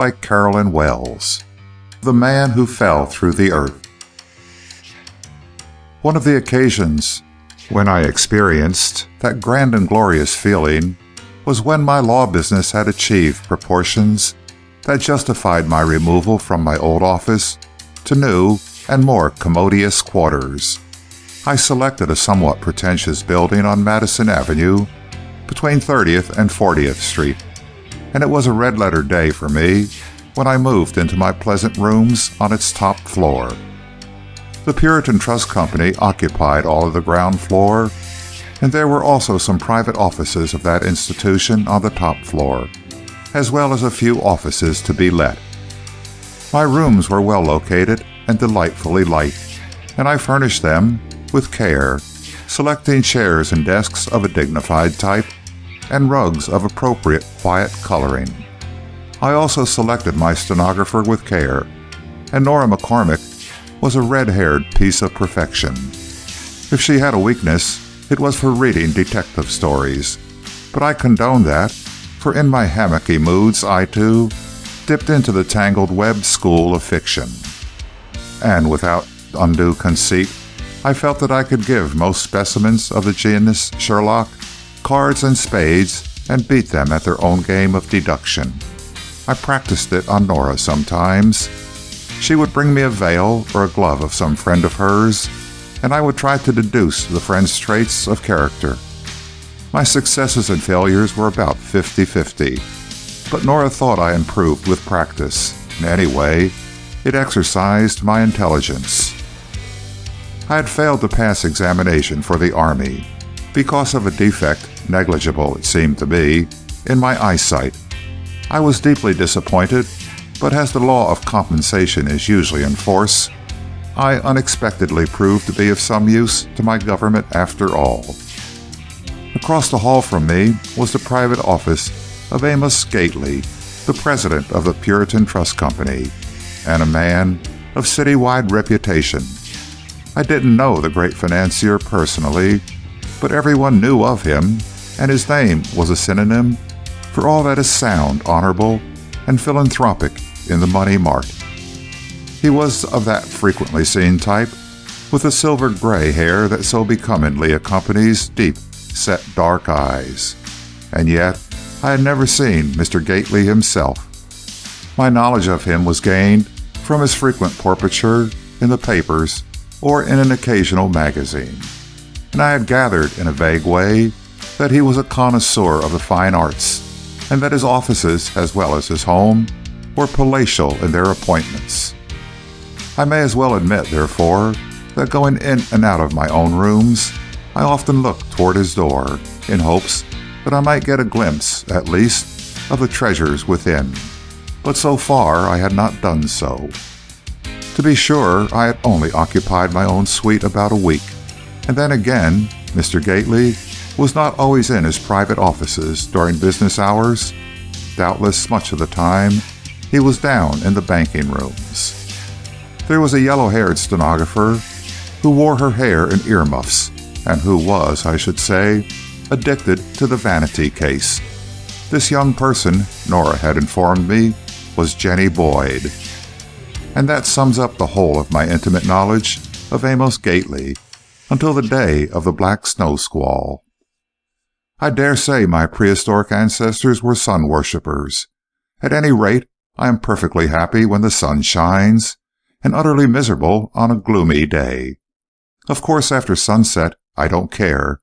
by Carolyn Wells. The Man Who Fell Through the Earth. One of the occasions when I experienced that grand and glorious feeling was when my law business had achieved proportions that justified my removal from my old office to new and more commodious quarters. I selected a somewhat pretentious building on Madison Avenue between 30th and 40th Street, and it was a red-letter day for me when I moved into my pleasant rooms on its top floor. The Puritan Trust Company occupied all of the ground floor, and there were also some private offices of that institution on the top floor, as well as a few offices to be let. My rooms were well located and delightfully light, and I furnished them with care, selecting chairs and desks of a dignified type and rugs of appropriate quiet coloring. I also selected my stenographer with care, and Nora McCormick was a red-haired piece of perfection. If she had a weakness, it was for reading detective stories, but I condoned that, for in my hammocky moods I, too, dipped into the tangled-webbed school of fiction. And without undue conceit, I felt that I could give most specimens of the genus Sherlock cards and spades and beat them at their own game of deduction. I practiced it on Nora sometimes. She would bring me a veil or a glove of some friend of hers, and I would try to deduce the friend's traits of character. My successes and failures were about 50-50, but Nora thought I improved with practice, and anyway, it exercised my intelligence. I had failed to pass examination for the Army because of a defect, negligible it seemed to me, in my eyesight. I was deeply disappointed, but as the law of compensation is usually in force, I unexpectedly proved to be of some use to my government after all. Across the hall from me was the private office of Amos Gately, the president of the Puritan Trust Company, and a man of citywide reputation. I didn't know the great financier personally, but everyone knew of him, and his name was a synonym for all that is sound, honorable, and philanthropic in the money mart. He was of that frequently seen type, with the silvered gray hair that so becomingly accompanies deep-set dark eyes. And yet, I had never seen Mr. Gately himself. My knowledge of him was gained from his frequent portraiture in the papers or in an occasional magazine, and I had gathered in a vague way that he was a connoisseur of the fine arts, and that his offices, as well as his home, were palatial in their appointments. I may as well admit, therefore, that going in and out of my own rooms, I often looked toward his door, in hopes that I might get a glimpse, at least, of the treasures within, but so far I had not done so. To be sure, I had only occupied my own suite about a week, and then again, Mr. Gately was not always in his private offices during business hours. Doubtless, much of the time, he was down in the banking rooms. There was a yellow-haired stenographer who wore her hair in earmuffs, and who was, I should say, addicted to the vanity case. This young person, Nora had informed me, was Jenny Boyd. And that sums up the whole of my intimate knowledge of Amos Gately until the day of the black snow squall. I dare say my prehistoric ancestors were sun worshippers. At any rate, I am perfectly happy when the sun shines, and utterly miserable on a gloomy day. Of course, after sunset, I don't care,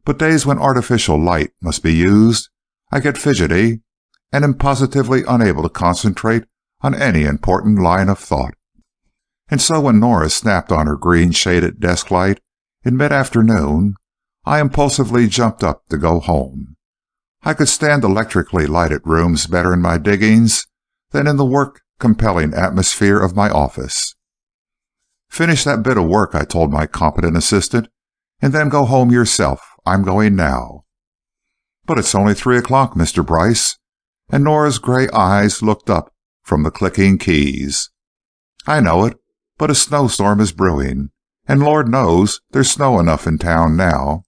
but days when artificial light must be used, I get fidgety, and am positively unable to concentrate on any important line of thought. And so when Nora snapped on her green-shaded desk light in mid-afternoon, I impulsively jumped up to go home. I could stand electrically lighted rooms better in my diggings than in the work-compelling atmosphere of my office. "Finish that bit of work," I told my competent assistant, "and then go home yourself. I'm going now." "But it's only 3 o'clock, Mr. Bryce," and Nora's gray eyes looked up from the clicking keys. "I know it, but a snowstorm is brewing, and Lord knows there's snow enough in town now."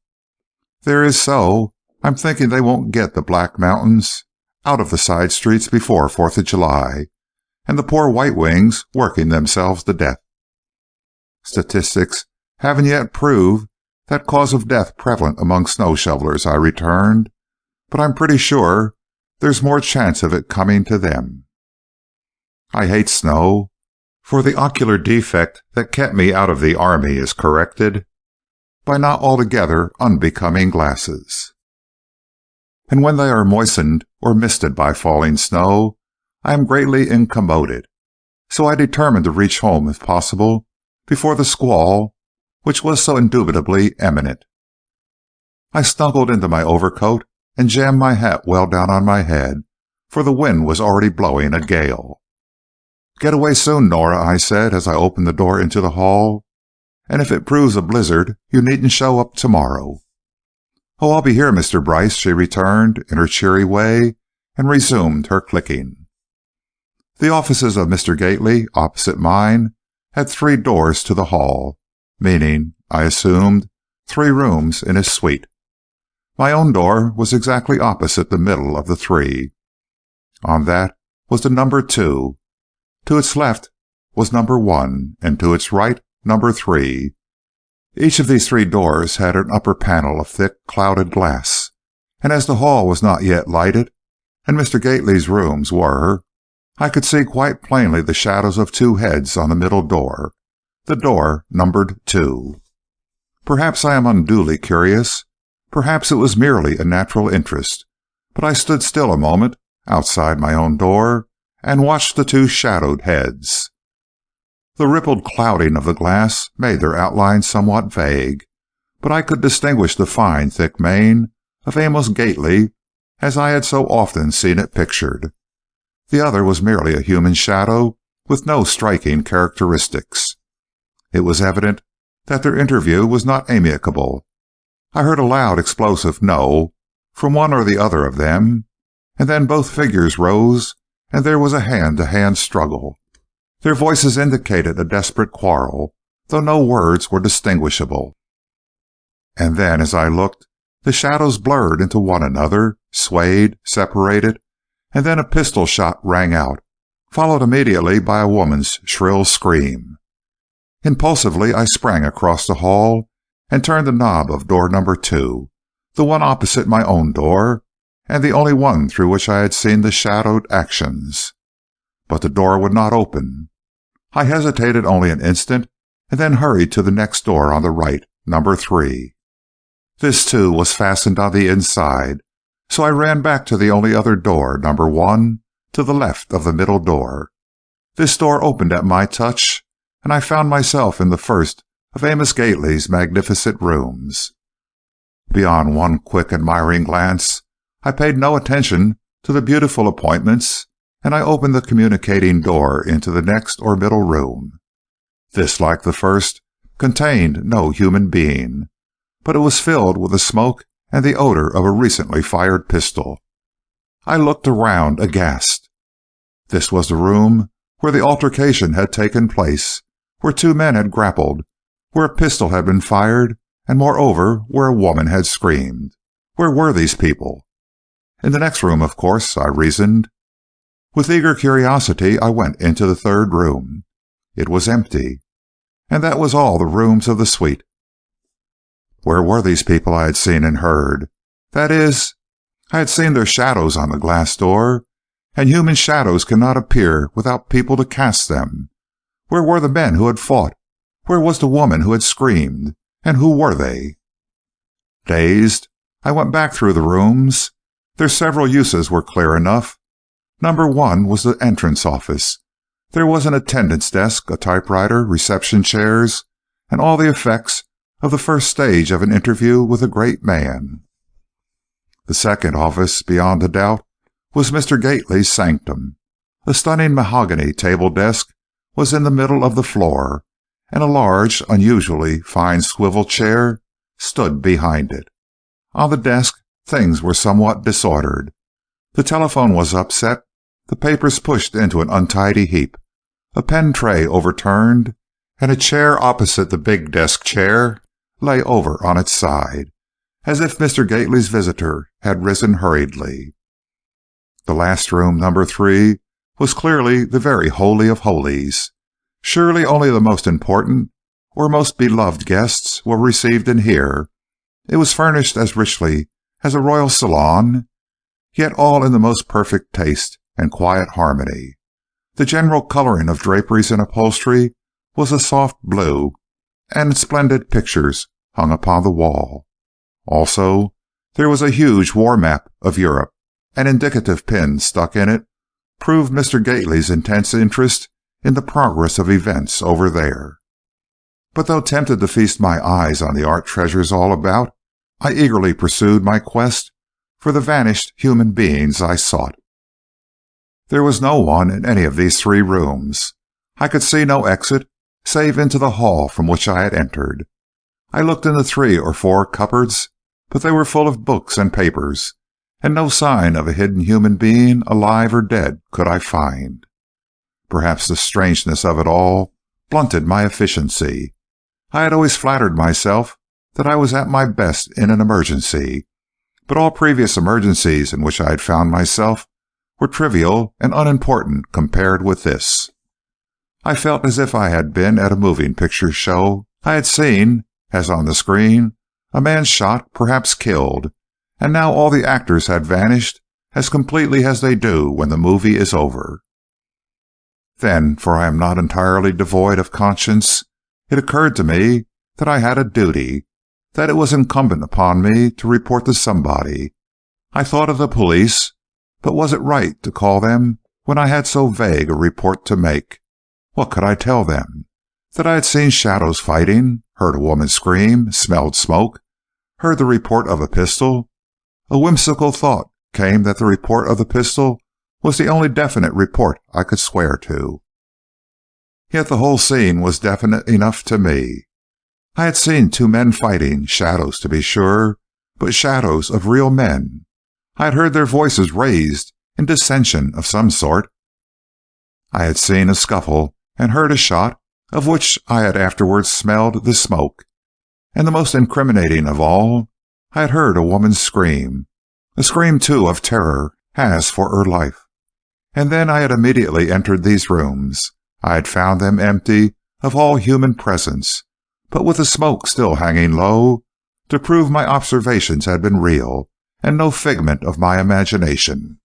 "There is so. I'm thinking they won't get the Black Mountains out of the side streets before 4th of July, and the poor white wings working themselves to death. Statistics haven't yet proved that cause of death prevalent among snow shovelers, I returned, but I'm pretty sure there's more chance of it coming to them. I hate snow, for the ocular defect that kept me out of the army is corrected by not altogether unbecoming glasses. And when they are moistened or misted by falling snow, I am greatly incommoded, so I determined to reach home if possible before the squall which was so indubitably imminent. I snuggled into my overcoat and jammed my hat well down on my head, for the wind was already blowing a gale. "Get away soon, Nora," I said as I opened the door into the hall, "and if it proves a blizzard, you needn't show up tomorrow." "Oh, I'll be here, Mr. Bryce," she returned in her cheery way, and resumed her clicking. The offices of Mr. Gately, opposite mine, had 3 doors to the hall, meaning, I assumed, 3 rooms in his suite. My own door was exactly opposite the middle of the 3. On that was the number 2. To its left was number 1, and to its right, number 3. Each of these 3 doors had an upper panel of thick, clouded glass, and as the hall was not yet lighted, and Mr. Gately's rooms were, I could see quite plainly the shadows of 2 heads on the middle door, the door numbered 2. Perhaps I am unduly curious, perhaps it was merely a natural interest, but I stood still a moment outside my own door and watched the 2 shadowed heads. The rippled clouding of the glass made their outlines somewhat vague, but I could distinguish the fine, thick mane of Amos Gately as I had so often seen it pictured. The other was merely a human shadow with no striking characteristics. It was evident that their interview was not amicable. I heard a loud, explosive "no" from one or the other of them, and then both figures rose, and there was a hand-to-hand struggle. Their voices indicated a desperate quarrel, though no words were distinguishable. And then, as I looked, the shadows blurred into one another, swayed, separated, and then a pistol shot rang out, followed immediately by a woman's shrill scream. Impulsively I sprang across the hall and turned the knob of door number 2, the one opposite my own door, and the only one through which I had seen the shadowed actions. But the door would not open. I hesitated only an instant, and then hurried to the next door on the right, number 3. This, too, was fastened on the inside, so I ran back to the only other door, number 1, to the left of the middle door. This door opened at my touch, and I found myself in the first of Amos Gately's magnificent rooms. Beyond one quick, admiring glance, I paid no attention to the beautiful appointments, and I opened the communicating door into the next or middle room. This, like the first, contained no human being, but it was filled with the smoke and the odor of a recently fired pistol. I looked around, aghast. This was the room where the altercation had taken place, where 2 men had grappled, where a pistol had been fired, and moreover where a woman had screamed. Where were these people? In the next room, of course, I reasoned. With eager curiosity I went into the 3rd room. It was empty, and that was all the rooms of the suite. Where were these people I had seen and heard? That is, I had seen their shadows on the glass door, and human shadows cannot appear without people to cast them. Where were the men who had fought? Where was the woman who had screamed? And who were they? Dazed, I went back through the rooms. Their several uses were clear enough. Number 1 was the entrance office. There was an attendant's desk, a typewriter, reception chairs, and all the effects of the first stage of an interview with a great man. The second office, beyond a doubt, was Mr. Gately's sanctum. A stunning mahogany table desk was in the middle of the floor, and a large, unusually fine swivel chair stood behind it. On the desk things were somewhat disordered. The telephone was upset, the papers pushed into an untidy heap, a pen tray overturned, and a chair opposite the big desk chair lay over on its side, as if Mr. Gately's visitor had risen hurriedly. The last room, number 3, was clearly the very holy of holies. Surely only the most important or most beloved guests were received in here. It was furnished as richly as a royal salon, yet all in the most perfect taste and quiet harmony. The general coloring of draperies and upholstery was a soft blue, and splendid pictures hung upon the wall. Also, there was a huge war map of Europe. An indicative pin stuck in it proved Mr. Gately's intense interest in the progress of events over there. But though tempted to feast my eyes on the art treasures all about, I eagerly pursued my quest for the vanished human beings I sought. There was no one in any of these 3 rooms. I could see no exit save into the hall from which I had entered. I looked into 3 or 4 cupboards, but they were full of books and papers, and no sign of a hidden human being, alive or dead, could I find. Perhaps the strangeness of it all blunted my efficiency. I had always flattered myself that I was at my best in an emergency, but all previous emergencies in which I had found myself were trivial and unimportant compared with this. I felt as if I had been at a moving picture show. I had seen, as on the screen, a man shot, perhaps killed, and now all the actors had vanished as completely as they do when the movie is over. Then, for I am not entirely devoid of conscience, it occurred to me that I had a duty, that it was incumbent upon me to report to somebody. I thought of the police, but was it right to call them when I had so vague a report to make? What could I tell them? That I had seen shadows fighting, heard a woman scream, smelled smoke, heard the report of a pistol? A whimsical thought came that the report of the pistol was the only definite report I could swear to. Yet the whole scene was definite enough to me. I had seen 2 men fighting, shadows to be sure, but shadows of real men. I had heard their voices raised in dissension of some sort. I had seen a scuffle and heard a shot, of which I had afterwards smelled the smoke. And the most incriminating of all, I had heard a woman scream, a scream too of terror as for her life. And then I had immediately entered these rooms. I had found them empty of all human presence, but with the smoke still hanging low, to prove my observations had been real, and no figment of my imagination.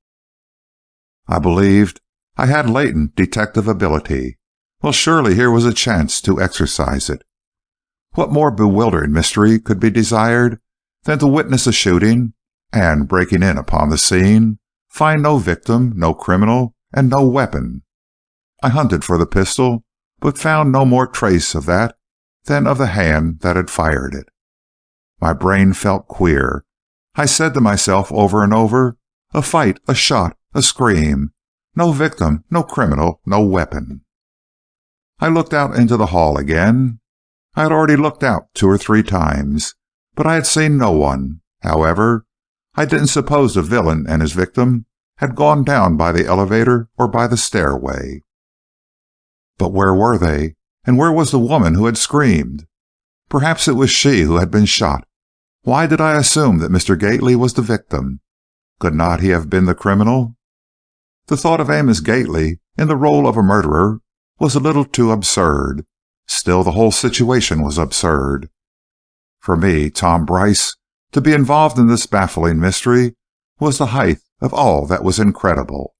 I believed I had latent detective ability. Well, surely here was a chance to exercise it. What more bewildering mystery could be desired than to witness a shooting, and, breaking in upon the scene, find no victim, no criminal, and no weapon? I hunted for the pistol, but found no more trace of that than of the hand that had fired it. My brain felt queer. I said to myself over and over, a fight, a shot, a scream, no victim, no criminal, no weapon. I looked out into the hall again. I had already looked out 2 or 3 times, but I had seen no one. However, I didn't suppose the villain and his victim had gone down by the elevator or by the stairway. But where were they, and where was the woman who had screamed? Perhaps it was she who had been shot. Why did I assume that Mr. Gately was the victim? Could not he have been the criminal? The thought of Amos Gately in the role of a murderer was a little too absurd. Still, the whole situation was absurd. For me, Tom Bryce, to be involved in this baffling mystery was the height of all that was incredible.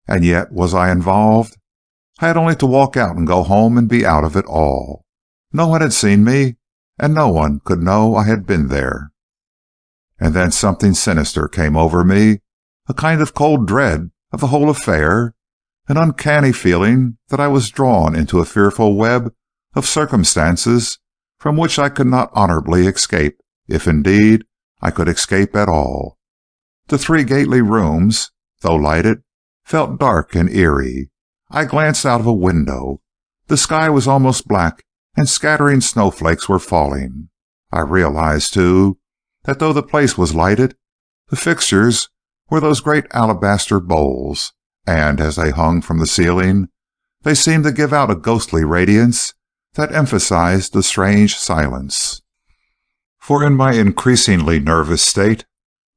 And yet, was I involved? I had only to walk out and go home and be out of it all. No one had seen me, and no one could know I had been there. And then something sinister came over me, a kind of cold dread of the whole affair, an uncanny feeling that I was drawn into a fearful web of circumstances from which I could not honorably escape, if indeed I could escape at all. The 3 Gately rooms, though lighted, felt dark and eerie. I glanced out of a window. The sky was almost black, and scattering snowflakes were falling. I realized, too, that though the place was lighted, the fixtures were those great alabaster bowls, and as they hung from the ceiling, they seemed to give out a ghostly radiance that emphasized the strange silence. For in my increasingly nervous state,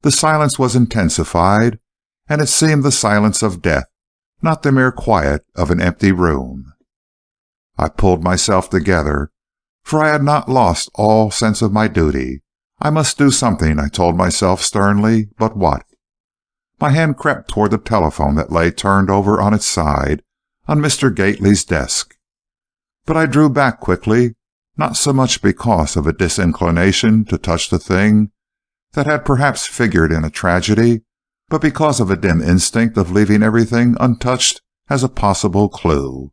the silence was intensified, and it seemed the silence of death, not the mere quiet of an empty room. I pulled myself together, for I had not lost all sense of my duty. I must do something, I told myself sternly, but what? My hand crept toward the telephone that lay turned over on its side on Mr. Gately's desk. But I drew back quickly, not so much because of a disinclination to touch the thing that had perhaps figured in a tragedy, but because of a dim instinct of leaving everything untouched as a possible clue.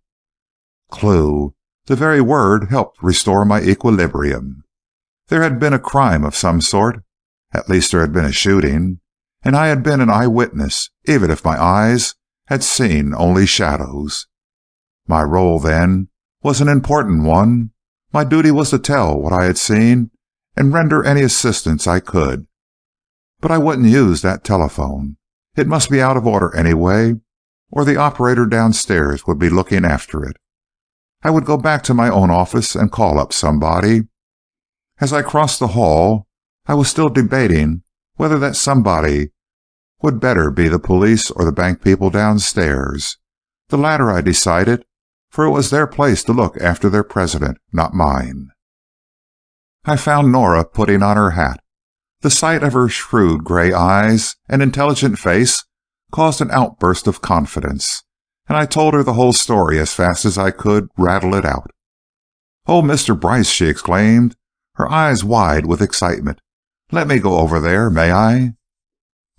Clue, the very word helped restore my equilibrium. There had been a crime of some sort, at least there had been a shooting, and I had been an eyewitness, even if my eyes had seen only shadows. My role, then, was an important one. My duty was to tell what I had seen and render any assistance I could. But I wouldn't use that telephone. It must be out of order anyway, or the operator downstairs would be looking after it. I would go back to my own office and call up somebody. As I crossed the hall, I was still debating whether that somebody would better be the police or the bank people downstairs. The latter, I decided, for it was their place to look after their president, not mine. I found Nora putting on her hat. The sight of her shrewd gray eyes and intelligent face caused an outburst of confidence, and I told her the whole story as fast as I could rattle it out. "Oh, Mr. Bryce," she exclaimed, her eyes wide with excitement. "Let me go over there, may I?"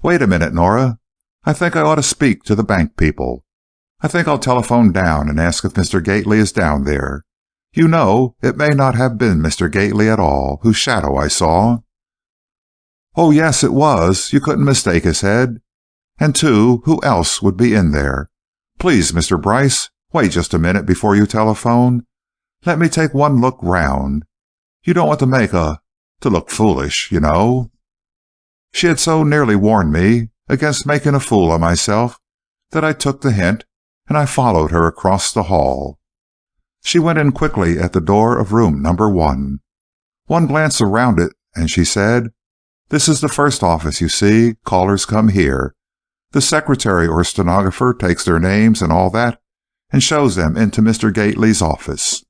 "Wait a minute, Nora. I think I ought to speak to the bank people. I think I'll telephone down and ask if Mr. Gately is down there. You know, it may not have been Mr. Gately at all, whose shadow I saw." "Oh, yes, it was. You couldn't mistake his head. And, too, who else would be in there? Please, Mr. Bryce, wait just a minute before you telephone. Let me take one look round. You don't want to look foolish, you know." She had so nearly warned me against making a fool of myself that I took the hint, and I followed her across the hall. She went in quickly at the door of room number 1. One glance around it, and she said, "This is the first office, you see. Callers come here. The secretary or stenographer takes their names and all that, and shows them into Mr. Gately's office."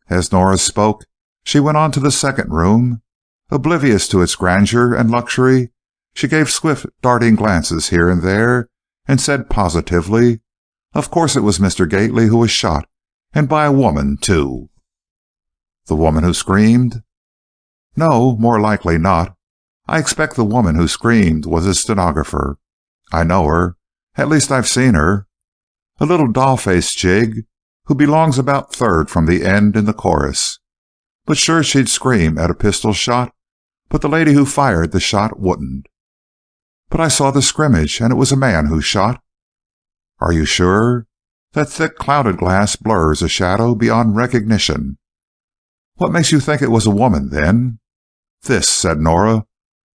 As Nora spoke, she went on to the second room. Oblivious to its grandeur and luxury, she gave swift, darting glances here and there, and said positively, "Of course it was Mr. Gately who was shot, and by a woman, too." "The woman who screamed?" "No, more likely not. I expect the woman who screamed was his stenographer. I know her. At least I've seen her. A little doll-faced jig who belongs about third from the end in the chorus. But sure she'd scream at a pistol shot, but the lady who fired the shot wouldn't." "But I saw the scrimmage, and it was a man who shot." "Are you sure? That thick clouded glass blurs a shadow beyond recognition." "What makes you think it was a woman, then?" "This," said Nora,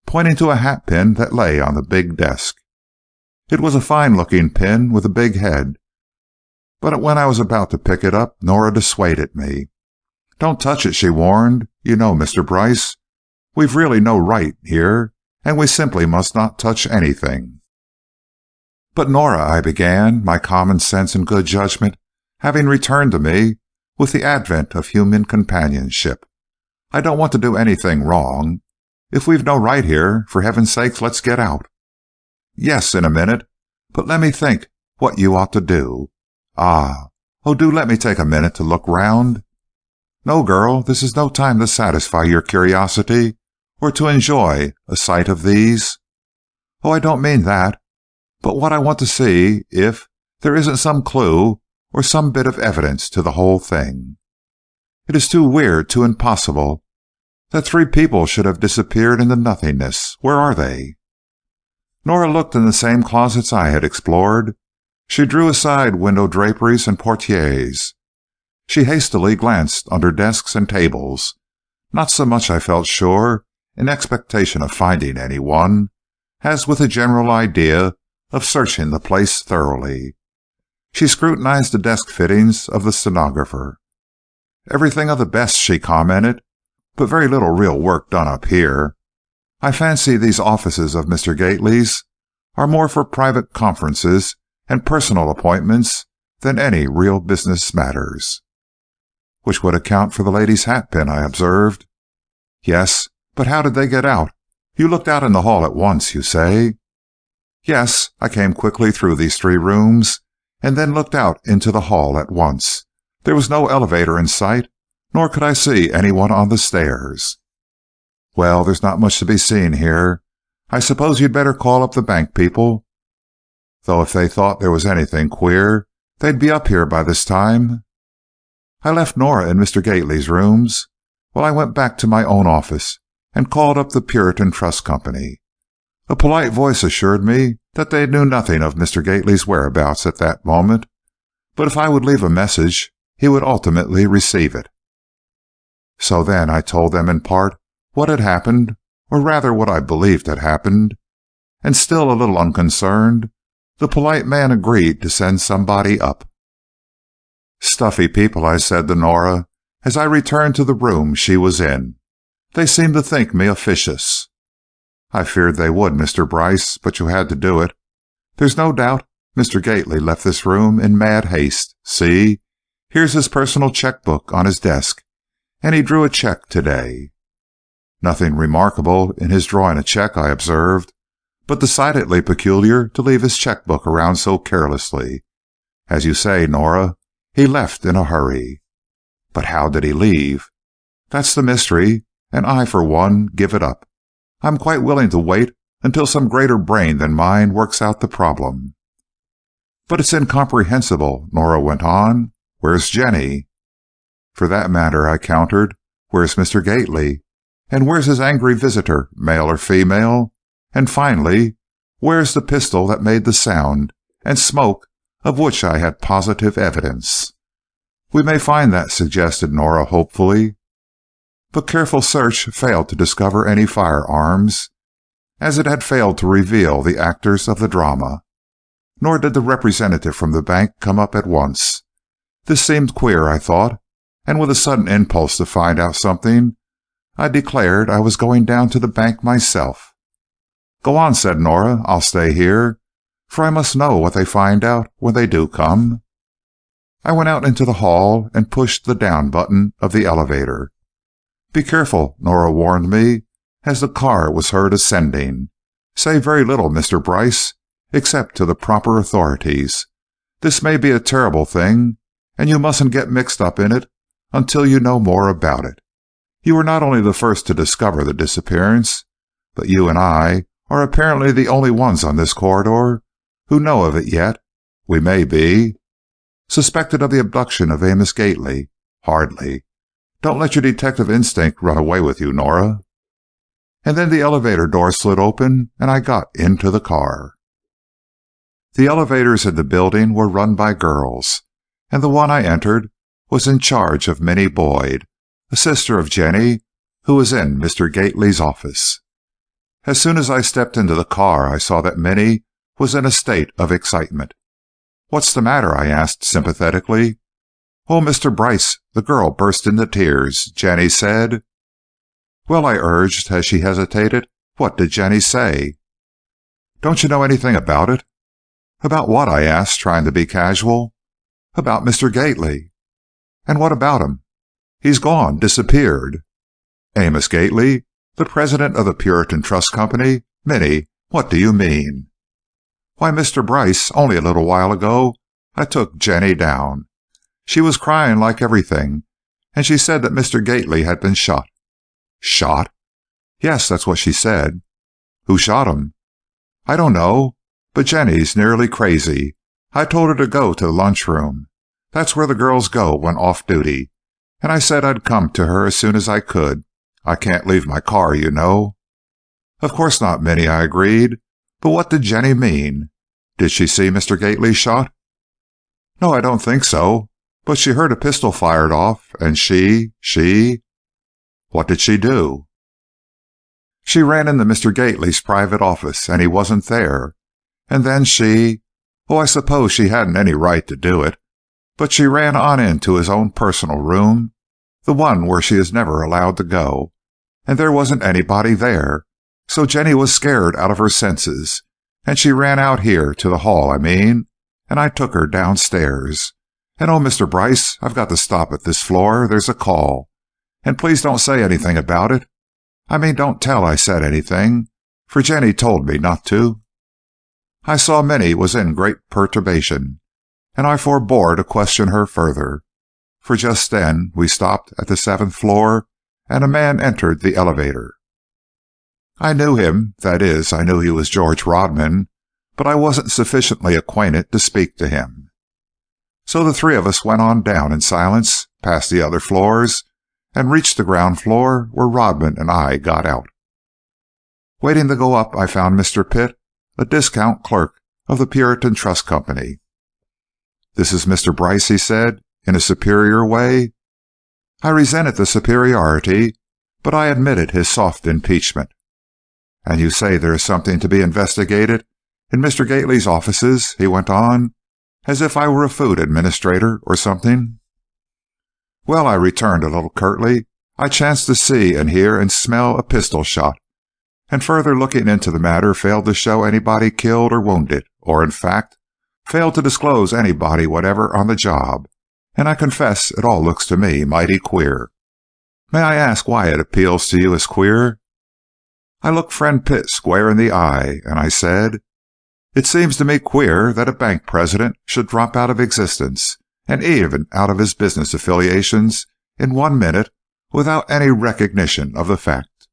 pointing to a hat pin that lay on the big desk. It was a fine-looking pin with a big head, but when I was about to pick it up, Nora dissuaded me. "Don't touch it," she warned. "You know, Mr. Bryce, we've really no right here, and we simply must not touch anything." "But Nora," I began, my common sense and good judgment having returned to me with the advent of human companionship, "I don't want to do anything wrong. If we've no right here, for heaven's sake, let's get out." "Yes, in a minute, but let me think what you ought to do. Oh, do let me take a minute to look round." "No, girl, this is no time to satisfy your curiosity or to enjoy a sight of these." "Oh, I don't mean that, but what I want to see if there isn't some clue or some bit of evidence to the whole thing. It is too weird, too impossible, that 3 people should have disappeared into nothingness. Where are they?" Nora looked in the same closets I had explored. She drew aside window draperies and portieres. She hastily glanced under desks and tables, not so much, I felt sure, in expectation of finding anyone, as with a general idea of searching the place thoroughly. She scrutinized the desk fittings of the stenographer. "Everything of the best," she commented, "but very little real work done up here. I fancy these offices of Mr. Gately's are more for private conferences and personal appointments than any real business matters." "Which would account for the lady's hatpin," I observed. "Yes, but how did they get out? You looked out in the hall at once, you say?" "Yes, I came quickly through these 3 rooms, and then looked out into the hall at once. There was no elevator in sight, nor could I see anyone on the stairs." "Well, there's not much to be seen here. I suppose you'd better call up the bank people. Though if they thought there was anything queer, they'd be up here by this time." I left Nora in Mr. Gately's rooms, while I went back to my own office and called up the Puritan Trust Company. A polite voice assured me that they knew nothing of Mr. Gately's whereabouts at that moment, but if I would leave a message, he would ultimately receive it. So then I told them in part what had happened, or rather what I believed had happened, and still a little unconcerned, the polite man agreed to send somebody up. "Stuffy people," I said to Nora, as I returned to the room she was in. "They seem to think me officious." "I feared they would, Mr. Bryce, but you had to do it. There's no doubt Mr. Gately left this room in mad haste. See, here's his personal checkbook on his desk, and he drew a check today." "Nothing remarkable in his drawing a check," I observed, "but decidedly peculiar to leave his checkbook around so carelessly. As you say, Nora, he left in a hurry. But how did he leave? That's the mystery, and I, for one, give it up. I'm quite willing to wait until some greater brain than mine works out the problem." "But it's incomprehensible," Nora went on. "Where's Jenny?" "For that matter," I countered, "where's Mr. Gately? And where's his angry visitor, male or female? And finally, where's the pistol that made the sound and smoke of which I had positive evidence?" "We may find that," suggested Nora hopefully. But careful search failed to discover any firearms, as it had failed to reveal the actors of the drama. Nor did the representative from the bank come up at once. This seemed queer, I thought, and with a sudden impulse to find out something, I declared I was going down to the bank myself. "Go on," said Nora. "I'll stay here, for I must know what they find out when they do come." I went out into the hall and pushed the down button of the elevator. "Be careful," Nora warned me, as the car was heard ascending. "Say very little, Mr. Bryce, except to the proper authorities. This may be a terrible thing, and you mustn't get mixed up in it until you know more about it. You were not only the first to discover the disappearance, but you and I are apparently the only ones on this corridor who know of it yet. We may be suspected of the abduction of Amos Gately. Hardly. Don't let your detective instinct run away with you, Nora." And then the elevator door slid open, and I got into the car. The elevators in the building were run by girls, and the one I entered was in charge of Minnie Boyd, a sister of Jenny, who was in Mr. Gately's office. As soon as I stepped into the car, I saw that Minnie was in a state of excitement. "What's the matter?" I asked sympathetically. "Oh, Mr. Bryce," the girl burst into tears. "Jenny said—" "Well," I urged as she hesitated, "what did Jenny say?" "Don't you know anything about it?" "About what?" I asked, trying to be casual. "About Mr. Gately." "And what about him?" "He's gone, disappeared." "Amos Gately, the president of the Puritan Trust Company? Minnie, what do you mean?" "Why, Mr. Bryce, only a little while ago I took Jenny down. She was crying like everything, and she said that Mr. Gately had been shot." "Shot?" "Yes, that's what she said." "Who shot him?" "I don't know, but Jenny's nearly crazy. I told her to go to the lunchroom. That's where the girls go when off duty, and I said I'd come to her as soon as I could. I can't leave my car, you know." "Of course not, Minnie," I agreed. "But what did Jenny mean? Did she see Mr. Gately shot?" "No, I don't think so. But she heard a pistol fired off, and she... "What did she do?" "She ran into Mr. Gately's private office, and he wasn't there. And then oh, I suppose she hadn't any right to do it, but she ran on into his own personal room, the one where she is never allowed to go, and there wasn't anybody there. So Jenny was scared out of her senses, and she ran out here to the hall, and I took her downstairs. And oh, Mr. Bryce, I've got to stop at this floor. There's a call. And please don't say anything about it. Don't tell I said anything, for Jenny told me not to." I saw Minnie was in great perturbation, and I forbore to question her further, for just then we stopped at the 7th floor, and a man entered the elevator. I knew him, that is, I knew he was George Rodman, but I wasn't sufficiently acquainted to speak to him. So the three of us went on down in silence, past the other floors, and reached the ground floor where Rodman and I got out. Waiting to go up, I found Mr. Pitt, a discount clerk of the Puritan Trust Company. "This is Mr. Bryce," he said, in a superior way. I resented the superiority, but I admitted his soft impeachment. "And you say there is something to be investigated in Mr. Gately's offices," he went on, as if I were a food administrator or something. "Well," I returned a little curtly, "I chanced to see and hear and smell a pistol shot, and further looking into the matter failed to show anybody killed or wounded, or, in fact, failed to disclose anybody whatever on the job, and I confess it all looks to me mighty queer. May I ask why it appeals to you as queer?" I looked friend Pitt square in the eye, and I said, "It seems to me queer that a bank president should drop out of existence, and even out of his business affiliations, in 1 minute, without any recognition of the fact."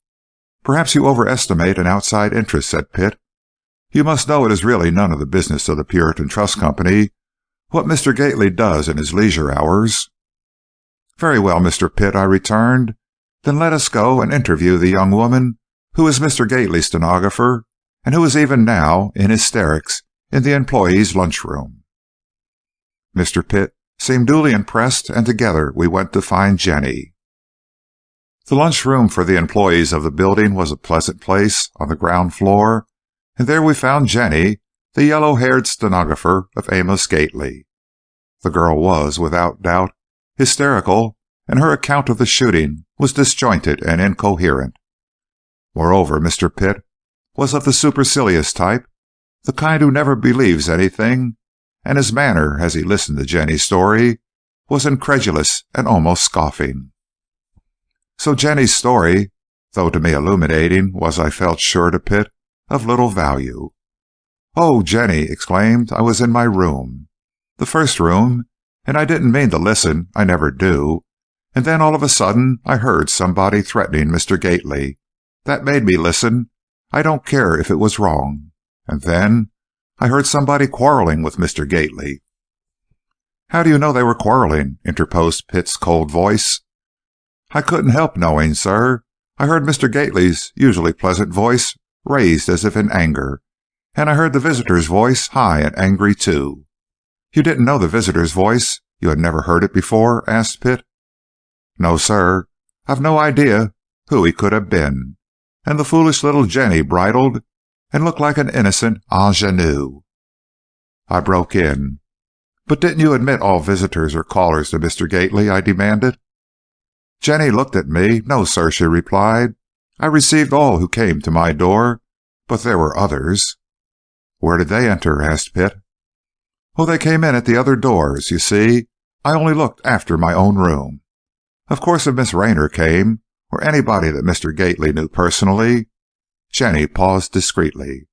"Perhaps you overestimate an outside interest," said Pitt. "You must know it is really none of the business of the Puritan Trust Company what Mr. Gately does in his leisure hours." "Very well, Mr. Pitt," I returned. "Then let us go and interview the young woman who is Mr. Gately's stenographer, and who is even now in hysterics in the employees' lunchroom." Mr. Pitt seemed duly impressed, and together we went to find Jenny. The lunchroom for the employees of the building was a pleasant place on the ground floor, and there we found Jenny, the yellow-haired stenographer of Amos Gately. The girl was, without doubt, hysterical, and her account of the shooting was disjointed and incoherent. Moreover, Mr. Pitt was of the supercilious type, the kind who never believes anything, and his manner as he listened to Jenny's story was incredulous and almost scoffing. So Jenny's story, though to me illuminating, was, I felt sure, to Pitt, of little value. "Oh," Jenny exclaimed, "I was in my room, the first room, and I didn't mean to listen, I never do, and then all of a sudden I heard somebody threatening Mr. Gately. That made me listen, I don't care if it was wrong. And then I heard somebody quarreling with Mr. Gately." "How do you know they were quarreling?" interposed Pitt's cold voice. "I couldn't help knowing, sir. I heard Mr. Gately's usually pleasant voice raised as if in anger, and I heard the visitor's voice high and angry too." "You didn't know the visitor's voice? You had never heard it before?" asked Pitt. "No, sir. I've no idea who he could have been." And the foolish little Jenny bridled and looked like an innocent ingenue. I broke in. "But didn't you admit all visitors or callers to Mr. Gately?" I demanded. Jenny looked at me. "No, sir," she replied. "I received all who came to my door, but there were others." "Where did they enter?" asked Pitt. "Oh, they came in at the other doors. You see, I only looked after my own room. Of course, if Miss Rayner came, or anybody that Mr. Gately knew personally—" Jenny paused discreetly.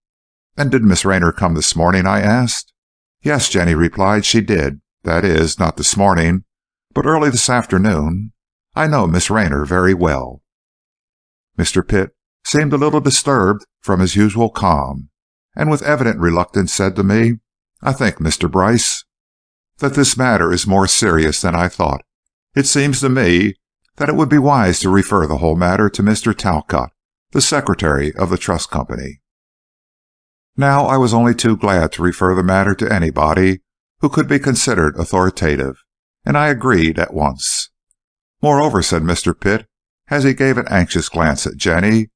"And did Miss Rayner come this morning?" I asked. "Yes," Jenny replied, "she did. That is, not this morning, but early this afternoon. I know Miss Rayner very well." Mr. Pitt seemed a little disturbed from his usual calm, and with evident reluctance said to me, "I think, Mr. Bryce, that this matter is more serious than I thought. It seems to me that it would be wise to refer the whole matter to Mr. Talcott, the secretary of the Trust Company." Now I was only too glad to refer the matter to anybody who could be considered authoritative, and I agreed at once. "Moreover," said Mr. Pitt, as he gave an anxious glance at Jenny,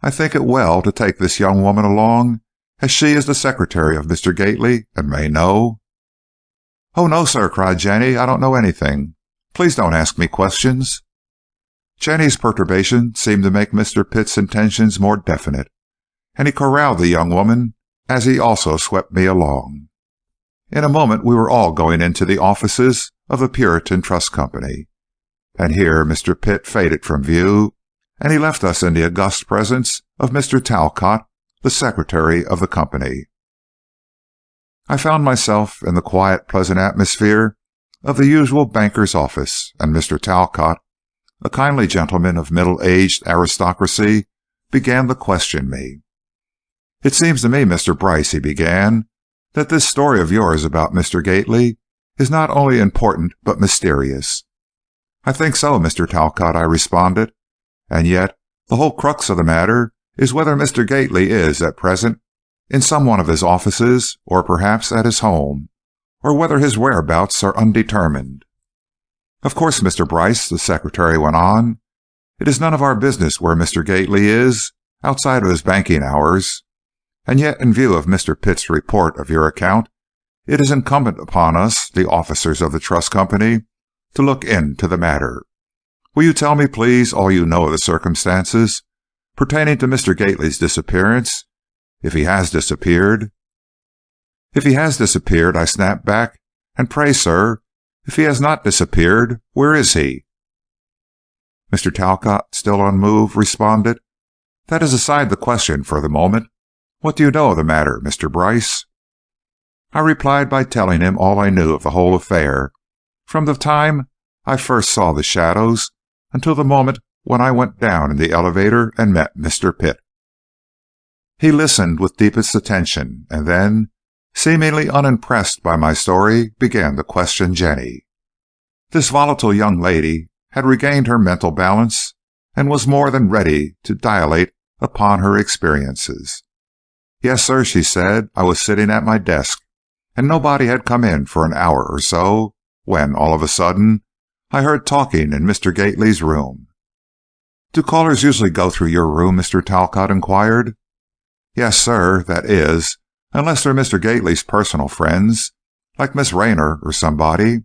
"I think it well to take this young woman along, as she is the secretary of Mr. Gately, and may know—" "Oh, no, sir," cried Jenny, "I don't know anything. Please don't ask me questions." Jenny's perturbation seemed to make Mr. Pitt's intentions more definite, and he corralled the young woman as he also swept me along. In a moment we were all going into the offices of the Puritan Trust Company. And here Mr. Pitt faded from view, and he left us in the august presence of Mr. Talcott, the secretary of the company. I found myself in the quiet, pleasant atmosphere of the usual banker's office, and Mr. Talcott, a kindly gentleman of middle-aged aristocracy, began to question me. "It seems to me, Mr. Bryce," he began, "that this story of yours about Mr. Gately is not only important but mysterious." "I think so, Mr. Talcott," I responded. "And yet the whole crux of the matter is whether Mr. Gately is, at present, in some one of his offices, or perhaps at his home, or whether his whereabouts are undetermined." "Of course, Mr. Bryce," the secretary went on, "it is none of our business where Mr. Gately is, outside of his banking hours. And yet, in view of Mr. Pitt's report of your account, it is incumbent upon us, the officers of the Trust Company, to look into the matter. Will you tell me, please, all you know of the circumstances pertaining to Mr. Gately's disappearance, if he has disappeared?" "If he has disappeared," I snapped back, "and pray, sir, if he has not disappeared, where is he?" Mr. Talcott, still unmoved, responded, "That is aside the question for the moment. What do you know of the matter, Mr. Bryce?" I replied by telling him all I knew of the whole affair, from the time I first saw the shadows until the moment when I went down in the elevator and met Mr. Pitt. He listened with deepest attention, and then, seemingly unimpressed by my story, began to question Jenny. This volatile young lady had regained her mental balance and was more than ready to dilate upon her experiences. "Yes, sir," she said, "I was sitting at my desk, and nobody had come in for an hour or so, when, all of a sudden, I heard talking in Mr. Gately's room." "Do callers usually go through your room?" Mr. Talcott inquired. "Yes, sir, that is, unless they're Mr. Gately's personal friends, like Miss Rayner or somebody."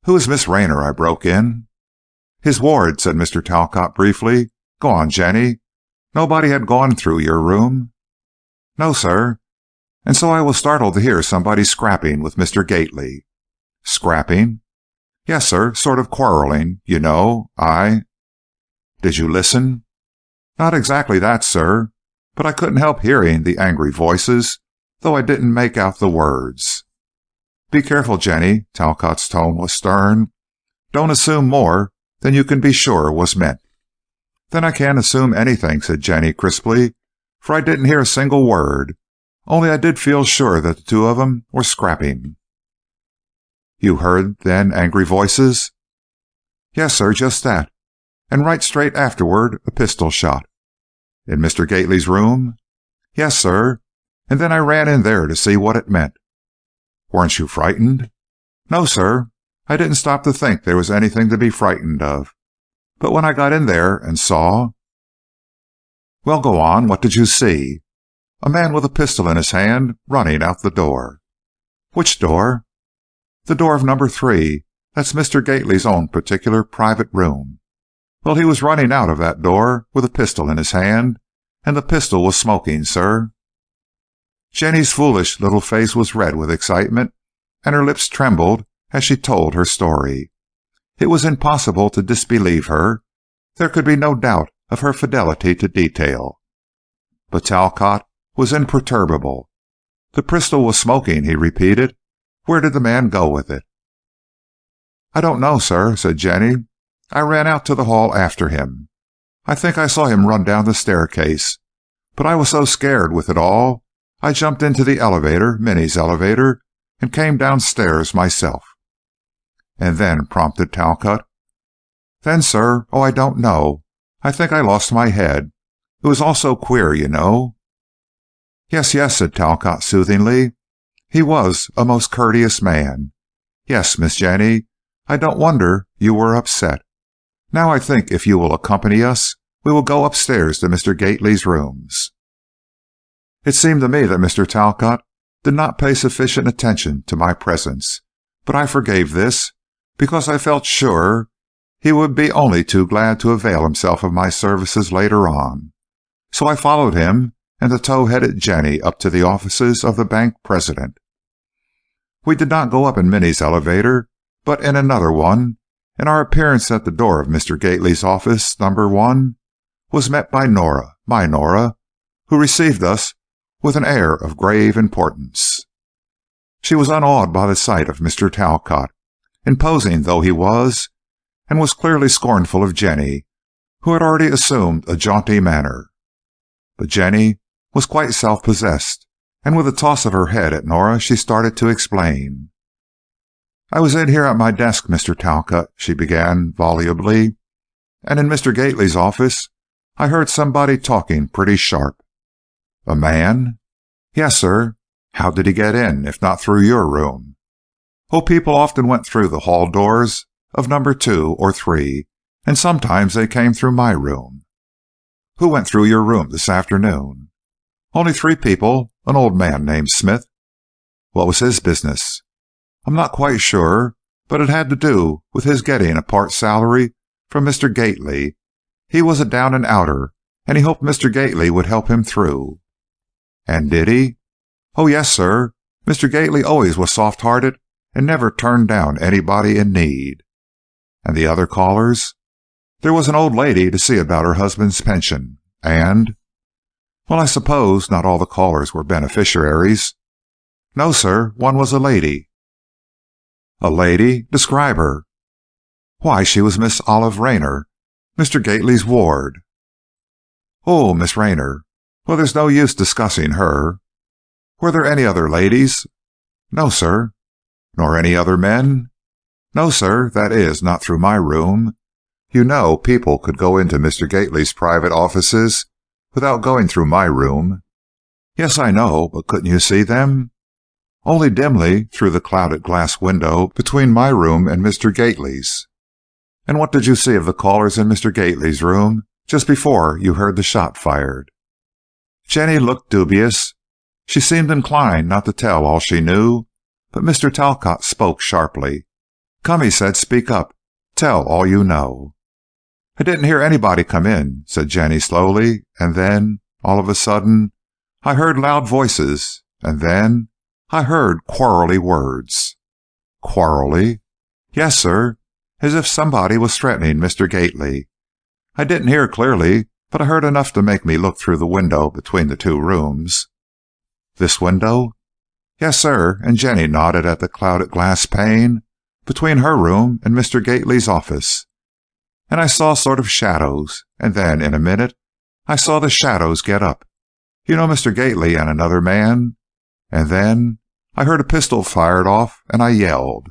"Who is Miss Rayner?" I broke in. "His ward," said Mr. Talcott briefly. "Go on, Jenny. Nobody had gone through your room?" "No, sir. And so I was startled to hear somebody scrapping with Mr. Gately." "Scrapping?" "Yes, sir, sort of quarreling, you know. "Did you listen?" "Not exactly that, sir, but I couldn't help hearing the angry voices, though I didn't make out the words." "Be careful, Jenny." Talcott's tone was stern. "Don't assume more than you can be sure was meant." "Then I can't assume anything," said Jenny crisply, "for I didn't hear a single word, only I did feel sure that the two of 'em were scrapping." "You heard, then, angry voices?" "Yes, sir, just that. And right straight afterward a pistol shot." "In Mr. Gately's room?" "Yes, sir. And then I ran in there to see what it meant." "Weren't you frightened?" "No, sir. I didn't stop to think there was anything to be frightened of. But when I got in there and saw—" "Well, go on. What did you see?" "A man with a pistol in his hand running out the door." "Which door?" "The door of number 3. That's Mr. Gately's own particular private room. Well, he was running out of that door with a pistol in his hand, and the pistol was smoking, sir." Jenny's foolish little face was red with excitement, and her lips trembled as she told her story. It was impossible to disbelieve her. There could be no doubt of her fidelity to detail. But Talcott was imperturbable. "The pistol was smoking," he repeated. "Where did the man go with it?" "I don't know, sir," said Jenny. "I ran out to the hall after him. I think I saw him run down the staircase, but I was so scared with it all, I jumped into the elevator, Minnie's elevator, and came downstairs myself." "And then," prompted Talcott. "Then, sir, oh, I don't know. I think I lost my head. It was all so queer, you know." "Yes, yes," said Talcott soothingly. "He was a most courteous man. Yes, Miss Jenny, I don't wonder you were upset. Now I think if you will accompany us, we will go upstairs to Mr. Gately's rooms." It seemed to me that Mr. Talcott did not pay sufficient attention to my presence, but I forgave this, because I felt sure he would be only too glad to avail himself of my services later on. So I followed him and the tow-headed Jenny up to the offices of the bank president. We did not go up in Minnie's elevator, but in another one, and our appearance at the door of Mr. Gately's office, number 1, was met by Nora, my Nora, who received us with an air of grave importance. She was unawed by the sight of Mr. Talcott, imposing though he was, and was clearly scornful of Jenny, who had already assumed a jaunty manner. But Jenny was quite self-possessed, and with a toss of her head at Nora, she started to explain. "I was in here at my desk, Mr. Talcott," she began volubly, "and in Mr. Gately's office I heard somebody talking pretty sharp." "A man?" "Yes, sir. How did he get in, if not through your room?" "Oh, people often went through the hall doors of number 2 or 3, and sometimes they came through my room." "Who went through your room this afternoon?" "Only 3 people, an old man named Smith." "What was his business?" "I'm not quite sure, but it had to do with his getting a part salary from Mr. Gately. He was a down-and-outer, and he hoped Mr. Gately would help him through." "And did he?" "Oh, yes, sir. Mr. Gately always was soft-hearted and never turned down anybody in need." "And the other callers?" "There was an old lady to see about her husband's pension, and—" "Well, I suppose not all the callers were beneficiaries." "No, sir. One was a lady." "A lady? Describe her." "Why, she was Miss Olive Rayner, Mr. Gately's ward." "Oh, Miss Rayner. Well, there's no use discussing her. Were there any other ladies?" "No, sir." "Nor any other men?" "No, sir. That is, not through my room. You know, people could go into Mr. Gately's private offices without going through my room." "Yes, I know, but couldn't you see them?" "Only dimly through the clouded glass window between my room and Mr. Gately's." "And what did you see of the callers in Mr. Gately's room just before you heard the shot fired?" Jenny looked dubious. She seemed inclined not to tell all she knew, but Mr. Talcott spoke sharply. "Come," he said, "speak up. Tell all you know." "I didn't hear anybody come in," said Jenny slowly, "and then, all of a sudden, I heard loud voices, and then I heard quarrelly words." "Quarrelly?" "Yes, sir, as if somebody was threatening Mr. Gately. I didn't hear clearly, but I heard enough to make me look through the window between the 2 rooms." "This window?" "Yes, sir," and Jenny nodded at the clouded glass pane between her room and Mr. Gately's office. "And I saw sort of shadows, and then, in a minute, I saw the shadows get up. You know, Mr. Gately and another man. And then I heard a pistol fired off, and I yelled."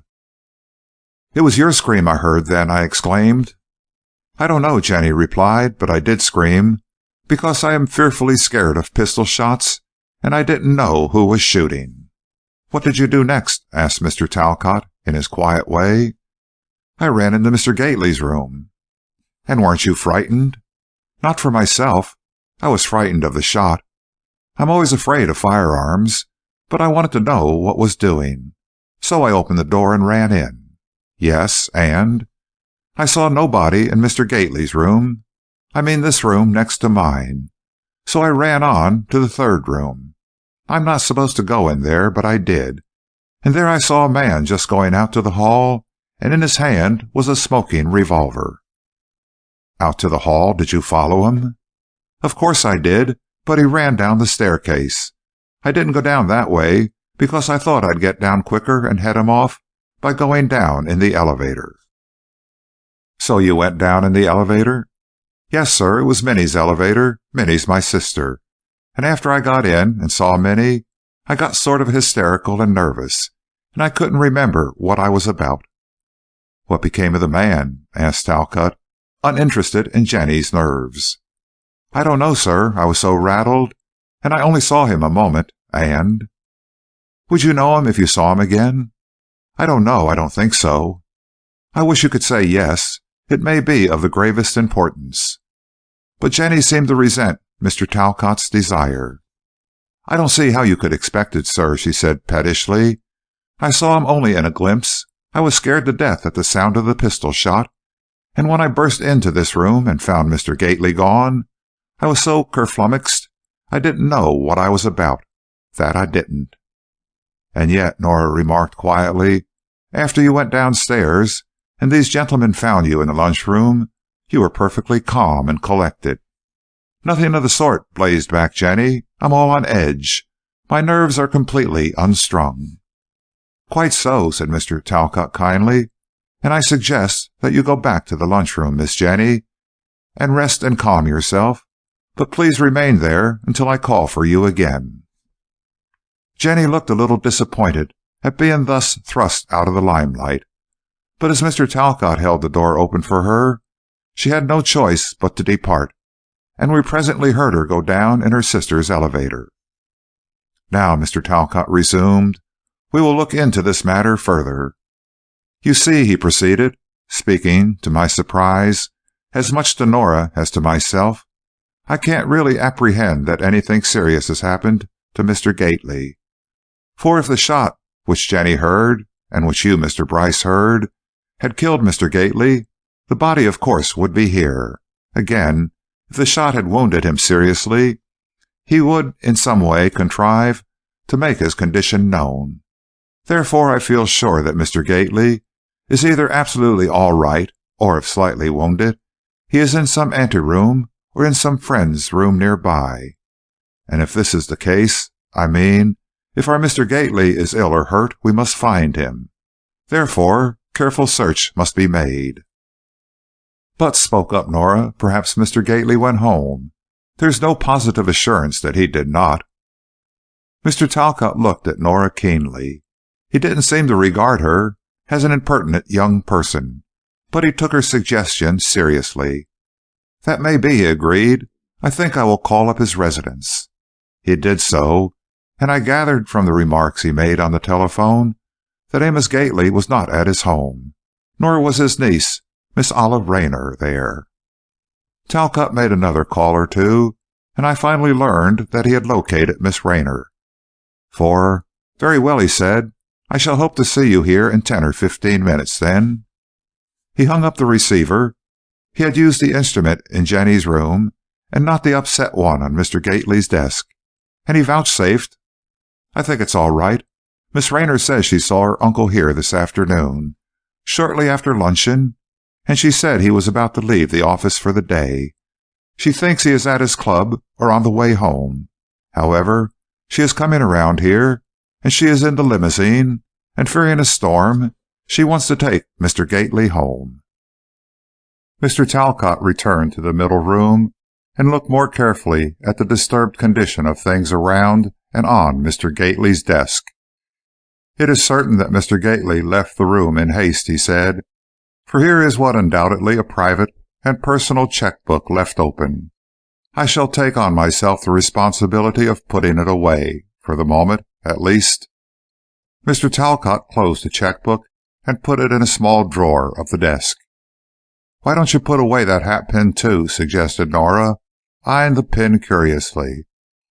"It was your scream I heard then," I exclaimed. "I don't know," Jenny replied, "but I did scream, because I am fearfully scared of pistol shots, and I didn't know who was shooting." "What did you do next?" asked Mr. Talcott, in his quiet way. "I ran into Mr. Gately's room." "And weren't you frightened?" "Not for myself. I was frightened of the shot. I'm always afraid of firearms, but I wanted to know what was doing. So I opened the door and ran in." "Yes, and—" "I saw nobody in Mr. Gately's room. I mean this room next to mine. So I ran on to the 3rd room. I'm not supposed to go in there, but I did. And there I saw a man just going out to the hall, and in his hand was a smoking revolver." "Out to the hall? Did you follow him?" "Of course I did, but he ran down the staircase. I didn't go down that way, because I thought I'd get down quicker and head him off by going down in the elevator." "So you went down in the elevator?" "Yes, sir. It was Minnie's elevator. Minnie's my sister. And after I got in and saw Minnie, I got sort of hysterical and nervous, and I couldn't remember what I was about." "What became of the man?" asked Talcott, uninterested in Jenny's nerves. "I don't know, sir. I was so rattled, and I only saw him a moment, and—" "Would you know him if you saw him again?" "I don't know. I don't think so." "I wish you could say yes. It may be of the gravest importance." But Jenny seemed to resent Mr. Talcott's desire. "I don't see how you could expect it, sir," she said pettishly. "I saw him only in a glimpse. I was scared to death at the sound of the pistol shot, and when I burst into this room and found Mr. Gately gone, I was so kerflummoxed I didn't know what I was about. That I didn't." "And yet," Nora remarked quietly, "after you went downstairs and these gentlemen found you in the lunchroom, you were perfectly calm and collected." "Nothing of the sort," blazed back Jenny. "I'm all on edge. My nerves are completely unstrung." "Quite so," said Mr. Talcott kindly. "And I suggest that you go back to the lunchroom, Miss Jenny, and rest and calm yourself, but please remain there until I call for you again." Jenny looked a little disappointed at being thus thrust out of the limelight, but as Mr. Talcott held the door open for her, she had no choice but to depart, and we presently heard her go down in her sister's elevator. "Now," Mr. Talcott resumed, "we will look into this matter further. You see," he proceeded, speaking, to my surprise, as much to Nora as to myself, "I can't really apprehend that anything serious has happened to Mr. Gately. For if the shot which Jenny heard, and which you, Mr. Bryce, heard, had killed Mr. Gately, the body, of course, would be here. Again, if the shot had wounded him seriously, he would in some way contrive to make his condition known. Therefore, I feel sure that Mr. Gately is either absolutely all right, or, if slightly wounded, he is in some anteroom or in some friend's room nearby. And if this is the case, I mean, if our Mr. Gately is ill or hurt, we must find him. Therefore, careful search must be made." "But," spoke up Nora, "perhaps Mr. Gately went home. There's no positive assurance that he did not." Mr. Talcott looked at Nora keenly. He didn't seem to regard her as an impertinent young person, but he took her suggestion seriously. "That may be," he agreed. "I think I will call up his residence." He did so, and I gathered from the remarks he made on the telephone that Amos Gately was not at his home, nor was his niece, Miss Olive Raynor, there. Talcott made another call or two, and I finally learned that he had located Miss Raynor. "Very well," he said. "I shall hope to see you here in 10 or 15 minutes, then." He hung up the receiver. He had used the instrument in Jenny's room, and not the upset one on Mr. Gately's desk, and he vouchsafed, "I think it's all right. Miss Raynor says she saw her uncle here this afternoon, shortly after luncheon, and she said he was about to leave the office for the day. She thinks he is at his club or on the way home. However, she is coming around here, and she is in the limousine, and fearing a storm, she wants to take Mr. Gately home." Mr. Talcott returned to the middle room and looked more carefully at the disturbed condition of things around and on Mr. Gately's desk. "It is certain that Mr. Gately left the room in haste," he said, "for here is what undoubtedly a private and personal checkbook left open. I shall take on myself the responsibility of putting it away, for the moment, at least." Mr. Talcott closed the checkbook and put it in a small drawer of the desk. "Why don't you put away that hat pin, too?" suggested Nora, eyeing the pin curiously.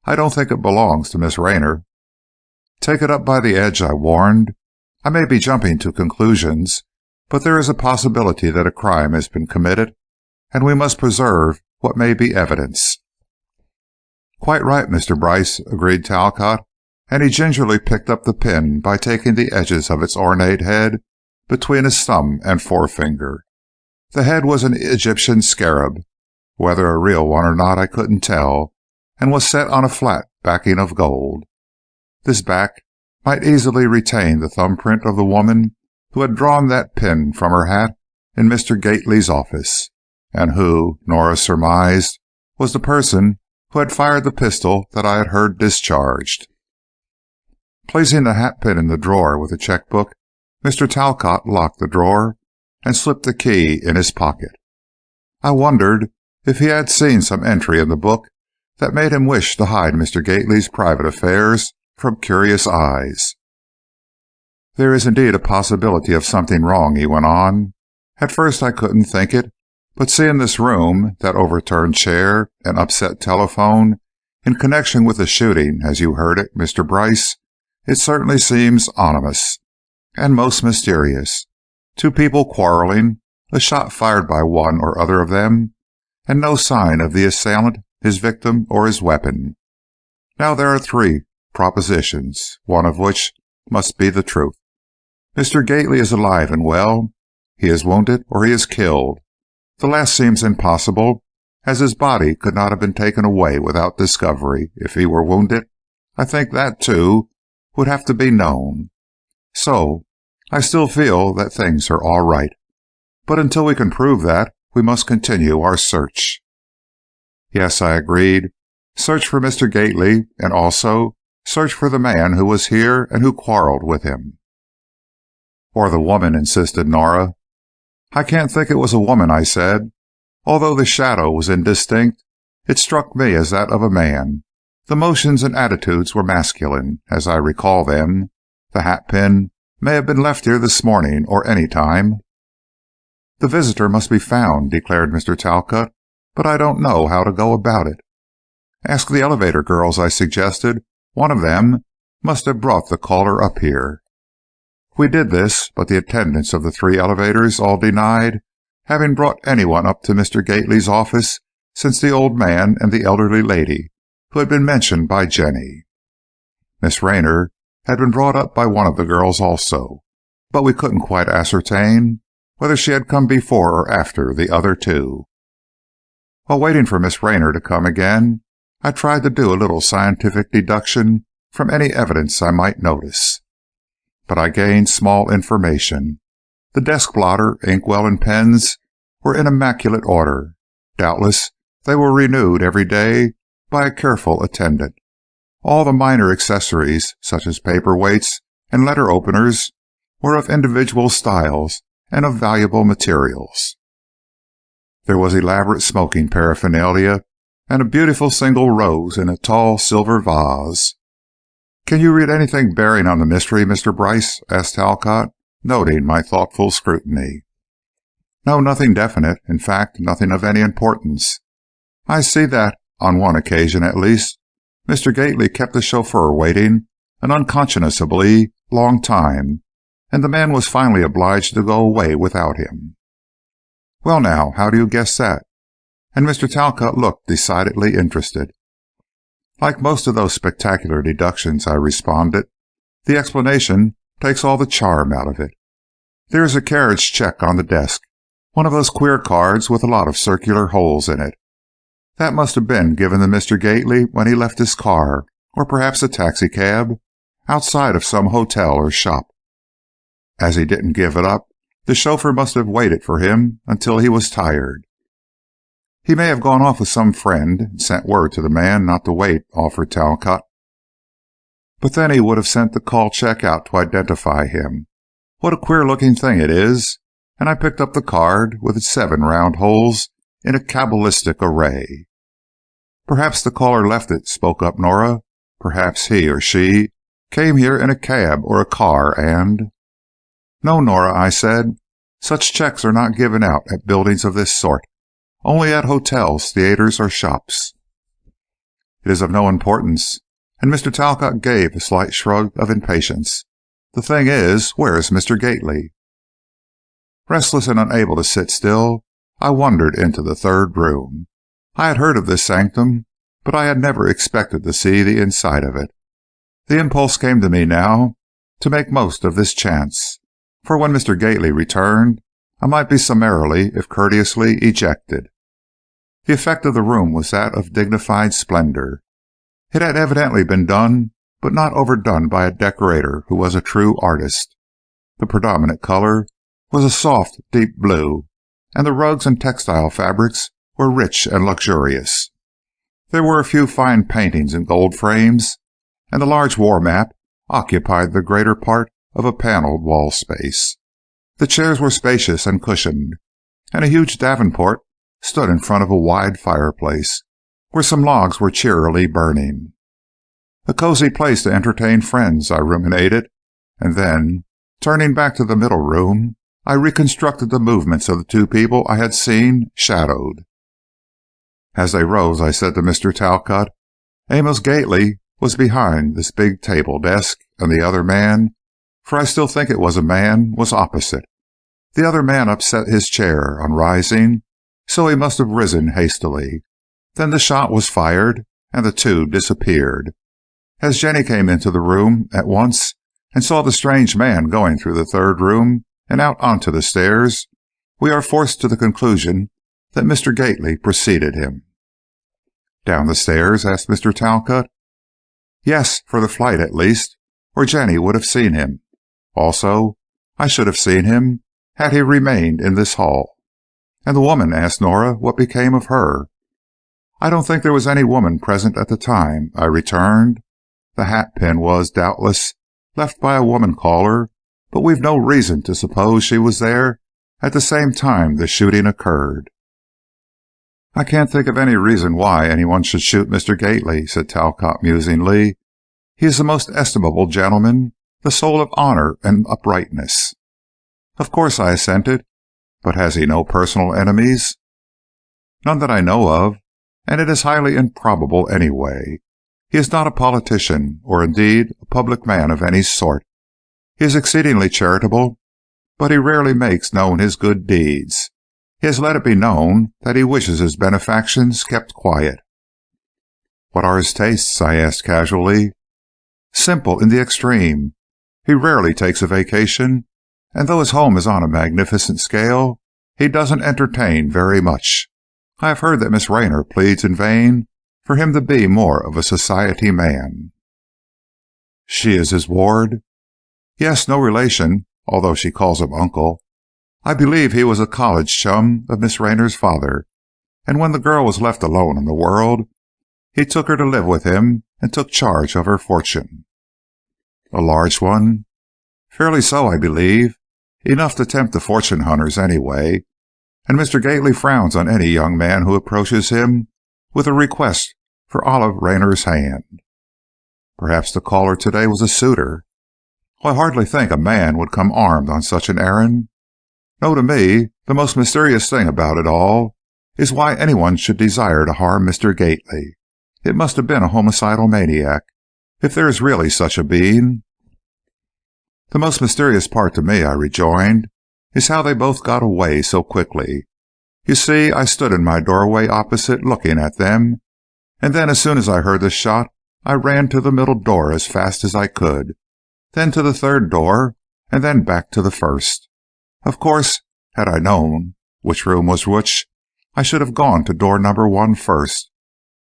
"I don't think it belongs to Miss Raynor." "Take it up by the edge," I warned. "I may be jumping to conclusions, but there is a possibility that a crime has been committed, and we must preserve what may be evidence." "Quite right, Mr. Bryce," agreed Talcott, and he gingerly picked up the pin by taking the edges of its ornate head between his thumb and forefinger. The head was an Egyptian scarab. Whether a real one or not I couldn't tell, and was set on a flat backing of gold. This back might easily retain the thumbprint of the woman who had drawn that pin from her hat in Mr. Gately's office, and who, Nora surmised, was the person who had fired the pistol that I had heard discharged. Placing the hatpin in the drawer with the checkbook, Mr. Talcott locked the drawer and slipped the key in his pocket. I wondered if he had seen some entry in the book that made him wish to hide Mr. Gately's private affairs from curious eyes. "There is indeed a possibility of something wrong," he went on. "At first I couldn't think it, but seeing this room, that overturned chair, and upset telephone, in connection with the shooting as you heard it, Mr. Bryce, it certainly seems ominous, and most mysterious. Two people quarreling, a shot fired by one or other of them, and no sign of the assailant, his victim, or his weapon. Now there are three propositions, one of which must be the truth. Mr. Gately is alive and well. He is wounded or he is killed. The last seems impossible, as his body could not have been taken away without discovery. If he were wounded, I think that, too, would have to be known. So, I still feel that things are all right. But until we can prove that, we must continue our search. Yes, I agreed. Search for Mr. Gately, and also search for the man who was here and who quarreled with him. Or the woman, insisted Nora. I can't think it was a woman, I said. Although the shadow was indistinct, it struck me as that of a man. The motions and attitudes were masculine, as I recall them. The hatpin may have been left here this morning or any time. The visitor must be found, declared Mr. Talcott, but I don't know how to go about it. Ask the elevator girls, I suggested. One of them must have brought the caller up here. We did this, but the attendants of the three elevators all denied having brought anyone up to Mr. Gately's office since the old man and the elderly lady who had been mentioned by Jenny. Miss Rayner had been brought up by one of the girls also, but we couldn't quite ascertain whether she had come before or after the other two. While waiting for Miss Rayner to come again, I tried to do a little scientific deduction from any evidence I might notice. But I gained small information. The desk blotter, inkwell, and pens were in immaculate order. Doubtless they were renewed every day by a careful attendant. All the minor accessories, such as paper weights and letter openers, were of individual styles and of valuable materials. There was elaborate smoking paraphernalia and a beautiful single rose in a tall silver vase. "Can you read anything bearing on the mystery, Mr. Bryce?" asked Talcott, noting my thoughtful scrutiny. "No, nothing definite. In fact, nothing of any importance. I see that, on one occasion at least, Mr. Gately kept the chauffeur waiting an unconscionably long time, and the man was finally obliged to go away without him." "Well, now, how do you guess that?" And Mr. Talcott looked decidedly interested. "Like most of those spectacular deductions," I responded, "the explanation takes all the charm out of it. There is a carriage check on the desk, one of those queer cards with a lot of circular holes in it. That must have been given to Mr. Gately when he left his car, or perhaps a taxicab, outside of some hotel or shop. As he didn't give it up, the chauffeur must have waited for him until he was tired." "He may have gone off with some friend and sent word to the man not to wait," offered Talcott. "But then he would have sent the call check out to identify him. What a queer-looking thing it is!" And I picked up the card with its 7 round holes in a cabalistic array. "Perhaps the caller left it," spoke up Nora. "Perhaps he or she came here in a cab or a car and—" "No, Nora," I said. "Such checks are not given out at buildings of this sort. Only at hotels, theaters, or shops." "It is of no importance," and Mr. Talcott gave a slight shrug of impatience. "The thing is, where is Mr. Gately?" Restless and unable to sit still, I wandered into the third room. I had heard of this sanctum, but I had never expected to see the inside of it. The impulse came to me now to make most of this chance, for when Mr. Gately returned, I might be summarily, if courteously, ejected. The effect of the room was that of dignified splendor. It had evidently been done, but not overdone by a decorator who was a true artist. The predominant color was a soft, deep blue, and the rugs and textile fabrics were rich and luxurious. There were a few fine paintings in gold frames, and the large war map occupied the greater part of a paneled wall space. The chairs were spacious and cushioned, and a huge davenport stood in front of a wide fireplace, where some logs were cheerily burning. A cozy place to entertain friends, I ruminated, and then, turning back to the middle room, I reconstructed the movements of the two people I had seen shadowed. As they rose, I said to Mr. Talcott, "Amos Gately was behind this big table desk, and the other man, for I still think it was a man, was opposite. The other man upset his chair on rising, so he must have risen hastily. Then the shot was fired, and the two disappeared. As Jenny came into the room at once and saw the strange man going through the third room and out onto the stairs, we are forced to the conclusion that Mr. Gately preceded him." "Down the stairs?" asked Mr. Talcott. "Yes, for the flight at least, or Jenny would have seen him. Also, I should have seen him had he remained in this hall." "And the woman?" asked Nora. "What became of her?" "I don't think there was any woman present at the time," I returned. "The hat-pin was, doubtless, left by a woman caller, but we've no reason to suppose she was there at the same time the shooting occurred." "I can't think of any reason why anyone should shoot Mr. Gately," said Talcott musingly. "He is a most estimable gentleman, the soul of honor and uprightness." "Of course," I assented. "But has he no personal enemies?" "None that I know of, and it is highly improbable anyway. He is not a politician, or indeed a public man of any sort. He is exceedingly charitable, but he rarely makes known his good deeds. He has let it be known that he wishes his benefactions kept quiet." "What are his tastes?" I asked casually. "Simple in the extreme. He rarely takes a vacation, and though his home is on a magnificent scale, he doesn't entertain very much. I have heard that Miss Rayner pleads in vain for him to be more of a society man." "She is his ward?" "Yes, no relation, although she calls him uncle. I believe he was a college chum of Miss Rayner's father, and when the girl was left alone in the world, he took her to live with him and took charge of her fortune." "A large one?" "Fairly so, I believe. Enough to tempt the fortune hunters, anyway. And Mr. Gately frowns on any young man who approaches him with a request for Olive Rayner's hand." "Perhaps the caller today was a suitor." "I hardly think a man would come armed on such an errand. No, to me, the most mysterious thing about it all is why anyone should desire to harm Mr. Gately. It must have been a homicidal maniac, if there is really such a being." "The most mysterious part to me," I rejoined, "is how they both got away so quickly. You see, I stood in my doorway opposite, looking at them, and then as soon as I heard the shot, I ran to the middle door as fast as I could, then to the third door, and then back to the first. Of course, had I known which room was which, I should have gone to door number 1 first.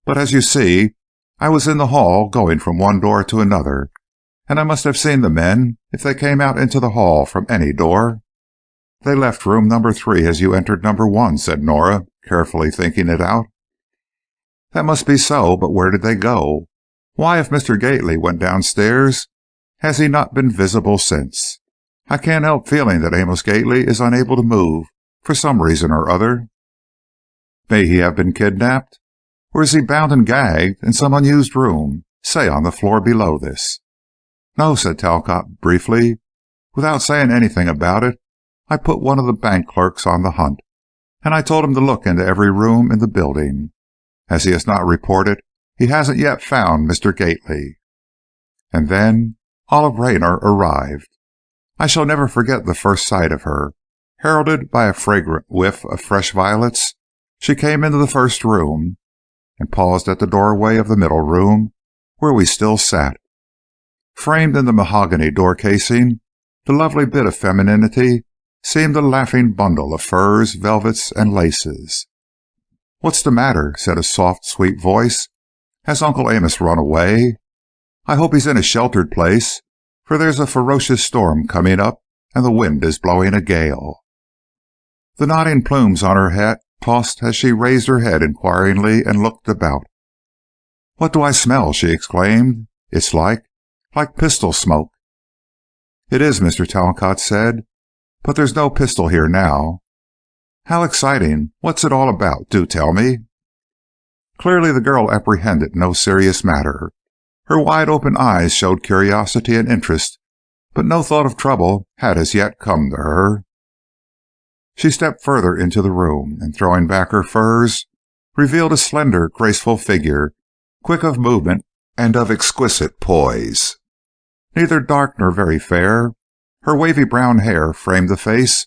But as you see, I was in the hall going from one door to another, and I must have seen the men if they came out into the hall from any door." "They left room number 3 as you entered number 1, said Nora, carefully thinking it out. "That must be so, but where did they go? Why, if Mr. Gately went downstairs, has he not been visible since? I can't help feeling that Amos Gately is unable to move, for some reason or other." "May he have been kidnapped? Or is he bound and gagged in some unused room, say on the floor below this?" "No," said Talcott briefly. "Without saying anything about it, I put one of the bank clerks on the hunt, and I told him to look into every room in the building. As he has not reported, he hasn't yet found Mr. Gately." And then Olive Rayner arrived. I shall never forget the first sight of her. Heralded by a fragrant whiff of fresh violets, she came into the first room, and paused at the doorway of the middle room, where we still sat. Framed in the mahogany door casing, the lovely bit of femininity seemed a laughing bundle of furs, velvets, and laces. "What's the matter?" said a soft, sweet voice. "Has Uncle Amos run away? I hope he's in a sheltered place, for there's a ferocious storm coming up, and the wind is blowing a gale." The nodding plumes on her hat tossed as she raised her head inquiringly and looked about. "What do I smell?" she exclaimed. "It's like pistol smoke." "It is," Mr. Talcott said, "but there's no pistol here now." "How exciting! What's it all about? Do tell me." Clearly the girl apprehended no serious matter. Her wide-open eyes showed curiosity and interest, but no thought of trouble had as yet come to her. She stepped further into the room, and throwing back her furs, revealed a slender, graceful figure, quick of movement and of exquisite poise. Neither dark nor very fair, her wavy brown hair framed a face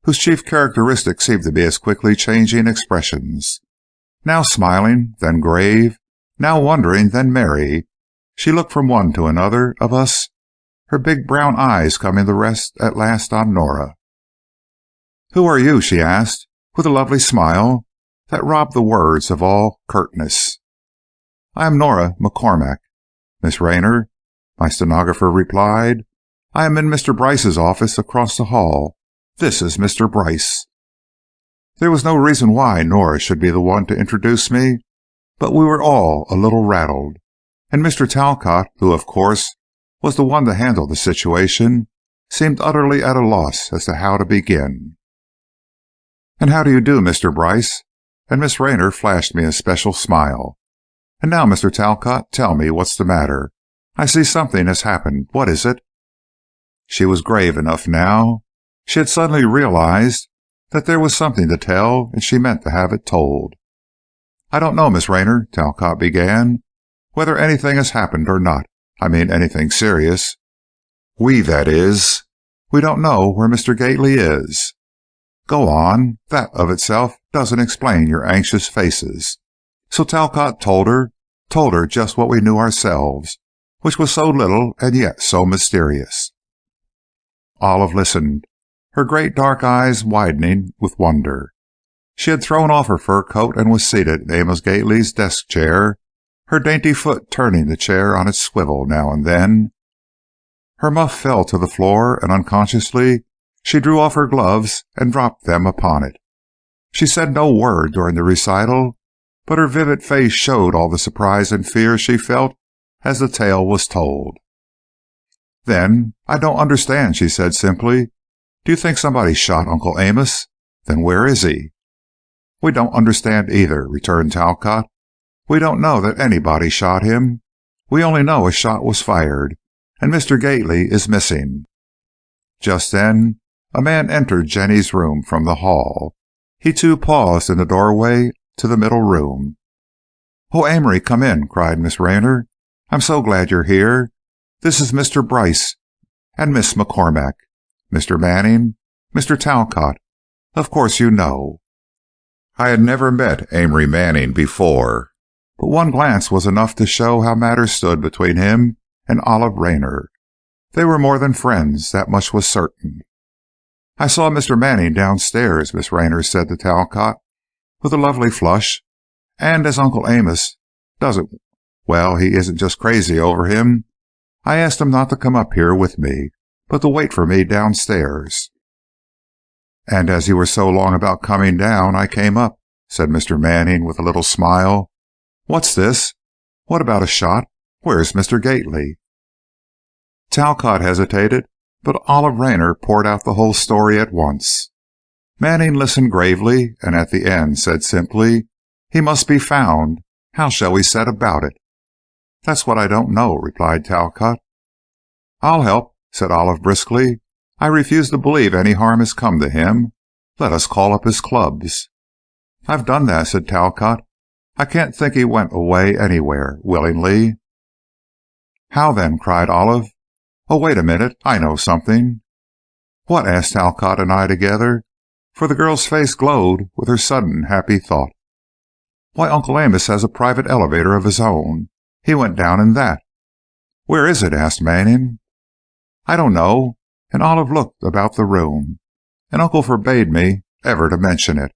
whose chief characteristic seemed to be its quickly changing expressions. Now smiling, then grave, now wondering, then merry, She looked from one to another of us, her big brown eyes coming to rest at last on Nora. "Who are you?" she asked, with a lovely smile that robbed the words of all curtness. "I am Nora McCormack, Miss Rayner," my stenographer replied. "I am in Mr. Bryce's office across the hall. This is Mr. Bryce." There was no reason why Nora should be the one to introduce me, but we were all a little rattled, and Mr. Talcott, who, of course, was the one to handle the situation, seemed utterly at a loss as to how to begin. "And how do you do, Mr. Bryce?" And Miss Rayner flashed me a special smile. "And now, Mr. Talcott, tell me what's the matter. I see something has happened. What is it?" She was grave enough now. She had suddenly realized that there was something to tell, and she meant to have it told. "I don't know, Miss Rayner," Talcott began, "whether anything has happened or not. I mean anything serious. That is, we don't know where Mr. Gately is." "Go on. That of itself doesn't explain your anxious faces." So Talcott told her just what we knew ourselves, which was so little and yet so mysterious. Olive listened, her great dark eyes widening with wonder. She had thrown off her fur coat and was seated in Amos Gately's desk chair, her dainty foot turning the chair on its swivel now and then. Her muff fell to the floor, and unconsciously she drew off her gloves and dropped them upon it. She said no word during the recital, but her vivid face showed all the surprise and fear she felt as the tale was told. "Then I don't understand," she said simply. "Do you think somebody shot Uncle Amos? Then where is he?" "We don't understand either," returned Talcott. "We don't know that anybody shot him. We only know a shot was fired, and Mr. Gately is missing." Just then a man entered Jenny's room from the hall. He too paused in the doorway to the middle room. "Oh, Amory, come in," cried Miss Rayner. "I'm so glad you're here. This is Mr. Bryce and Miss McCormack. Mr. Manning, Mr. Talcott. Of course you know." I had never met Amory Manning before, but one glance was enough to show how matters stood between him and Olive Rayner. They were more than friends, that much was certain. "I saw Mr. Manning downstairs," Miss Rayner said to Talcott, with a lovely flush, "and as Uncle Amos he isn't just crazy over him, I asked him not to come up here with me, but to wait for me downstairs." "And as you were so long about coming down, I came up," said Mr. Manning with a little smile. "What's this? What about a shot? Where's Mr. Gately?" Talcott hesitated, but Olive Rayner poured out the whole story at once. Manning listened gravely, and at the end said simply, "He must be found. How shall we set about it?" "That's what I don't know," replied Talcott. "I'll help," said Olive briskly. "I refuse to believe any harm has come to him. Let us call up his clubs." "I've done that," said Talcott. "I can't think he went away anywhere willingly." "How then?" cried Olive. "Oh, wait a minute. I know something." "What?" asked Talcott and I together, for the girl's face glowed with her sudden happy thought. "Why, Uncle Amos has a private elevator of his own. He went down in that." "Where is it?" asked Manning. "I don't know," and Olive looked about the room, "and Uncle forbade me ever to mention it.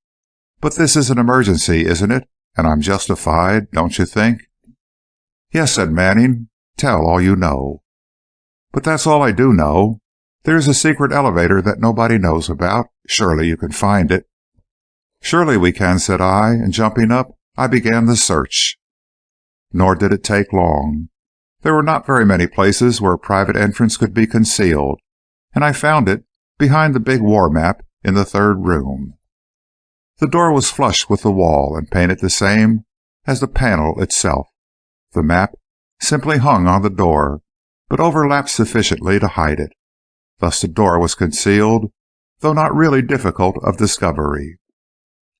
But this is an emergency, isn't it? And I'm justified, don't you think?" "Yes," said Manning. "Tell all you know." "But that's all I do know. There is a secret elevator that nobody knows about. Surely you can find it." "Surely we can," said I, and jumping up, I began the search. Nor did it take long. There were not very many places where a private entrance could be concealed, and I found it behind the big war map in the third room. The door was flush with the wall and painted the same as the panel itself. The map simply hung on the door, but overlapped sufficiently to hide it. Thus the door was concealed, though not really difficult of discovery.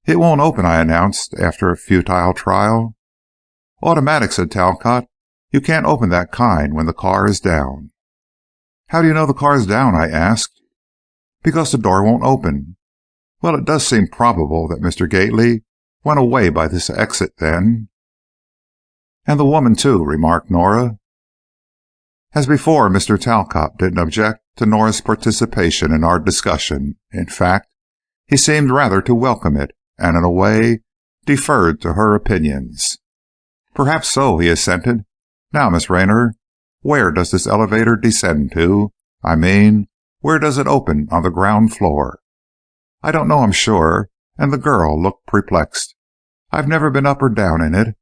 "It won't open," I announced after a futile trial. "Automatic," said Talcott. "You can't open that kind when the car is down." "How do you know the car is down?" I asked. "Because the door won't open." "Well, it does seem probable that Mr. Gately went away by this exit, then." "And the woman, too," remarked Nora. As before, Mr. Talcott didn't object to Nora's participation in our discussion. In fact, he seemed rather to welcome it, and in a way deferred to her opinions. "Perhaps so," he assented. "Now, Miss Raynor, where does this elevator descend to? I mean, where does it open on the ground floor?" "I don't know, I'm sure," and the girl looked perplexed. "I've never been up or down in it.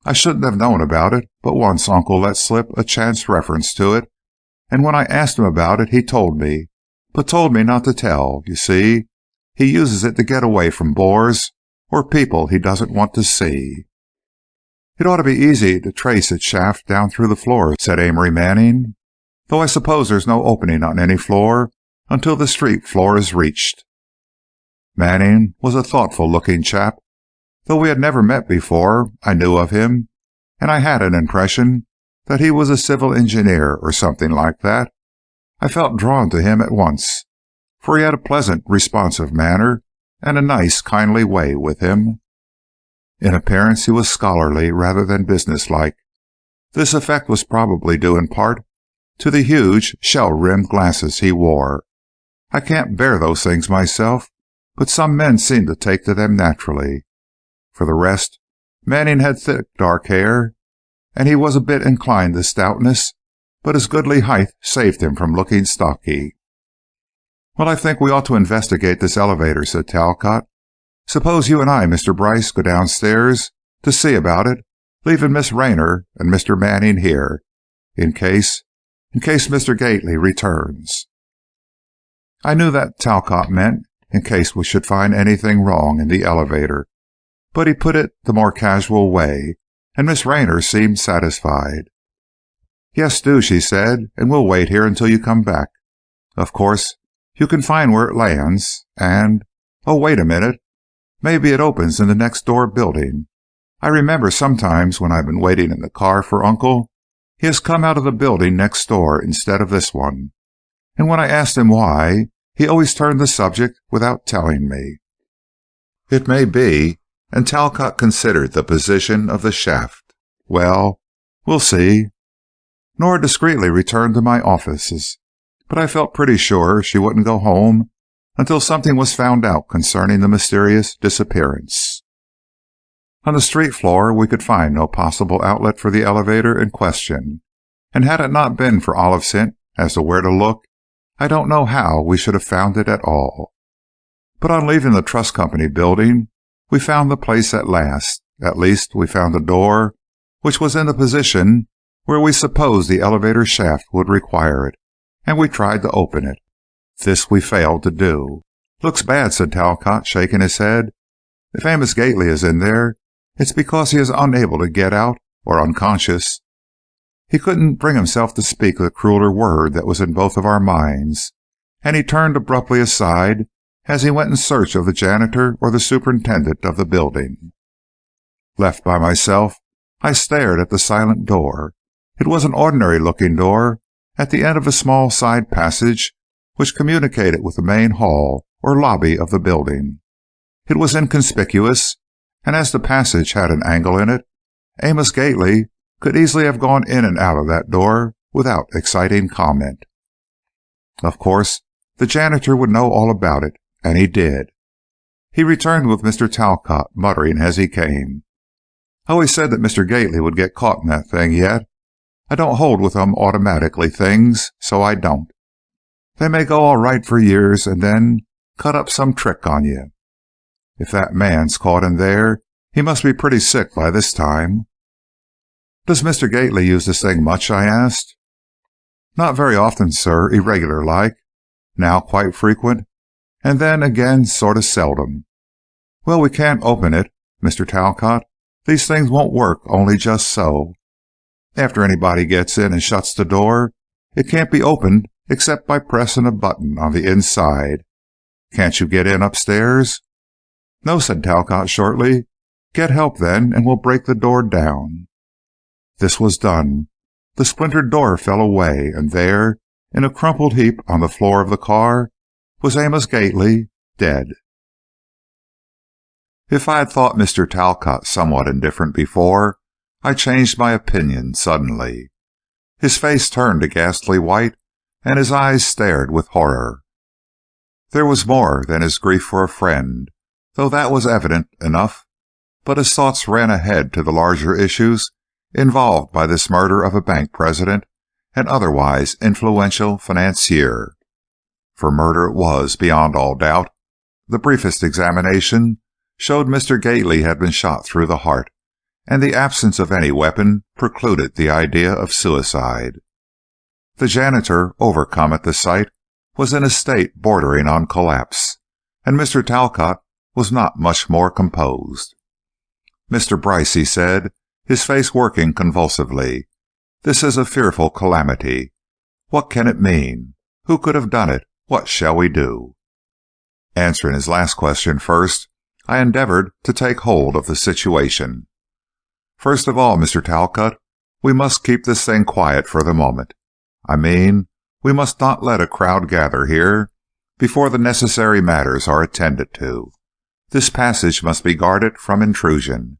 I shouldn't have known about it, but once Uncle let slip a chance reference to it, and when I asked him about it, he told me, but told me not to tell. You see, he uses it to get away from bores or people he doesn't want to see." "It ought to be easy to trace its shaft down through the floor," said Amory Manning, "though I suppose there's no opening on any floor until the street floor is reached." Manning was a thoughtful-looking chap. Though we had never met before, I knew of him, and I had an impression that he was a civil engineer or something like that. I felt drawn to him at once, for he had a pleasant, responsive manner and a nice, kindly way with him. In appearance he was scholarly rather than businesslike. This effect was probably due in part to the huge, shell-rimmed glasses he wore. I can't bear those things myself, but some men seem to take to them naturally. For the rest, Manning had thick, dark hair, and he was a bit inclined to stoutness, but his goodly height saved him from looking stocky. "Well, I think we ought to investigate this elevator," said Talcott. "Suppose you and I, Mr. Bryce, go downstairs to see about it, leaving Miss Raynor and Mr. Manning here, in case Mr. Gately returns." I knew that Talcott meant in case we should find anything wrong in the elevator, but he put it the more casual way, and Miss Raynor seemed satisfied. "Yes, do," she said, "and we'll wait here until you come back. Of course, you can find where it lands, and... Oh, wait a minute. Maybe it opens in the next door building. I remember sometimes when I've been waiting in the car for Uncle, he has come out of the building next door instead of this one, and when I asked him why, he always turned the subject without telling me." "It may be," and Talcott considered the position of the shaft. "Well, we'll see." Nora discreetly returned to my offices, but I felt pretty sure she wouldn't go home until something was found out concerning the mysterious disappearance. On the street floor we could find no possible outlet for the elevator in question, and had it not been for Olive's hint as to where to look, I don't know how we should have found it at all. But on leaving the Trust Company building, we found the place at last. At least, we found a door which was in the position where we supposed the elevator shaft would require it, and we tried to open it. This we failed to do. "Looks bad," said Talcott, shaking his head. "If Amos Gately is in there, it's because he is unable to get out, or unconscious." He couldn't bring himself to speak the crueler word that was in both of our minds, and he turned abruptly aside as he went in search of the janitor or the superintendent of the building. Left by myself, I stared at the silent door. It was an ordinary-looking door at the end of a small side passage which communicated with the main hall or lobby of the building. It was inconspicuous, and as the passage had an angle in it, Amos Gately could easily have gone in and out of that door without exciting comment. Of course, the janitor would know all about it, and he did. He returned with Mr. Talcott, muttering as he came, "I always said that Mr. Gately would get caught in that thing yet. I don't hold with them automatically things, so I don't. They may go all right for years and then cut up some trick on you. If that man's caught in there, he must be pretty sick by this time." "Does Mr. Gately use this thing much?" I asked. "Not very often, sir, irregular like. Now quite frequent, and then again sort of seldom." "Well, we can't open it, Mr. Talcott. These things won't work only just so. After anybody gets in and shuts the door, it can't be opened except by pressing a button on the inside. Can't you get in upstairs?" "No," said Talcott shortly. "Get help then, and we'll break the door down." This was done. The splintered door fell away, and there, in a crumpled heap on the floor of the car, was Amos Gately, dead. If I had thought Mr. Talcott somewhat indifferent before, I changed my opinion suddenly. His face turned a ghastly white, and his eyes stared with horror. There was more than his grief for a friend, though that was evident enough, but his thoughts ran ahead to the larger issues involved by this murder of a bank president and otherwise influential financier. For murder it was, beyond all doubt. The briefest examination showed Mr. Gately had been shot through the heart, and the absence of any weapon precluded the idea of suicide. The janitor, overcome at the sight, was in a state bordering on collapse, and Mr. Talcott was not much more composed. "Mr. Bryce," he said, his face working convulsively, "this is a fearful calamity. What can it mean? Who could have done it? What shall we do?" Answering his last question first, I endeavored to take hold of the situation. "First of all, Mr. Talcott, we must keep this thing quiet for the moment. I mean, we must not let a crowd gather here before the necessary matters are attended to. This passage must be guarded from intrusion,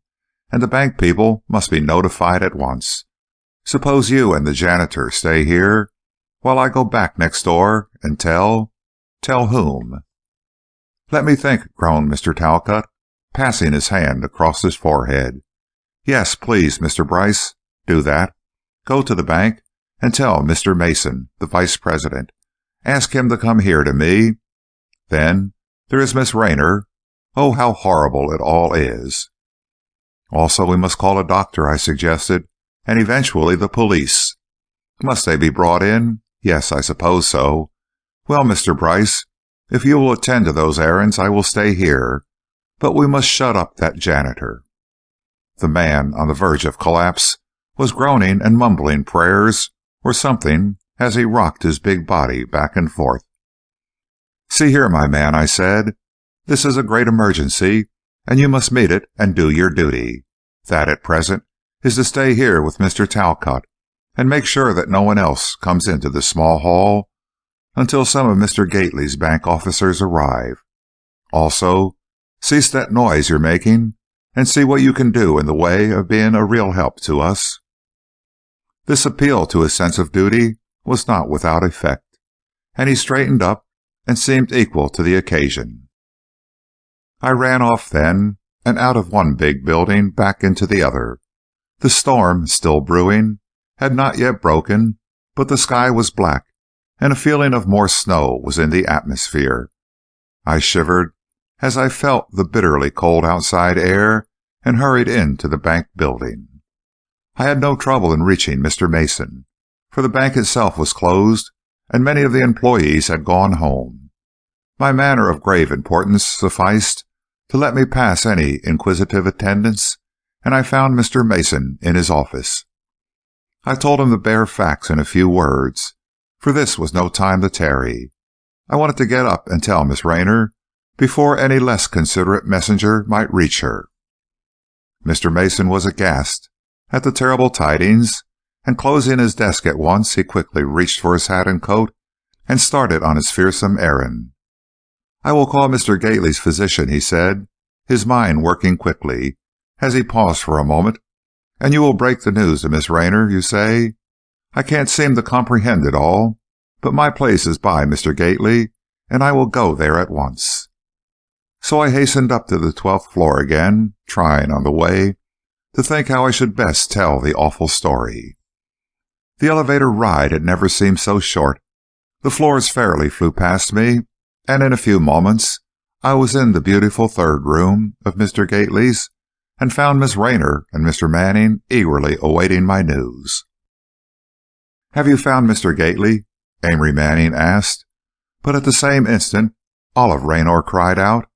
and the bank people must be notified at once. Suppose you and the janitor stay here while I go back next door and tell whom?" "Let me think," groaned Mr. Talcott, passing his hand across his forehead. "Yes, please, Mr. Bryce, do that. Go to the bank and tell Mr. Mason, the vice president. Ask him to come here to me. Then there is Miss Rayner. Oh, how horrible it all is." "Also, we must call a doctor," I suggested, "and eventually the police." "Must they be brought in?" "Yes, I suppose so." "Well, Mr. Bryce, if you will attend to those errands, I will stay here, but we must shut up that janitor." The man, on the verge of collapse, was groaning and mumbling prayers or something as he rocked his big body back and forth. "See here, my man," I said, "this is a great emergency, and you must meet it and do your duty. That, at present, is to stay here with Mr. Talcott and make sure that no one else comes into the small hall until some of Mr. Gately's bank officers arrive. Also, cease that noise you're making and see what you can do in the way of being a real help to us." This appeal to his sense of duty was not without effect, and he straightened up and seemed equal to the occasion. I ran off then, and out of one big building back into the other. The storm, still brewing, had not yet broken, but the sky was black, and a feeling of more snow was in the atmosphere. I shivered as I felt the bitterly cold outside air and hurried into the bank building. I had no trouble in reaching Mr. Mason, for the bank itself was closed and many of the employees had gone home. My manner of grave importance sufficed to let me pass any inquisitive attendants, and I found Mr. Mason in his office. I told him the bare facts in a few words, for this was no time to tarry. I wanted to get up and tell Miss Rayner before any less considerate messenger might reach her. Mr. Mason was aghast at the terrible tidings, and closing his desk at once, he quickly reached for his hat and coat and started on his fearsome errand. "I will call Mr. Gately's physician," he said, his mind working quickly, as he paused for a moment. "And you will break the news to Miss Rayner, you say? I can't seem to comprehend it all, but my place is by Mr. Gately, and I will go there at once." So I hastened up to the 12th floor again, trying on the way to think how I should best tell the awful story. The elevator ride had never seemed so short. The floors fairly flew past me, and in a few moments I was in the beautiful third room of Mr. Gately's and found Miss Rayner and Mr. Manning eagerly awaiting my news. "Have you found Mr. Gately?" Amory Manning asked, but at the same instant Olive Raynor cried out,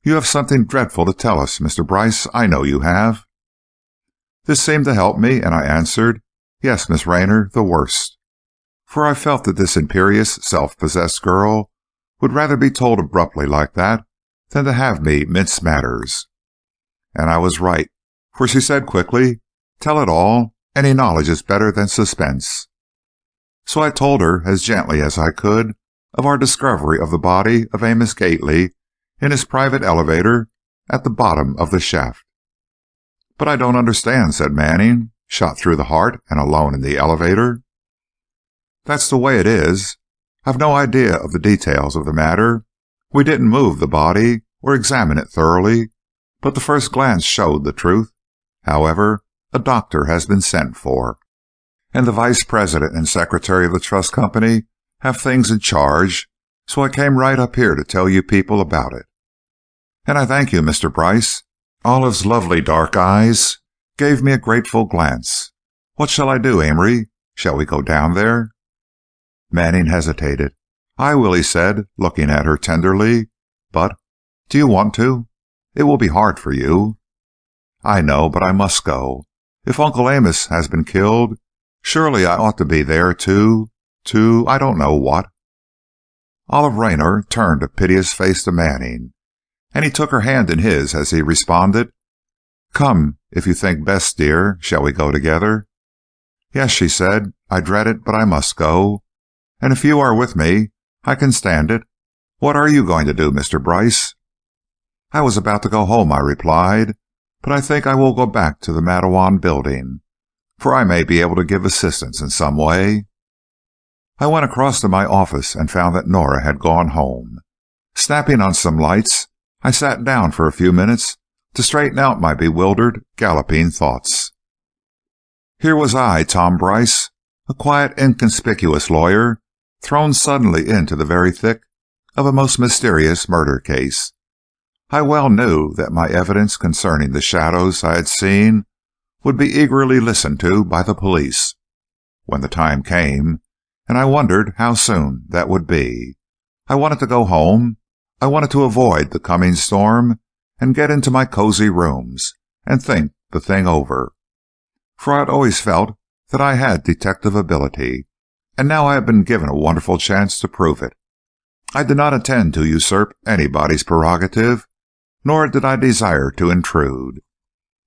"You have something dreadful to tell us, Mr. Bryce. I know you have." This seemed to help me, and I answered, "Yes, Miss Rayner, the worst." For I felt that this imperious, self-possessed girl would rather be told abruptly like that than to have me mince matters. And I was right, for she said quickly, "Tell it all. Any knowledge is better than suspense." So I told her as gently as I could of our discovery of the body of Amos Gately in his private elevator at the bottom of the shaft. "But I don't understand," said Manning. "Shot through the heart and alone in the elevator?" That's the way it is. I've no idea of the details of the matter. We didn't move the body or examine it thoroughly, but the first glance showed the truth. However, a doctor has been sent for, and the vice president and secretary of the trust company have things in charge, so I came right up here to tell you people about it. And I thank you, Mr. Bryce. Olive's lovely dark eyes gave me a grateful glance. What shall I do, Amory? Shall we go down there? Manning hesitated. I will, he said, looking at her tenderly. But, do you want to? It will be hard for you. I know, but I must go. If Uncle Amos has been killed, surely I ought to be there to I don't know what. Olive Raynor turned a piteous face to Manning, and he took her hand in his as he responded, Come, if you think best, dear. Shall we go together? Yes, she said. I dread it, but I must go. And if you are with me, I can stand it. What are you going to do, Mr. Bryce? I was about to go home, I replied, but I think I will go back to the Mattawan building, for I may be able to give assistance in some way. I went across to my office and found that Nora had gone home. Snapping on some lights, I sat down for a few minutes to straighten out my bewildered, galloping thoughts. Here was I, Tom Bryce, a quiet, inconspicuous lawyer, thrown suddenly into the very thick of a most mysterious murder case. I well knew that my evidence concerning the shadows I had seen would be eagerly listened to by the police when the time came, and I wondered how soon that would be. I wanted to go home. I wanted to avoid the coming storm and get into my cozy rooms and think the thing over. For I had always felt that I had detective ability, and now I had been given a wonderful chance to prove it. I did not intend to usurp anybody's prerogative, nor did I desire to intrude.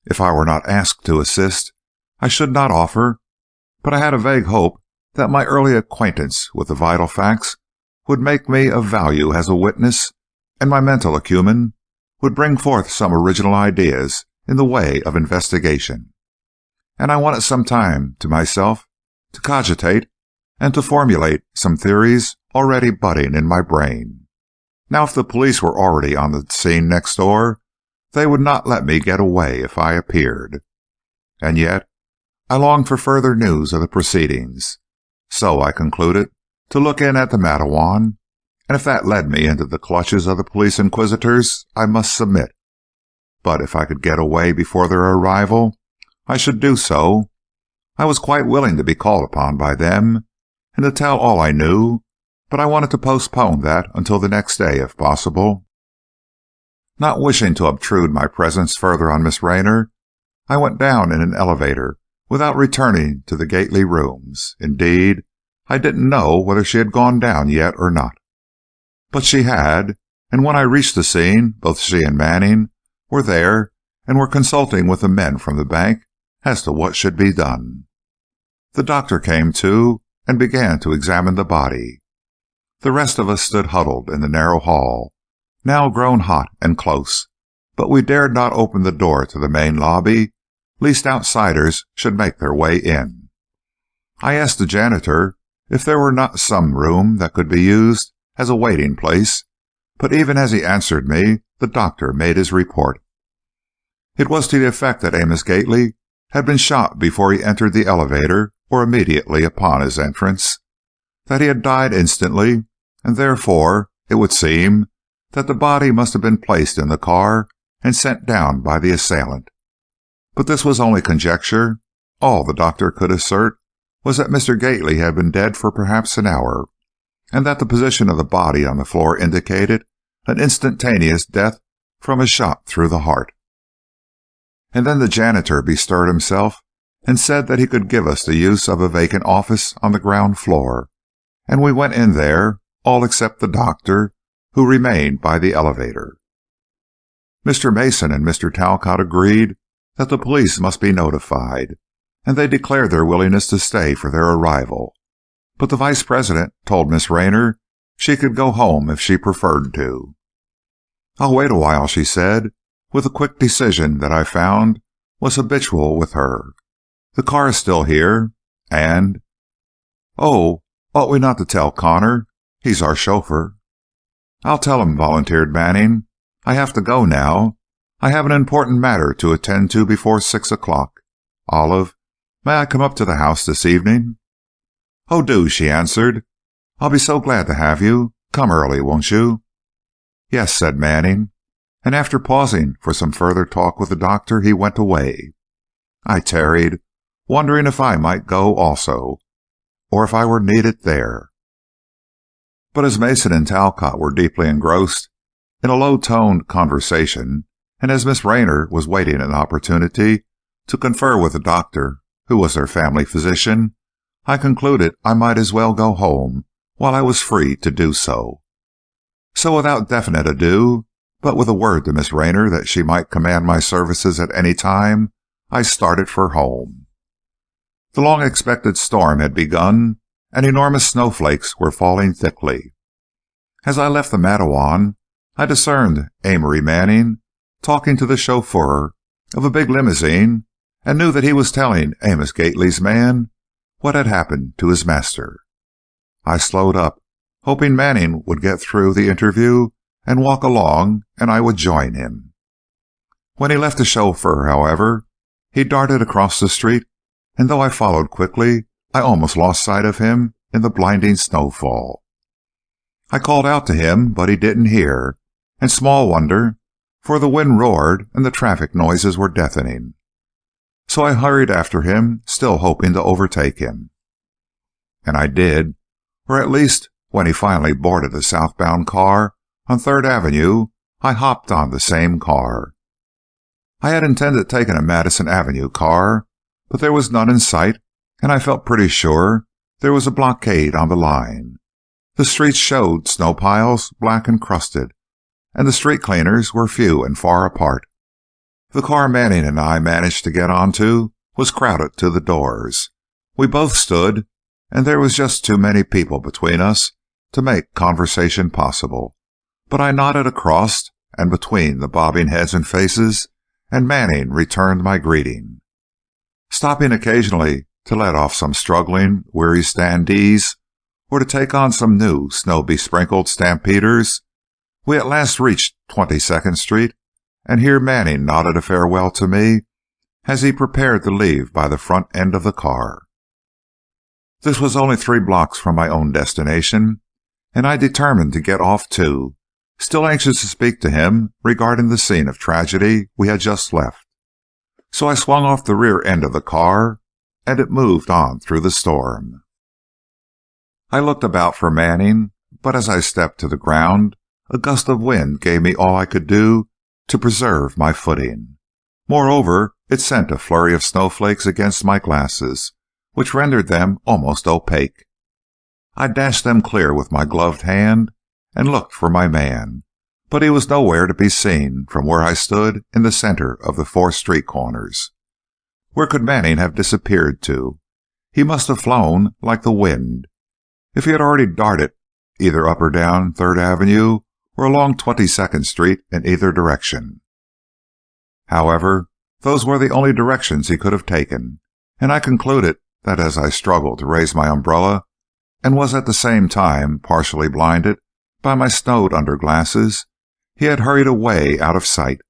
If I were not asked to assist, I should not offer, but I had a vague hope that my early acquaintance with the vital facts would make me of value as a witness, and my mental acumen would bring forth some original ideas in the way of investigation. And I wanted some time to myself to cogitate and to formulate some theories already budding in my brain. Now, if the police were already on the scene next door, they would not let me get away if I appeared. And yet, I longed for further news of the proceedings. So I concluded to look in at the Mattawan, and if that led me into the clutches of the police inquisitors, I must submit. But if I could get away before their arrival, I should do so. I was quite willing to be called upon by them, and to tell all I knew, but I wanted to postpone that until the next day, if possible. Not wishing to obtrude my presence further on Miss Raynor, I went down in an elevator without returning to the Gately rooms. Indeed, I didn't know whether she had gone down yet or not. But she had, and when I reached the scene, both she and Manning were there and were consulting with the men from the bank as to what should be done. The doctor came too and began to examine the body. The rest of us stood huddled in the narrow hall, now grown hot and close, but we dared not open the door to the main lobby, lest outsiders should make their way in. I asked the janitor if there were not some room that could be used as a waiting place, but even as he answered me, the doctor made his report. It was to the effect that Amos Gately had been shot before he entered the elevator or immediately upon his entrance, that he had died instantly, and therefore it would seem that the body must have been placed in the car and sent down by the assailant. But this was only conjecture. All the doctor could assert was that Mr. Gately had been dead for perhaps an hour, and that the position of the body on the floor indicated an instantaneous death from a shot through the heart. And then the janitor bestirred himself and said that he could give us the use of a vacant office on the ground floor, and we went in there, all except the doctor, who remained by the elevator. Mr. Mason and Mr. Talcott agreed that the police must be notified, and they declared their willingness to stay for their arrival. But the vice president told Miss Raynor she could go home if she preferred to. "I'll wait a while," she said, with a quick decision that I found was habitual with her. "The car is still here, and—" "Oh, Ought we not to tell Connor? He's our chauffeur." "I'll tell him," volunteered Manning. "I have to go now. I have an important matter to attend to before 6 o'clock. Olive, may I come up to the house this evening?" "Oh, do," she answered. "I'll be so glad to have you. Come early, won't you?" "Yes," said Manning, and after pausing for some further talk with the doctor, he went away. I tarried, wondering if I might go also, or if I were needed there. But as Mason and Talcott were deeply engrossed in a low-toned conversation, and as Miss Rayner was waiting an opportunity to confer with the doctor, who was their family physician, I concluded I might as well go home while I was free to do so. So without definite adieu, but with a word to Miss Rayner that she might command my services at any time, I started for home. The long-expected storm had begun, and enormous snowflakes were falling thickly. As I left the Mattawan, I discerned Amory Manning talking to the chauffeur of a big limousine, and knew that he was telling Amos Gately's man what had happened to his master. I slowed up, hoping Manning would get through the interview and walk along, and I would join him. When he left the chauffeur, however, he darted across the street, and though I followed quickly, I almost lost sight of him in the blinding snowfall. I called out to him, but he didn't hear, and small wonder, for the wind roared and the traffic noises were deafening. So I hurried after him, still hoping to overtake him. And I did, or at least when he finally boarded the southbound car on 3rd Avenue, I hopped on the same car. I had intended taking a Madison Avenue car, but there was none in sight, and I felt pretty sure there was a blockade on the line. The streets showed snow piles, black and crusted, and the street cleaners were few and far apart. The car Manning and I managed to get onto was crowded to the doors. We both stood, and there was just too many people between us to make conversation possible. But I nodded across and between the bobbing heads and faces, and Manning returned my greeting. Stopping occasionally to let off some struggling, weary standees, or to take on some new snow-besprinkled stampeders, we at last reached 22nd Street, and here Manning nodded a farewell to me as he prepared to leave by the front end of the car. This was only 3 blocks from my own destination, and I determined to get off too, still anxious to speak to him regarding the scene of tragedy we had just left. So I swung off the rear end of the car, and it moved on through the storm. I looked about for Manning, but as I stepped to the ground, a gust of wind gave me all I could do to preserve my footing. Moreover, it sent a flurry of snowflakes against my glasses, which rendered them almost opaque. I dashed them clear with my gloved hand and looked for my man, but he was nowhere to be seen from where I stood in the center of the 4 street corners. Where could Manning have disappeared to? He must have flown like the wind. If he had already darted either up or down 3rd Avenue or along 22nd Street in either direction. However, those were the only directions he could have taken, and I concluded that as I struggled to raise my umbrella and was at the same time partially blinded by my snowed-under glasses, he had hurried away out of sight.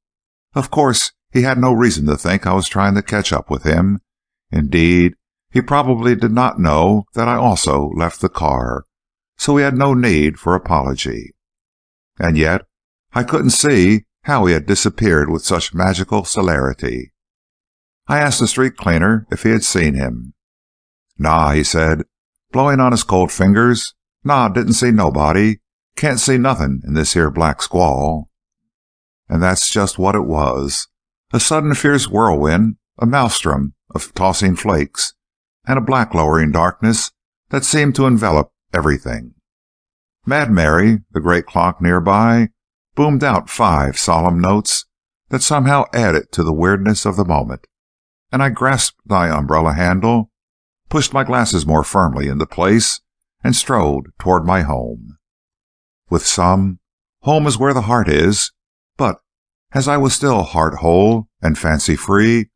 Of course, he had no reason to think I was trying to catch up with him. Indeed, he probably did not know that I also left the car, so he had no need for apology. And yet, I couldn't see how he had disappeared with such magical celerity. I asked the street cleaner if he had seen him. "Nah," he said, blowing on his cold fingers. "Nah, didn't see nobody. Can't see nothing in this here black squall." And that's just what it was. A sudden fierce whirlwind, a maelstrom of tossing flakes, and a black lowering darkness that seemed to envelop everything. Mad Mary, the great clock nearby, boomed out 5 solemn notes that somehow added to the weirdness of the moment, and I grasped my umbrella handle, pushed my glasses more firmly into place, and strode toward my home. With some, home is where the heart is, but as I was still heart-whole and fancy-free,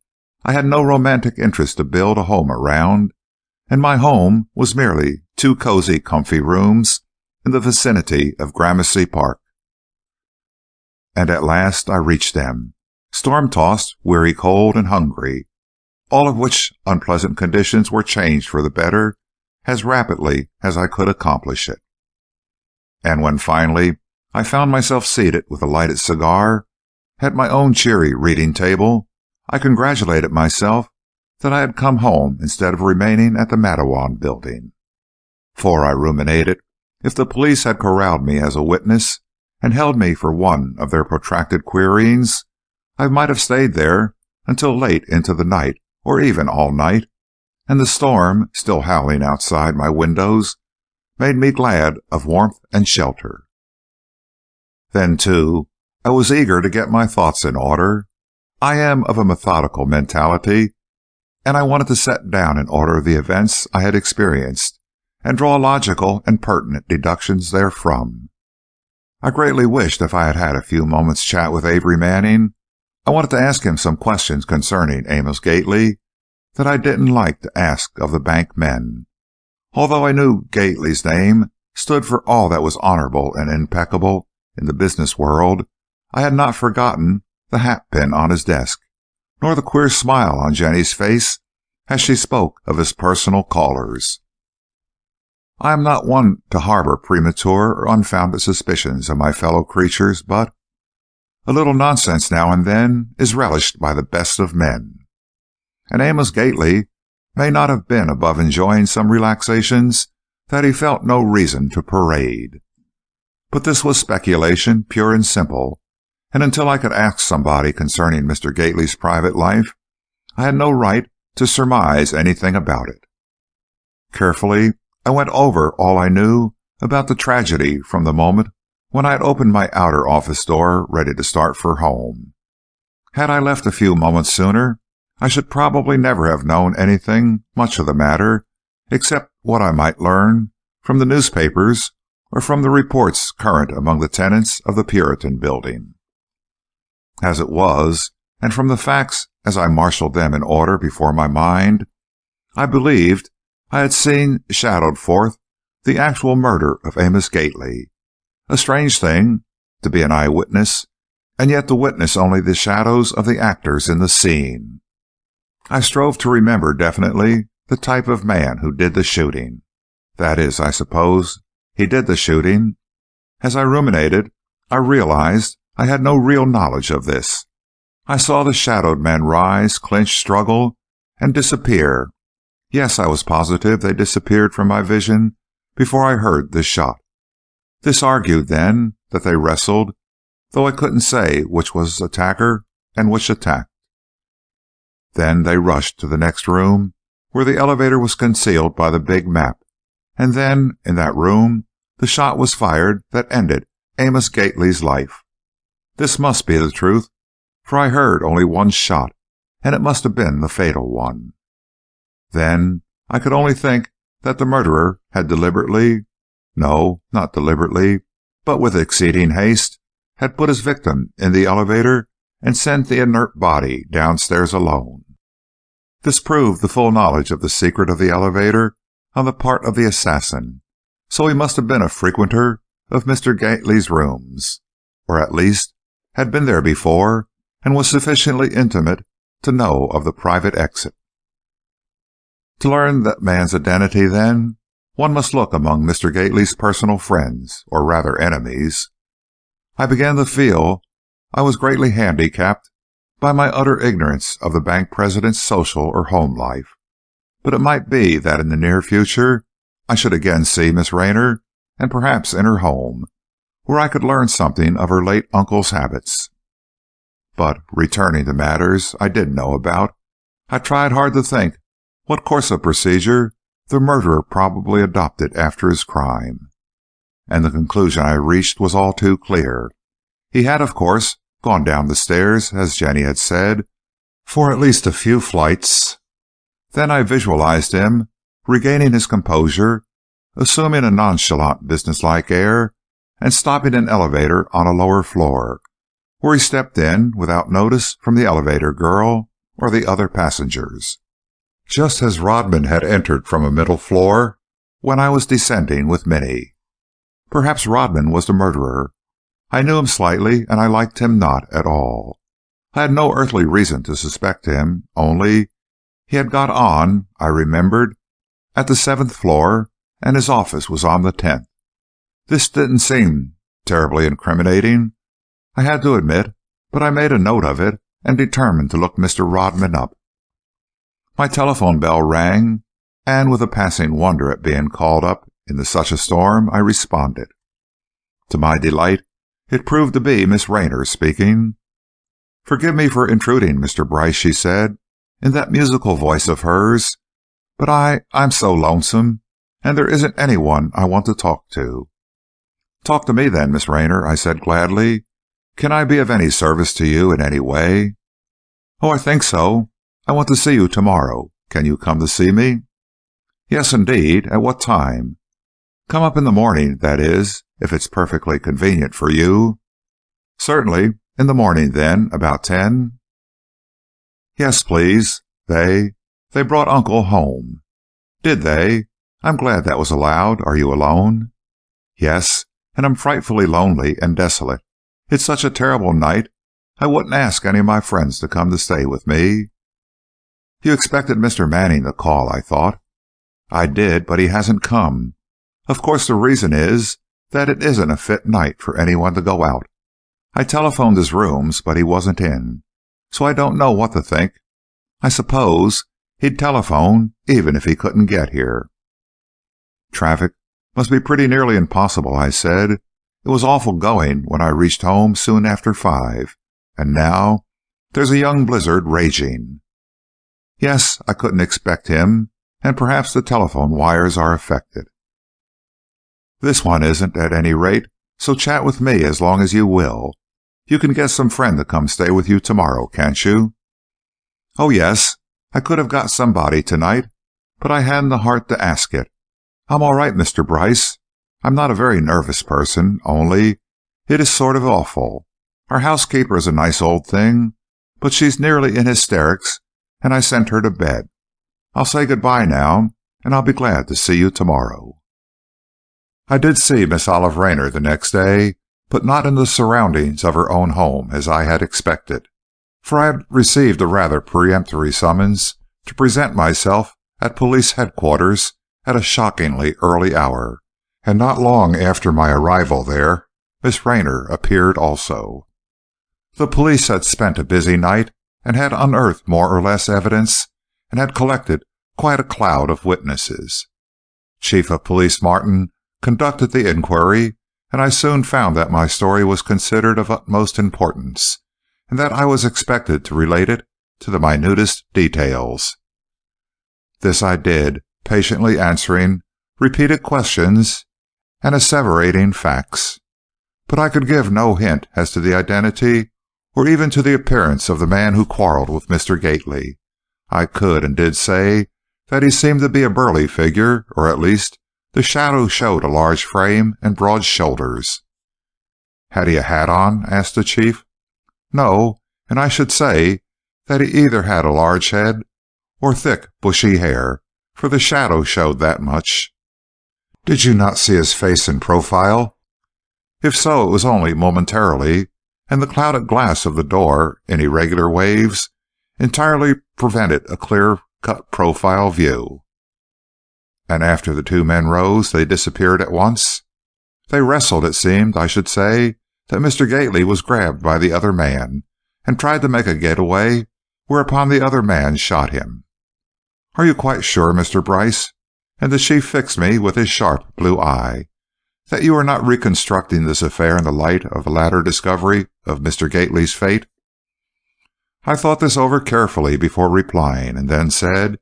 I had no romantic interest to build a home around, and my home was merely 2 cozy, comfy rooms in the vicinity of Gramercy Park. And at last I reached them, storm-tossed, weary, cold, and hungry, all of which unpleasant conditions were changed for the better as rapidly as I could accomplish it. And when finally I found myself seated with a lighted cigar at my own cheery reading table, I congratulated myself that I had come home instead of remaining at the Mattawan building. For, I ruminated, if the police had corralled me as a witness and held me for one of their protracted queryings, I might have stayed there until late into the night, or even all night, and the storm, still howling outside my windows, made me glad of warmth and shelter. Then, too, I was eager to get my thoughts in order. I am of a methodical mentality, and I wanted to set down in order the events I had experienced, and draw logical and pertinent deductions therefrom. I greatly wished if I had had a few moments' chat with Avery Manning. I wanted to ask him some questions concerning Amos Gately that I didn't like to ask of the bank men. Although I knew Gately's name stood for all that was honorable and impeccable in the business world, I had not forgotten the hatpin on his desk, nor the queer smile on Jenny's face as she spoke of his personal callers. I am not one to harbor premature or unfounded suspicions of my fellow creatures, but a little nonsense now and then is relished by the best of men. And Amos Gately may not have been above enjoying some relaxations that he felt no reason to parade. But this was speculation, pure and simple, and until I could ask somebody concerning Mr. Gately's private life, I had no right to surmise anything about it. Carefully, I went over all I knew about the tragedy from the moment when I had opened my outer office door ready to start for home. Had I left a few moments sooner, I should probably never have known anything much of the matter, except what I might learn from the newspapers or from the reports current among the tenants of the Puritan building. As it was, and from the facts as I marshaled them in order before my mind, I believed I had seen shadowed forth the actual murder of Amos Gately. A strange thing, to be an eyewitness, and yet to witness only the shadows of the actors in the scene. I strove to remember definitely the type of man who did the shooting. That is, I suppose, he did the shooting. As I ruminated, I realized I had no real knowledge of this. I saw the shadowed men rise, clinch, struggle, and disappear. Yes, I was positive they disappeared from my vision before I heard the shot. This argued, then, that they wrestled, though I couldn't say which was attacker and which attacked. Then they rushed to the next room, where the elevator was concealed by the big map, and then, in that room, the shot was fired that ended Amos Gately's life. This must be the truth, for I heard only one shot, and it must have been the fatal one. Then I could only think that the murderer had no, not deliberately, but with exceeding haste, had put his victim in the elevator and sent the inert body downstairs alone. This proved the full knowledge of the secret of the elevator on the part of the assassin, so he must have been a frequenter of Mr. Gately's rooms, or at least had been there before and was sufficiently intimate to know of the private exit. To learn that man's identity, then, one must look among Mr. Gately's personal friends, or rather enemies. I began to feel I was greatly handicapped by my utter ignorance of the bank president's social or home life, but it might be that in the near future I should again see Miss Rayner, and perhaps in her home, where I could learn something of her late uncle's habits. But, returning to matters I did know about, I tried hard to think what course of procedure the murderer probably adopted after his crime. And the conclusion I reached was all too clear. He had, of course, gone down the stairs, as Jenny had said, for at least a few flights. Then I visualized him regaining his composure, assuming a nonchalant, businesslike air, and stopping an elevator on a lower floor, where he stepped in without notice from the elevator girl or the other passengers. Just as Rodman had entered from a middle floor, when I was descending with Minnie. Perhaps Rodman was the murderer. I knew him slightly, and I liked him not at all. I had no earthly reason to suspect him, only he had got on, I remembered, at the 7th floor, and his office was on the 10th. This didn't seem terribly incriminating, I had to admit, but I made a note of it and determined to look Mr. Rodman up. My telephone bell rang, and with a passing wonder at being called up into such a storm, I responded. To my delight, it proved to be Miss Rayner speaking. "Forgive me for intruding, Mr. Bryce," she said, in that musical voice of hers, "but I'm so lonesome, and there isn't anyone I want to talk to." "Talk to me then, Miss Rayner," I said gladly. "Can I be of any service to you in any way?" "Oh, I think so. I want to see you tomorrow. Can you come to see me?" "Yes, indeed. At what time?" "Come up in the morning, that is, if it's perfectly convenient for you." "Certainly. In the morning, then, about 10?" "Yes, please. They brought Uncle home." "Did they? I'm glad that was allowed. Are you alone?" "Yes, and I'm frightfully lonely and desolate. It's such a terrible night, I wouldn't ask any of my friends to come to stay with me." "You expected Mr. Manning to call, I thought." "I did, but he hasn't come. Of course the reason is that it isn't a fit night for anyone to go out. I telephoned his rooms, but he wasn't in, so I don't know what to think. I suppose he'd telephone even if he couldn't get here." "Traffic must be pretty nearly impossible," I said. "It was awful going when I reached home soon after 5, and now there's a young blizzard raging." "Yes, I couldn't expect him, and perhaps the telephone wires are affected." "This one isn't, at any rate, so chat with me as long as you will. You can get some friend to come stay with you tomorrow, can't you?" "Oh, yes. I could have got somebody tonight, but I hadn't the heart to ask it. I'm all right, Mr. Bryce. I'm not a very nervous person, only it is sort of awful. Our housekeeper is a nice old thing, but she's nearly in hysterics, and I sent her to bed. I'll say good-bye now, and I'll be glad to see you tomorrow." I did see Miss Olive Rayner the next day, but not in the surroundings of her own home as I had expected, for I had received a rather peremptory summons to present myself at police headquarters at a shockingly early hour, and not long after my arrival there, Miss Rayner appeared also. The police had spent a busy night and had unearthed more or less evidence and had collected quite a cloud of witnesses. Chief of Police Martin conducted the inquiry, and I soon found that my story was considered of utmost importance, and that I was expected to relate it to the minutest details. This I did, patiently answering repeated questions and asseverating facts. But I could give no hint as to the identity or even to the appearance of the man who quarreled with Mr. Gately. I could and did say that he seemed to be a burly figure, or at least the shadow showed a large frame and broad shoulders. "Had he a hat on?" asked the chief. "No, and I should say that he either had a large head or thick, bushy hair, for the shadow showed that much." "Did you not see his face in profile?" "If so, it was only momentarily, and the clouded glass of the door, in irregular waves, entirely prevented a clear-cut profile view." "And after the two men rose, they disappeared at once?" "They wrestled, it seemed. I should say that Mr. Gately was grabbed by the other man and tried to make a getaway, whereupon the other man shot him." "Are you quite sure, Mr. Bryce?" and the chief fixed me with his sharp blue eye, "that you are not reconstructing this affair in the light of the latter discovery of Mr. Gately's fate?" I thought this over carefully before replying, and then said,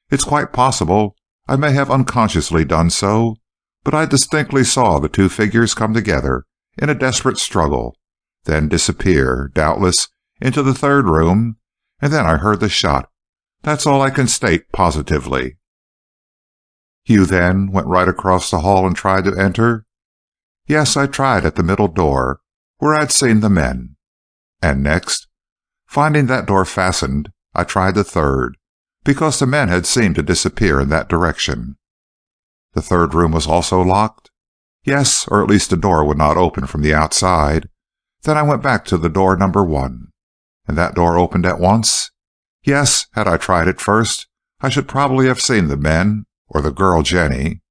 "It's quite possible I may have unconsciously done so, but I distinctly saw the two figures come together in a desperate struggle, then disappear, doubtless into the third room, and then I heard the shot. That's all I can state positively." "You then went right across the hall and tried to enter?" "Yes, I tried at the middle door, where I had seen the men." "And next?" "Finding that door fastened, I tried the third, because the men had seemed to disappear in that direction." The third room was also locked? Yes, or at least the door would not open from the outside. Then I went back to the door number 1. And that door opened at once? Yes, had I tried it first, I should probably have seen the men, or the girl Jenny.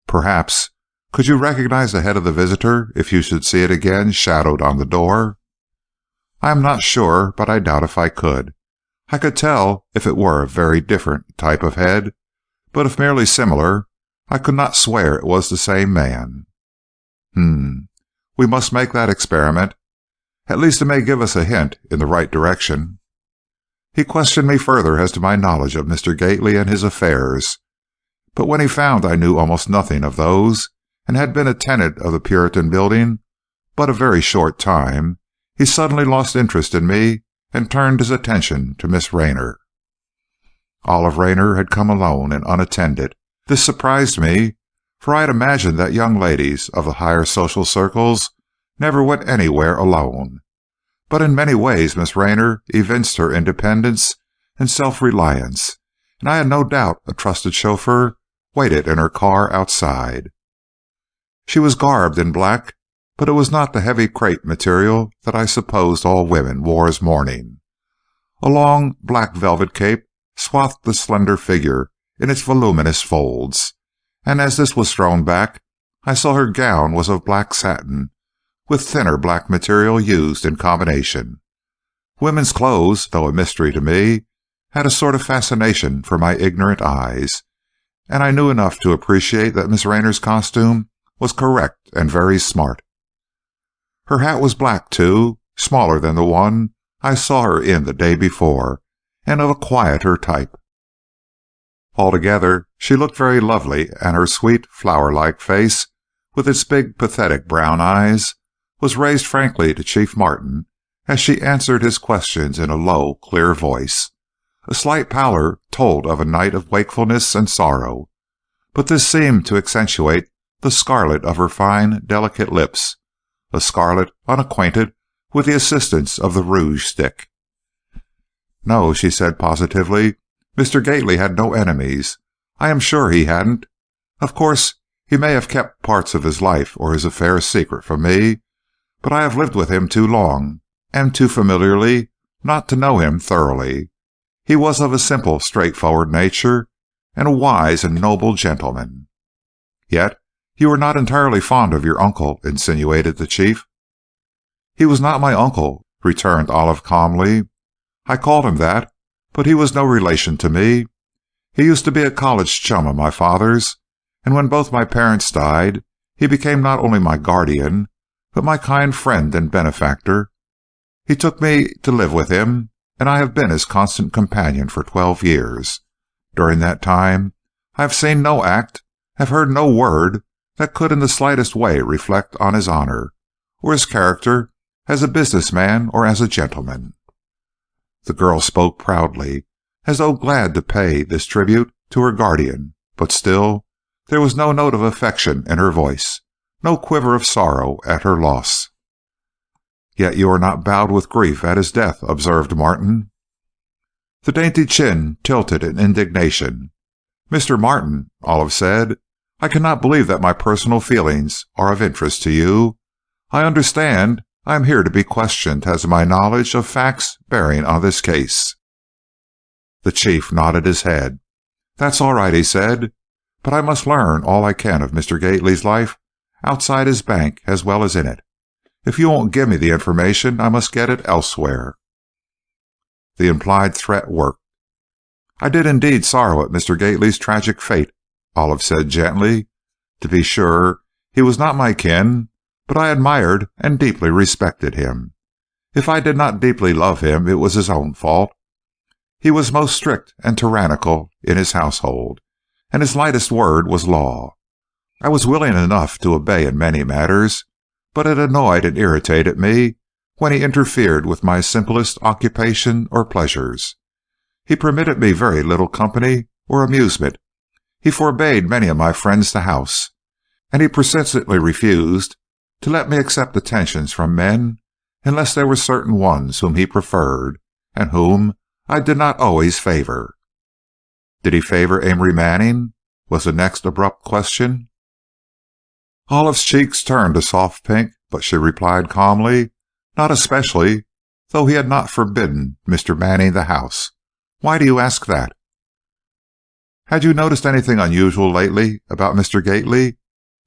Perhaps. Could you recognize the head of the visitor if you should see it again shadowed on the door? I am not sure, but I doubt if I could. I could tell if it were a very different type of head, but if merely similar, I could not swear it was the same man. We must make that experiment. At least it may give us a hint in the right direction. He questioned me further as to my knowledge of Mr. Gately and his affairs, but when he found I knew almost nothing of those, and had been a tenant of the Puritan Building but a very short time, he suddenly lost interest in me and turned his attention to Miss Raynor. Olive Raynor had come alone and unattended. This surprised me, for I had imagined that young ladies of the higher social circles never went anywhere alone. But in many ways Miss Raynor evinced her independence and self-reliance, and I had no doubt a trusted chauffeur waited in her car outside. She was garbed in black, but it was not the heavy crepe material that I supposed all women wore as mourning. A long black velvet cape swathed the slender figure in its voluminous folds, and as this was thrown back, I saw her gown was of black satin, with thinner black material used in combination. Women's clothes, though a mystery to me, had a sort of fascination for my ignorant eyes, and I knew enough to appreciate that Miss Raynor's costume was correct and very smart. Her hat was black, too, smaller than the one I saw her in the day before, and of a quieter type. Altogether, she looked very lovely, and her sweet, flower-like face, with its big, pathetic brown eyes, was raised frankly to Chief Martin as she answered his questions in a low, clear voice. A slight pallor told of a night of wakefulness and sorrow, but this seemed to accentuate the scarlet of her fine, delicate lips, a scarlet unacquainted with the assistance of the rouge stick. "No," she said positively, "Mr. Gately had no enemies. I am sure he hadn't. Of course, he may have kept parts of his life or his affairs secret from me, but I have lived with him too long and too familiarly not to know him thoroughly. He was of a simple, straightforward nature, and a wise and noble gentleman." "Yet you were not entirely fond of your uncle," insinuated the chief. "He was not my uncle," returned Olive calmly. "I called him that, but he was no relation to me. He used to be a college chum of my father's, and when both my parents died, he became not only my guardian, but my kind friend and benefactor. He took me to live with him, and I have been his constant companion for 12 years. During that time, I have seen no act, have heard no word that could in the slightest way reflect on his honor, or his character as a businessman or as a gentleman." The girl spoke proudly, as though glad to pay this tribute to her guardian, but still there was no note of affection in her voice, no quiver of sorrow at her loss. "Yet you are not bowed with grief at his death," observed Martin. The dainty chin tilted in indignation. "Mr. Martin," Olive said, "I cannot believe that my personal feelings are of interest to you. I understand I am here to be questioned as to my knowledge of facts bearing on this case." The chief nodded his head. "That's all right," he said, "but I must learn all I can of Mr. Gately's life outside his bank as well as in it. If you won't give me the information, I must get it elsewhere." The implied threat worked. "I did indeed sorrow at Mr. Gately's tragic fate," Olive said gently. "To be sure, he was not my kin, but I admired and deeply respected him. If I did not deeply love him, it was his own fault. He was most strict and tyrannical in his household, and his lightest word was law. I was willing enough to obey in many matters, but it annoyed and irritated me when he interfered with my simplest occupation or pleasures. He permitted me very little company or amusement. He forbade many of my friends the house, and he persistently refused to let me accept attentions from men unless there were certain ones whom he preferred, and whom I did not always favor." "Did he favor Amory Manning?" was the next abrupt question. Olive's cheeks turned a soft pink, but she replied calmly, "Not especially, though he had not forbidden Mr. Manning the house. Why do you ask that?" "Had you noticed anything unusual lately about Mr. Gately?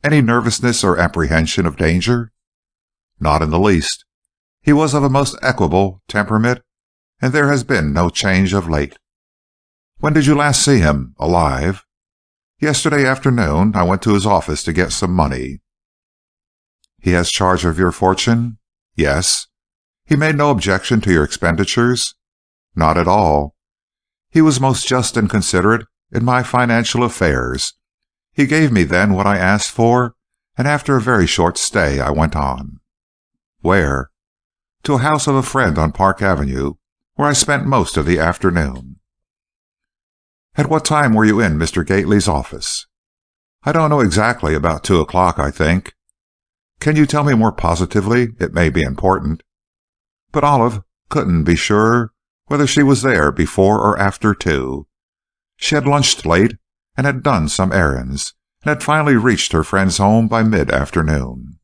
Any nervousness or apprehension of danger?" "Not in the least. He was of a most equable temperament, and there has been no change of late." "When did you last see him alive?" "Yesterday afternoon. I went to his office to get some money." "He has charge of your fortune?" "Yes." "He made no objection to your expenditures?" "Not at all. He was most just and considerate in my financial affairs. He gave me then what I asked for, and after a very short stay I went on." "Where?" "To a house of a friend on Park Avenue, where I spent most of the afternoon." "At what time were you in Mr. Gately's office?" "I don't know exactly. About 2 o'clock, I think." "Can you tell me more positively? It may be important." But Olive couldn't be sure whether she was there before or after 2. She had lunched late, and had done some errands, and had finally reached her friend's home by mid-afternoon.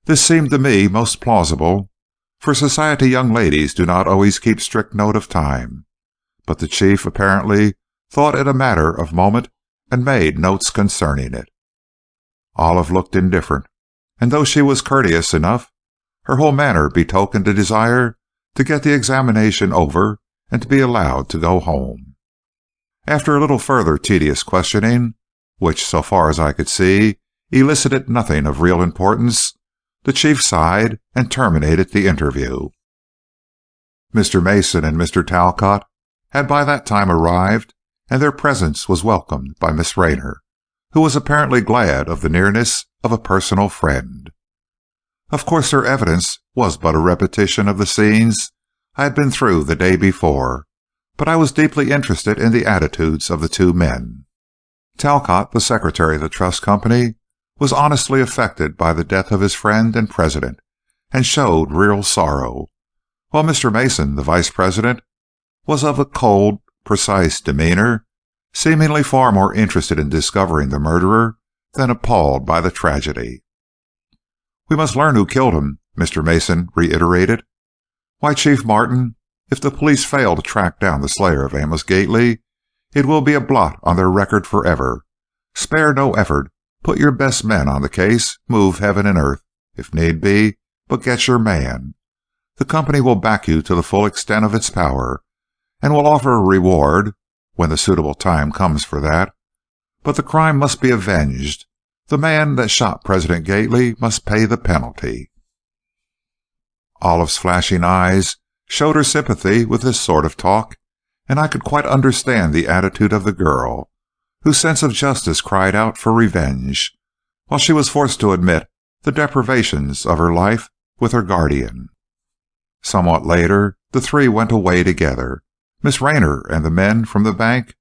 This seemed to me most plausible, for society young ladies do not always keep strict note of time, but the chief apparently thought it a matter of moment and made notes concerning it. Olive looked indifferent, and though she was courteous enough, her whole manner betokened a desire to get the examination over and to be allowed to go home. After a little further tedious questioning, which, so far as I could see, elicited nothing of real importance, the chief sighed and terminated the interview. Mr. Mason and Mr. Talcott had by that time arrived, and their presence was welcomed by Miss Raynor, who was apparently glad of the nearness of a personal friend. Of course their evidence was but a repetition of the scenes I had been through the day before, but I was deeply interested in the attitudes of the two men. Talcott, the secretary of the trust company, was honestly affected by the death of his friend and president, and showed real sorrow, while Mr. Mason, the vice president, was of a cold, precise demeanor, seemingly far more interested in discovering the murderer than appalled by the tragedy. "We must learn who killed him," Mr. Mason reiterated. "Why, Chief Martin, if the police fail to track down the slayer of Amos Gately, it will be a blot on their record forever. Spare no effort. Put your best men on the case. Move heaven and earth, if need be, but get your man. The company will back you to the full extent of its power, and will offer a reward when the suitable time comes for that. But the crime must be avenged. The man that shot President Gately must pay the penalty." Olive's flashing eyes showed her sympathy with this sort of talk, and I could quite understand the attitude of the girl, whose sense of justice cried out for revenge, while she was forced to admit the deprivations of her life with her guardian. Somewhat later, the three went away together, Miss Raynor and the men from the bank,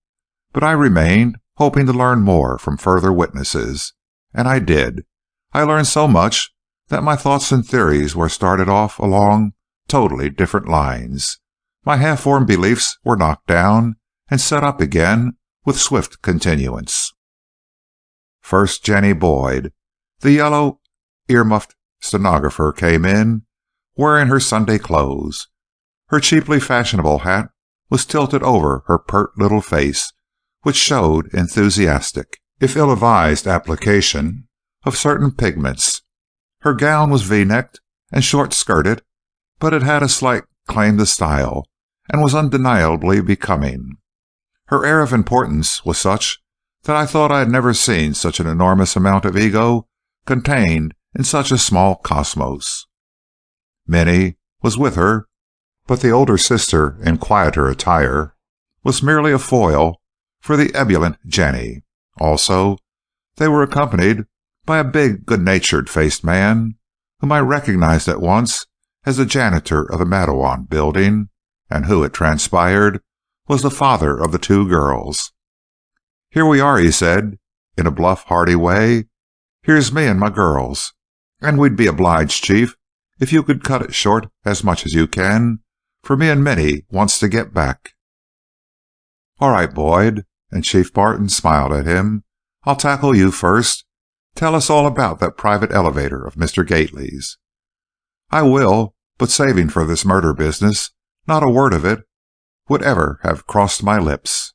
but I remained, hoping to learn more from further witnesses, and I did. I learned so much that my thoughts and theories were started off along totally different lines. My half-formed beliefs were knocked down and set up again with swift continuance. First, Jenny Boyd, the yellow, ear-muffed stenographer, came in, wearing her Sunday clothes. Her cheaply fashionable hat was tilted over her pert little face, which showed enthusiastic, if ill-advised, application of certain pigments. Her gown was V-necked and short-skirted, but it had a slight claim to style, and was undeniably becoming. Her air of importance was such that I thought I had never seen such an enormous amount of ego contained in such a small cosmos. Minnie was with her, but the older sister, in quieter attire, was merely a foil for the ebullient Jenny. Also, they were accompanied by a big, good-natured faced man, whom I recognized at once as the janitor of the Matteawan building, and who, it transpired, was the father of the two girls. "Here we are," he said, in a bluff, hearty way. "Here's me and my girls, and we'd be obliged, Chief, if you could cut it short as much as you can, for me and Minnie wants to get back." "All right, Boyd," and Chief Martin smiled at him I'll tackle you first. Tell us all about that private elevator of Mr. Gately's." "I will, but saving for this murder business, not a word of it would ever have crossed my lips.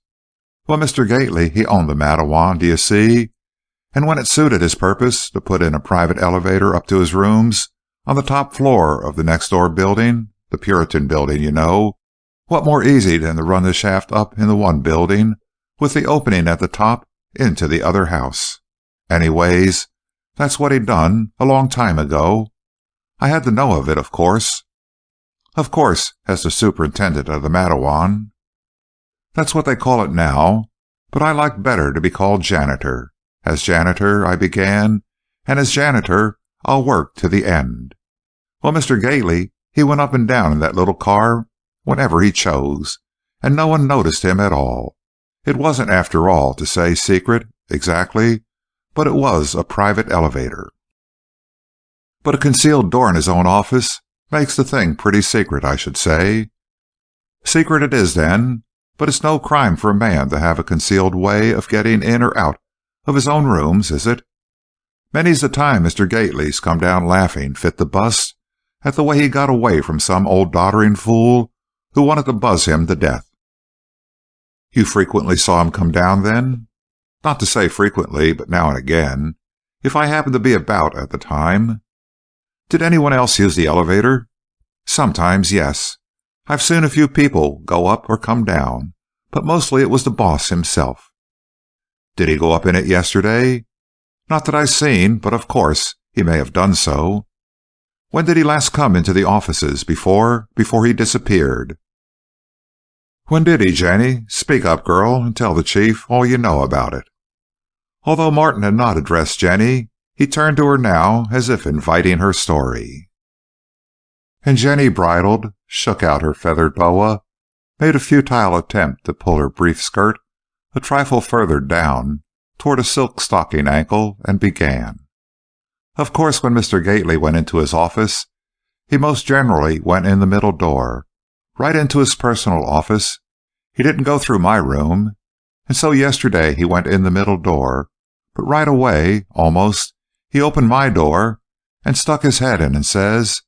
Well, Mr. Gately, he owned the Mattawan, do you see? And when it suited his purpose to put in a private elevator up to his rooms on the top floor of the next-door building, the Puritan building, you know, what more easy than to run the shaft up in the one building with the opening at the top into the other house? Anyways, that's what he done a long time ago. I had to know of it, of course." "Of course, as the superintendent of the Mattawan." "That's what they call it now, but I like better to be called janitor. As janitor I began, and as janitor I'll work to the end. Well, Mr. Gately, he went up and down in that little car whenever he chose, and no one noticed him at all. It wasn't, after all, to say secret, exactly, but it was a private elevator. But a concealed door in his own office makes the thing pretty secret, I should say." "Secret it is, then, but it's no crime for a man to have a concealed way of getting in or out of his own rooms, is it? Many's the time Mr. Gately's come down laughing fit to bust at the way he got away from some old doddering fool who wanted to buzz him to death." "You frequently saw him come down, then?" "Not to say frequently, but now and again, if I happened to be about at the time." "Did anyone else use the elevator?" "Sometimes, yes. I've seen a few people go up or come down, but mostly it was the boss himself." "Did he go up in it yesterday?" "Not that I seen, but of course he may have done so." "When did he last come into the offices before he disappeared?" "When did he, Jenny? Speak up, girl, and tell the chief all you know about it." Although Martin had not addressed Jenny, he turned to her now as if inviting her story. And Jenny bridled, shook out her feathered boa, made a futile attempt to pull her brief skirt a trifle further down toward a silk-stocking ankle, and began. "Of course, when Mr. Gately went into his office, he most generally went in the middle door, right into his personal office. He didn't go through my room, and so yesterday he went in the middle door, but right away, almost, he opened my door and stuck his head in and says,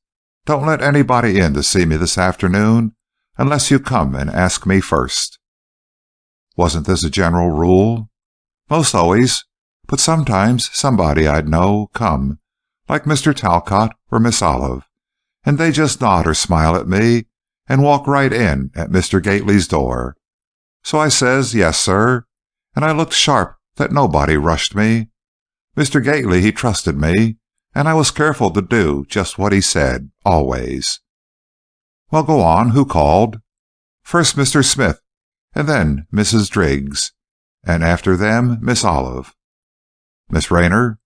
'Don't let anybody in to see me this afternoon unless you come and ask me first.'" "Wasn't this a general rule?" "Most always, but sometimes somebody I'd know come, like Mr. Talcott or Miss Olive, and they just nod or smile at me and walk right in at Mr. Gately's door. So I says, 'Yes, sir,' and I looked sharp that nobody rushed me. Mr. Gately, he trusted me, and I was careful to do just what he said, always." "Well, go on. Who called?" "First Mr. Smith, and then Mrs. Driggs, and after them Miss Olive." "Miss Rayner?"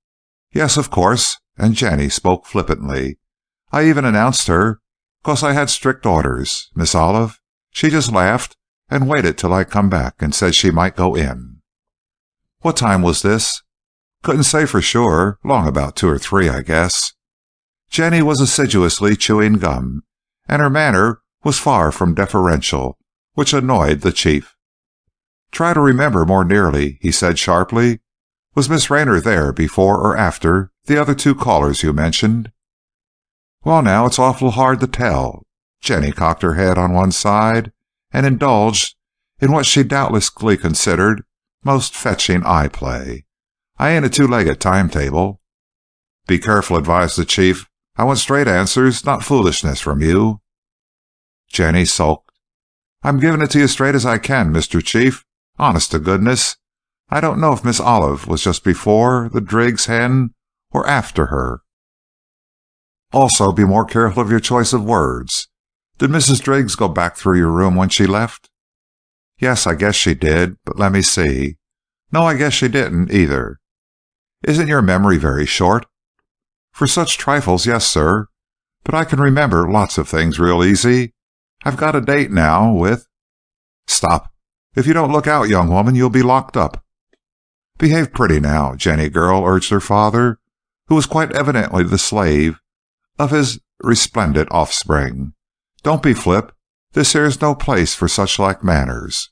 "Yes, of course," and Jenny spoke flippantly. "I even announced her, 'cause I had strict orders. Miss Olive, she just laughed and waited till I come back and said she might go in." "What time was this?" "Couldn't say for sure. Long about 2 or 3, I guess." Jenny was assiduously chewing gum, and her manner was far from deferential, which annoyed the chief. "Try to remember more nearly," he said sharply. "Was Miss Rayner there before or after the other 2 callers you mentioned?" "Well, now, it's awful hard to tell." Jenny cocked her head on one side and indulged in what she doubtlessly considered most fetching eye-play. "I ain't a two-legged timetable." "Be careful," advised the chief. "I want straight answers, not foolishness from you." Jenny sulked. "I'm giving it to you straight as I can, Mr. Chief. Honest to goodness, I don't know if Miss Olive was just before the Driggs hen or after her." "Also, be more careful of your choice of words. Did Mrs. Driggs go back through your room when she left?" "Yes, I guess she did, but let me see. No, I guess she didn't, either." "Isn't your memory very short?" "For such trifles, yes, sir. But I can remember lots of things real easy. I've got a date now with—" "Stop. If you don't look out, young woman, you'll be locked up." "Behave pretty now, Jenny girl," urged her father, who was quite evidently the slave of his resplendent offspring. "Don't be flip. This here's no place for such-like manners."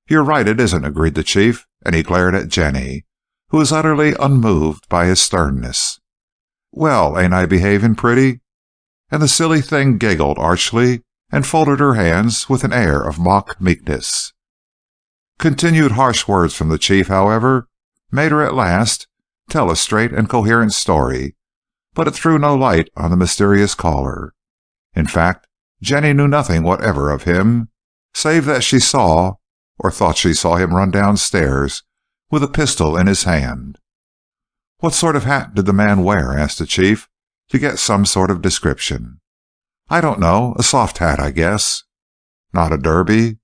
"You're right, it isn't," agreed the chief, and he glared at Jenny, who was utterly unmoved by his sternness. "Well, ain't I behaving pretty?" And the silly thing giggled archly and folded her hands with an air of mock meekness. Continued harsh words from the chief, however, made her at last tell a straight and coherent story, but it threw no light on the mysterious caller. In fact, Jenny knew nothing whatever of him, save that she saw, or thought she saw him run downstairs with a pistol in his hand. "What sort of hat did the man wear?" asked the chief, to get some sort of description. "I don't know. A soft hat, I guess." "Not a derby?"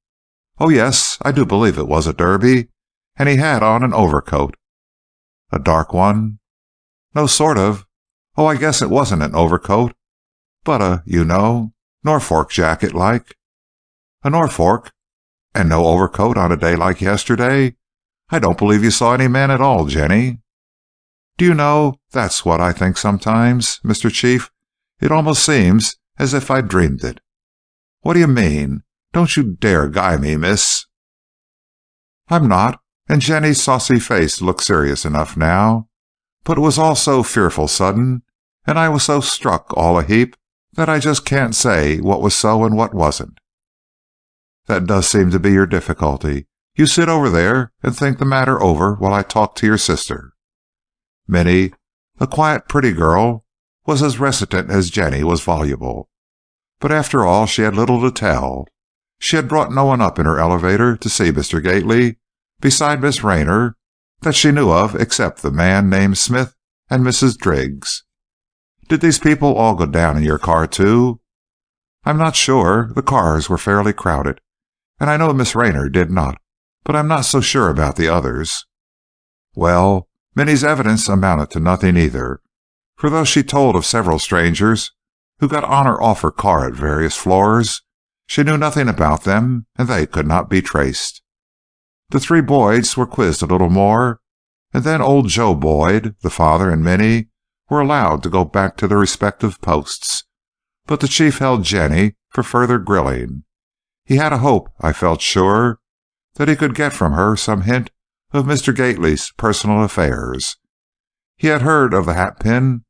"Oh, yes, I do believe it was a derby, and he had on an overcoat." "A dark one?" "No, sort of. Oh, I guess it wasn't an overcoat, but Norfolk jacket like." "A Norfolk? And no overcoat on a day like yesterday? I don't believe you saw any man at all, Jenny." "Do you know, that's what I think sometimes, Mr. Chief. It almost seems as if I dreamed it." "What do you mean? Don't you dare guy me, miss." "I'm not," and Jenny's saucy face looked serious enough now, "but it was all so fearful sudden, and I was so struck all a heap, that I just can't say what was so and what wasn't." "That does seem to be your difficulty. You sit over there and think the matter over while I talk to your sister." Minnie, a quiet, pretty girl, was as reticent as Jenny was voluble. But after all, she had little to tell. She had brought no one up in her elevator to see Mr. Gately, beside Miss Rayner, that she knew of except the man named Smith and Mrs. Driggs. "Did these people all go down in your car, too?" "I'm not sure. The cars were fairly crowded, and I know Miss Rayner did not, but I'm not so sure about the others." Well, Minnie's evidence amounted to nothing either, for though she told of several strangers who got on or off her car at various floors, she knew nothing about them, and they could not be traced. The three Boyds were quizzed a little more, and then old Joe Boyd, the father, and Minnie were allowed to go back to their respective posts, but the chief held Jenny for further grilling. He had a hope, I felt sure, that he could get from her some hint of Mr. Gately's personal affairs. He had heard of the hatpin,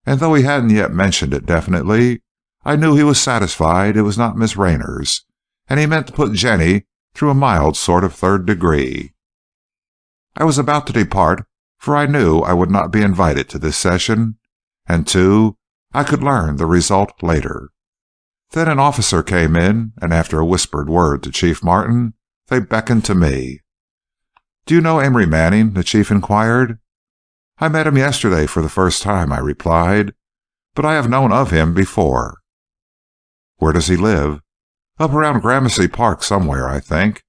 and though he hadn't yet mentioned it definitely, I knew he was satisfied it was not Miss Rayner's, and he meant to put Jenny through a mild sort of third degree. I was about to depart, for I knew I would not be invited to this session, and too, I could learn the result later. Then an officer came in, and after a whispered word to Chief Martin, they beckoned to me. "Do you know Amory Manning?" the chief inquired. "I met him yesterday for the first time," I replied, "but I have known of him before." "Where does he live?" "Up around Gramercy Park somewhere, I think."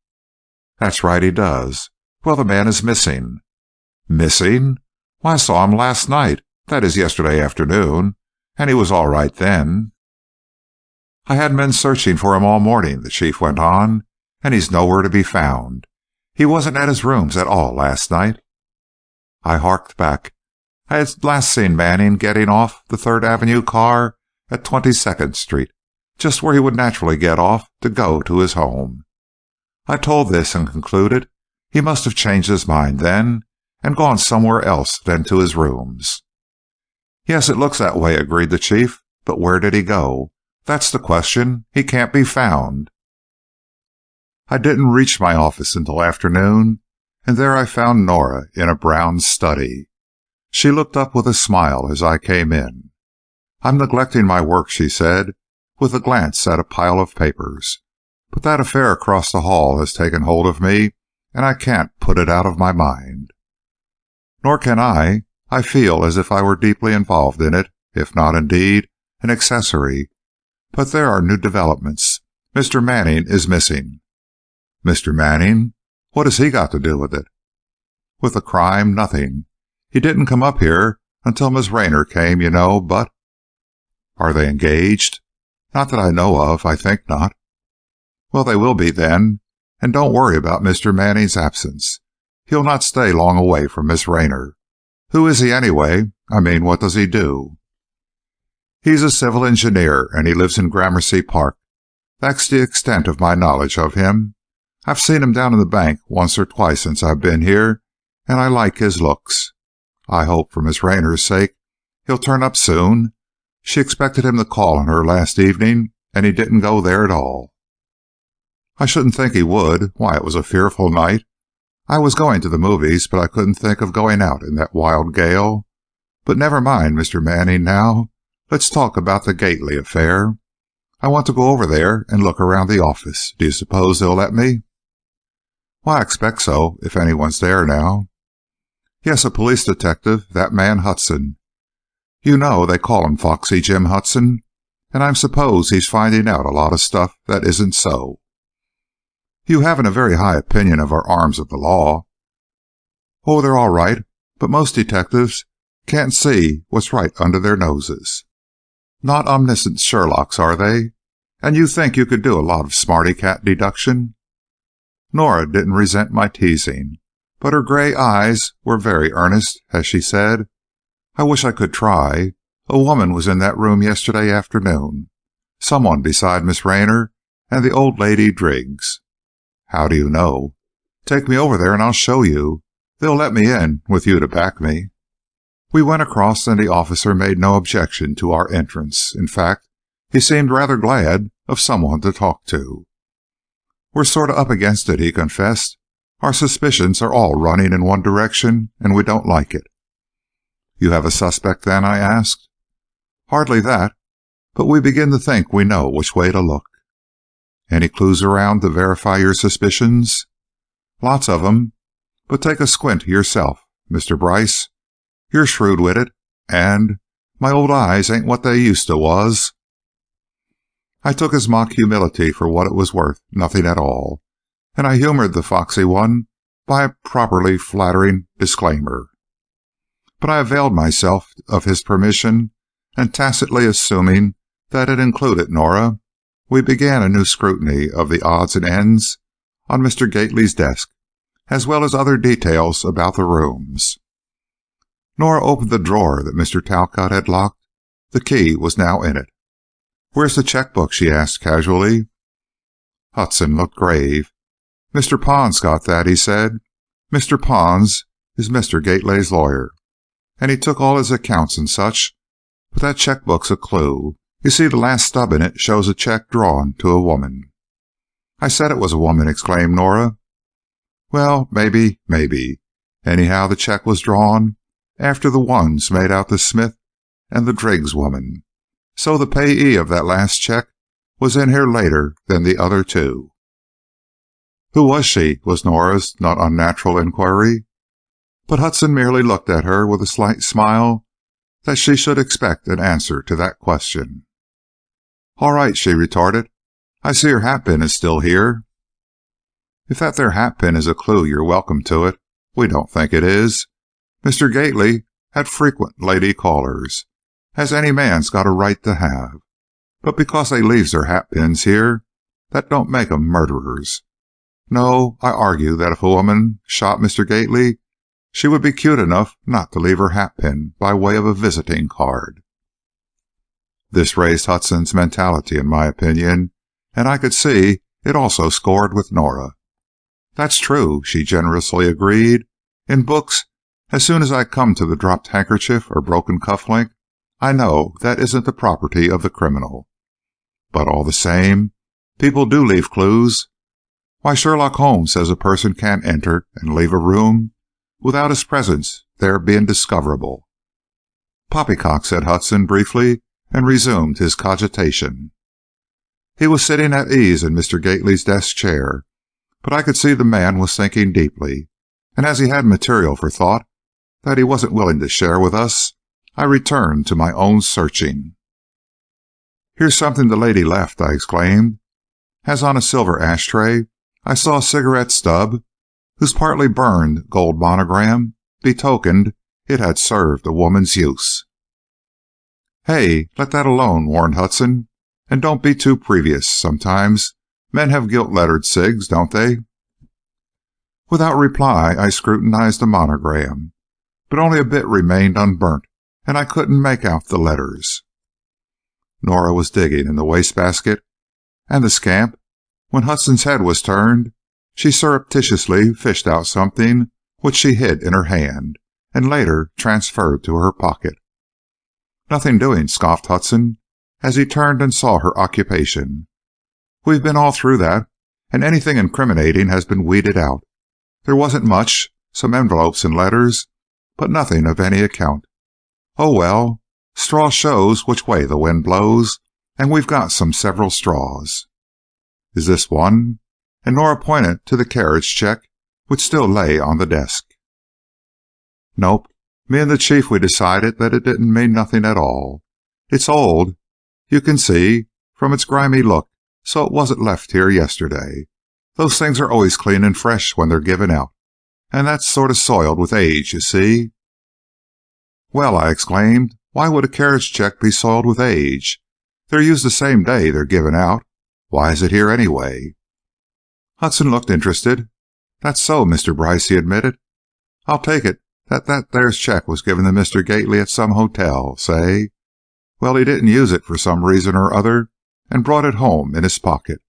"That's right, he does. Well, the man is missing." "Missing? Why, I saw him last night, that is yesterday afternoon, and he was all right then." "I had men searching for him all morning," the chief went on, "and he's nowhere to be found. He wasn't at his rooms at all last night." I harked back. I had last seen Manning getting off the 3rd Avenue car at 22nd Street, just where he would naturally get off to go to his home. I told this and concluded he must have changed his mind then and gone somewhere else than to his rooms. "Yes, it looks that way," agreed the chief. "But where did he go? That's the question. He can't be found." I didn't reach my office until afternoon, and there I found Nora in a brown study. She looked up with a smile as I came in. "I'm neglecting my work," she said, with a glance at a pile of papers. "But that affair across the hall has taken hold of me, and I can't put it out of my mind." "Nor can I. I feel as if I were deeply involved in it, if not, indeed, an accessory. But there are new developments. Mr. Manning is missing." "Mr. Manning? What has he got to do with it?" "With the crime? Nothing. He didn't come up here until Miss Rayner came, you know, but—" "Are they engaged?" "Not that I know of. I think not." "Well, they will be then. And don't worry about Mr. Manning's absence. He'll not stay long away from Miss Rayner. Who is he, anyway? I mean, what does he do?" "He's a civil engineer, and he lives in Gramercy Park. That's the extent of my knowledge of him. I've seen him down in the bank once or twice since I've been here, and I like his looks. I hope, for Miss Raynor's sake, he'll turn up soon. She expected him to call on her last evening, and he didn't go there at all." "I shouldn't think he would. Why, it was a fearful night. I was going to the movies, but I couldn't think of going out in that wild gale. But never mind, Mr. Manning, now. Let's talk about the Gately affair. I want to go over there and look around the office. Do you suppose they'll let me?" "Why, I expect so, if anyone's there now." "Yes, a police detective, that man Hudson. You know they call him Foxy Jim Hudson, and I suppose he's finding out a lot of stuff that isn't so." "You haven't a very high opinion of our arms of the law." "Oh, they're all right, but most detectives can't see what's right under their noses. Not omniscient Sherlocks, are they? And you think you could do a lot of smarty-cat deduction?" Nora didn't resent my teasing, but her gray eyes were very earnest as she said, "I wish I could try. A woman was in that room yesterday afternoon. Someone beside Miss Raynor and the old lady Driggs." "How do you know?" "Take me over there and I'll show you. They'll let me in, with you to back me." We went across, and the officer made no objection to our entrance. In fact, he seemed rather glad of someone to talk to. "We're sort of up against it," he confessed. "Our suspicions are all running in one direction, and we don't like it." "You have a suspect, then?" I asked. "Hardly that, but we begin to think we know which way to look." "Any clues around to verify your suspicions?" "Lots of 'em, but take a squint yourself, Mr. Bryce. You're shrewd-witted, and my old eyes ain't what they used to was." I took his mock humility for what it was worth, nothing at all, and I humored the foxy one by a properly flattering disclaimer. But I availed myself of his permission, and tacitly assuming that it included Nora, we began a new scrutiny of the odds and ends on Mr. Gately's desk, as well as other details about the rooms. Nora opened the drawer that Mr. Talcott had locked. The key was now in it. "Where's the checkbook?" she asked casually. Hudson looked grave. "Mr. Pond's got that," he said. "Mr. Pond's is Mr. Gately's lawyer, and he took all his accounts and such. But that checkbook's a clue. You see, the last stub in it shows a check drawn to a woman." "I said it was a woman," exclaimed Nora. "Well, maybe. Anyhow, the check was drawn after the ones made out to Smith and the Driggs woman. So the payee of that last check was in here later than the other two." "Who was she?" was Nora's not unnatural inquiry. But Hudson merely looked at her with a slight smile that she should expect an answer to that question. "All right," she retorted. "I see your hatpin is still here." "If that there hatpin is a clue, you're welcome to it. We don't think it is. Mr. Gately had frequent lady callers, as any man's got a right to have. But because they leaves their hatpins here, that don't make 'em murderers. No, I argue that if a woman shot Mr. Gately, she would be cute enough not to leave her hatpin by way of a visiting card." This raised Hudson's mentality, in my opinion, and I could see it also scored with Nora. "That's true," she generously agreed. "In books, as soon as I come to the dropped handkerchief or broken cufflink, I know that isn't the property of the criminal. But all the same, people do leave clues. Why, Sherlock Holmes says a person can't enter and leave a room without his presence there being discoverable." "Poppycock," said Hudson briefly, and resumed his cogitation. He was sitting at ease in Mr. Gately's desk chair, but I could see the man was thinking deeply, and as he had material for thought that he wasn't willing to share with us, I returned to my own searching. "Here's something the lady left," I exclaimed, as on a silver ashtray I saw a cigarette stub whose partly burned gold monogram betokened it had served a woman's use. "Hey, let that alone," warned Hudson, "and don't be too previous. Sometimes men have gilt-lettered cigs, don't they?" Without reply, I scrutinized the monogram, but only a bit remained unburnt, and I couldn't make out the letters. Nora was digging in the wastebasket, and the scamp, when Hudson's head was turned, she surreptitiously fished out something which she hid in her hand and later transferred to her pocket. "Nothing doing," scoffed Hudson, as he turned and saw her occupation. "We've been all through that, and anything incriminating has been weeded out. There wasn't much, some envelopes and letters, but nothing of any account. Oh, well, straw shows which way the wind blows, and we've got some several straws. Is this one?" And Nora pointed to the carriage check, which still lay on the desk. "Nope. Me and the chief, we decided that it didn't mean nothing at all. It's old, you can see, from its grimy look, so it wasn't left here yesterday. Those things are always clean and fresh when they're given out, and that's sort of soiled with age, you see." "Well," I exclaimed, "why would a carriage check be soiled with age? They're used the same day they're given out. Why is it here anyway?" Hudson looked interested. "That's so, Mr. Bryce," he admitted. "I'll take it that there's check was given to Mr. Gately at some hotel, say. Well, he didn't use it for some reason or other and brought it home in his pocket.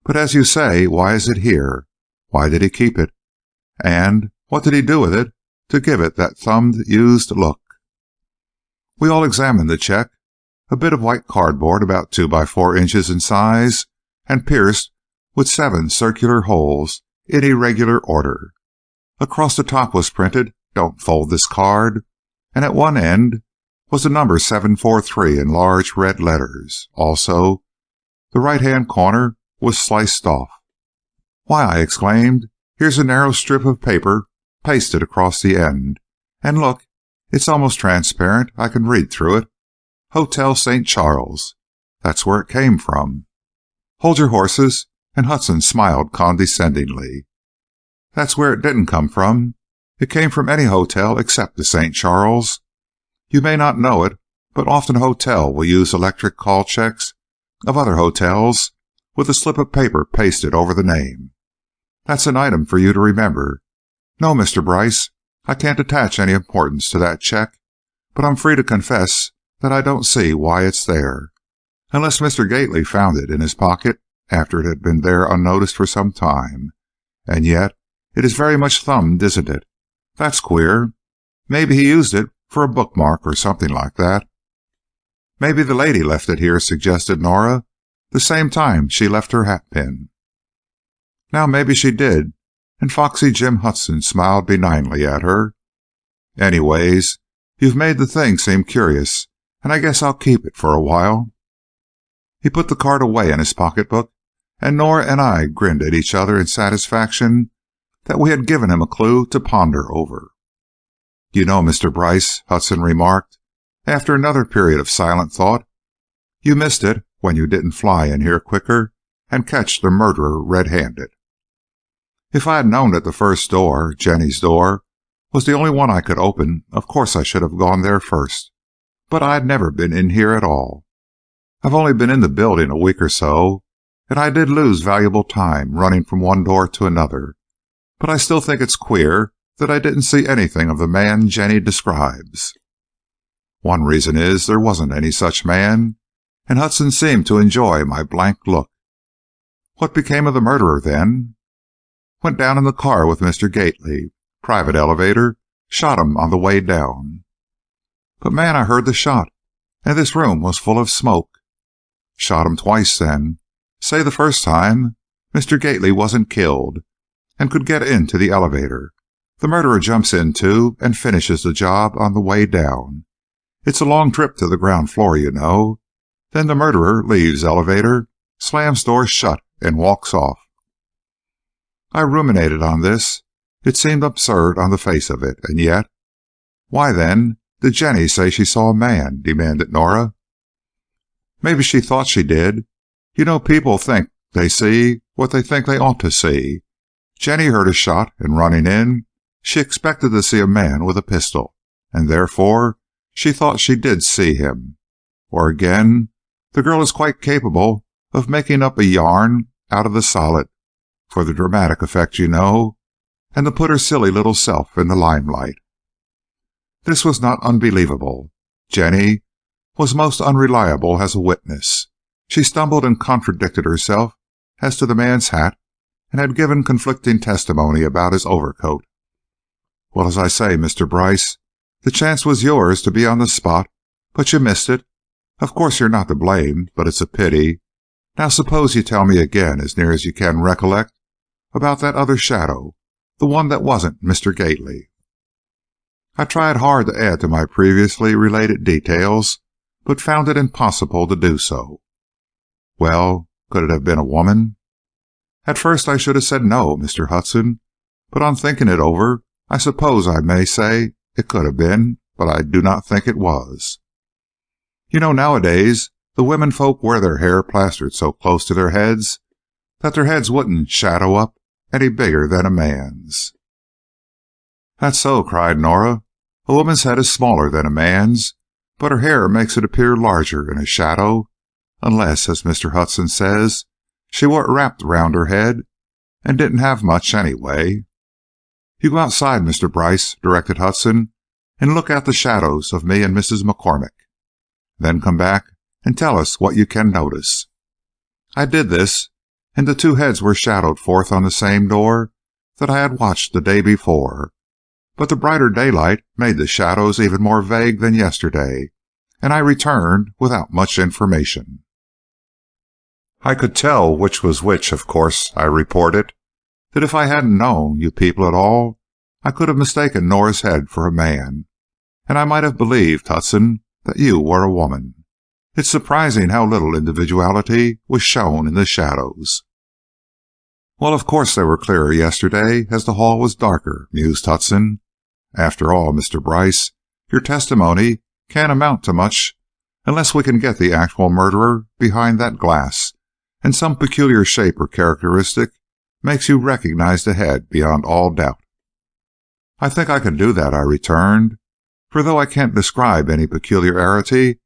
But as you say, why is it here? Why did he keep it? And what did he do with it to give it that thumbed, used look?" We all examined the check, a bit of white cardboard about 2 by 4 inches in size and pierced with 7 circular holes in irregular order. Across the top was printed, "Don't fold this card," and at one end was the number 743 in large red letters. Also, the right-hand corner was sliced off. "Why," I exclaimed, "here's a narrow strip of paper pasted across the end. And look, it's almost transparent. I can read through it. Hotel St. Charles. That's where it came from." "Hold your horses," and Hudson smiled condescendingly. "That's where it didn't come from. It came from any hotel except the St. Charles. You may not know it, but often a hotel will use electric call checks of other hotels with a slip of paper pasted over the name. That's an item for you to remember. No, Mr. Bryce, I can't attach any importance to that check, but I'm free to confess that I don't see why it's there. Unless Mr. Gately found it in his pocket after it had been there unnoticed for some time. And yet, it is very much thumbed, isn't it? That's queer. Maybe he used it for a bookmark or something like that." "Maybe the lady left it here," suggested Nora, "the same time she left her hatpin." "Now, maybe she did," and Foxy Jim Hudson smiled benignly at her. "Anyways, you've made the thing seem curious, and I guess I'll keep it for a while." He put the card away in his pocketbook, and Nora and I grinned at each other in satisfaction that we had given him a clue to ponder over. "You know, Mr. Bryce," Hudson remarked, after another period of silent thought, "you missed it when you didn't fly in here quicker and catch the murderer red-handed." If I had known that the first door, Jenny's door, was the only one I could open, of course I should have gone there first. But I had never been in here at all. I've only been in the building a week or so, and I did lose valuable time running from one door to another. But I still think it's queer that I didn't see anything of the man Jenny describes. One reason is there wasn't any such man, and Hudson seemed to enjoy my blank look. "What became of the murderer, then?" "Went down in the car with Mr. Gately. Private elevator. Shot him on the way down." "But, man, I heard the shot, and this room was full of smoke." "Shot him twice, then. Say the first time, Mr. Gately wasn't killed and could get into the elevator. The murderer jumps in, too, and finishes the job on the way down. It's a long trip to the ground floor, you know. Then the murderer leaves elevator, slams door shut, and walks off." I ruminated on this. It seemed absurd on the face of it, and yet— "Why, then, did Jenny say she saw a man?" demanded Nora. "Maybe she thought she did. You know, people think they see what they think they ought to see. Jenny heard a shot, and running in, she expected to see a man with a pistol, and therefore she thought she did see him. Or again, the girl is quite capable of making up a yarn out of the solid, for the dramatic effect, you know, and to put her silly little self in the limelight." This was not unbelievable. Jenny was most unreliable as a witness. She stumbled and contradicted herself as to the man's hat, and had given conflicting testimony about his overcoat. Well, as I say, Mr. Bryce, the chance was yours to be on the spot, but you missed it. Of course you're not to blame, but it's a pity. Now suppose you tell me again, as near as you can recollect, about that other shadow, the one that wasn't Mr. Gately." I tried hard to add to my previously related details, but found it impossible to do so. "Well, could it have been a woman?" "At first I should have said no, Mr. Hudson, but on thinking it over, I suppose I may say it could have been, but I do not think it was. You know, nowadays the women folk wear their hair plastered so close to their heads that their heads wouldn't shadow up any bigger than a man's." "That's so," cried Nora. "A woman's head is smaller than a man's, but her hair makes it appear larger in a shadow, unless, as Mr. Hudson says, she wore it wrapped round her head and didn't have much anyway." "You go outside, Mr. Bryce," directed Hudson, "and look at the shadows of me and Mrs. McCormick. Then come back and tell us what you can notice." I did this, and the two heads were shadowed forth on the same door that I had watched the day before, but the brighter daylight made the shadows even more vague than yesterday, and I returned without much information. "I could tell which was which, of course," I reported. "That if I hadn't known you people at all, I could have mistaken Nora's head for a man, and I might have believed, Hudson, that you were a woman. It's surprising how little individuality was shown in the shadows." "Well, of course they were clearer yesterday, as the hall was darker," mused Hudson. "After all, Mr. Bryce, your testimony can't amount to much unless we can get the actual murderer behind that glass, and some peculiar shape or characteristic makes you recognize the head beyond all doubt." "I think I can do that," I returned, "for though I can't describe any peculiarity,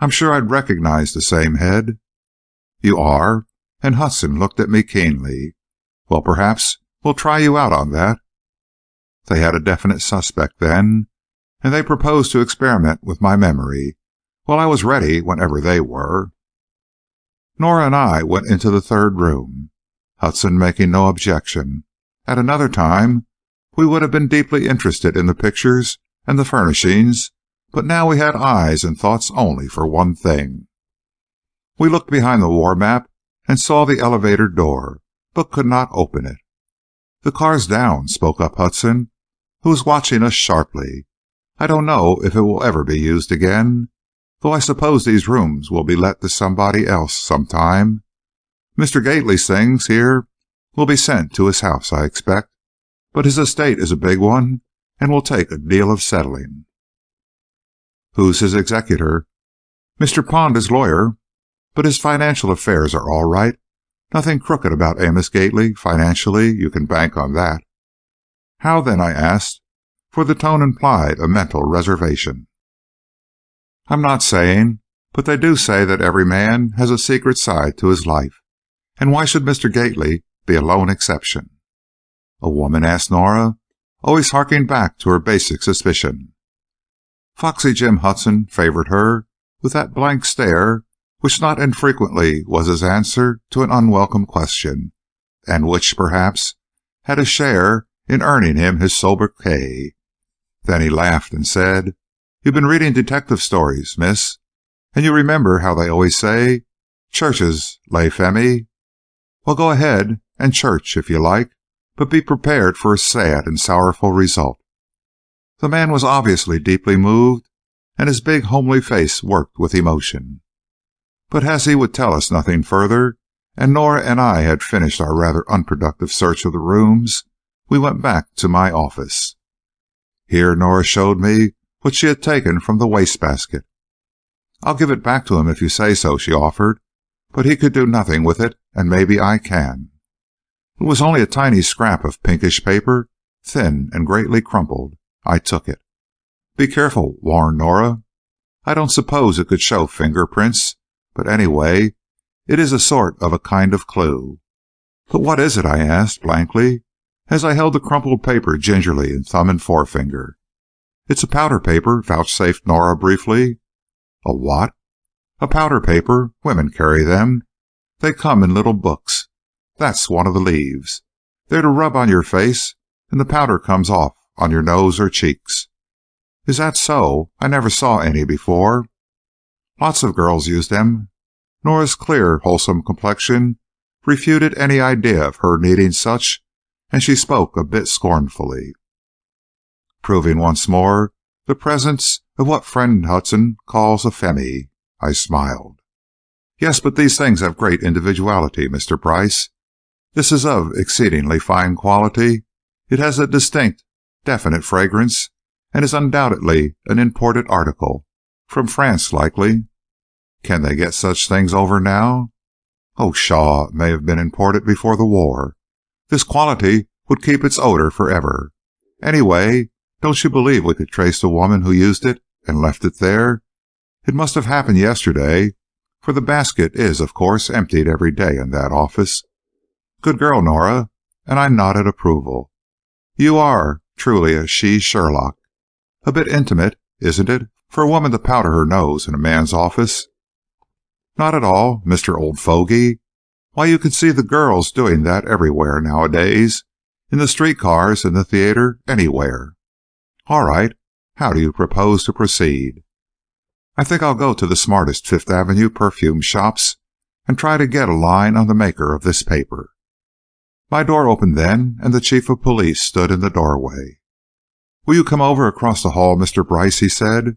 I'm sure I'd recognize the same head." "You are?" And Hudson looked at me keenly. "Well, perhaps we'll try you out on that." They had a definite suspect, then, and they proposed to experiment with my memory. Well, I was ready whenever they were. Nora and I went into the third room, Hudson making no objection. At another time, we would have been deeply interested in the pictures and the furnishings, but now we had eyes and thoughts only for one thing. We looked behind the war map and saw the elevator door, but could not open it. "The car's down," spoke up Hudson, who was watching us sharply. "I don't know if it will ever be used again, though I suppose these rooms will be let to somebody else some time. Mr. Gately's things here will be sent to his house, I expect, but his estate is a big one and will take a deal of settling." "Who's his executor?" "Mr. Pond is lawyer, but his financial affairs are all right. Nothing crooked about Amos Gately financially, you can bank on that." "How then?" I asked, for the tone implied a mental reservation. "I'm not saying, but they do say that every man has a secret side to his life, and why should Mr. Gately be a lone exception?" "A woman?" asked Nora, always harking back to her basic suspicion. Foxy Jim Hudson favored her with that blank stare which not infrequently was his answer to an unwelcome question, and which, perhaps, had a share in earning him his sobriquet. Then he laughed and said, "You've been reading detective stories, miss, and you remember how they always say, 'Churches lay femi.' Well, go ahead and church if you like, but be prepared for a sad and sorrowful result." The man was obviously deeply moved, and his big homely face worked with emotion. But as he would tell us nothing further, and Nora and I had finished our rather unproductive search of the rooms, we went back to my office. Here Nora showed me what she had taken from the wastebasket. "I'll give it back to him if you say so," she offered, "but he could do nothing with it, and maybe I can." It was only a tiny scrap of pinkish paper, thin and greatly crumpled. I took it. "Be careful," warned Nora. "I don't suppose it could show fingerprints, but anyway, it is a sort of a kind of clue." "But what is it?" I asked, blankly, as I held the crumpled paper gingerly in thumb and forefinger. "It's a powder paper," vouchsafed Nora briefly. "A what?" "A powder paper. Women carry them. They come in little books. That's one of the leaves. They're to rub on your face, and the powder comes off on your nose or cheeks." "Is that so? I never saw any before." "Lots of girls use them." Nora's clear, wholesome complexion refuted any idea of her needing such, and she spoke a bit scornfully, proving once more the presence of what friend Hudson calls a femme. I smiled. "Yes, but these things have great individuality, Mr. Bryce. This is of exceedingly fine quality. It has a distinct, definite fragrance, and is undoubtedly an imported article, from France likely." "Can they get such things over now?" "Oh, pshaw, it may have been imported before the war. This quality would keep its odor forever. Anyway, don't you believe we could trace the woman who used it and left it there? It must have happened yesterday, for the basket is, of course, emptied every day in that office." "Good girl, Nora," and I nodded approval. "You are truly a she-Sherlock. A bit intimate, isn't it, for a woman to powder her nose in a man's office?" "Not at all, Mr. Old Fogey. Why, you can see the girls doing that everywhere nowadays, in the streetcars, in the theater, anywhere." "All right. How do you propose to proceed?" "I think I'll go to the smartest Fifth Avenue perfume shops and try to get a line on the maker of this paper." My door opened then, and the chief of police stood in the doorway. "Will you come over across the hall, Mr. Bryce?" he said.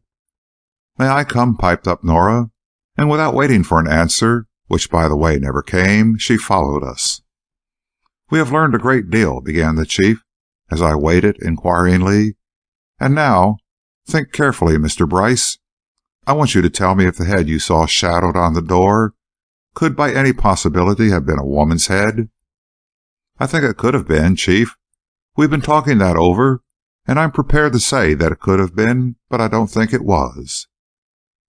"May I come?" piped up Nora, and without waiting for an answer, which by the way never came, she followed us. "We have learned a great deal," began the chief, as I waited inquiringly. "And now, think carefully, Mr. Bryce. I want you to tell me if the head you saw shadowed on the door could by any possibility have been a woman's head." "I think it could have been, Chief. We've been talking that over, and I'm prepared to say that it could have been, but I don't think it was."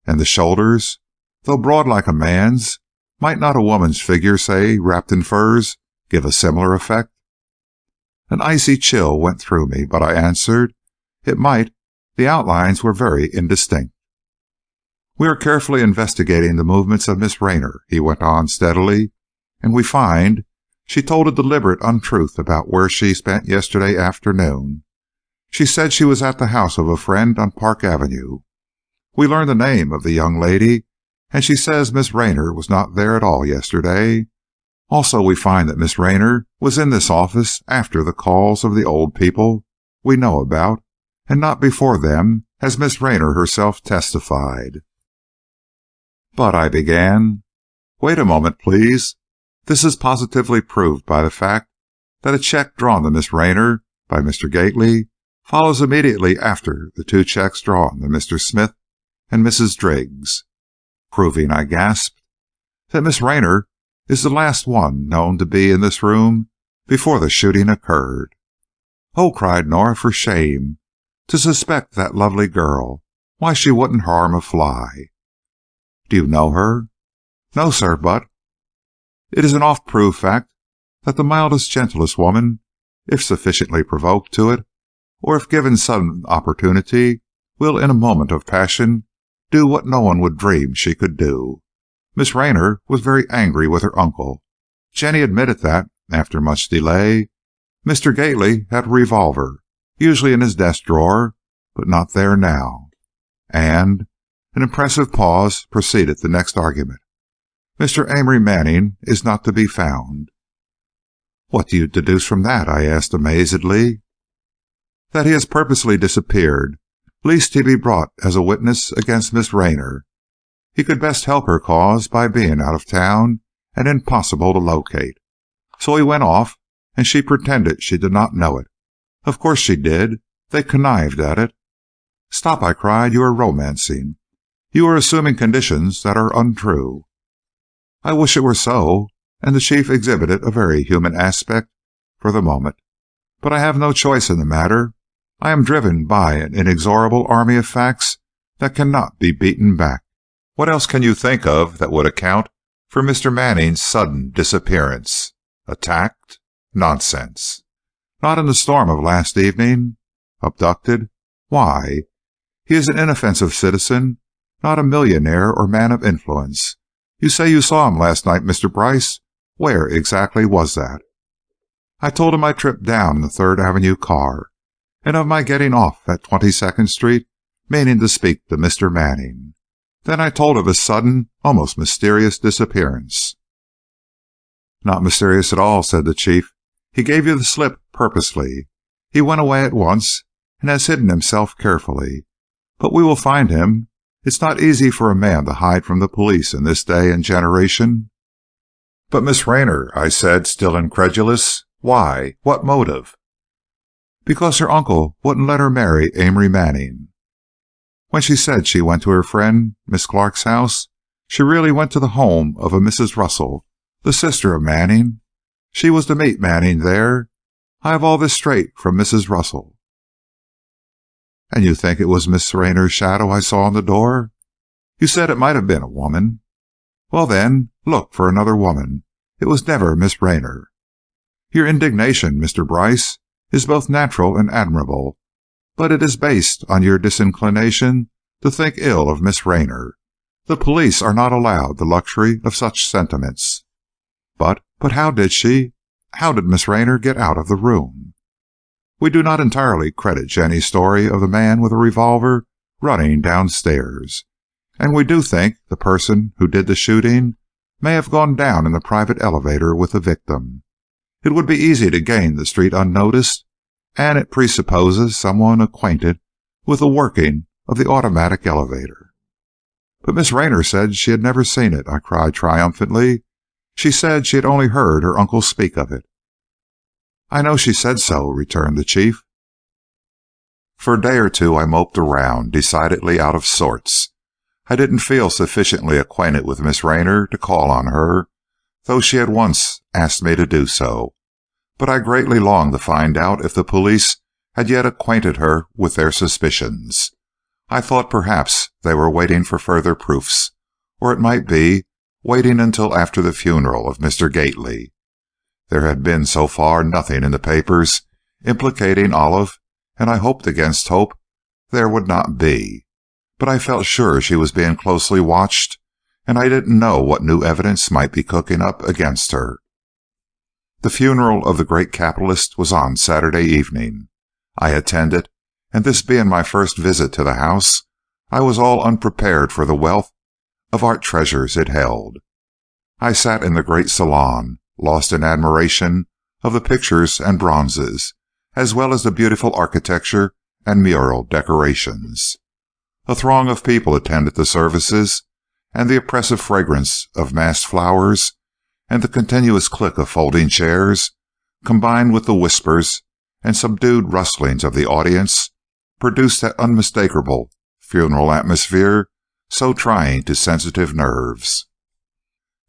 "And the shoulders? Though broad like a man's, might not a woman's figure, say, wrapped in furs, give a similar effect?" An icy chill went through me, but I answered, "It might. The outlines were very indistinct." "We are carefully investigating the movements of Miss Raynor," he went on steadily, "and we find she told a deliberate untruth about where she spent yesterday afternoon. She said she was at the house of a friend on Park Avenue. We learned the name of the young lady, and she says Miss Raynor was not there at all yesterday. Also, we find that Miss Raynor was in this office after the calls of the old people we know about, and not before them, as Miss Raynor herself testified." "But," I began. "Wait a moment, please. This is positively proved by the fact that a check drawn to Miss Raynor by Mr. Gately follows immediately after the two checks drawn to Mr. Smith and Mrs. Driggs." "Proving," I gasped, "that Miss Raynor is the last one known to be in this room before the shooting occurred." "Oh," cried Nora, "for shame! To suspect that lovely girl! Why, she wouldn't harm a fly." "Do you know her?" "No, sir, but—" "It is an oft-proved fact that the mildest, gentlest woman, if sufficiently provoked to it, or if given sudden opportunity, will in a moment of passion do what no one would dream she could do. Miss Raynor was very angry with her uncle. Jenny admitted that, after much delay. Mr. Gately had a revolver, usually in his desk drawer, but not there now." And an impressive pause preceded the next argument. "Mr. Amory Manning is not to be found." "What do you deduce from that?" I asked amazedly. "That he has purposely disappeared, lest he be brought as a witness against Miss Raynor. He could best help her cause by being out of town and impossible to locate. So he went off, and she pretended she did not know it. Of course she did. They connived at it." "Stop!" I cried. "You are romancing. You are assuming conditions that are untrue." "I wish it were so," and the chief exhibited a very human aspect for the moment. "But I have no choice in the matter. I am driven by an inexorable army of facts that cannot be beaten back. What else can you think of that would account for Mr. Manning's sudden disappearance? Attacked? Nonsense. Not in the storm of last evening. Abducted? Why? He is an inoffensive citizen, not a millionaire or man of influence. You say you saw him last night, Mr. Bryce. Where exactly was that?" "I told him I tripped down in the Third Avenue car, and of my getting off at 22nd Street, meaning to speak to Mr. Manning. Then I told of his sudden, almost mysterious disappearance." "Not mysterious at all," said the Chief. "He gave you the slip purposely. He went away at once and has hidden himself carefully. But we will find him. It's not easy for a man to hide from the police in this day and generation." "But Miss Rayner," I said, still incredulous. "Why? What motive?" "Because her uncle wouldn't let her marry Amory Manning. When she said she went to her friend Miss Clark's house, she really went to the home of a Mrs. Russell, the sister of Manning. She was to meet Manning there. I have all this straight from Mrs. Russell." "And you think it was Miss Rayner's shadow I saw on the door?" "You said it might have been a woman." "Well, then, look for another woman. It was never Miss Rayner." "Your indignation, Mr. Bryce, is both natural and admirable, but it is based on your disinclination to think ill of Miss Rayner. The police are not allowed the luxury of such sentiments." But how did Miss Rayner get out of the room?" "We do not entirely credit Jenny's story of the man with a revolver running downstairs, and we do think the person who did the shooting may have gone down in the private elevator with the victim. It would be easy to gain the street unnoticed, and it presupposes someone acquainted with the working of the automatic elevator." "But Miss Rayner said she had never seen it," I cried triumphantly. "She said she had only heard her uncle speak of it." "I know she said so," returned the Chief. For a day or two I moped around, decidedly out of sorts. I didn't feel sufficiently acquainted with Miss Rayner to call on her, though she had once asked me to do so. But I greatly longed to find out if the police had yet acquainted her with their suspicions. I thought perhaps they were waiting for further proofs, or it might be waiting until after the funeral of Mr. Gately. There had been so far nothing in the papers implicating Olive, and I hoped against hope there would not be. But I felt sure she was being closely watched, and I didn't know what new evidence might be cooking up against her. The funeral of the great capitalist was on Saturday evening. I attended, and this being my first visit to the house, I was all unprepared for the wealth of art treasures it held. I sat in the great salon, lost in admiration of the pictures and bronzes, as well as the beautiful architecture and mural decorations. A throng of people attended the services, and the oppressive fragrance of massed flowers and the continuous click of folding chairs, combined with the whispers and subdued rustlings of the audience, produced that unmistakable funeral atmosphere so trying to sensitive nerves.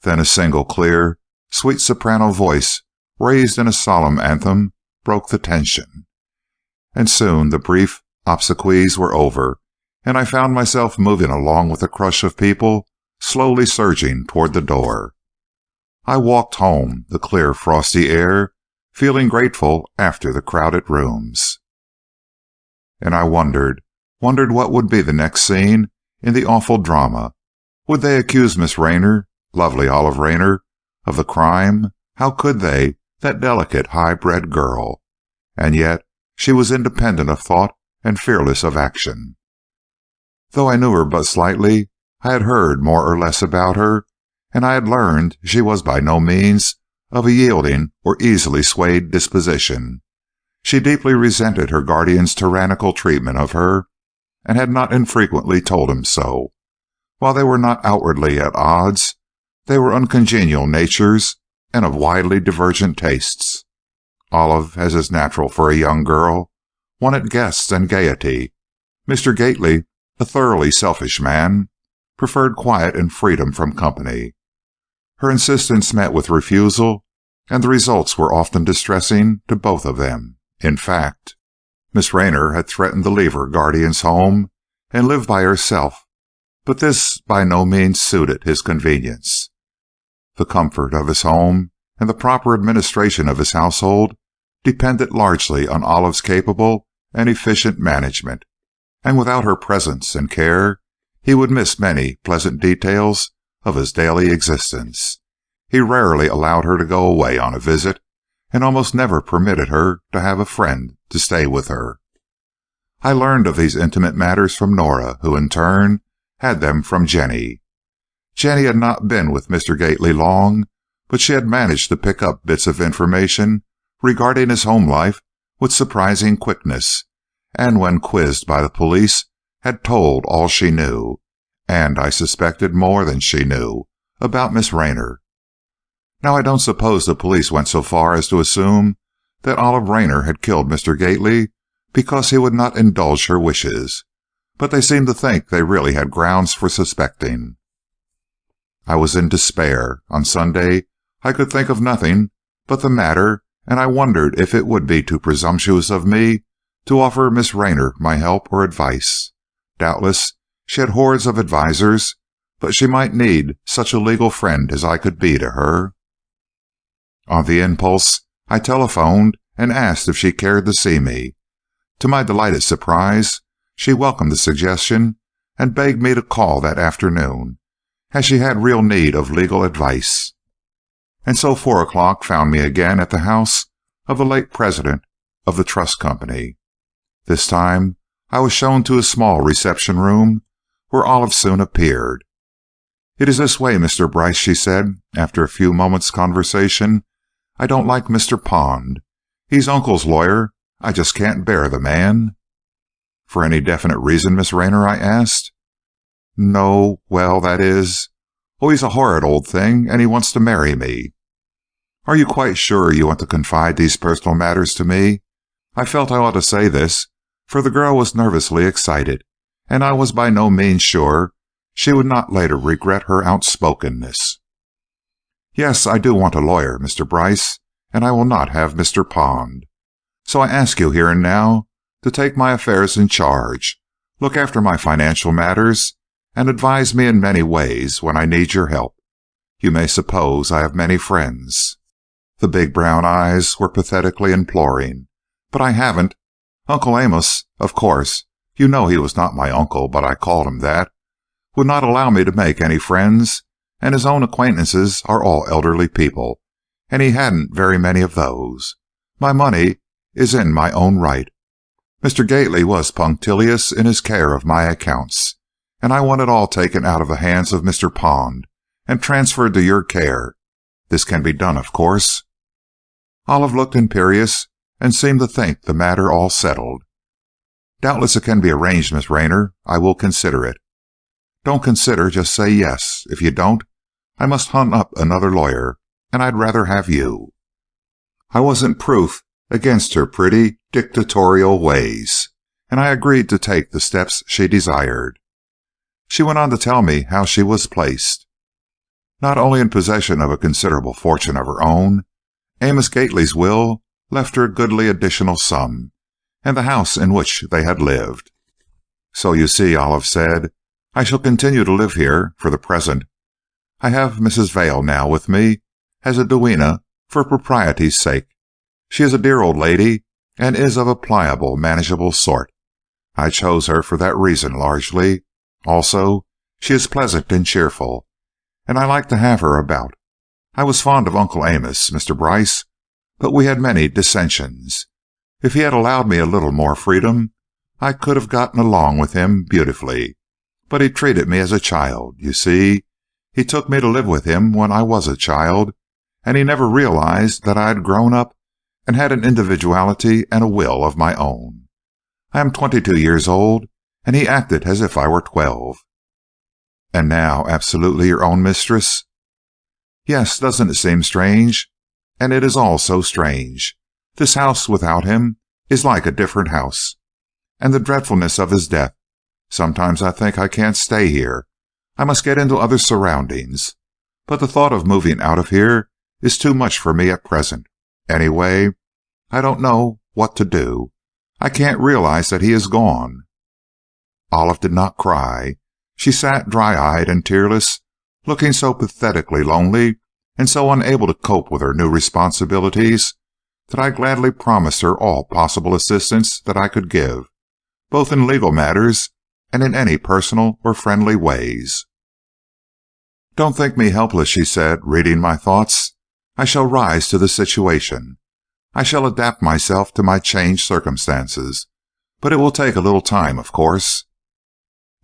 Then a single clear, sweet soprano voice, raised in a solemn anthem, broke the tension. And soon the brief obsequies were over, and I found myself moving along with the crush of people slowly surging toward the door. I walked home, the clear, frosty air, feeling grateful after the crowded rooms. And I wondered what would be the next scene in the awful drama. Would they accuse Miss Rayner, lovely Olive Rayner, of the crime? How could they, that delicate, high-bred girl? And yet she was independent of thought and fearless of action. Though I knew her but slightly, I had heard more or less about her, and I had learned she was by no means of a yielding or easily swayed disposition. She deeply resented her guardian's tyrannical treatment of her, and had not infrequently told him so. While they were not outwardly at odds, they were uncongenial natures and of widely divergent tastes. Olive, as is natural for a young girl, wanted guests and gaiety. Mr. Gately, a thoroughly selfish man, preferred quiet and freedom from company. Her insistence met with refusal, and the results were often distressing to both of them. In fact, Miss Rayner had threatened to leave her guardian's home and live by herself, but this by no means suited his convenience. The comfort of his home and the proper administration of his household depended largely on Olive's capable and efficient management, and without her presence and care he would miss many pleasant details of his daily existence. He rarely allowed her to go away on a visit, and almost never permitted her to have a friend to stay with her. I learned of these intimate matters from Nora, who in turn had them from Jenny. Jenny had not been with Mr. Gately long, but she had managed to pick up bits of information regarding his home life with surprising quickness, and when quizzed by the police, had told all she knew, and I suspected more than she knew, about Miss Rayner. Now, I don't suppose the police went so far as to assume that Olive Rayner had killed Mr. Gately because he would not indulge her wishes, but they seemed to think they really had grounds for suspecting. I was in despair. On Sunday I could think of nothing but the matter, and I wondered if it would be too presumptuous of me to offer Miss Rayner my help or advice. Doubtless she had hordes of advisers, but she might need such a legal friend as I could be to her. On the impulse, I telephoned and asked if she cared to see me. To my delighted surprise, she welcomed the suggestion and begged me to call that afternoon, as she had real need of legal advice. And so 4 o'clock found me again at the house of the late president of the trust company. This time I was shown to a small reception room where Olive soon appeared. "It is this way, Mr. Bryce," she said, after a few moments' conversation. "I don't like Mr. Pond. He's Uncle's lawyer. I just can't bear the man." "For any definite reason, Miss Rayner?" I asked. "No, well, that is, he's a horrid old thing, and he wants to marry me." "Are you quite sure you want to confide these personal matters to me?" I felt I ought to say this, for the girl was nervously excited, and I was by no means sure she would not later regret her outspokenness. "Yes, I do want a lawyer, Mr. Bryce, and I will not have Mr. Pond. So I ask you here and now to take my affairs in charge, look after my financial matters, and advise me in many ways when I need your help. You may suppose I have many friends." The big brown eyes were pathetically imploring. "But I haven't. Uncle Amos, of course, you know he was not my uncle, but I called him that, would not allow me to make any friends, and his own acquaintances are all elderly people, and he hadn't very many of those. My money is in my own right. Mr. Gately was punctilious in his care of my accounts, and I want it all taken out of the hands of Mr. Pond and transferred to your care. This can be done, of course." Olive looked imperious and seemed to think the matter all settled. "Doubtless it can be arranged, Miss Rayner. I will consider it." "Don't consider, just say yes. If you don't, I must hunt up another lawyer, and I'd rather have you." I wasn't proof against her pretty dictatorial ways, and I agreed to take the steps she desired. She went on to tell me how she was placed. Not only in possession of a considerable fortune of her own, Amos Gately's will left her a goodly additional sum, and the house in which they had lived. "So you see," Olive said, "I shall continue to live here for the present. I have Mrs. Vail now with me as a duenna for propriety's sake. She is a dear old lady, and is of a pliable, manageable sort. I chose her for that reason largely. Also, she is pleasant and cheerful, and I like to have her about. I was fond of Uncle Amos, Mr. Bryce, but we had many dissensions. If he had allowed me a little more freedom, I could have gotten along with him beautifully. But he treated me as a child. You see, he took me to live with him when I was a child, and he never realized that I had grown up and had an individuality and a will of my own. I am 22 years old, and he acted as if I were 12. "And now absolutely your own mistress?" "Yes, doesn't it seem strange? And it is all so strange. This house without him is like a different house. And the dreadfulness of his death. Sometimes I think I can't stay here. I must get into other surroundings. But the thought of moving out of here is too much for me at present. Anyway, I don't know what to do. I can't realize that he is gone." Olive did not cry. She sat dry-eyed and tearless, looking so pathetically lonely and so unable to cope with her new responsibilities that I gladly promised her all possible assistance that I could give, both in legal matters and in any personal or friendly ways. "Don't think me helpless," she said, reading my thoughts. "I shall rise to the situation. I shall adapt myself to my changed circumstances. But it will take a little time, of course."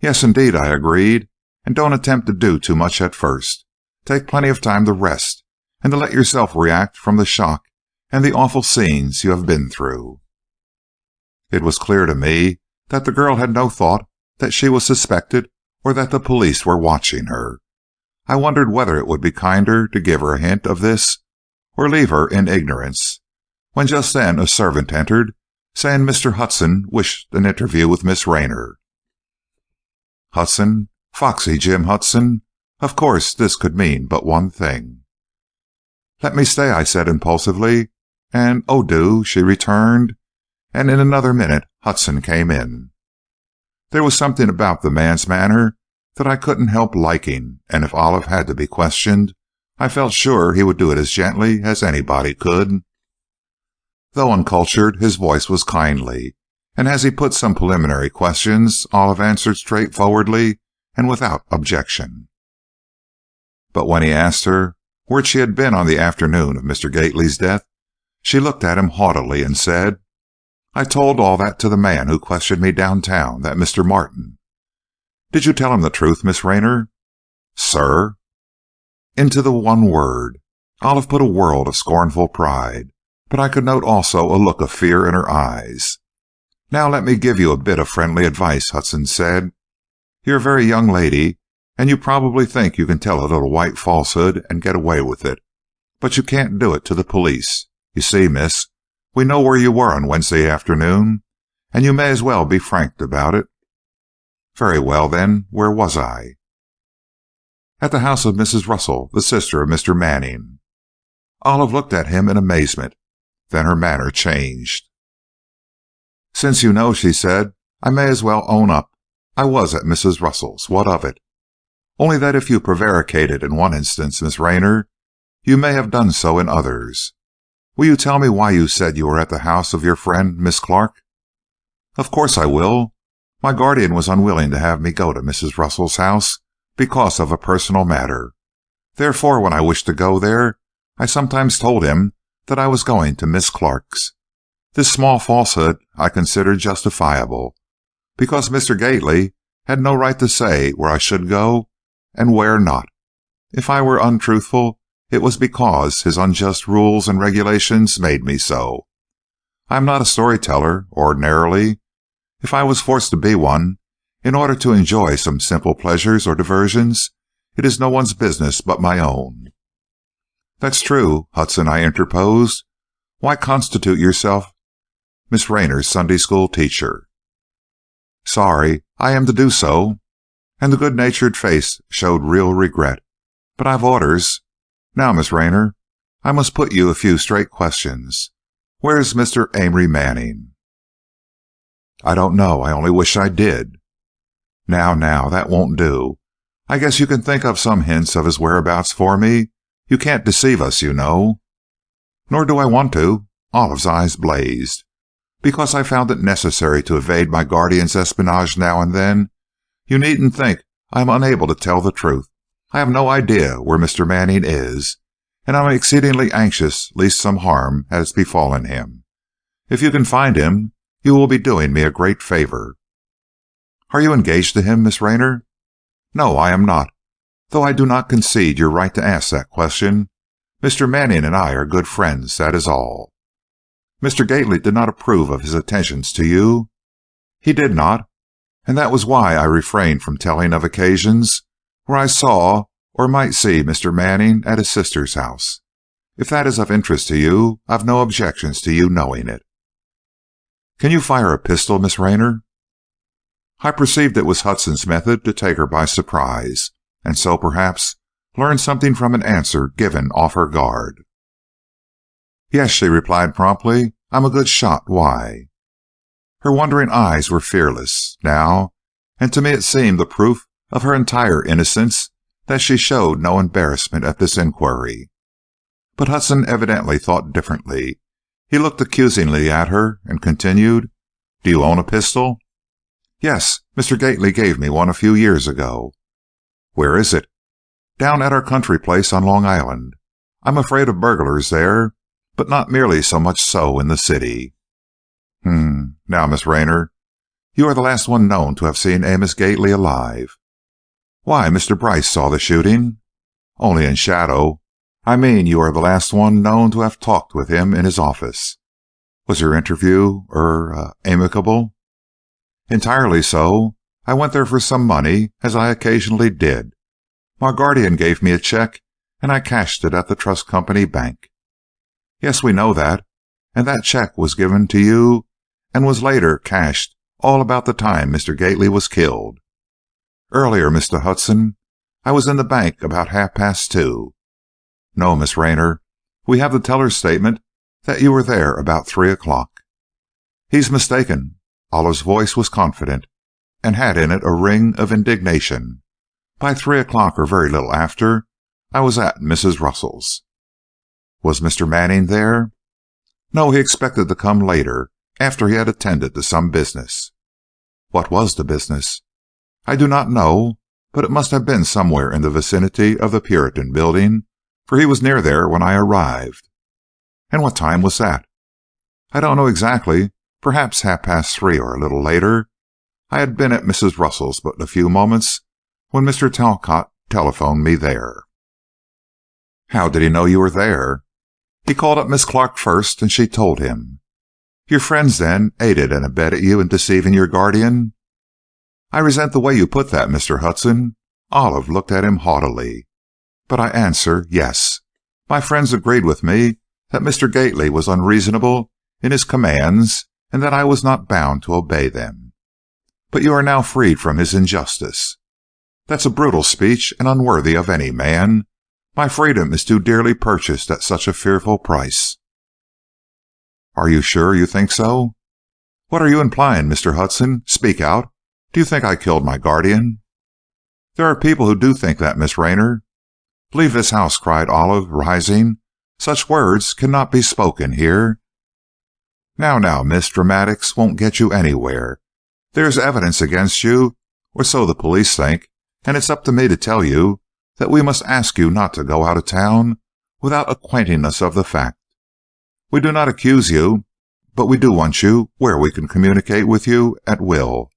"Yes, indeed," I agreed. "And don't attempt to do too much at first. Take plenty of time to rest, and to let yourself react from the shock and the awful scenes you have been through." It was clear to me that the girl had no thought that she was suspected or that the police were watching her. I wondered whether it would be kinder to give her a hint of this or leave her in ignorance, when just then a servant entered, saying Mr. Hudson wished an interview with Miss Rayner. Hudson? Foxy Jim Hudson? Of course, this could mean but one thing. "Let me stay," I said impulsively, and "Oh, do," she returned, and in another minute Hudson came in. There was something about the man's manner that I couldn't help liking, and if Olive had to be questioned, I felt sure he would do it as gently as anybody could. Though uncultured, his voice was kindly, and as he put some preliminary questions, Olive answered straightforwardly and without objection. But when he asked her where she had been on the afternoon of Mr. Gately's death, she looked at him haughtily and said, "I told all that to the man who questioned me downtown, that Mr. Martin." "Did you tell him the truth, Miss Rayner?" "Sir?" Into the one word, Olive put a world of scornful pride, but I could note also a look of fear in her eyes. "Now let me give you a bit of friendly advice," Hudson said. "You're a very young lady, and you probably think you can tell a little white falsehood and get away with it. But you can't do it to the police. You see, miss, we know where you were on Wednesday afternoon, and you may as well be frank about it." "Very well, then, where was I?" "At the house of Mrs. Russell, the sister of Mr. Manning." Olive looked at him in amazement. Then her manner changed. "Since you know," she said, "I may as well own up. I was at Mrs. Russell's. What of it? Only that if you prevaricated in one instance, Miss Rayner, you may have done so in others. Will you tell me why you said you were at the house of your friend, Miss Clark?" "Of course I will. My guardian was unwilling to have me go to Mrs. Russell's house because of a personal matter. Therefore, when I wished to go there, I sometimes told him that I was going to Miss Clark's. This small falsehood I considered justifiable, because Mr. Gately had no right to say where I should go and where not. If I were untruthful, it was because his unjust rules and regulations made me so. I am not a storyteller, ordinarily. If I was forced to be one, in order to enjoy some simple pleasures or diversions, it is no one's business but my own." "That's true, Hudson," I interposed. "Why constitute yourself Miss Rayner's Sunday school teacher?" "Sorry, I am to do so," and the good-natured face showed real regret. "But I've orders. Now, Miss Rayner, I must put you a few straight questions. Where's Mr. Amory Manning?" "I don't know. I only wish I did." Now, that won't do. I guess you can think up some hints of his whereabouts for me. You can't deceive us, you know." "Nor do I want to." Olive's eyes blazed. "Because I found it necessary to evade my guardian's espionage now and then, you needn't think I am unable to tell the truth. I have no idea where Mr. Manning is, and I am exceedingly anxious lest some harm has befallen him. If you can find him, you will be doing me a great favor." "Are you engaged to him, Miss Rayner?" "No, I am not, though I do not concede your right to ask that question. Mr. Manning and I are good friends, that is all." "Mr. Gately did not approve of his attentions to you?" "He did not, and that was why I refrained from telling of occasions where I saw or might see Mr. Manning at his sister's house. If that is of interest to you, I've no objections to you knowing it." "Can you fire a pistol, Miss Rayner?" I perceived it was Hudson's method to take her by surprise, and so perhaps learn something from an answer given off her guard. "Yes," she replied promptly. "I'm a good shot. Why?" Her wondering eyes were fearless now, and to me it seemed a proof of her entire innocence that she showed no embarrassment at this inquiry. But Hudson evidently thought differently. He looked accusingly at her and continued, "Do you own a pistol?" "Yes, Mr. Gately gave me one a few years ago." "Where is it?" "Down at our country place on Long Island. I'm afraid of burglars there, but not nearly so much so in the city." Now, Miss Rayner, You are the last one known to have seen Amos Gately alive." "Why, Mr. Bryce saw the shooting." "Only in shadow. I mean, you are the last one known to have talked with him in his office." "Was your interview, amicable?" "Entirely so. I went there for some money, as I occasionally did. My guardian gave me a check, and I cashed it at the Trust Company Bank." "Yes, we know that. And that check was given to you and was later cashed all about the time Mr. Gately was killed." "Earlier, Mr. Hudson. I was in the bank about 2:30. "No, Miss Rayner. We have the teller's statement that you were there about 3:00. "He's mistaken." Olive's voice was confident, and had in it a ring of indignation. "By 3:00, or very little after, I was at Mrs. Russell's." "Was Mr. Manning there?" "No, he expected to come later, after he had attended to some business." "What was the business?" "I do not know, but it must have been somewhere in the vicinity of the Puritan Building, for he was near there when I arrived." "And what time was that?" "I don't know exactly. Perhaps 3:30 or a little later. I had been at Mrs. Russell's but a few moments when Mr. Talcott telephoned me there." "How did he know you were there?" "He called up Miss Clark first, and she told him." "Your friends, then, aided and abetted you in deceiving your guardian?" "I resent the way you put that, Mr. Hudson." Olive looked at him haughtily. "But I answer, yes. My friends agreed with me that Mr. Gately was unreasonable in his commands, and that I was not bound to obey them. But you are now freed from his injustice." "That's a brutal speech, and unworthy of any man. My freedom is too dearly purchased at such a fearful price." "Are you sure you think so?" "What are you implying, Mr. Hudson? Speak out. Do you think I killed my guardian?" "There are people who do think that, Miss Rayner." "Leave this house," cried Olive, rising. "Such words cannot be spoken here." Now, Miss, dramatics won't get you anywhere. There is evidence against you, or so the police think, and it's up to me to tell you that we must ask you not to go out of town without acquainting us of the fact. We do not accuse you, but we do want you where we can communicate with you at will.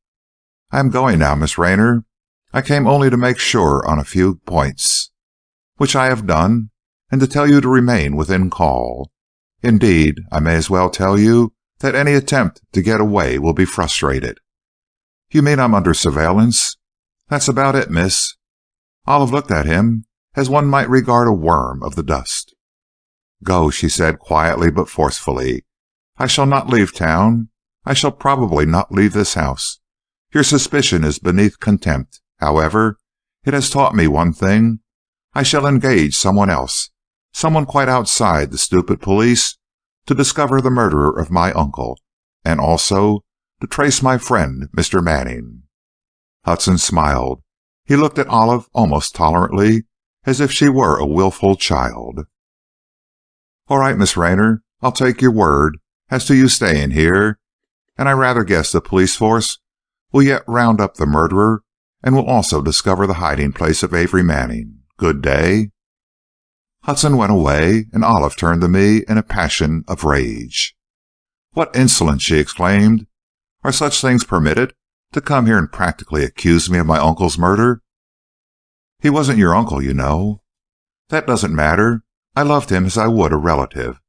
I am going now, Miss Rayner. I came only to make sure on a few points, which I have done, and to tell you to remain within call. Indeed, I may as well tell you that any attempt to get away will be frustrated." "You mean I'm under surveillance?" "That's about it, miss." Olive looked at him as one might regard a worm of the dust. "Go," she said quietly but forcefully. "I shall not leave town. I shall probably not leave this house. Your suspicion is beneath contempt. However, it has taught me one thing. I shall engage someone else, someone quite outside the stupid police, to discover the murderer of my uncle, and also to trace my friend, Mr. Manning." Hudson smiled. He looked at Olive almost tolerantly, as if she were a willful child. "All right, Miss Rayner, I'll take your word as to you staying here, and I rather guess the police force will yet round up the murderer and will also discover the hiding place of Avery Manning. Good day." Hudson went away, and Olive turned to me in a passion of rage. "What insolence!" she exclaimed. "Are such things permitted? To come here and practically accuse me of my uncle's murder?" "He wasn't your uncle, you know." "That doesn't matter. I loved him as I would a relative.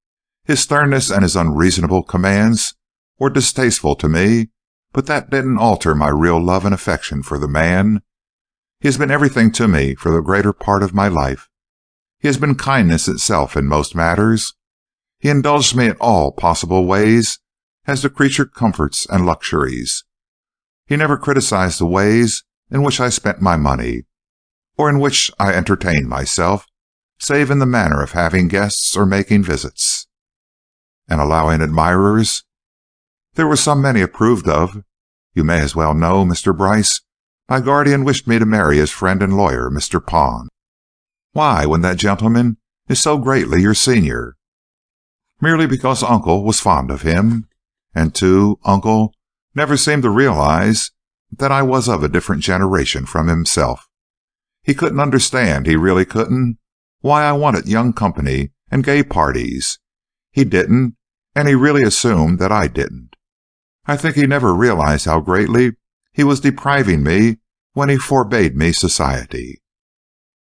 His sternness and his unreasonable commands were distasteful to me, but that didn't alter my real love and affection for the man. He has been everything to me for the greater part of my life. He has been kindness itself in most matters. He indulged me in all possible ways as to creature comforts and luxuries. He never criticized the ways in which I spent my money, or in which I entertained myself, save in the manner of having guests or making visits." "And allowing admirers?" "There were some many approved of. You may as well know, Mr. Bryce, my guardian wished me to marry his friend and lawyer, Mr. Pond." "Why, when that gentleman is so greatly your senior?" "Merely because Uncle was fond of him. And, too, Uncle never seemed to realize that I was of a different generation from himself. He couldn't understand, he really couldn't, why I wanted young company and gay parties. He didn't, and he really assumed that I didn't. I think he never realized how greatly he was depriving me when he forbade me society."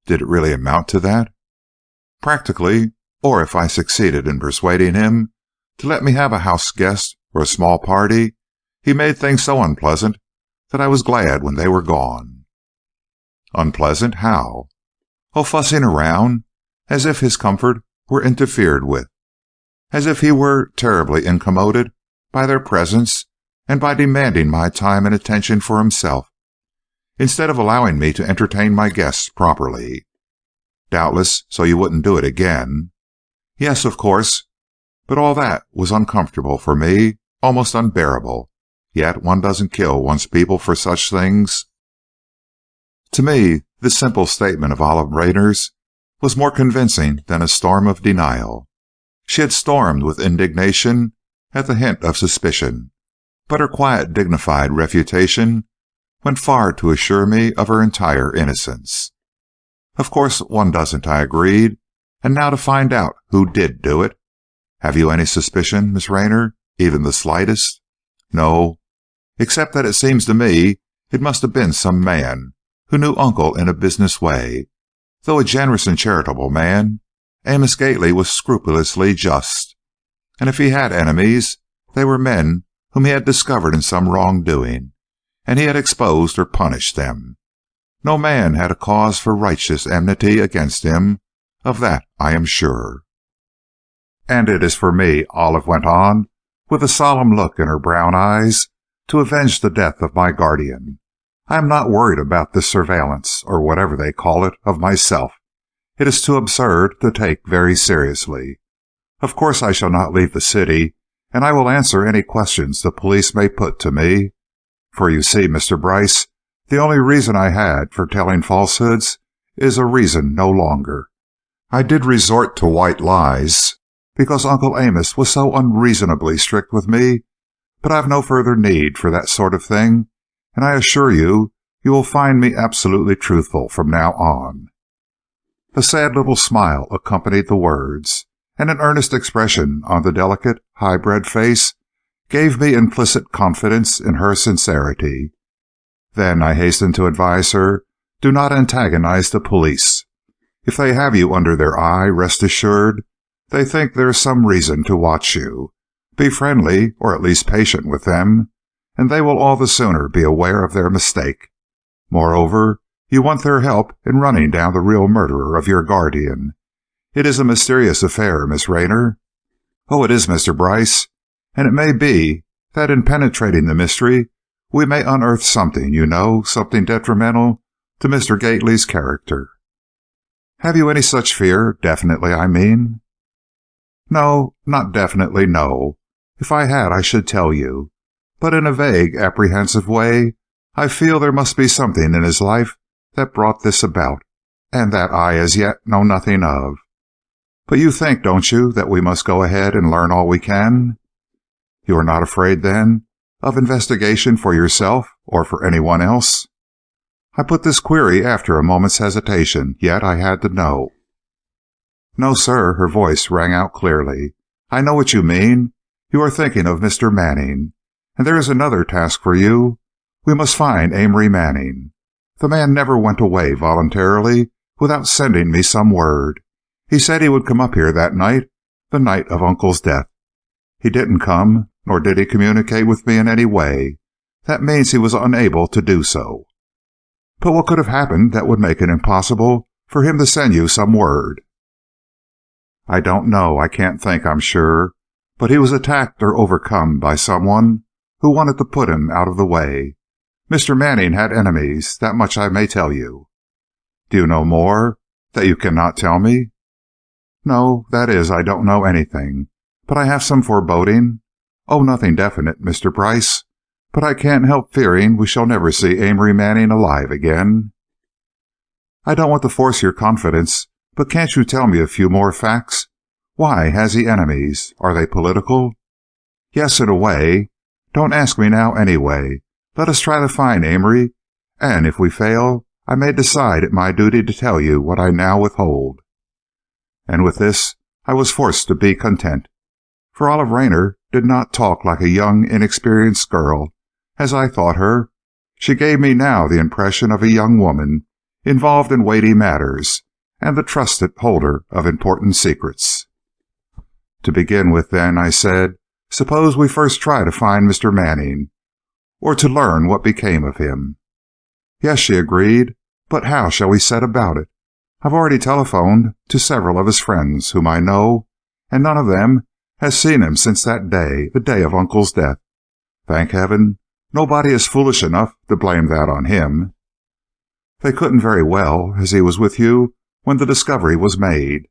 "Did it really amount to that?" "Practically, or if I succeeded in persuading him to let me have a house guest or a small party, he made things so unpleasant that I was glad when they were gone." "Unpleasant? How?" "Oh, fussing around, as if his comfort were interfered with, as if he were terribly incommoded by their presence and by demanding my time and attention for himself, instead of allowing me to entertain my guests properly." "Doubtless, so you wouldn't do it again." "Yes, of course. But all that was uncomfortable for me, almost unbearable. Yet one doesn't kill one's people for such things." To me, this simple statement of Olive Rayner's was more convincing than a storm of denial. She had stormed with indignation at the hint of suspicion, but her quiet, dignified refutation went far to assure me of her entire innocence. "Of course one doesn't," I agreed. "And now to find out who did do it. Have you any suspicion, Miss Rayner, even the slightest?" "No, except that it seems to me it must have been some man who knew Uncle in a business way. Though a generous and charitable man, Amos Gately was scrupulously just. And if he had enemies, they were men whom he had discovered in some wrongdoing, and he had exposed or punished them. No man had a cause for righteous enmity against him, of that I am sure." "And it is for me," Olive went on, with a solemn look in her brown eyes, "to avenge the death of my guardian. I am not worried about this surveillance, or whatever they call it, of myself. It is too absurd to take very seriously. Of course I shall not leave the city, and I will answer any questions the police may put to me. For you see, Mr. Bryce, the only reason I had for telling falsehoods is a reason no longer. I did resort to white lies because Uncle Amos was so unreasonably strict with me, but I've no further need for that sort of thing, and I assure you, you will find me absolutely truthful from now on." A sad little smile accompanied the words, and an earnest expression on the delicate, high-bred face gave me implicit confidence in her sincerity. "Then," I hastened to advise her, "do not antagonize the police. If they have you under their eye, rest assured they think there is some reason to watch you. Be friendly, or at least patient with them, and they will all the sooner be aware of their mistake. Moreover, you want their help in running down the real murderer of your guardian. It is a mysterious affair, Miss Rayner." "Oh, it is, Mr. Bryce, and it may be that in penetrating the mystery we may unearth something, you know, something detrimental to Mr. Gately's character." "Have you any such fear, definitely, I mean?" "No, not definitely, no. If I had, I should tell you. But in a vague, apprehensive way, I feel there must be something in his life that brought this about, and that I as yet know nothing of. But you think, don't you, that we must go ahead and learn all we can?" "You are not afraid, then, of investigation for yourself or for anyone else?" I put this query after a moment's hesitation, yet I had to know. "No, sir," her voice rang out clearly. "I know what you mean. You are thinking of Mr. Manning. And there is another task for you. We must find Amory Manning. The man never went away voluntarily without sending me some word. He said he would come up here that night, the night of Uncle's death. He didn't come, nor did he communicate with me in any way. That means he was unable to do so." "But what could have happened that would make it impossible for him to send you some word?" "I don't know. I can't think, I'm sure. But he was attacked or overcome by someone who wanted to put him out of the way. Mr. Manning had enemies, that much I may tell you." "Do you know more that you cannot tell me?" "No, that is, I don't know anything, but I have some foreboding. Oh, nothing definite, Mr. Bryce, but I can't help fearing we shall never see Amory Manning alive again." "I don't want to force your confidence, but can't you tell me a few more facts? Why has he enemies? Are they political?" "Yes, in a way. Don't ask me now anyway. Let us try to find Amory, and if we fail, I may decide it my duty to tell you what I now withhold." And with this I was forced to be content, for Olive Rayner did not talk like a young, inexperienced girl, as I thought her. She gave me now the impression of a young woman, involved in weighty matters, and the trusted holder of important secrets. To begin with, then, I said, suppose we first try to find Mr. Manning, or to learn what became of him. Yes, she agreed, but how shall we set about it? I've already telephoned to several of his friends whom I know, and none of them has seen him since that day, the day of Uncle's death. Thank heaven, nobody is foolish enough to blame that on him. They couldn't very well, as he was with you when the discovery was made.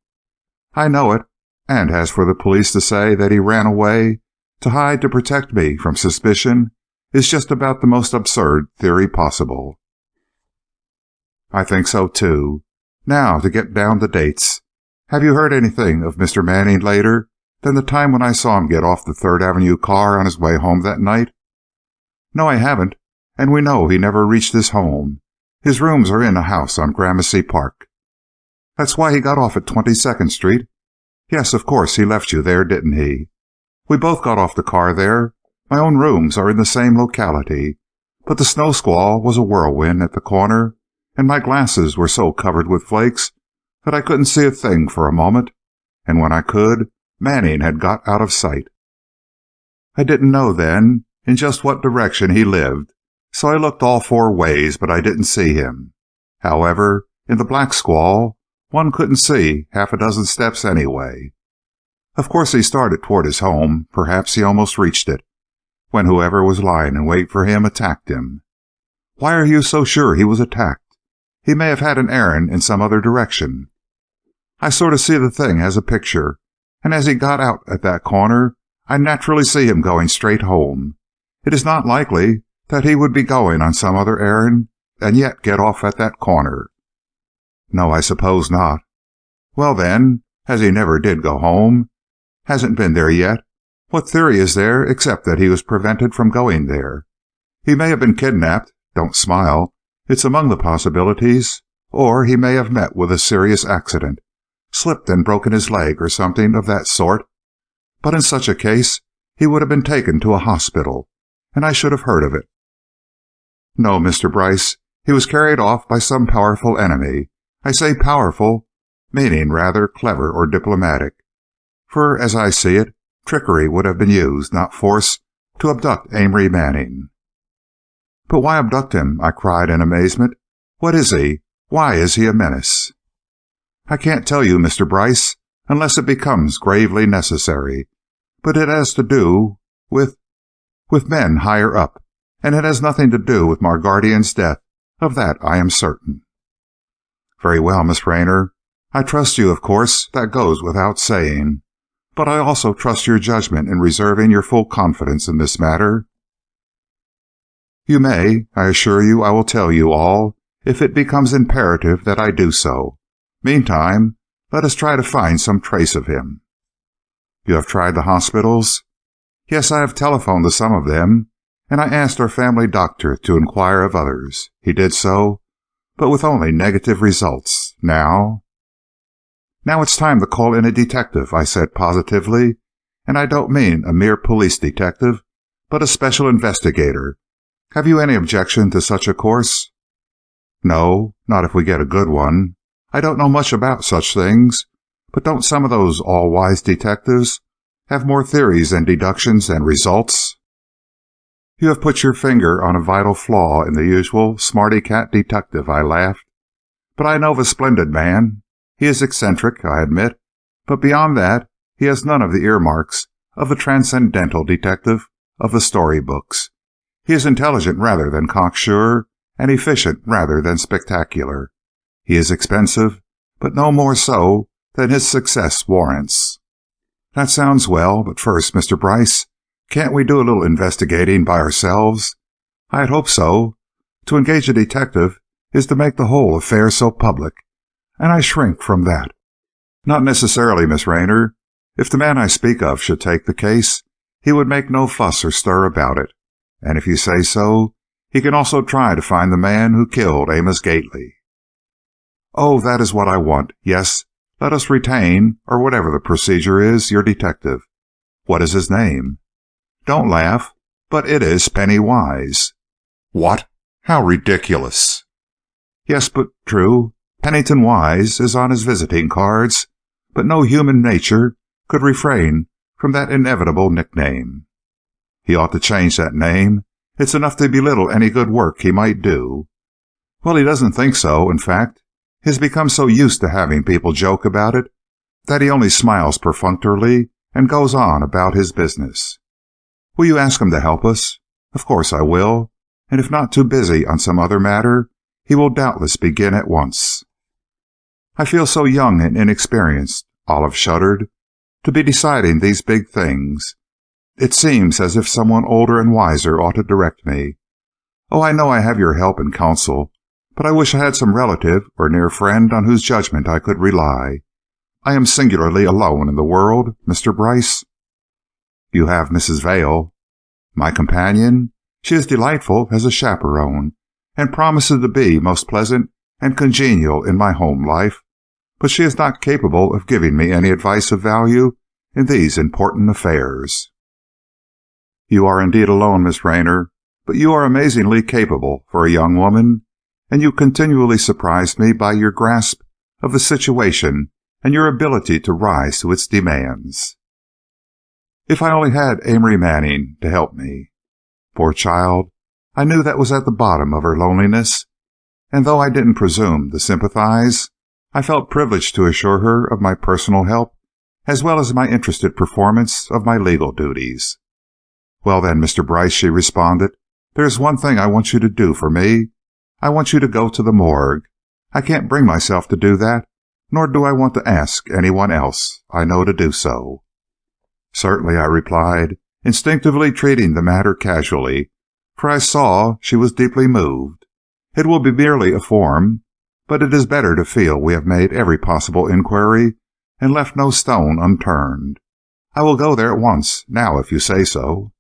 I know it, and as for the police to say that he ran away to hide to protect me from suspicion is just about the most absurd theory possible. I think so, too. Now, to get down to dates. Have you heard anything of Mr. Manning later than the time when I saw him get off the 3rd Avenue car on his way home that night? No, I haven't, and we know he never reached his home. His rooms are in a house on Gramercy Park. That's why he got off at 22nd Street. Yes, of course, he left you there, didn't he? We both got off the car there. My own rooms are in the same locality, but the snow squall was a whirlwind at the corner, and my glasses were so covered with flakes that I couldn't see a thing for a moment, and when I could, Manning had got out of sight. I didn't know then in just what direction he lived, so I looked all 4 ways, but I didn't see him. However, in the black squall, one couldn't see half a dozen steps anyway. Of course he started toward his home, perhaps he almost reached it, when whoever was lying in wait for him attacked him. Why are you so sure he was attacked? He may have had an errand in some other direction. I sort of see the thing as a picture, and as he got out at that corner, I naturally see him going straight home. It is not likely that he would be going on some other errand and yet get off at that corner. No, I suppose not. Well, then, as he never did go home, hasn't been there yet, what theory is there except that he was prevented from going there? He may have been kidnapped. Don't smile. It's among the possibilities. Or he may have met with a serious accident, slipped and broken his leg or something of that sort. But in such a case, he would have been taken to a hospital, and I should have heard of it. No, Mr. Bryce, he was carried off by some powerful enemy. I say powerful, meaning rather clever or diplomatic, for, as I see it, trickery would have been used, not force, to abduct Amory Manning. But why abduct him? I cried in amazement. What is he? Why is he a menace? I can't tell you, Mr. Bryce, unless it becomes gravely necessary, but it has to do with men higher up, and it has nothing to do with Margardian's death. Of that I am certain. Very well, Miss Rayner. I trust you, of course. That goes without saying. But I also trust your judgment in reserving your full confidence in this matter. You may. I assure you I will tell you all, if it becomes imperative that I do so. Meantime, let us try to find some trace of him. You have tried the hospitals? Yes, I have telephoned to some of them, and I asked our family doctor to inquire of others. He did so, but with only negative results. Now it's time to call in a detective, I said positively, and I don't mean a mere police detective, but a special investigator. Have you any objection to such a course? No, not if we get a good one. I don't know much about such things, but don't some of those all-wise detectives have more theories and deductions and results? You have put your finger on a vital flaw in the usual smarty-cat detective, I laughed. But I know of a splendid man. He is eccentric, I admit, but beyond that he has none of the earmarks of the transcendental detective of the storybooks. He is intelligent rather than cocksure, and efficient rather than spectacular. He is expensive, but no more so than his success warrants. That sounds well, but first, Mr. Bryce, can't we do a little investigating by ourselves? I had hoped so. To engage a detective is to make the whole affair so public, and I shrink from that. Not necessarily, Miss Rayner. If the man I speak of should take the case, he would make no fuss or stir about it, and if you say so, he can also try to find the man who killed Amos Gately. Oh, that is what I want. Yes, let us retain, or whatever the procedure is, your detective. What is his name? Don't laugh, but it is penny wise." "What? How ridiculous!" "Yes, but true. Pennington Wise is on his visiting cards, but no human nature could refrain from that inevitable nickname." "He ought to change that name. It's enough to belittle any good work he might do." "Well, he doesn't think so. In fact, he has become so used to having people joke about it that he only smiles perfunctorily and goes on about his business." "Will you ask him to help us?" "Of course I will, and if not too busy on some other matter, he will doubtless begin at once." "I feel so young and inexperienced," Olive shuddered, "to be deciding these big things. It seems as if someone older and wiser ought to direct me. Oh, I know I have your help and counsel, but I wish I had some relative or near friend on whose judgment I could rely. I am singularly alone in the world, Mr. Bryce." "You have Mrs. Vail." "My companion? She is delightful as a chaperone, and promises to be most pleasant and congenial in my home life, but she is not capable of giving me any advice of value in these important affairs." "You are indeed alone, Miss Rayner, but you are amazingly capable for a young woman, and you continually surprise me by your grasp of the situation and your ability to rise to its demands." If I only had Amory Manning to help me. Poor child, I knew that was at the bottom of her loneliness, and though I didn't presume to sympathize, I felt privileged to assure her of my personal help as well as my interested performance of my legal duties. "Well then, Mr. Bryce," she responded, "there is one thing I want you to do for me. I want you to go to the morgue. I can't bring myself to do that, nor do I want to ask anyone else I know to do so." "Certainly," I replied, instinctively treating the matter casually, for I saw she was deeply moved. "It will be merely a form, but it is better to feel we have made every possible inquiry and left no stone unturned. I will go there at once, now if you say so."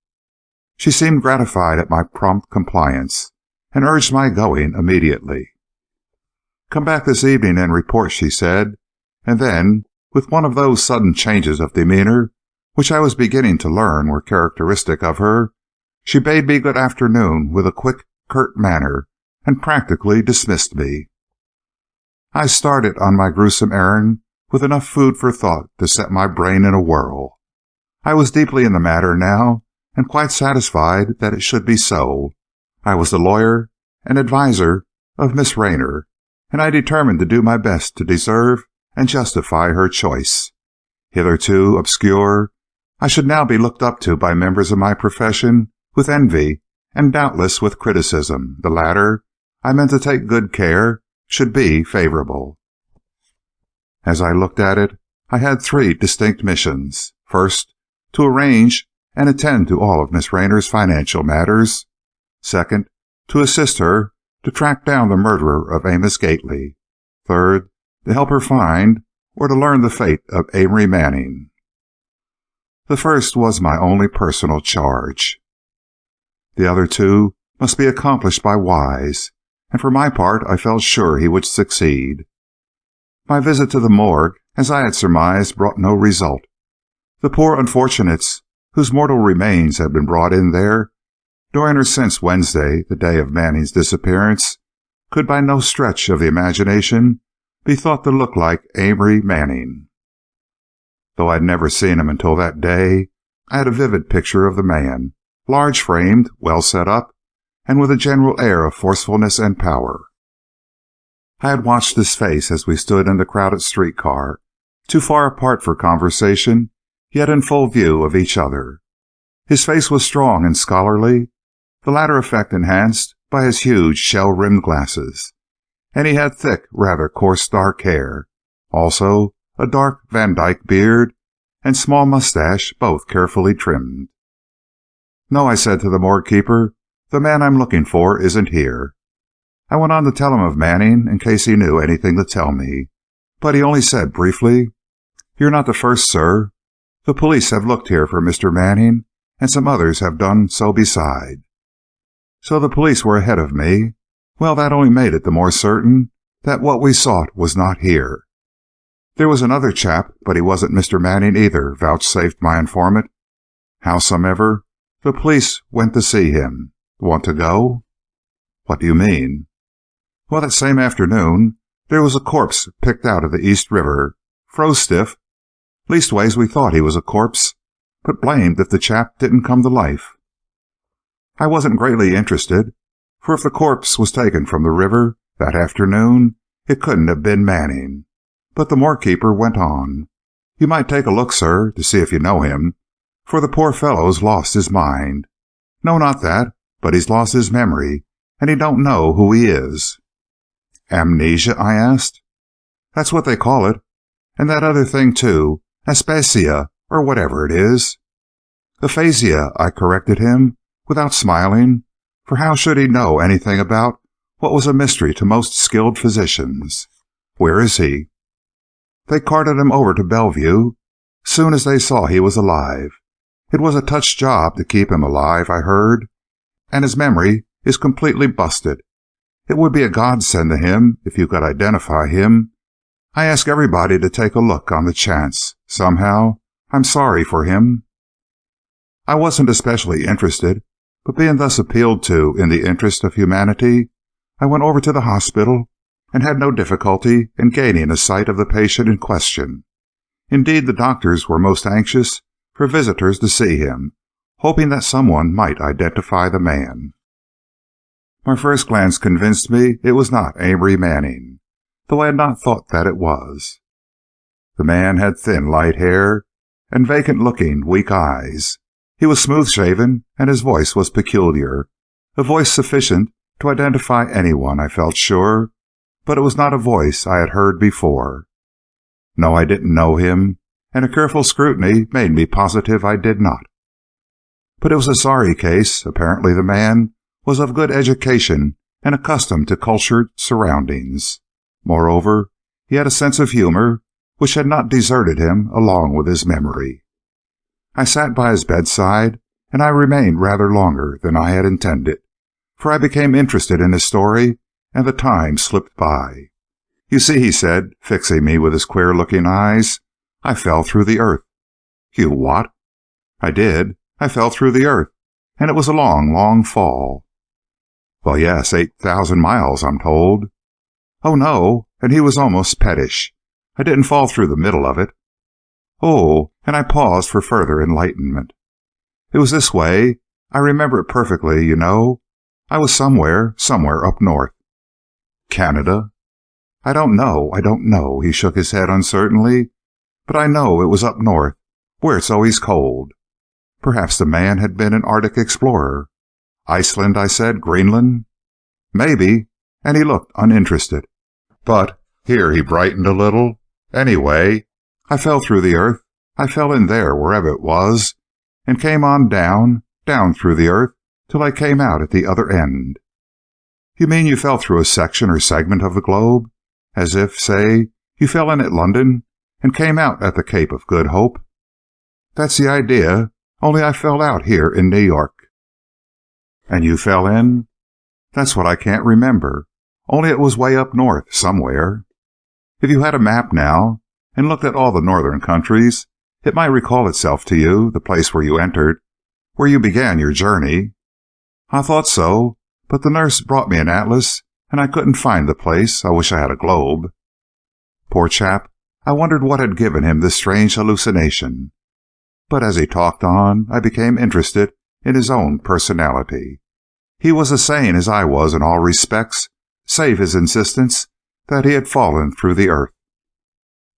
She seemed gratified at my prompt compliance, and urged my going immediately. "Come back this evening and report," she said, and then, with one of those sudden changes of demeanor which I was beginning to learn were characteristic of her, she bade me good afternoon with a quick, curt manner, and practically dismissed me. I started on my gruesome errand with enough food for thought to set my brain in a whirl. I was deeply in the matter now, and quite satisfied that it should be so. I was the lawyer and adviser of Miss Rayner, and I determined to do my best to deserve and justify her choice. Hitherto obscure, I should now be looked up to by members of my profession with envy and doubtless with criticism. The latter, I meant to take good care, should be favorable. As I looked at it, I had three distinct missions. First, to arrange and attend to all of Miss Rayner's financial matters. Second, to assist her to track down the murderer of Amos Gately. Third, to help her find or to learn the fate of Amory Manning. The first was my only personal charge. The other two must be accomplished by Wise, and for my part I felt sure he would succeed. My visit to the morgue, as I had surmised, brought no result. The poor unfortunates whose mortal remains had been brought in there during or since Wednesday, the day of Manning's disappearance, could by no stretch of the imagination be thought to look like Amory Manning. Though I had never seen him until that day, I had a vivid picture of the man, large-framed, well set up, and with a general air of forcefulness and power. I had watched his face as we stood in the crowded streetcar, too far apart for conversation, yet in full view of each other. His face was strong and scholarly, the latter effect enhanced by his huge shell-rimmed glasses, and he had thick, rather coarse dark hair, also a dark Van Dyke beard and small mustache, both carefully trimmed. "No," I said to the morgue keeper, "the man I'm looking for isn't here." I went on to tell him of Manning in case he knew anything to tell me, but he only said briefly, "You're not the first, sir. The police have looked here for Mr. Manning, and some others have done so beside." So the police were ahead of me. Well, that only made it the more certain that what we sought was not here. "There was another chap, but he wasn't Mr. Manning either," vouchsafed my informant. Howsomever, The police went to see him. Want to go?" "What do you mean?" "Well, that same afternoon there was a corpse picked out of the East River. Froze stiff. Leastways, we thought he was a corpse, but blamed if the chap didn't come to life." I wasn't greatly interested, for if the corpse was taken from the river that afternoon, it couldn't have been Manning. But the moorkeeper went on. "You might take a look, sir, to see if you know him, for the poor fellow's lost his mind. No, not that, but he's lost his memory, and he don't know who he is." "Amnesia?" I asked. "That's what they call it. And that other thing, too, aspasia, or whatever it is." "Aphasia," I corrected him, without smiling, for how should he know anything about what was a mystery to most skilled physicians? "Where is he?" "They carted him over to Bellevue soon as they saw he was alive. It was a touch job to keep him alive, I heard, and his memory is completely busted. It would be a godsend to him if you could identify him. I ask everybody to take a look on the chance. Somehow, I'm sorry for him." I wasn't especially interested, but being thus appealed to in the interest of humanity, I went over to the hospital and had no difficulty in gaining a sight of the patient in question. Indeed, the doctors were most anxious for visitors to see him, hoping that someone might identify the man. My first glance convinced me it was not Amory Manning, though I had not thought that it was. The man had thin, light hair and vacant-looking, weak eyes. He was smooth-shaven, and his voice was peculiar, a voice sufficient to identify anyone, I felt sure, but it was not a voice I had heard before. No, I didn't know him, and a careful scrutiny made me positive I did not. But it was a sorry case. Apparently the man was of good education and accustomed to cultured surroundings. Moreover, he had a sense of humor which had not deserted him along with his memory. I sat by his bedside, and I remained rather longer than I had intended, for I became interested in his story, and the time slipped by. "You see," he said, fixing me with his queer-looking eyes, "I fell through the earth." "You what?" "I did. I fell through the earth, and it was a long, long fall." "Well, yes, 8,000 miles, I'm told." "Oh, no," and he was almost pettish. "I didn't fall through the middle of it." "Oh," and I paused for further enlightenment. "It was this way. I remember it perfectly, you know. I was somewhere up north." "Canada?" I don't know," he shook his head uncertainly, "but I know it was up north, where it's always cold." Perhaps the man had been an Arctic explorer. "Iceland," I said. "Greenland?" "Maybe," and he looked uninterested. "But," here he brightened a little, "anyway, I fell through the earth. I fell in there, wherever it was, and came on down through the earth, till I came out at the other end." "You mean you fell through a section or segment of the globe? As if, say, you fell in at London and came out at the Cape of Good Hope?" "That's the idea, only I fell out here in New York." "And you fell in?" "That's what I can't remember, only it was way up north, somewhere." "If you had a map now, and looked at all the northern countries, it might recall itself to you, the place where you entered, where you began your journey." "I thought so, but the nurse brought me an atlas, and I couldn't find the place. I wish I had a globe." Poor chap, I wondered what had given him this strange hallucination. But as he talked on, I became interested in his own personality. He was as sane as I was in all respects, save his insistence that he had fallen through the earth.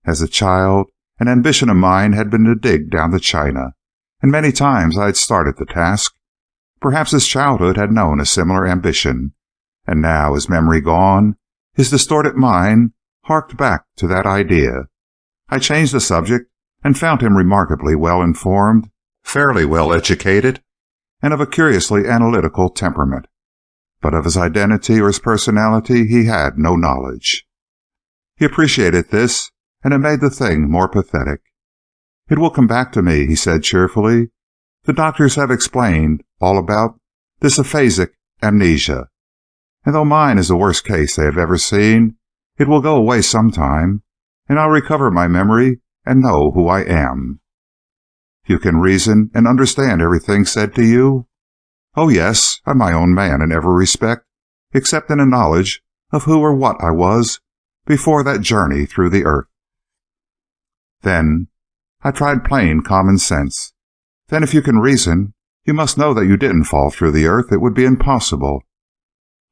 As a child, an ambition of mine had been to dig down to China, and many times I had started the task. Perhaps his childhood had known a similar ambition, and now, his memory gone, his distorted mind harked back to that idea. I changed the subject, and found him remarkably well informed, fairly well educated, and of a curiously analytical temperament. But of his identity or his personality he had no knowledge. He appreciated this, and it made the thing more pathetic. "It will come back to me," he said cheerfully. "The doctors have explained all about this aphasic amnesia, and though mine is the worst case they have ever seen, it will go away sometime, and I'll recover my memory and know who I am." You can reason and understand everything said to you? Oh, yes, I'm my own man in every respect, except in a knowledge of who or what I was before that journey through the earth. Then I tried plain common sense. Then if you can reason, you must know that you didn't fall through the earth. It would be impossible.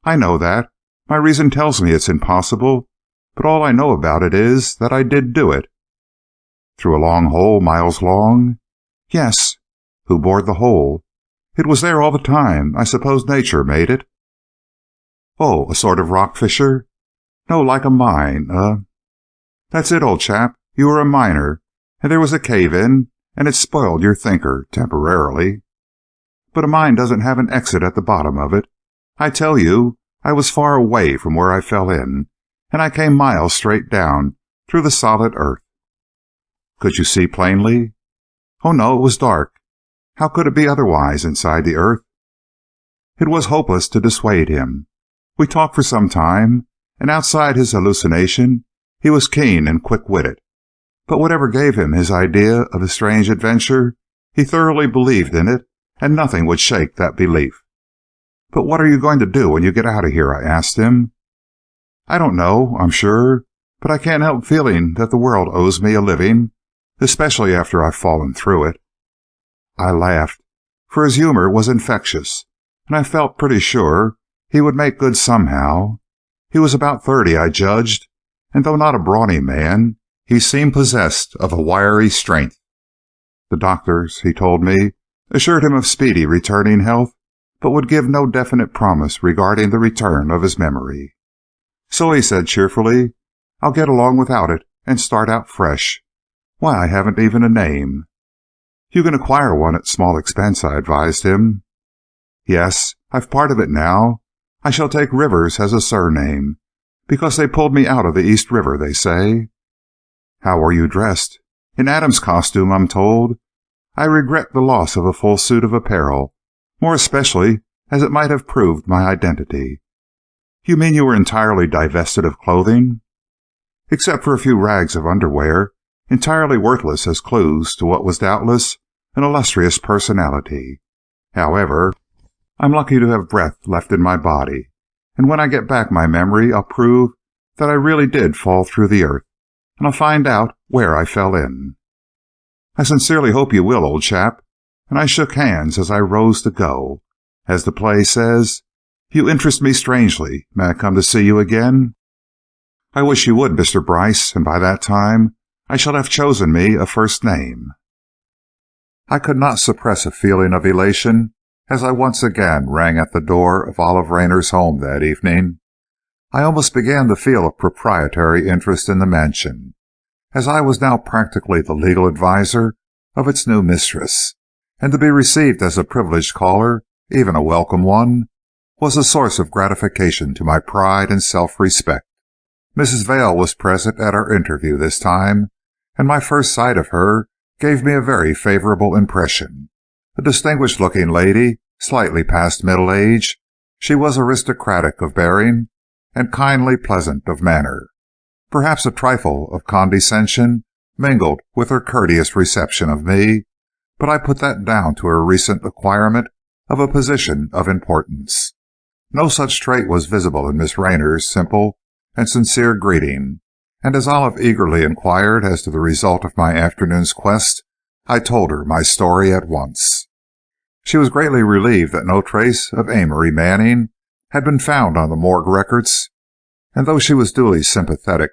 I know that. My reason tells me it's impossible, but all I know about it is that I did do it. Through a long hole miles long? Yes. Who bored the hole? It was there all the time. I suppose nature made it. Oh, a sort of rock fissure? No, like a mine. That's it, old chap. You were a miner, and there was a cave-in, and it spoiled your thinker, temporarily. But a mine doesn't have an exit at the bottom of it. I tell you, I was far away from where I fell in, and I came miles straight down through the solid earth. Could you see plainly? Oh, no, it was dark. How could it be otherwise inside the earth? It was hopeless to dissuade him. We talked for some time, and outside his hallucination, he was keen and quick-witted. But whatever gave him his idea of his strange adventure, he thoroughly believed in it, and nothing would shake that belief. But what are you going to do when you get out of here? I asked him. I don't know, I'm sure, but I can't help feeling that the world owes me a living, especially after I've fallen through it. I laughed, for his humor was infectious, and I felt pretty sure he would make good somehow. He was about 30, I judged, and though not a brawny man, he seemed possessed of a wiry strength. The doctors, he told me, assured him of speedy returning health, but would give no definite promise regarding the return of his memory. So he said cheerfully, I'll get along without it and start out fresh. Why, I haven't even a name. You can acquire one at small expense, I advised him. Yes, I've part of it now. I shall take Rivers as a surname, because they pulled me out of the East River, they say. How were you dressed? In Adam's costume, I'm told. I regret the loss of a full suit of apparel, more especially as it might have proved my identity. You mean you were entirely divested of clothing? Except for a few rags of underwear, entirely worthless as clues to what was doubtless an illustrious personality. However, I'm lucky to have breath left in my body, and when I get back my memory, I'll prove that I really did fall through the earth, and I'll find out where I fell in. I sincerely hope you will, old chap, and I shook hands as I rose to go. As the play says, you interest me strangely. May I come to see you again? I wish you would, Mr. Bryce, and by that time I shall have chosen me a first name. I could not suppress a feeling of elation as I once again rang at the door of Olive Rayner's home that evening. I almost began to feel a proprietary interest in the mansion, as I was now practically the legal adviser of its new mistress, and to be received as a privileged caller, even a welcome one, was a source of gratification to my pride and self-respect. Mrs. Vail was present at our interview this time, and my first sight of her gave me a very favorable impression. A distinguished-looking lady, slightly past middle age, she was aristocratic of bearing and kindly pleasant of manner. Perhaps a trifle of condescension mingled with her courteous reception of me, but I put that down to her recent acquirement of a position of importance. No such trait was visible in Miss Rayner's simple and sincere greeting, and as Olive eagerly inquired as to the result of my afternoon's quest, I told her my story at once. She was greatly relieved that no trace of Amory Manning had been found on the morgue records, and though she was duly sympathetic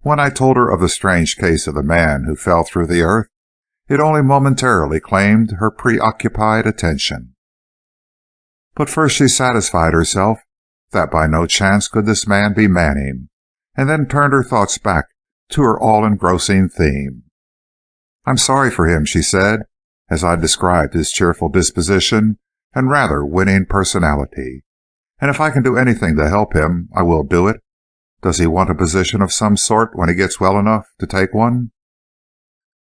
when I told her of the strange case of the man who fell through the earth, it only momentarily claimed her preoccupied attention. But first she satisfied herself that by no chance could this man be Manning, and then turned her thoughts back to her all-engrossing theme. I'm sorry for him, she said, as I described his cheerful disposition and rather winning personality. And if I can do anything to help him, I will do it. Does he want a position of some sort when he gets well enough to take one?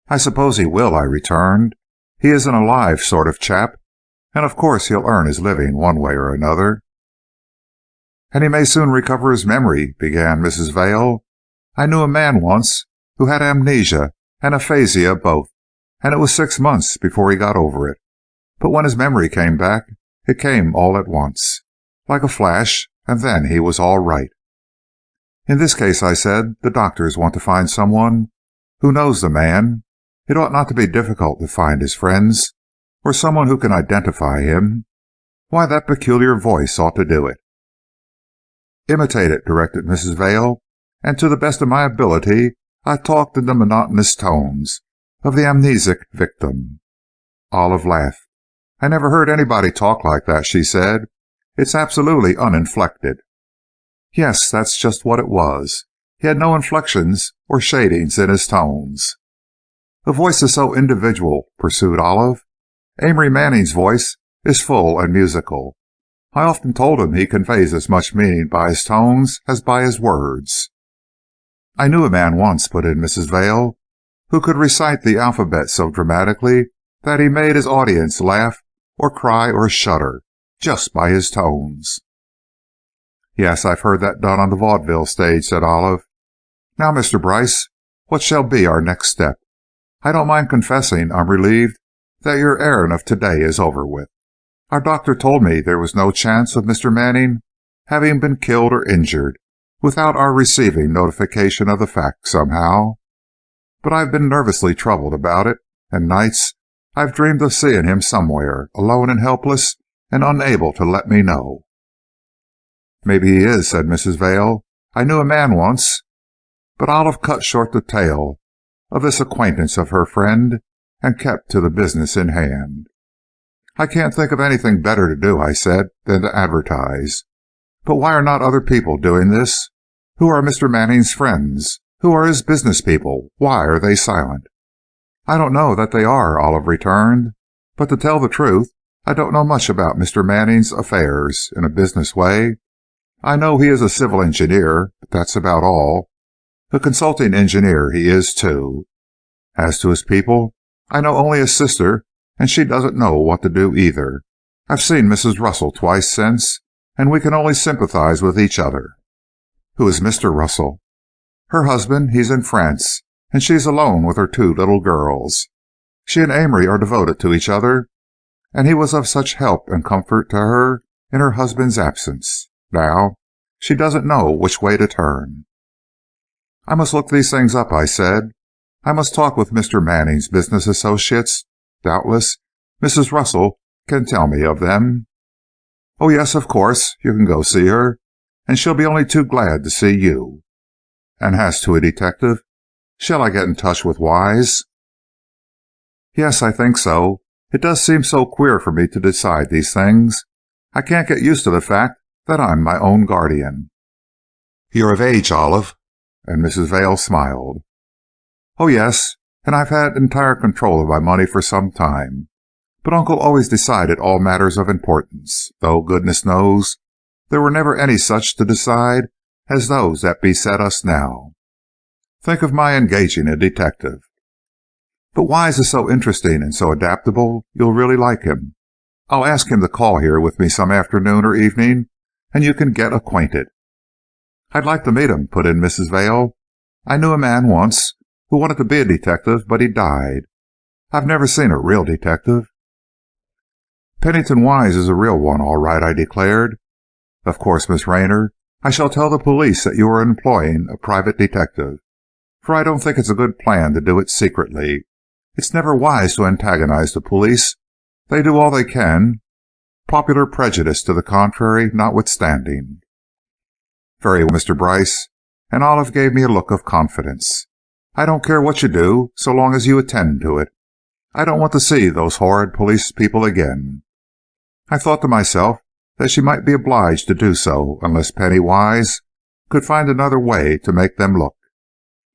I suppose he will, I returned. He is an alive sort of chap, and of course he'll earn his living one way or another. And he may soon recover his memory, began Mrs. Vail. I knew a man once who had amnesia and aphasia both, and it was 6 months before he got over it. But when his memory came back, it came all at once, like a flash, and then he was all right. In this case, I said, the doctors want to find someone who knows the man. It ought not to be difficult to find his friends, or someone who can identify him. Why, that peculiar voice ought to do it. Imitate it, directed Mrs. Vail, and to the best of my ability I talked in the monotonous tones of the amnesic victim. Olive laughed. I never heard anybody talk like that, she said. It's absolutely uninflected. Yes, that's just what it was. He had no inflections or shadings in his tones. A voice is so individual, pursued Olive. Amory Manning's voice is full and musical. I often told him he conveys as much meaning by his tones as by his words. I knew a man once, put in Mrs. Vail, who could recite the alphabet so dramatically that he made his audience laugh or cry or shudder just by his tones. Yes, I've heard that done on the vaudeville stage, said Olive. Now, Mr. Bryce, what shall be our next step? I don't mind confessing I'm relieved that your errand of today is over with. Our doctor told me there was no chance of Mr. Manning having been killed or injured without our receiving notification of the fact somehow. But I've been nervously troubled about it, and nights I've dreamed of seeing him somewhere, alone and helpless, and unable to let me know. Maybe he is, said Mrs. Vail. I knew a man once. But Olive cut short the tale of this acquaintance of her friend and kept to the business in hand. I can't think of anything better to do, I said, than to advertise. But why are not other people doing this? Who are Mr. Manning's friends? Who are his business people? Why are they silent? I don't know that they are, Olive returned. But to tell the truth, I don't know much about Mr. Manning's affairs in a business way. I know he is a civil engineer, but that's about all. A consulting engineer he is, too. As to his people, I know only his sister, and she doesn't know what to do either. I've seen Mrs. Russell twice since, and we can only sympathize with each other. Who is Mr. Russell? Her husband. He's in France, and she's alone with her 2 little girls. She and Amory are devoted to each other, and he was of such help and comfort to her in her husband's absence. Now, she doesn't know which way to turn. I must look these things up, I said. I must talk with Mr. Manning's business associates. Doubtless, Mrs. Russell can tell me of them. Oh, yes, of course, you can go see her, and she'll be only too glad to see you. And as to a detective, shall I get in touch with Wise? Yes, I think so. It does seem so queer for me to decide these things. I can't get used to the fact that I'm my own guardian. You're of age, Olive, and Mrs. Vail smiled. Oh, yes, and I've had entire control of my money for some time. But Uncle always decided all matters of importance, though, goodness knows, there were never any such to decide as those that beset us now. Think of my engaging a detective. But Wise is so interesting and so adaptable, you'll really like him. I'll ask him to call here with me some afternoon or evening, and you can get acquainted. I'd like to meet him, put in Mrs. Vail. I knew a man once who wanted to be a detective, but he died. I've never seen a real detective. Pennington Wise is a real one, all right, I declared. Of course, Miss Rayner, I shall tell the police that you are employing a private detective, for I don't think it's a good plan to do it secretly. It's never wise to antagonize the police. They do all they can, popular prejudice to the contrary notwithstanding. Very well, Mr. Bryce, and Olive gave me a look of confidence. I don't care what you do, so long as you attend to it. I don't want to see those horrid police people again. I thought to myself that she might be obliged to do so unless Penny Wise could find another way to make them look.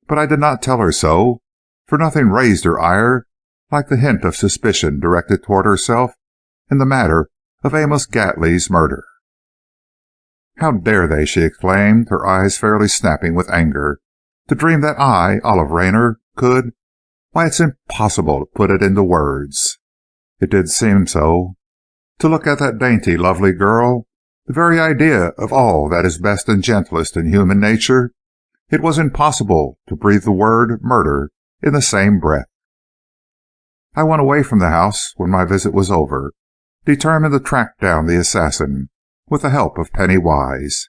But I did not tell her so, for nothing raised her ire like the hint of suspicion directed toward herself in the matter of Amos Gately's murder. How dare they, she exclaimed, her eyes fairly snapping with anger, to dream that I, Olive Rayner, could— why, it's impossible to put it into words. It did seem so. To look at that dainty, lovely girl, the very idea of all that is best and gentlest in human nature, it was impossible to breathe the word murder in the same breath. I went away from the house when my visit was over, determined to track down the assassin with the help of Pennywise,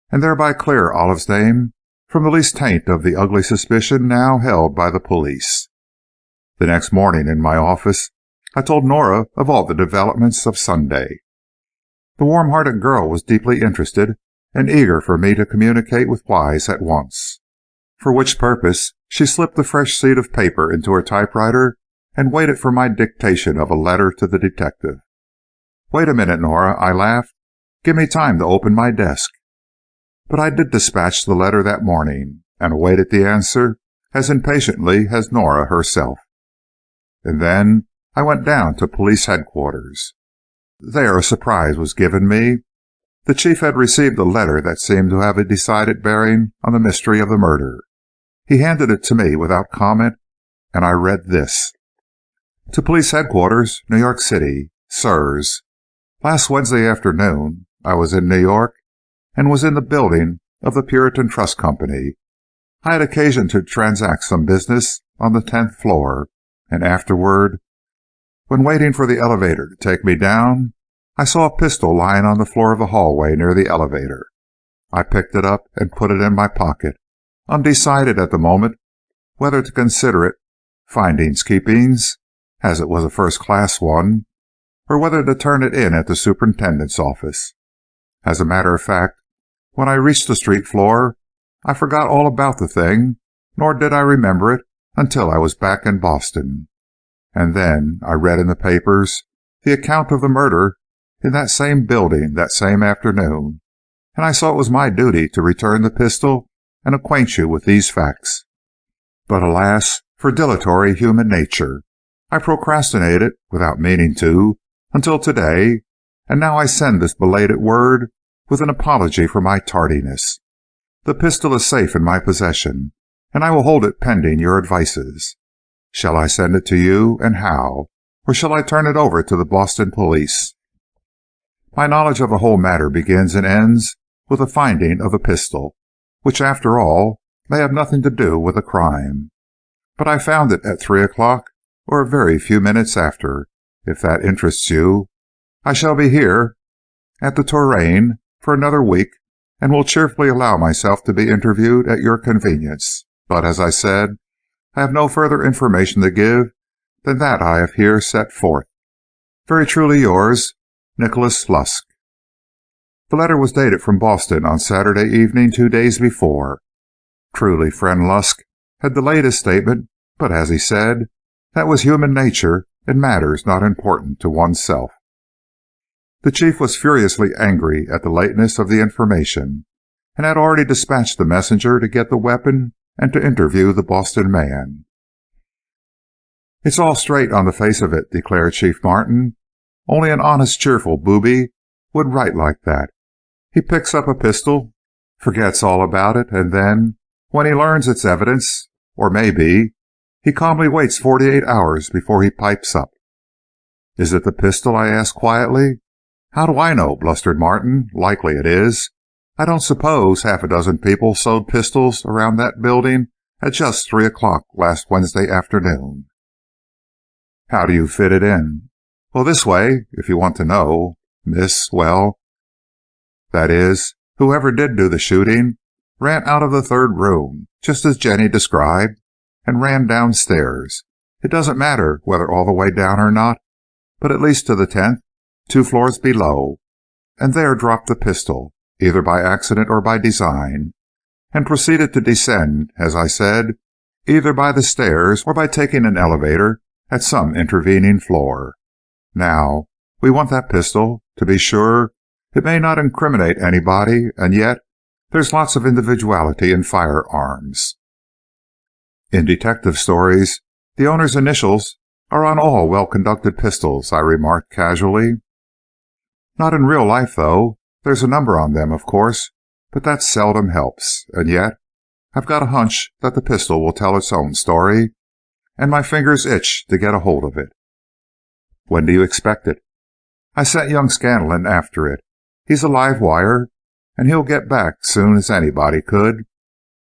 and thereby clear Olive's name from the least taint of the ugly suspicion now held by the police. The next morning in my office, I told Nora of all the developments of Sunday. The warm-hearted girl was deeply interested and eager for me to communicate with Wise at once, for which purpose she slipped a fresh sheet of paper into her typewriter and waited for my dictation of a letter to the detective. "Wait a minute, Nora," I laughed. "Give me time to open my desk." But I did dispatch the letter that morning, and awaited the answer as impatiently as Nora herself. And then I went down to police headquarters. There a surprise was given me. The chief had received a letter that seemed to have a decided bearing on the mystery of the murder. He handed it to me without comment, and I read this. To Police Headquarters, New York City. Sirs, last Wednesday afternoon I was in New York and was in the building of the Puritan Trust Company. I had occasion to transact some business on the 10th floor, and afterward, when waiting for the elevator to take me down, I saw a pistol lying on the floor of the hallway near the elevator. I picked it up and put it in my pocket, undecided at the moment whether to consider it findings keepings, as it was a first-class one, or whether to turn it in at the superintendent's office. As a matter of fact, when I reached the street floor, I forgot all about the thing, nor did I remember it until I was back in Boston. And then I read in the papers the account of the murder in that same building that same afternoon, and I saw it was my duty to return the pistol and acquaint you with these facts. But alas, for dilatory human nature, I procrastinated, without meaning to, until today, and now I send this belated word with an apology for my tardiness. The pistol is safe in my possession, and I will hold it pending your advices. Shall I send it to you, and how, or shall I turn it over to the Boston police? My knowledge of the whole matter begins and ends with the finding of the pistol, which, after all, may have nothing to do with the crime. But I found it at 3 o'clock, or a very few minutes after, if that interests you. I shall be here at the Touraine for another week, and will cheerfully allow myself to be interviewed at your convenience. But, as I said, I have no further information to give than that I have here set forth. Very truly yours, Nicholas Lusk. The letter was dated from Boston on Saturday evening 2 days before. Truly, friend Lusk had delayed his statement, but, as he said, that was human nature in matters not important to oneself. The chief was furiously angry at the lateness of the information, and had already dispatched the messenger to get the weapon and to interview the Boston man. "It's all straight on the face of it," declared Chief Martin. "Only an honest, cheerful booby would write like that. He picks up a pistol, forgets all about it, and then, when he learns it's evidence, or maybe, he calmly waits 48 hours before he pipes up." "Is it the pistol?" I asked quietly. "How do I know?" blustered Martin. "Likely it is. I don't suppose half a dozen people sewed pistols around that building at just 3 o'clock last Wednesday afternoon." "How do you fit it in?" "Well, this way, if you want to know, miss. Well, that is, whoever did do the shooting ran out of the third room, just as Jenny described, and ran downstairs. It doesn't matter whether all the way down or not, but at least to the 10th, 2 floors below, and there dropped the pistol, either by accident or by design, and proceeded to descend, as I said, either by the stairs or by taking an elevator at some intervening floor. Now, we want that pistol. To be sure, it may not incriminate anybody, and yet there's lots of individuality in firearms. In detective stories, the owner's initials are on all well-conducted pistols, I remarked casually. Not in real life, though. There's a number on them, of course, but that seldom helps, and yet I've got a hunch that the pistol will tell its own story, and my fingers itch to get a hold of it. When do you expect it? I sent young Scanlon after it. He's a live wire, and he'll get back soon as anybody could.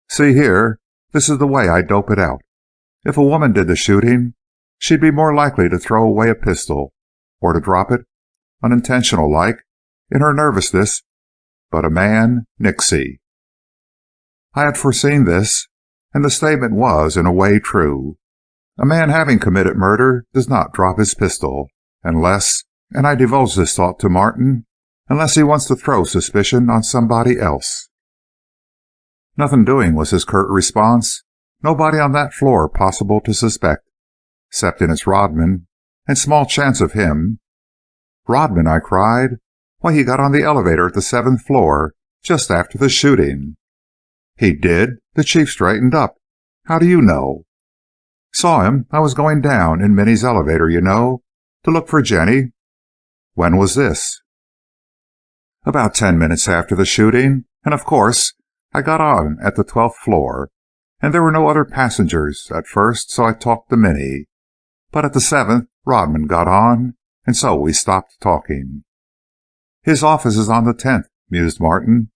See here, this is the way I dope it out. If a woman did the shooting, she'd be more likely to throw away a pistol, or to drop it, unintentional like, in her nervousness. But a man, nixy. I had foreseen this, and the statement was, in a way, true. A man having committed murder does not drop his pistol, unless, and I divulged this thought to Martin, unless he wants to throw suspicion on somebody else. "Nothing doing," was his curt response. "Nobody on that floor possible to suspect, excepting it's Rodman, and small chance of him." "Rodman!" I cried. "Why, he got on the elevator at the 7th floor, just after the shooting." "He did?" The chief straightened up. "How do you know?" "Saw him. I was going down, in Minnie's elevator, you know, to look for Jenny." "When was this?" "About 10 minutes after the shooting, and of course I got on at the 12th floor, and there were no other passengers at first, so I talked to Minnie. But at the 7th, Rodman got on, and so we stopped talking." "His office is on the 10th, mused Martin.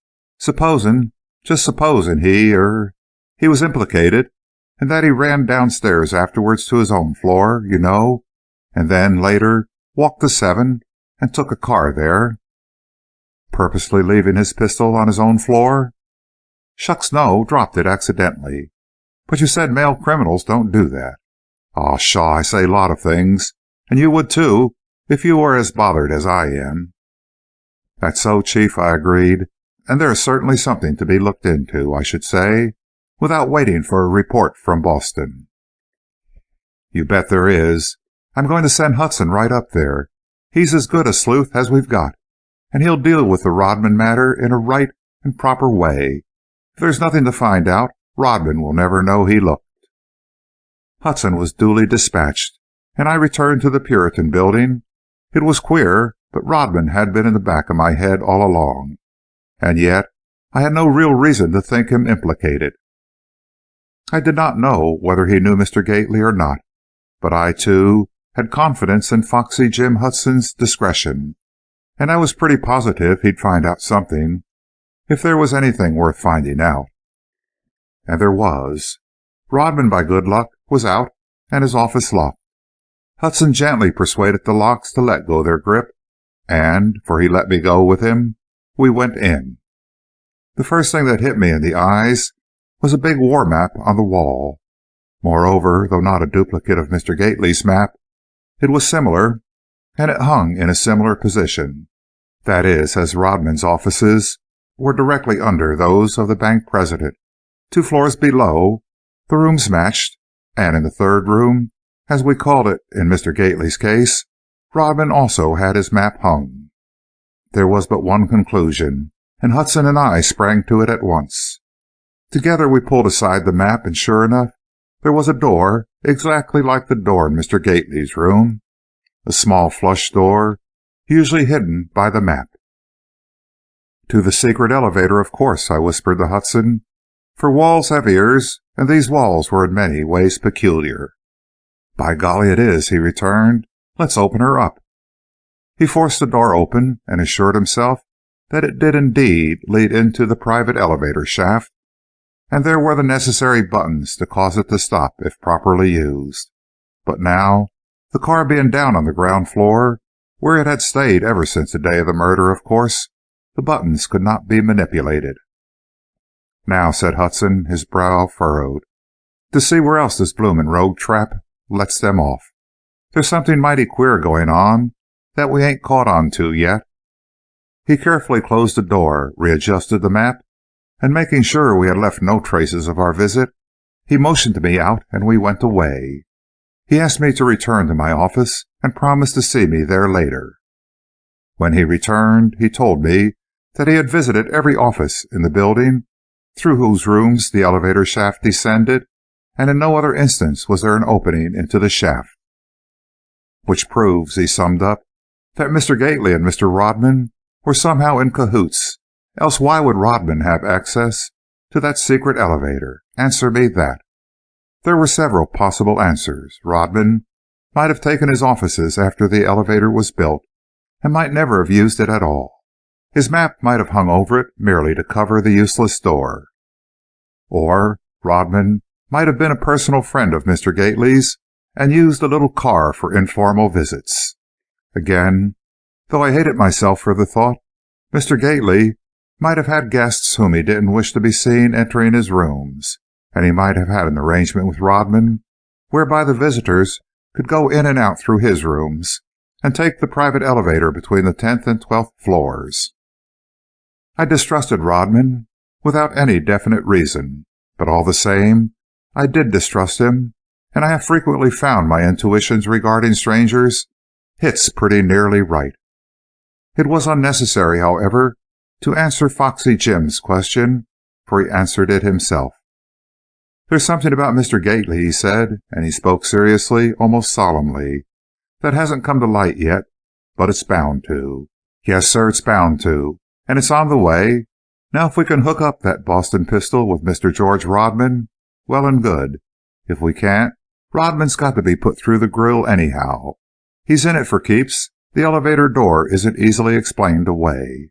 Just supposing he was implicated, and that he ran downstairs afterwards to his own floor, you know, and then, later, walked to 7 and took a car there." "Purposely leaving his pistol on his own floor?" "Shucks, no, dropped it accidentally." "But you said male criminals don't do that." "Aw, pshaw, I say a lot of things, and you would too, if you were as bothered as I am." "That's so, Chief," I agreed, "and there is certainly something to be looked into, I should say, without waiting for a report from Boston." "You bet there is. I'm going to send Hudson right up there. He's as good a sleuth as we've got, and he'll deal with the Rodman matter in a right and proper way. If there's nothing to find out, Rodman will never know he looked." Hudson was duly dispatched, and I returned to the Puritan Building. It was queer, but Rodman had been in the back of my head all along, and yet I had no real reason to think him implicated. I did not know whether he knew Mr. Gately or not, but I, too, had confidence in Foxy Jim Hudson's discretion, and I was pretty positive he'd find out something, if there was anything worth finding out. And there was. Rodman, by good luck, was out, and his office locked. Hudson gently persuaded the locks to let go their grip, and, for he let me go with him, we went in. The first thing that hit me in the eyes was a big war map on the wall. Moreover, though not a duplicate of Mr. Gately's map, it was similar, and it hung in a similar position. That is, as Rodman's offices were directly under those of the bank president. 2 floors below, the rooms matched, and in the 3rd room, as we called it in Mr. Gately's case, Rodman also had his map hung. There was but one conclusion, and Hudson and I sprang to it at once. Together we pulled aside the map, and sure enough, there was a door exactly like the door in Mr. Gately's room, a small flush door, usually hidden by the map. "To the secret elevator, of course," I whispered to Hudson, for walls have ears, and these walls were in many ways peculiar. "By golly, it is," he returned. "Let's open her up." He forced the door open, and assured himself that it did indeed lead into the private elevator shaft, and there were the necessary buttons to cause it to stop if properly used. But now, the car being down on the ground floor, where it had stayed ever since the day of the murder, of course, the buttons could not be manipulated. "Now," said Hudson, his brow furrowed, "to see where else this bloomin' rogue trap lets them off. There's something mighty queer going on that we ain't caught on to yet." He carefully closed the door, readjusted the map, and making sure we had left no traces of our visit, he motioned me out and we went away. He asked me to return to my office and promised to see me there later. When he returned, he told me that he had visited every office in the building through whose rooms the elevator shaft descended, and in no other instance was there an opening into the shaft. "Which proves," he summed up, "that Mr. Gately and Mr. Rodman were somehow in cahoots, else why would Rodman have access to that secret elevator? Answer me that." There were several possible answers. Rodman might have taken his offices after the elevator was built, and might never have used it at all. His map might have hung over it merely to cover the useless door. Or Rodman might have been a personal friend of Mr. Gately's and used a little car for informal visits. Again, though I hated myself for the thought, Mr. Gately might have had guests whom he didn't wish to be seen entering his rooms, and he might have had an arrangement with Rodman whereby the visitors could go in and out through his rooms and take the private elevator between the 10th and 12th floors. I distrusted Rodman without any definite reason, but all the same, I did distrust him, and I have frequently found my intuitions regarding strangers hits pretty nearly right. It was unnecessary, however, to answer Foxy Jim's question, for he answered it himself. "There's something about Mr. Gately," he said, and he spoke seriously, almost solemnly, "that hasn't come to light yet, but it's bound to. Yes, sir, it's bound to, and it's on the way. Now, if we can hook up that Boston pistol with Mr. George Rodman, well and good. If we can't, Rodman's got to be put through the grill anyhow. He's in it for keeps. The elevator door isn't easily explained away."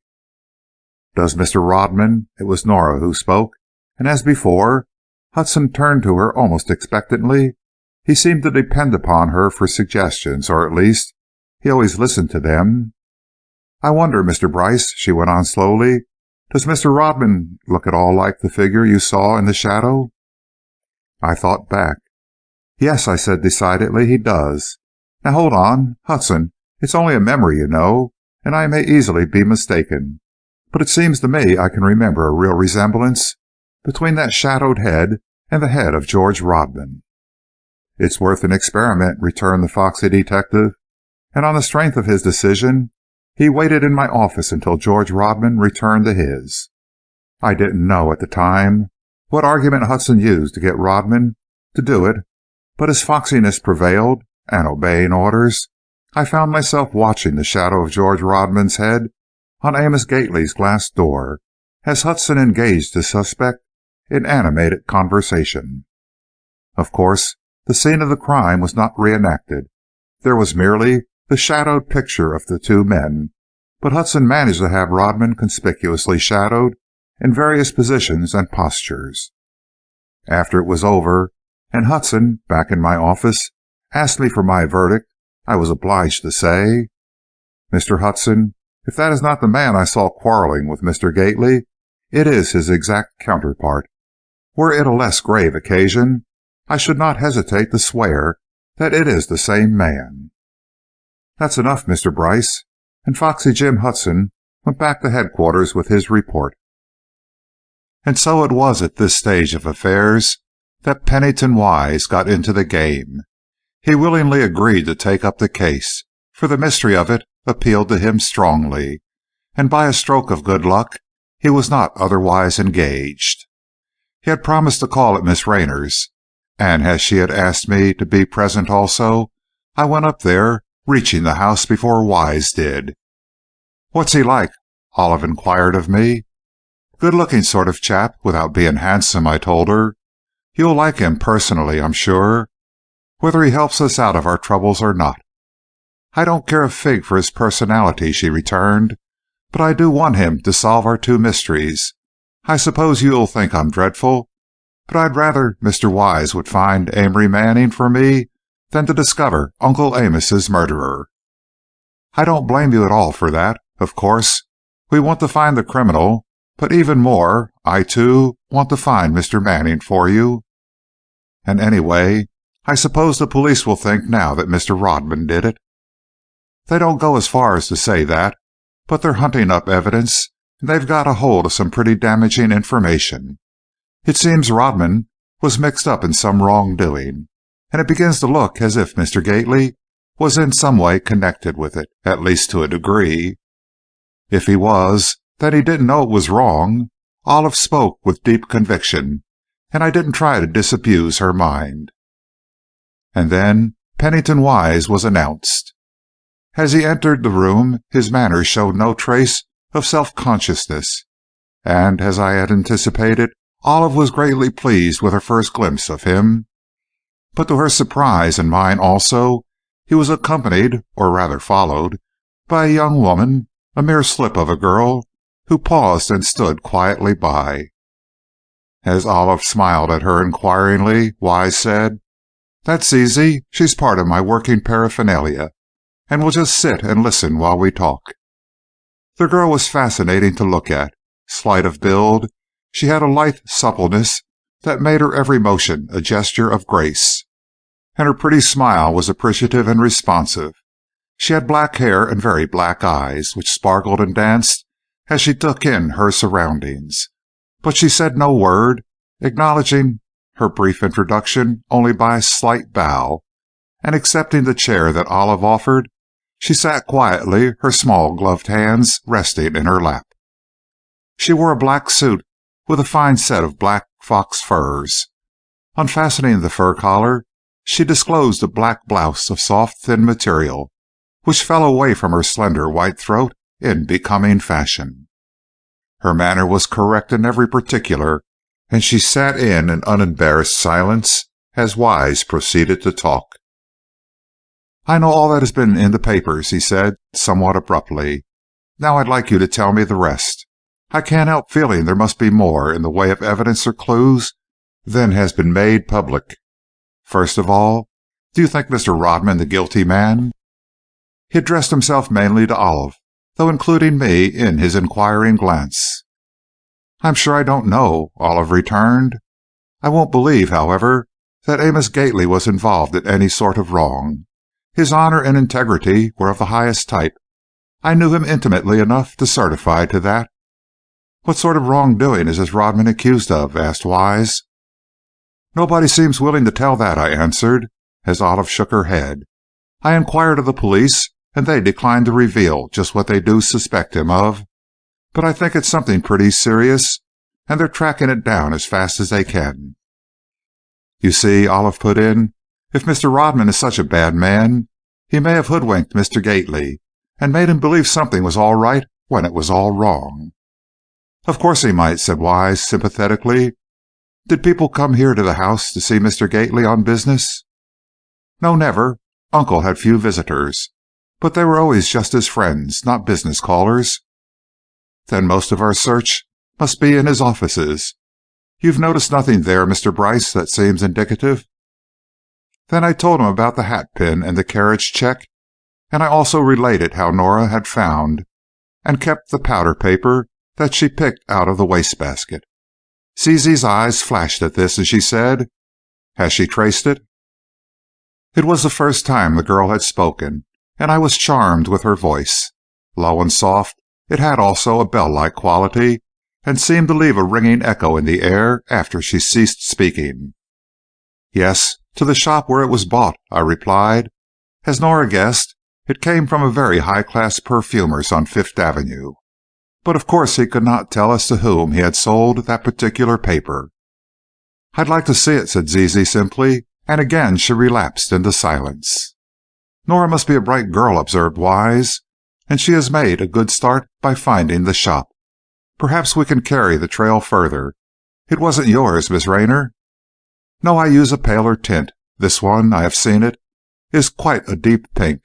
"Does Mr. Rodman—" It was Nora who spoke, and as before, Hudson turned to her almost expectantly. He seemed to depend upon her for suggestions, or at least, he always listened to them. "I wonder, Mr. Bryce," she went on slowly, "does Mr. Rodman look at all like the figure you saw in the shadow?" I thought back. "Yes," I said decidedly, "he does. Now hold on, Hudson, it's only a memory, you know, and I may easily be mistaken. But it seems to me I can remember a real resemblance between that shadowed head and the head of George Rodman." "It's worth an experiment," returned the foxy detective, and on the strength of his decision, he waited in my office until George Rodman returned to his. I didn't know at the time what argument Hudson used to get Rodman to do it, but as foxiness prevailed, and obeying orders, I found myself watching the shadow of George Rodman's head on Amos Gately's glass door, as Hudson engaged his suspect in animated conversation. Of course, the scene of the crime was not reenacted. There was merely the shadowed picture of the two men, but Hudson managed to have Rodman conspicuously shadowed in various positions and postures. After it was over, and Hudson, back in my office, asked me for my verdict, I was obliged to say, "Mr. Hudson, if that is not the man I saw quarreling with Mr. Gately, it is his exact counterpart. Were it a less grave occasion, I should not hesitate to swear that it is the same man." "That's enough, Mr. Bryce," and Foxy Jim Hudson went back to headquarters with his report. And so it was at this stage of affairs that Pennington Wise got into the game. He willingly agreed to take up the case, for the mystery of it appealed to him strongly, and by a stroke of good luck he was not otherwise engaged. He had promised to call at Miss Raynor's, and as she had asked me to be present also, I went up there, reaching the house before Wise did. "What's he like?" Olive inquired of me. "Good-looking sort of chap, without being handsome," I told her. "You'll like him personally, I'm sure, whether he helps us out of our troubles or not." "I don't care a fig for his personality," she returned, "but I do want him to solve our two mysteries. I suppose you'll think I'm dreadful, but I'd rather Mr. Wise would find Amory Manning for me than to discover Uncle Amos's murderer." "I don't blame you at all for that. Of course, we want to find the criminal, but even more, I, too, want to find Mr. Manning for you. And anyway, I suppose the police will think now that Mr. Rodman did it." "They don't go as far as to say that, but they're hunting up evidence, and they've got a hold of some pretty damaging information. It seems Rodman was mixed up in some wrongdoing, and it begins to look as if Mr. Gately was in some way connected with it, at least to a degree. If he was, then he didn't know it was wrong." Olive spoke with deep conviction, and I didn't try to disabuse her mind. And then Pennington Wise was announced. As he entered the room, his manner showed no trace of self-consciousness, and, as I had anticipated, Olive was greatly pleased with her first glimpse of him. But to her surprise, and mine also, he was accompanied, or rather followed, by a young woman, a mere slip of a girl, who paused and stood quietly by. As Olive smiled at her inquiringly, Wise said, "That's easy. She's part of my working paraphernalia, and will just sit and listen while we talk." The girl was fascinating to look at. Slight of build, she had a lithe suppleness that made her every motion a gesture of grace, and her pretty smile was appreciative and responsive. She had black hair and very black eyes, which sparkled and danced as she took in her surroundings. But she said no word, acknowledging her brief introduction only by a slight bow, and accepting the chair that Olive offered, she sat quietly, her small gloved hands resting in her lap. She wore a black suit with a fine set of black fox furs. Unfastening the fur collar, she disclosed a black blouse of soft, thin material, which fell away from her slender white throat in becoming fashion. Her manner was correct in every particular, and she sat in an unembarrassed silence as Wise proceeded to talk. "I know all that has been in the papers," he said, somewhat abruptly. "Now I'd like you to tell me the rest. I can't help feeling there must be more in the way of evidence or clues than has been made public. First of all, do you think Mr. Rodman the guilty man?" He addressed himself mainly to Olive, though including me in his inquiring glance. "I'm sure I don't know," Olive returned. "I won't believe, however, that Amos Gately was involved in any sort of wrong. His honor and integrity were of the highest type. I knew him intimately enough to certify to that." "What sort of wrongdoing is this Rodman accused of?" asked Wise. "Nobody seems willing to tell that," I answered, as Olive shook her head. "I inquired of the police, and they declined to reveal just what they do suspect him of. But I think it's something pretty serious, and they're tracking it down as fast as they can." "You see," Olive put in, "if Mr. Rodman is such a bad man, he may have hoodwinked Mr. Gately, and made him believe something was all right when it was all wrong." "Of course he might," said Wise, sympathetically. "Did people come here to the house to see Mr. Gately on business?" "No, never. Uncle had few visitors, but they were always just his friends, not business callers." "Then most of our search must be in his offices. You've noticed nothing there, Mr. Bryce, that seems indicative?" Then I told him about the hat pin and the carriage check, and I also related how Nora had found and kept the powder paper that she picked out of the wastebasket. Zizi's eyes flashed at this, and she said, "Has she traced it?" It was the first time the girl had spoken, and I was charmed with her voice. Low and soft, it had also a bell-like quality, and seemed to leave a ringing echo in the air after she ceased speaking. "Yes, to the shop where it was bought," I replied. "As Nora guessed, it came from a very high-class perfumer's on Fifth Avenue. But of course he could not tell us to whom he had sold that particular paper." "I'd like to see it," said Zizi simply, and again she relapsed into silence. "Nora must be a bright girl," observed Wise, "and she has made a good start by finding the shop. Perhaps we can carry the trail further. It wasn't yours, Miss Raynor?" "No, I use a paler tint. This one, I have seen it, is quite a deep pink."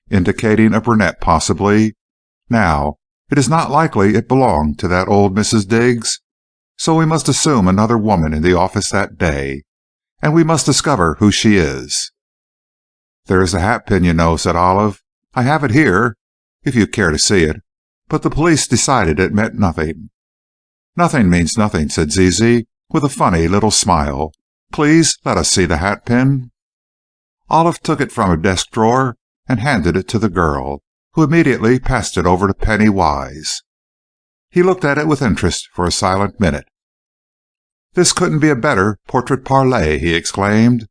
"Indicating a brunette, possibly. Now, it is not likely it belonged to that old Mrs. Diggs, so we must assume another woman in the office that day, and we must discover who she is." "There is the hat pin, you know," said Olive. "I have it here, if you care to see it, but the police decided it meant nothing." "Nothing means nothing," said Zizi, with a funny little smile. "Please let us see the hat pin." Olive took it from a desk drawer and handed it to the girl, who immediately passed it over to Penny Wise. He looked at it with interest for a silent minute. "This couldn't be a better portrait parlé," he exclaimed.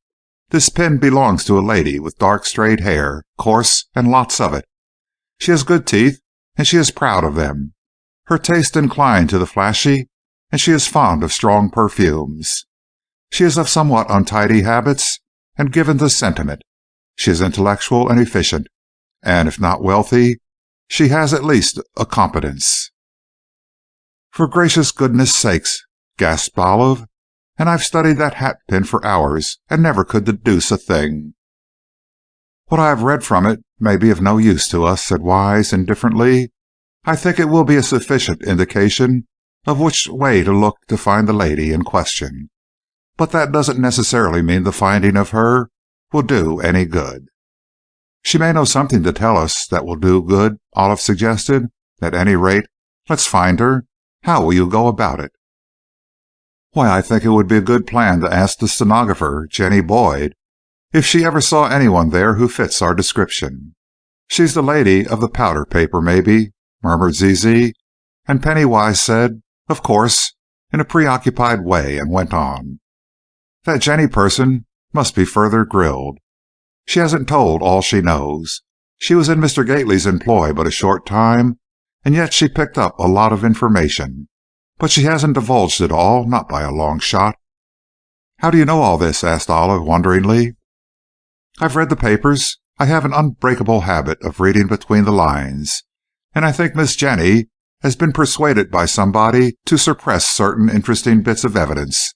"This pin belongs to a lady with dark straight hair, coarse, and lots of it. She has good teeth, and she is proud of them. Her taste inclined to the flashy, and she is fond of strong perfumes. She is of somewhat untidy habits, and given to sentiment. She is intellectual and efficient, and if not wealthy, she has at least a competence." "For gracious goodness sakes," gasped Olive, "and I've studied that hat pin for hours, and never could deduce a thing." "What I have read from it may be of no use to us," said Wise indifferently. "I think it will be a sufficient indication of which way to look to find the lady in question. but that doesn't necessarily mean the finding of her will do any good." "She may know something to tell us that will do good," Olive suggested. "At any rate, let's find her. How will you go about it?" "Why, I think it would be a good plan to ask the stenographer, Jenny Boyd, if she ever saw anyone there who fits our description." "She's the lady of the powder paper, maybe," murmured Zizi, and Pennywise said, "Of course," in a preoccupied way, and went on. "That Jenny person must be further grilled. She hasn't told all she knows. She was in Mr. Gately's employ but a short time, and yet she picked up a lot of information. But she hasn't divulged it all, not by a long shot." "How do you know all this?" asked Olive wonderingly. "I've read the papers. I have an unbreakable habit of reading between the lines, and I think Miss Jenny has been persuaded by somebody to suppress certain interesting bits of evidence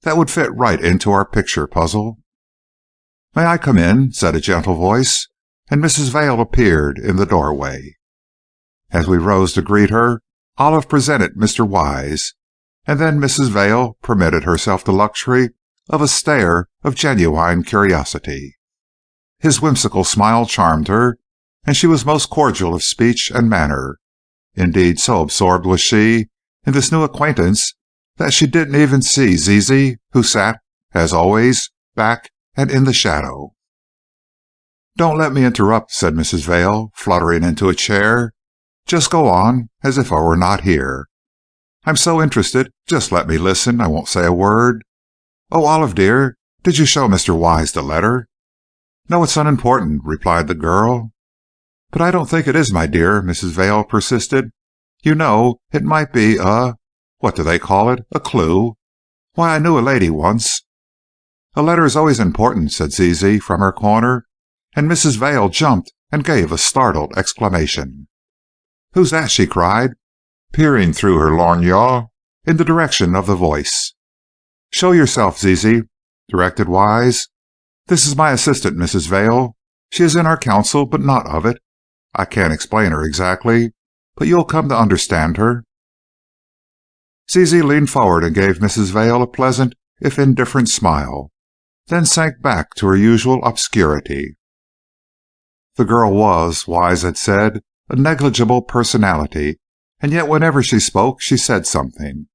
that would fit right into our picture puzzle." "May I come in?" said a gentle voice, and Mrs. Vail appeared in the doorway. As we rose to greet her, Olive presented Mr. Wise, and then Mrs. Vail permitted herself the luxury of a stare of genuine curiosity. His whimsical smile charmed her, and she was most cordial of speech and manner. Indeed, so absorbed was she in this new acquaintance that she didn't even see Zizi, who sat, as always, back and in the shadow. "Don't let me interrupt," said Mrs. Vail, fluttering into a chair. "Just go on, as if I were not here. I'm so interested. Just let me listen. I won't say a word. Oh, Olive dear, did you show Mr. Wise the letter?" "No, it's unimportant," replied the girl. "But I don't think it is, my dear," Mrs. Vail persisted. "You know, it might be what do they call it? A clue. Why, I knew a lady once—" "A letter is always important," said Zizi from her corner, and Mrs. Vail jumped and gave a startled exclamation. "Who's that?" she cried, peering through her lorgnon in the direction of the voice. "Show yourself, Zizi," directed Wise. "This is my assistant, Mrs. Vail. She is in our council, but not of it. I can't explain her exactly, but you'll come to understand her." Zizi leaned forward and gave Mrs. Vail a pleasant, if indifferent smile, then sank back to her usual obscurity. The girl was, Wise had said, a negligible personality, and yet whenever she spoke she said something.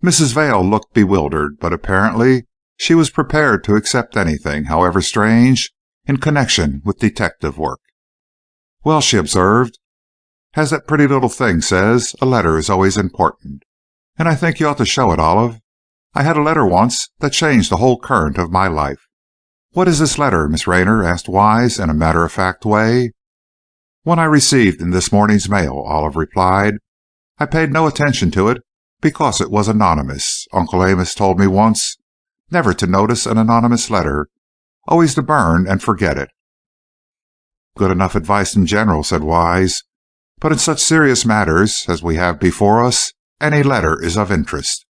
Mrs. Vail looked bewildered, but apparently she was prepared to accept anything, however strange, in connection with detective work. "Well," she observed, "as that pretty little thing says, a letter is always important. And I think you ought to show it, Olive. I had a letter once that changed the whole current of my life." "What is this letter, Miss Rayner?" asked Wise in a matter-of-fact way. "One I received in this morning's mail," Olive replied. "I paid no attention to it because it was anonymous. Uncle Amos told me once never to notice an anonymous letter, always to burn and forget it." "Good enough advice in general," said Wise, "but in such serious matters as we have before us, any letter is of interest."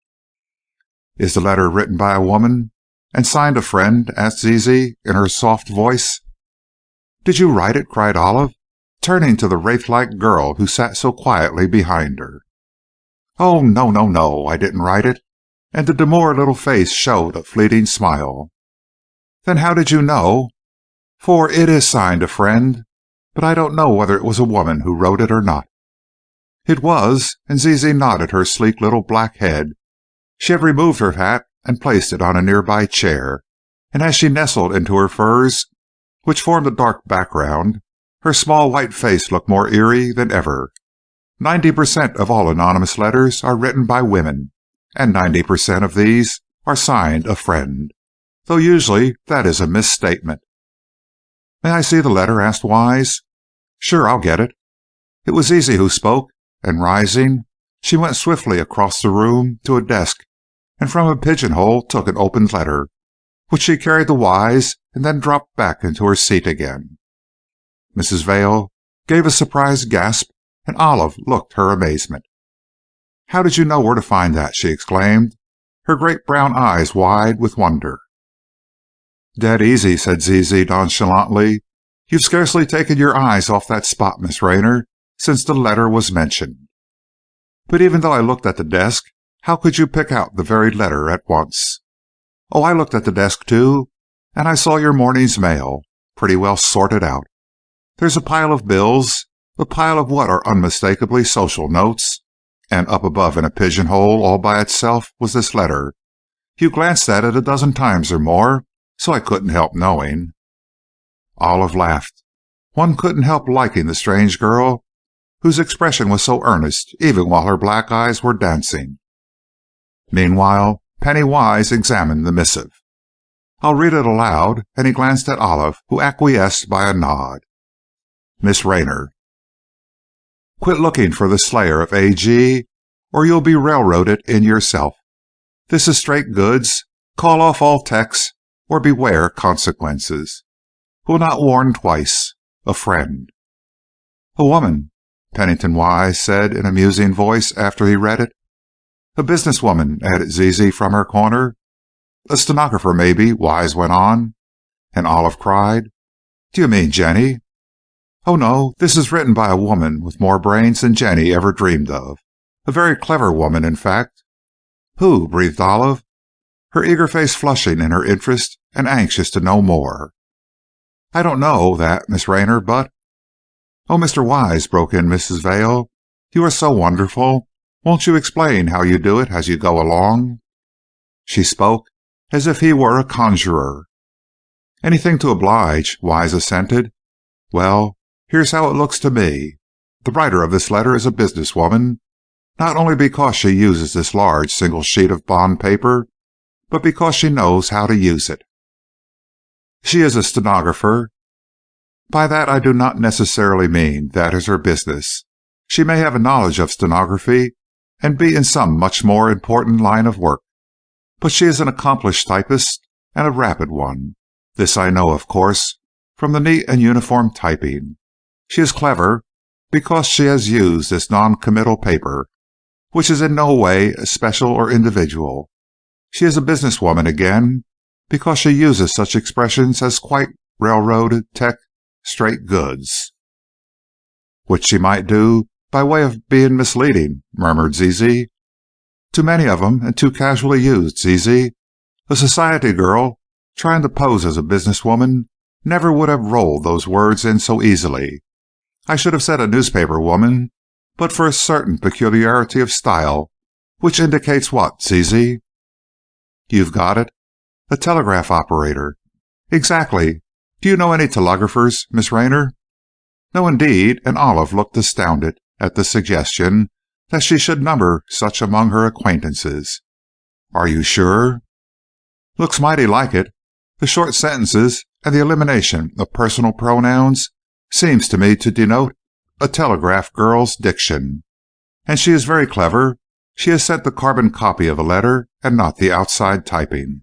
"Is the letter written by a woman and signed a friend?" asked Zizi in her soft voice. "Did you write it?" cried Olive, turning to the wraith-like girl who sat so quietly behind her. "Oh, no, no, no, I didn't write it," and the demure little face showed a fleeting smile. "Then how did you know? For it is signed a friend, but I don't know whether it was a woman who wrote it or not." "It was," and Zizi nodded her sleek little black head. She had removed her hat and placed it on a nearby chair, and as she nestled into her furs, which formed a dark background, her small white face looked more eerie than ever. 90% of all anonymous letters are written by women, and 90% of these are signed a friend, though usually that is a misstatement. "May I see the letter?" asked Wise. "Sure, I'll get it." It was Zizi who spoke, and rising, she went swiftly across the room to a desk, and from a pigeonhole took an opened letter, which she carried to Wise and then dropped back into her seat again. Mrs. Vail gave a surprised gasp, and Olive looked her amazement. "How did you know where to find that?" she exclaimed, her great brown eyes wide with wonder. "Dead easy," said Zizi nonchalantly. "You've scarcely taken your eyes off that spot, Miss Rayner, since the letter was mentioned." "But even though I looked at the desk, how could you pick out the very letter at once?" Oh, I looked at the desk, too, and I saw your morning's mail, pretty well sorted out. There's a pile of bills, a pile of what are unmistakably social notes, and up above in a pigeonhole all by itself was this letter. You glanced at it a dozen times or more, so I couldn't help knowing." Olive laughed. One couldn't help liking the strange girl, whose expression was so earnest even while her black eyes were dancing. Meanwhile, Penny Wise examined the missive. "I'll read it aloud," and he glanced at Olive, who acquiesced by a nod. Miss Rayner. "Quit looking for the slayer of A.G., or you'll be railroaded in yourself. This is straight goods. Call off all texts, or beware consequences. Will not warn twice. A friend." "A woman," Pennington Wise said in a musing voice after he read it. "A businesswoman," added Zizi from her corner. "A stenographer, maybe," Wise went on. And Olive cried, "Do you mean Jenny?" "Oh, no, this is written by a woman with more brains than Jenny ever dreamed of. A very clever woman, in fact." "Who?" breathed Olive, her eager face flushing in her interest and anxious to know more. "I don't know that, Miss Rayner, but—" "Oh, Mr. Wise," broke in Mrs. Vail, "you are so wonderful. Won't you explain how you do it as you go along?" She spoke as if he were a conjurer. "Anything to oblige," Wise assented. "Well, here's how it looks to me. The writer of this letter is a businesswoman, not only because she uses this large single sheet of bond paper, but because she knows how to use it. She is a stenographer. By that I do not necessarily mean that is her business. She may have a knowledge of stenography and be in some much more important line of work. But she is an accomplished typist, and a rapid one. This I know, of course, from the neat and uniform typing. She is clever because she has used this non-committal paper, which is in no way special or individual. She is a businesswoman again, because she uses such expressions as quite, railroad, tech, straight goods." "Which she might do by way of being misleading," murmured Zizi. "Too many of 'em, and too casually used, Zizi. A society girl trying to pose as a businesswoman never would have rolled those words in so easily. I should have said a newspaper woman, but for a certain peculiarity of style, which indicates what, Zizi?" "You've got it. A telegraph operator." "Exactly. Do you know any telegraphers, Miss Rayner?" "No, indeed," and Olive looked astounded at the suggestion that she should number such among her acquaintances. "Are you sure?" "Looks mighty like it. The short sentences and the elimination of personal pronouns seems to me to denote a telegraph girl's diction. And she is very clever. She has sent the carbon copy of the letter and not the outside typing."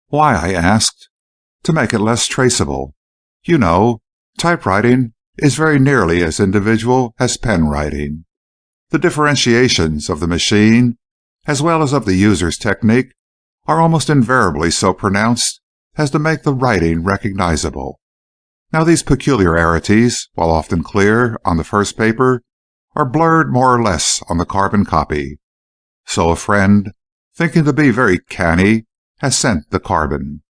"Why?" I asked. "To make it less traceable. You know, typewriting is very nearly as individual as pen writing. The differentiations of the machine, as well as of the user's technique, are almost invariably so pronounced as to make the writing recognizable. Now these peculiarities, while often clear on the first paper, are blurred more or less on the carbon copy. So a friend, thinking to be very canny, has sent the carbon.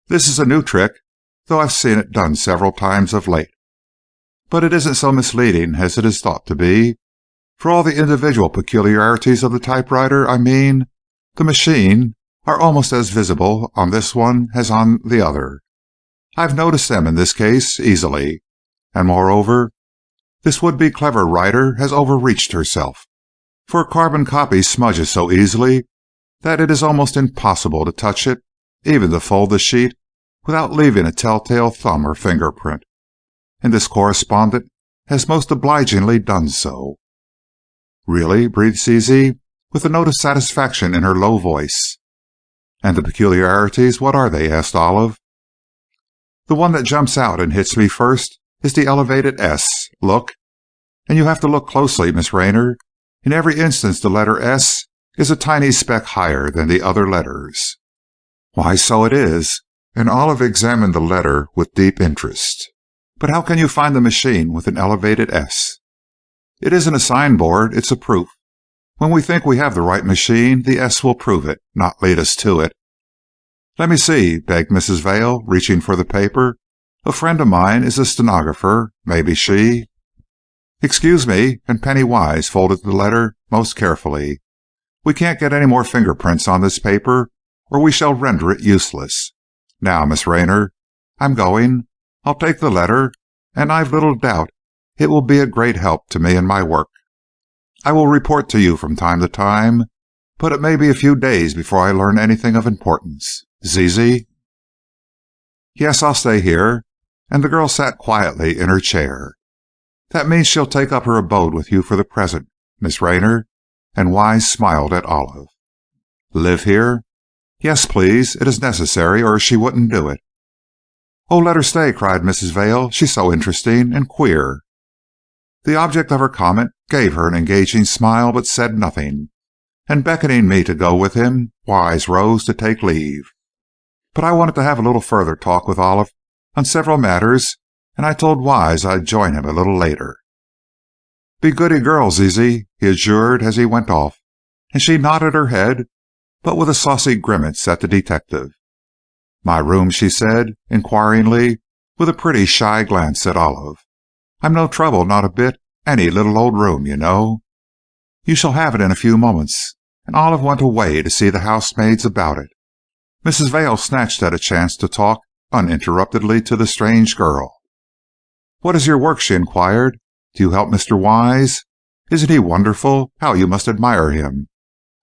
This is a new trick, though I've seen it done several times of late. But it isn't so misleading as it is thought to be. For all the individual peculiarities of the typewriter, I mean, the machine, are almost as visible on this one as on the other. I've noticed them in this case, easily. And moreover, this would-be clever writer has overreached herself. For a carbon copy smudges so easily that it is almost impossible to touch it, even to fold the sheet, without leaving a telltale thumb or fingerprint. And this correspondent has most obligingly done so." "Really?" breathed Zizi, with a note of satisfaction in her low voice. "And the peculiarities, what are they?" asked Olive. "The one that jumps out and hits me first is the elevated S. Look. And you have to look closely, Miss Rayner. In every instance the letter S is a tiny speck higher than the other letters." "Why, so it is," and Olive examined the letter with deep interest. "But how can you find the machine with an elevated S?" "It isn't a signboard, it's a proof. When we think we have the right machine, the S will prove it, not lead us to it. "Let me see," begged Mrs. Vail, reaching for the paper. "A friend of mine is a stenographer. Maybe she—" "Excuse me," and Penny Wise folded the letter most carefully. "We can't get any more fingerprints on this paper, or we shall render it useless. Now, Miss Raynor, I'm going. I'll take the letter, and I've little doubt it will be a great help to me in my work. I will report to you from time to time, but it may be a few days before I learn anything of importance. Zizi?" "Yes, I'll stay here," and the girl sat quietly in her chair. "That means she'll take up her abode with you for the present, Miss Raynor," and Wise smiled at Olive. "Live here?" "Yes, please. It is necessary, or she wouldn't do it." "Oh, let her stay," cried Mrs. Vail. "She's so interesting and queer." The object of her comment gave her an engaging smile, but said nothing, and beckoning me to go with him, Wise rose to take leave. But I wanted to have a little further talk with Olive on several matters, and I told Wise I'd join him a little later. "Be goody girl, Zizi," he adjured as he went off, and she nodded her head, but with a saucy grimace at the detective. "My room?" she said, inquiringly, with a pretty shy glance at Olive. "I'm no trouble, not a bit. Any little old room, you know." "You shall have it in a few moments," and Olive went away to see the housemaids about it. Mrs. Vail snatched at a chance to talk uninterruptedly to the strange girl. "What is your work?" she inquired. "Do you help Mr. Wise? Isn't he wonderful? How you must admire him.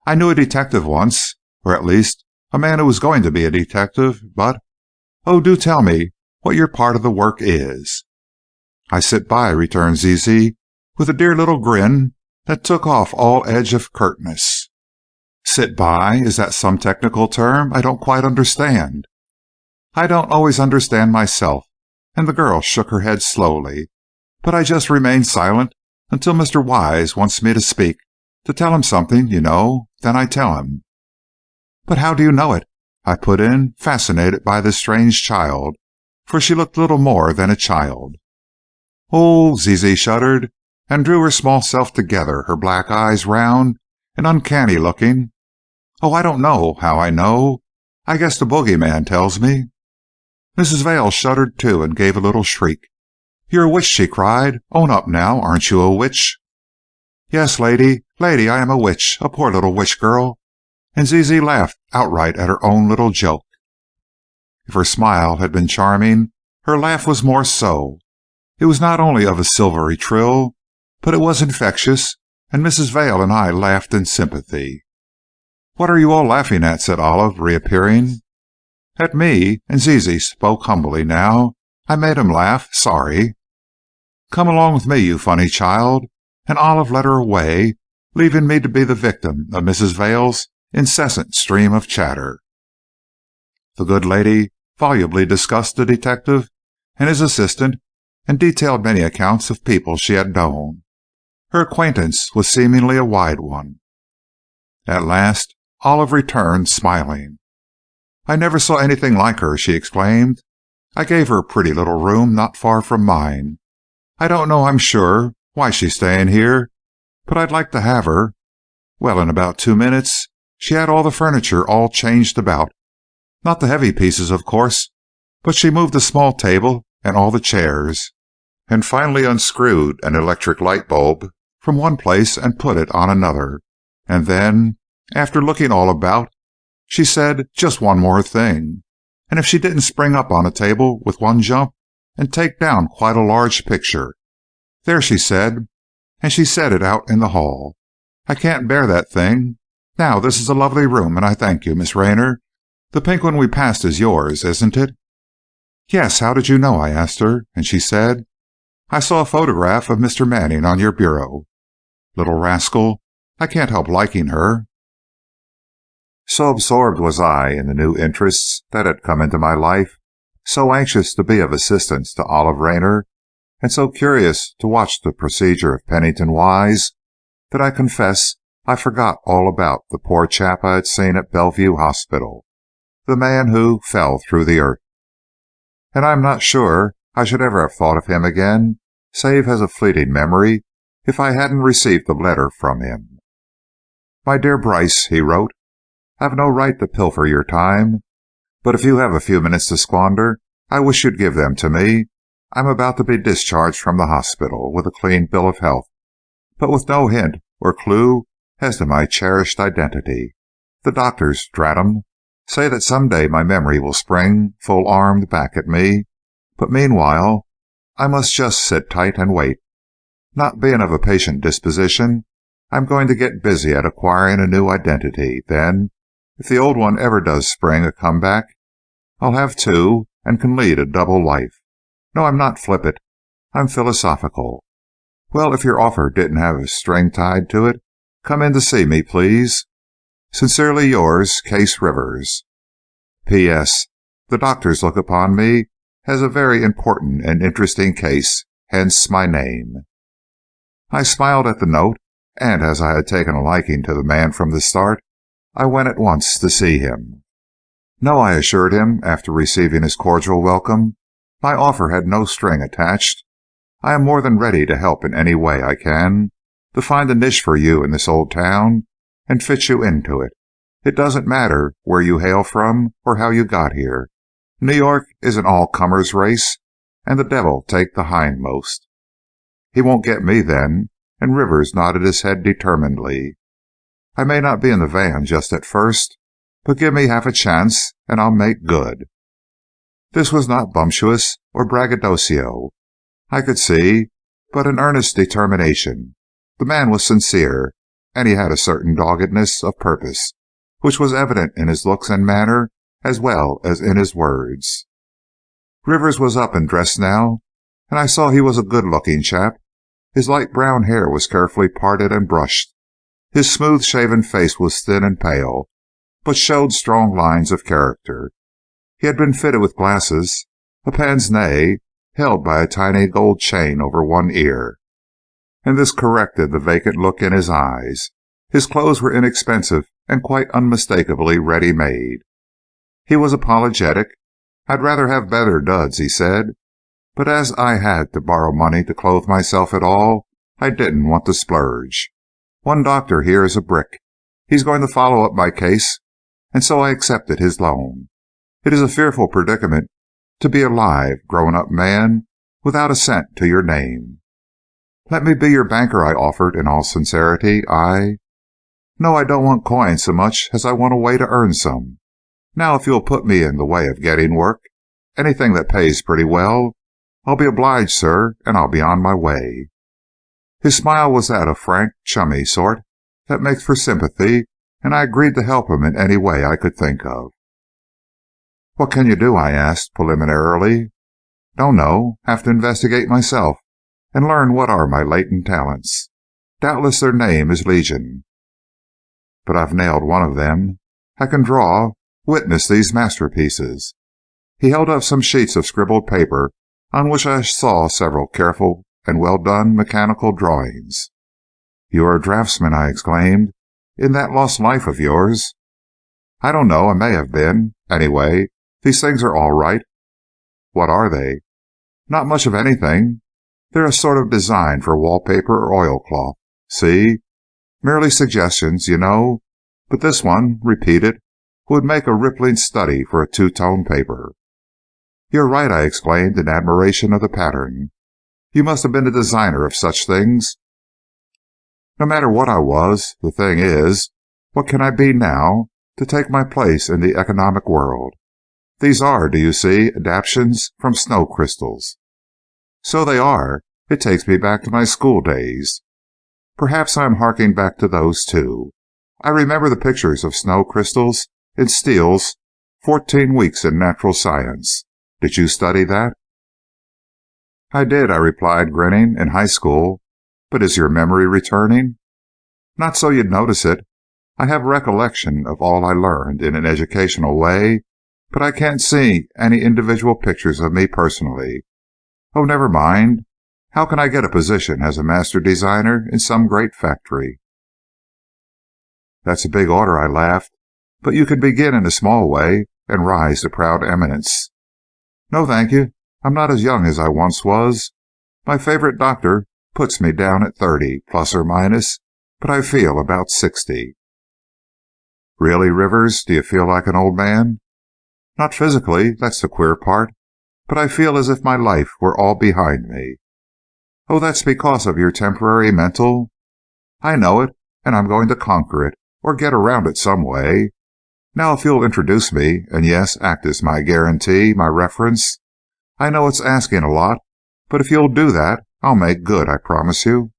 I knew a detective once, or at least a man who was going to be a detective, but— Oh, do tell me what your part of the work is." "I sit by," returned Zizi, with a dear little grin that took off all edge of curtness. "Sit by? Is that some technical term? I don't quite understand." "I don't always understand myself," and the girl shook her head slowly. "But I just remain silent until Mr. Wise wants me to speak, to tell him something, you know. Then I tell him." "But how do you know it?" I put in, fascinated by this strange child, for she looked little more than a child. "Oh," Zizi shuddered, and drew her small self together, her black eyes round and uncanny looking. "Oh, I don't know how I know. I guess the bogeyman tells me." Mrs. Vail shuddered too, and gave a little shriek. "You're a witch!" she cried. "Own up now. Aren't you a witch?" "Yes, lady, I am a witch, a poor little witch girl," and Zizi laughed outright at her own little joke. If her smile had been charming, her laugh was more so. It was not only of a silvery trill, but it was infectious, and Mrs. Vail and I laughed in sympathy. "What are you all laughing at?" said Olive, reappearing. "At me," and Zizi spoke humbly now. "I made him laugh. Sorry." "Come along with me, you funny child," and Olive led her away, leaving me to be the victim of Mrs. Vail's incessant stream of chatter. The good lady volubly discussed the detective and his assistant, and detailed many accounts of people she had known. Her acquaintance was seemingly a wide one. At last Olive returned, smiling. "I never saw anything like her," she exclaimed. "I gave her a pretty little room not far from mine. I don't know, I'm sure, why she's staying here, but I'd like to have her. Well, in about 2 minutes she had all the furniture all changed about. Not the heavy pieces, of course, but she moved a small table and all the chairs, and finally unscrewed an electric light bulb from one place and put it on another. And then, after looking all about, she said, 'Just one more thing,' and if she didn't spring up on a table with one jump and take down quite a large picture. 'There,' she said, and she set it out in the hall. I can't bear that thing. Now, this is a lovely room, and I thank you, Miss Raynor. The pink one we passed is yours, isn't it?" "Yes, how did you know?" I asked her, and she said, "I saw a photograph of Mr. Manning on your bureau." Little rascal, I can't help liking her. So absorbed was I in the new interests that had come into my life, so anxious to be of assistance to Olive Raynor, and so curious to watch the procedure of Pennington Wise, that I confess I forgot all about the poor chap I had seen at Bellevue Hospital, the man who fell through the earth. And I am not sure I should ever have thought of him again, save as a fleeting memory, if I hadn't received a letter from him. "My dear Bryce," he wrote, "I've no right to pilfer your time, But if you have a few minutes to squander, I wish you'd give them to me. I'm about to be discharged from the hospital with a clean bill of health, but with no hint or clue as to my cherished identity. The doctors, drat 'em, say that some day my memory will spring full-armed back at me, but meanwhile I must just sit tight and wait. Not being of a patient disposition, I'm going to get busy at acquiring a new identity. Then, if the old one ever does spring a comeback, I'll have two and can lead a double life. No, I'm not flippant. I'm philosophical. Well, if your offer didn't have a string tied to it, come in to see me, please. Sincerely yours, Case Rivers. P.S. The doctors look upon me as a very important and interesting case, hence my name. I smiled at the note, and as I had taken a liking to the man from the start, I went at once to see him. No, I assured him, after receiving his cordial welcome, my offer had no string attached. I am more than ready to help in any way I can, to find a niche for you in this old town and fit you into it. It doesn't matter where you hail from or how you got here. New York is an all-comers race, and the devil take the hindmost. He won't get me then, and Rivers nodded his head determinedly. I may not be in the van just at first, but give me half a chance, and I'll make good. This was not bumptious or braggadocio, I could see, but an earnest determination. The man was sincere, and he had a certain doggedness of purpose, which was evident in his looks and manner as well as in his words. Rivers was up and dressed now, and I saw he was a good-looking chap. His light brown hair was carefully parted and brushed. His smooth-shaven face was thin and pale, but showed strong lines of character. He had been fitted with glasses, a pince-nez held by a tiny gold chain over one ear, and this corrected the vacant look in his eyes. His clothes were inexpensive and quite unmistakably ready-made. He was apologetic. I'd rather have better duds, he said, but as I had to borrow money to clothe myself at all, I didn't want to splurge. One doctor here is a brick. He's going to follow up my case, and so I accepted his loan. It is a fearful predicament to be a live, grown-up man without a cent to your name. Let me be your banker, I offered in all sincerity. No, I don't want coin so much as I want a way to earn some. Now, if you'll put me in the way of getting work, anything that pays pretty well, I'll be obliged, sir, and I'll be on my way. His smile was that of frank, chummy sort that makes for sympathy, and I agreed to help him in any way I could think of. What can you do? I asked preliminarily. Don't know. Have to investigate myself and learn what are my latent talents. Doubtless their name is legion. But I've nailed one of them. I can draw. Witness these masterpieces. He held up some sheets of scribbled paper on which I saw several careful and well-done mechanical drawings. You are a draftsman, I exclaimed, in that lost life of yours. I don't know. I may have been. Anyway, these things are all right. What are they? Not much of anything. They're a sort of design for wallpaper or oilcloth. See? Merely suggestions, you know. But this one, repeated, would make a rippling study for a two-tone paper. You're right, I exclaimed in admiration of the pattern. You must have been a designer of such things. No matter what I was, the thing is, what can I be now to take my place in the economic world? These are, do you see, adaptations from snow crystals. So they are. It takes me back to my school days. Perhaps I am harking back to those, too. I remember the pictures of snow crystals in Steele's 14 Weeks in Natural Science. Did you study that? I did, I replied, grinning, in high school. But is your memory returning? Not so you'd notice it. I have recollection of all I learned in an educational way, but I can't see any individual pictures of me personally. Oh, never mind. How can I get a position as a master designer in some great factory? That's a big order, I laughed. But you can begin in a small way and rise to proud eminence. No, thank you. I'm not as young as I once was. My favorite doctor puts me down at 30, plus or minus, but I feel about 60. Really, Rivers, do you feel like an old man? Not physically, that's the queer part, but I feel as if my life were all behind me." "Oh, that's because of your temporary mental—" "I know it, and I'm going to conquer it, or get around it some way. Now, if you'll introduce me, and yes, act as my guarantee, my reference. I know it's asking a lot, but if you'll do that, I'll make good, I promise you."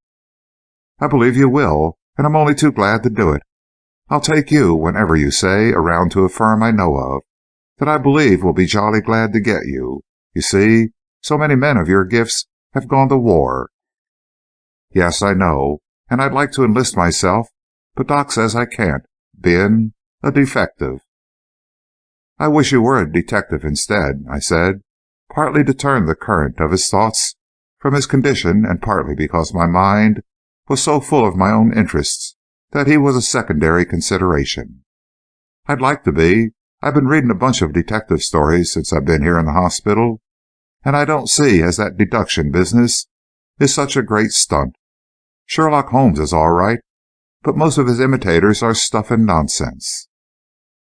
"I believe you will, and I'm only too glad to do it. I'll take you, whenever you say, around to a firm I know of, that I believe will be jolly glad to get you. You see, so many men of your gifts have gone to war." "Yes, I know, and I'd like to enlist myself, but Doc says I can't, being a defective." "I wish you were a detective instead," I said, partly to turn the current of his thoughts from his condition and partly because my mind was so full of my own interests that he was a secondary consideration. "I'd like to be. I've been reading a bunch of detective stories since I've been here in the hospital, and I don't see as that deduction business is such a great stunt. Sherlock Holmes is all right, but most of his imitators are stuff and nonsense."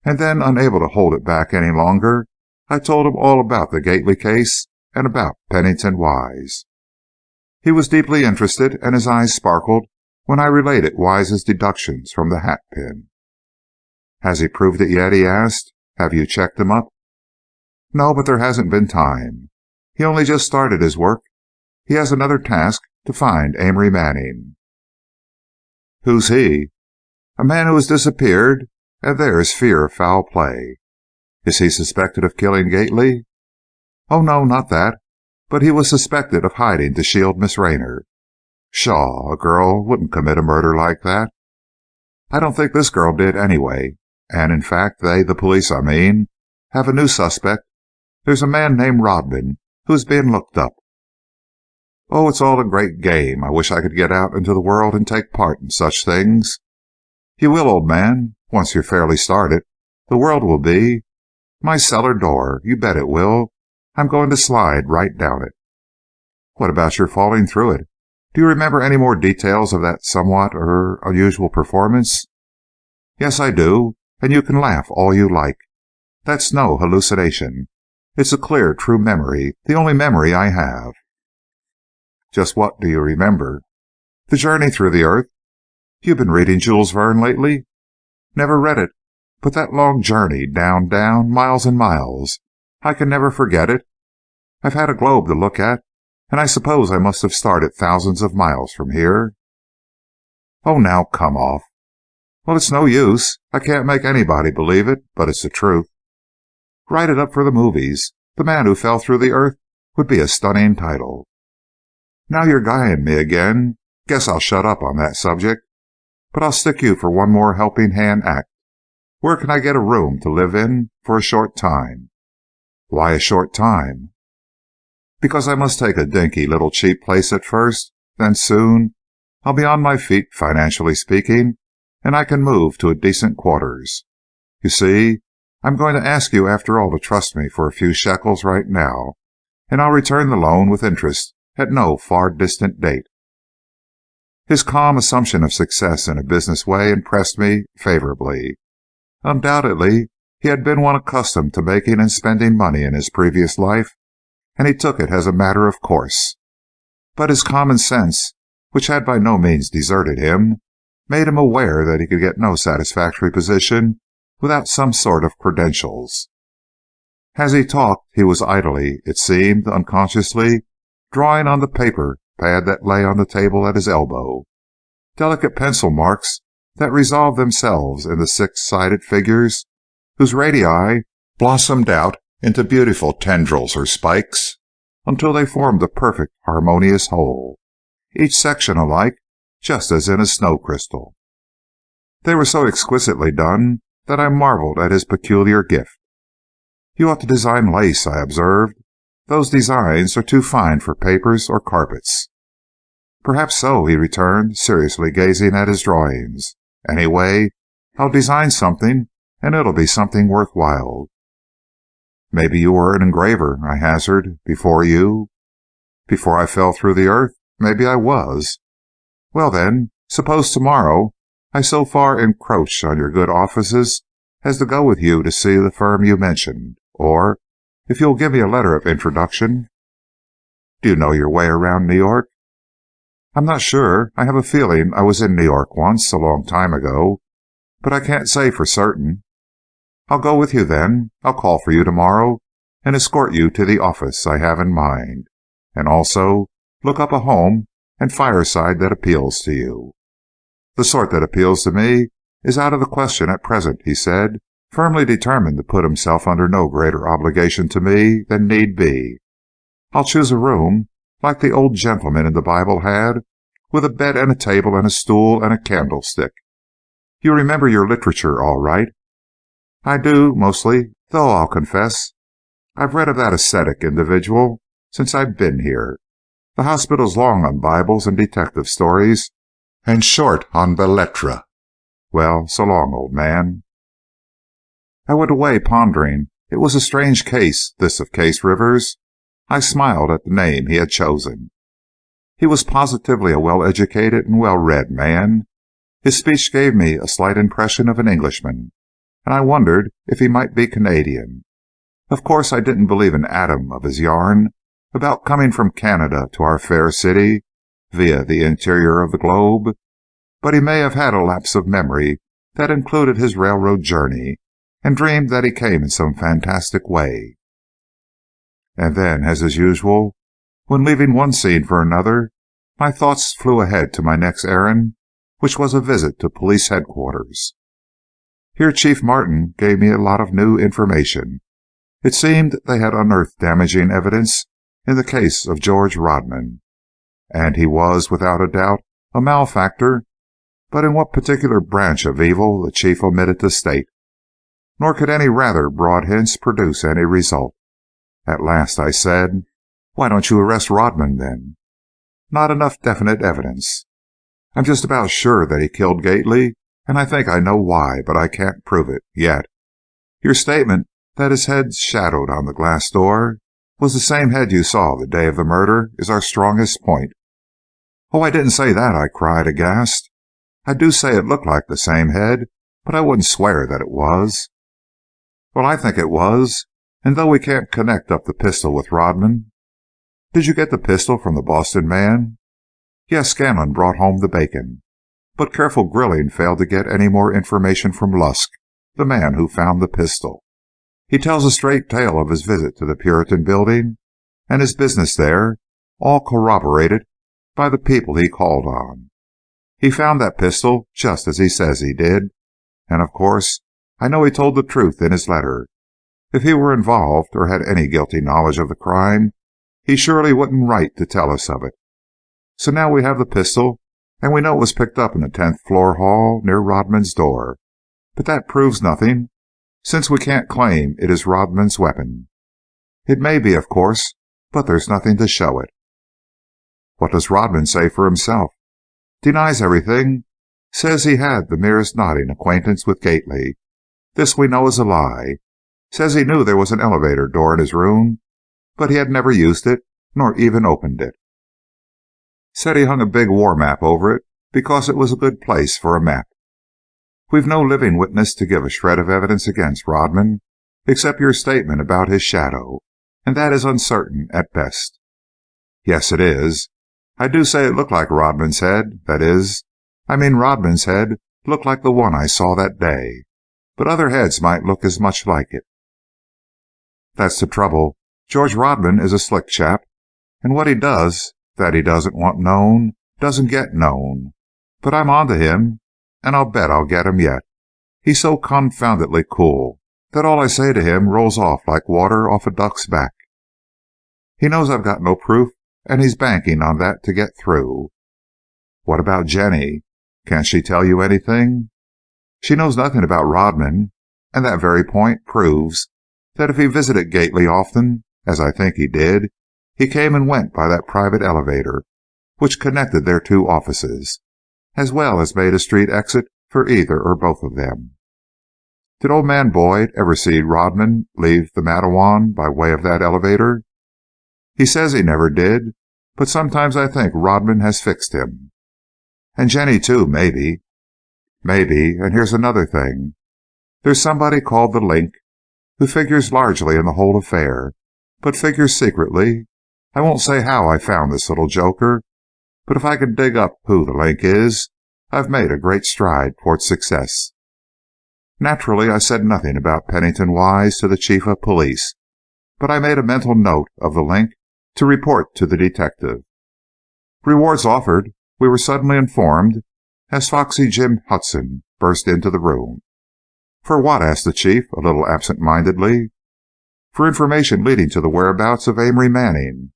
And then, unable to hold it back any longer, I told him all about the Gately case and about Pennington Wise. He was deeply interested, and his eyes sparkled when I related Wise's deductions from the hatpin. "Has he proved it yet?" he asked. "Have you checked him up?" "No, but there hasn't been time. He only just started his work. He has another task, to find Amory Manning." "Who's he?" "A man who has disappeared, and there's fear of foul play." "Is he suspected of killing Gately?" "Oh, no, not that. But he was suspected of hiding to shield Miss Raynor." "Pshaw! A girl wouldn't commit a murder like that." "I don't think this girl did, anyway. And, in fact, the police, I mean, have a new suspect. There's a man named Rodman who is being looked up." "Oh, it's all a great game. I wish I could get out into the world and take part in such things." "You will, old man. Once you're fairly started, the world will be my cellar door. You bet it will. I'm going to slide right down it." "What about your falling through it? Do you remember any more details of that somewhat unusual performance?" "Yes, I do, and you can laugh all you like. That's no hallucination. It's a clear, true memory, the only memory I have." "Just what do you remember?" "The journey through the earth." "You've been reading Jules Verne lately?" "Never read it, but that long journey, down, miles and miles. I can never forget it. I've had a globe to look at, and I suppose I must have started thousands of miles from here." "Oh, now, come off." "Well, it's no use. I can't make anybody believe it, but it's the truth." "Write it up for the movies. The Man Who Fell Through the Earth would be a stunning title." "Now you're guying me again. Guess I'll shut up on that subject. But I'll stick you for one more helping hand act. Where can I get a room to live in for a short time?" "Why a short time?" "Because I must take a dinky little cheap place at first. Then soon I'll be on my feet, financially speaking, and I can move to a decent quarters. You see, I'm going to ask you after all to trust me for a few shekels right now, and I'll return the loan with interest at no far distant date." His calm assumption of success in a business way impressed me favorably. Undoubtedly, he had been one accustomed to making and spending money in his previous life, and he took it as a matter of course. But his common sense, which had by no means deserted him, made him aware that he could get no satisfactory position without some sort of credentials. As he talked, he was idly, it seemed, unconsciously, drawing on the paper pad that lay on the table at his elbow. Delicate pencil marks that resolved themselves into six-sided figures whose radii blossomed out into beautiful tendrils or spikes until they formed a perfect harmonious whole, each section alike, just as in a snow crystal. They were so exquisitely done that I marveled at his peculiar gift. "You ought to design lace," I observed. "Those designs are too fine for papers or carpets." "Perhaps so," he returned, seriously gazing at his drawings. "Anyway, I'll design something, and it'll be something worthwhile." "Maybe you were an engraver," I hazarded, "before I fell through the earth? Maybe I was." "Well, then, suppose tomorrow I so far encroach on your good offices as to go with you to see the firm you mentioned, Or, if you'll give me a letter of introduction. Do you know your way around New York? I'm not sure. I have a feeling I was in New York once, a long time ago, but I can't say for certain. I'll go with you then. I'll call for you tomorrow and escort you to the office I have in mind, and also look up a home and fireside that appeals to you. The sort that appeals to me is out of the question at present, he said, firmly determined to put himself under no greater obligation to me than need be. I'll choose a room like the old gentleman in the Bible had, with a bed and a table and a stool and a candlestick. You remember your literature all right. I do, mostly, though I'll confess I've read of that ascetic individual since I've been here. The hospital's long on Bibles and detective stories, and short on belles lettres. Well, so long, old man. I went away pondering. It was a strange case, this of Case Rivers. I smiled at the name he had chosen. He was positively a well-educated and well-read man. His speech gave me a slight impression of an Englishman, and I wondered if he might be Canadian. Of course, I didn't believe an atom of his yarn about coming from Canada to our fair city via the interior of the globe, but he may have had a lapse of memory that included his railroad journey, and dreamed that he came in some fantastic way. And then, as is usual, when leaving one scene for another, my thoughts flew ahead to my next errand, which was a visit to police headquarters. Here Chief Martin gave me a lot of new information. It seemed they had unearthed damaging evidence in the case of George Rodman, and he was, without a doubt, a malefactor, but in what particular branch of evil the chief omitted to state. Nor could any rather broad hints produce any result. At last I said, "Why don't you arrest Rodman, then?" "Not enough definite evidence. I'm just about sure that he killed Gately, and I think I know why, but I can't prove it, yet. Your statement that his head shadowed on the glass door was the same head you saw the day of the murder is our strongest point." "Oh, I didn't say that," I cried, aghast. "I do say it looked like the same head, but I wouldn't swear that it was." "Well, I think it was, and though we can't connect up the pistol with Rodman—" "Did you get the pistol from the Boston man?" "Yes, Scanlon brought home the bacon, but careful grilling failed to get any more information from Lusk, the man who found the pistol. He tells a straight tale of his visit to the Puritan Building and his business there, all corroborated by the people he called on. He found that pistol just as he says he did, and of course I know he told the truth in his letter. If he were involved or had any guilty knowledge of the crime, he surely wouldn't write to tell us of it. So now we have the pistol, and we know it was picked up in the 10th floor hall near Rodman's door. But that proves nothing, since we can't claim it is Rodman's weapon. It may be, of course, but there's nothing to show it." "What does Rodman say for himself?" "Denies everything. Says he had the merest nodding acquaintance with Gately. This we know is a lie. Says he knew there was an elevator door in his room, but he had never used it, nor even opened it. Said he hung a big war map over it because it was a good place for a map. We've no living witness to give a shred of evidence against Rodman, except your statement about his shadow, and that is uncertain at best." "Yes, it is. I do say it looked like Rodman's head. That is, I mean Rodman's head looked like the one I saw that day, but other heads might look as much like it." "That's the trouble. George Rodman is a slick chap, and what he does that he doesn't want known doesn't get known. But I'm on to him, and I'll bet I'll get him yet. He's so confoundedly cool that all I say to him rolls off like water off a duck's back. He knows I've got no proof, and he's banking on that to get through." "What about Jenny? Can't she tell you anything?" "She knows nothing about Rodman, and that very point proves that if he visited Gately often, as I think he did, he came and went by that private elevator which connected their two offices, as well as made a street exit for either or both of them. Did old man Boyd ever see Rodman leave the Mattawan by way of that elevator?" "He says he never did, but sometimes I think Rodman has fixed him." "And Jenny, too, maybe." "Maybe, and here's another thing. There's somebody called the Link who figures largely in the whole affair, but figures secretly. I won't say how I found this little joker, but if I can dig up who the link is, I've made a great stride toward success." Naturally, I said nothing about Pennington Wise to the chief of police, but I made a mental note of the link to report to the detective. "Rewards offered," we were suddenly informed as Foxy Jim Hudson burst into the room. "For what?" asked the chief, a little absent-mindedly. "For information leading to the whereabouts of Amory Manning."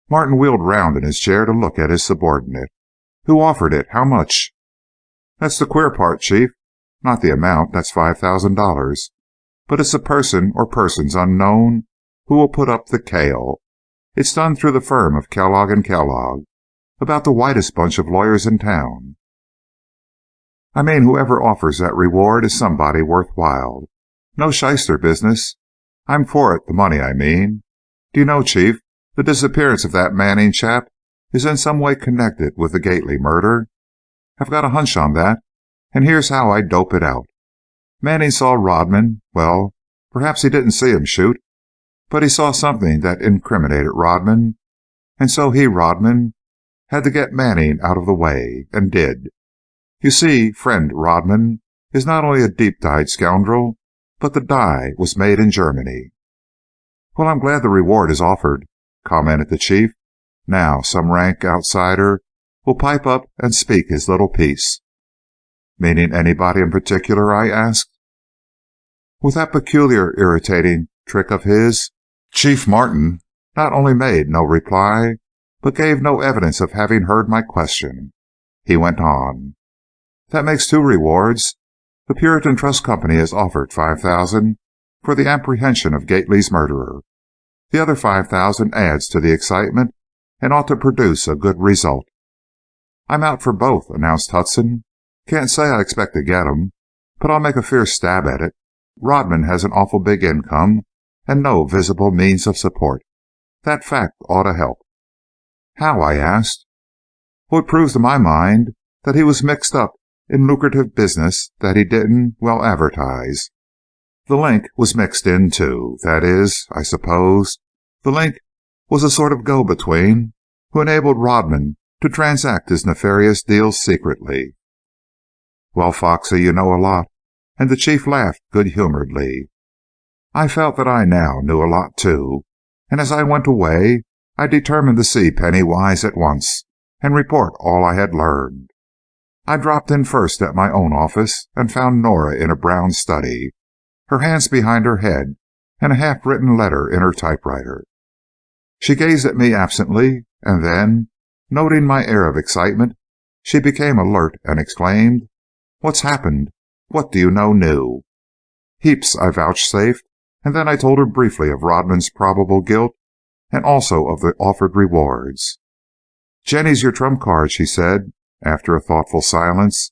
Martin wheeled round in his chair to look at his subordinate. "Who offered it? How much?" "That's the queer part, Chief. Not the amount, that's $5,000. But it's a person or persons unknown who will put up the kale. It's done through the firm of Kellogg and Kellogg, about the whitest bunch of lawyers in town. I mean, whoever offers that reward is somebody worthwhile. No shyster business. I'm for it, the money, I mean. Do you know, Chief, the disappearance of that Manning chap is in some way connected with the Gately murder? I've got a hunch on that, and here's how I dope it out. Manning saw Rodman. Well, perhaps he didn't see him shoot, but he saw something that incriminated Rodman, and so he, Rodman, had to get Manning out of the way, and did. You see, friend Rodman is not only a deep-dyed scoundrel, but the dye was made in Germany." "Well, I'm glad the reward is offered," commented the chief. "Now, some rank outsider will pipe up and speak his little piece." "Meaning anybody in particular?" I asked. With that peculiar, irritating trick of his, Chief Martin not only made no reply, but gave no evidence of having heard my question. He went on. "That makes two rewards. The Puritan Trust Company has offered $5,000 for the apprehension of Gately's murderer. The other $5,000 adds to the excitement and ought to produce a good result." "I'm out for both," announced Hudson. "Can't say I expect to get 'em, but I'll make a fierce stab at it. Rodman has an awful big income and no visible means of support. That fact ought to help." "How?" I asked. "Well, it proves to my mind that he was mixed up in lucrative business that he didn't, well, advertise. The link was mixed in, too. That is, I suppose, the link was a sort of go-between who enabled Rodman to transact his nefarious deals secretly." "Well, Foxy, you know a lot," and the chief laughed good-humoredly. I felt that I now knew a lot, too, and as I went away, I determined to see Penny Wise at once and report all I had learned. I dropped in first at my own office and found Nora in a brown study, her hands behind her head and a half-written letter in her typewriter. She gazed at me absently, and then, noting my air of excitement, she became alert and exclaimed, "What's happened? What do you know new?" "Heaps," I vouchsafed, and then I told her briefly of Rodman's probable guilt and also of the offered rewards. "Jenny's your trump card," she said, after a thoughtful silence.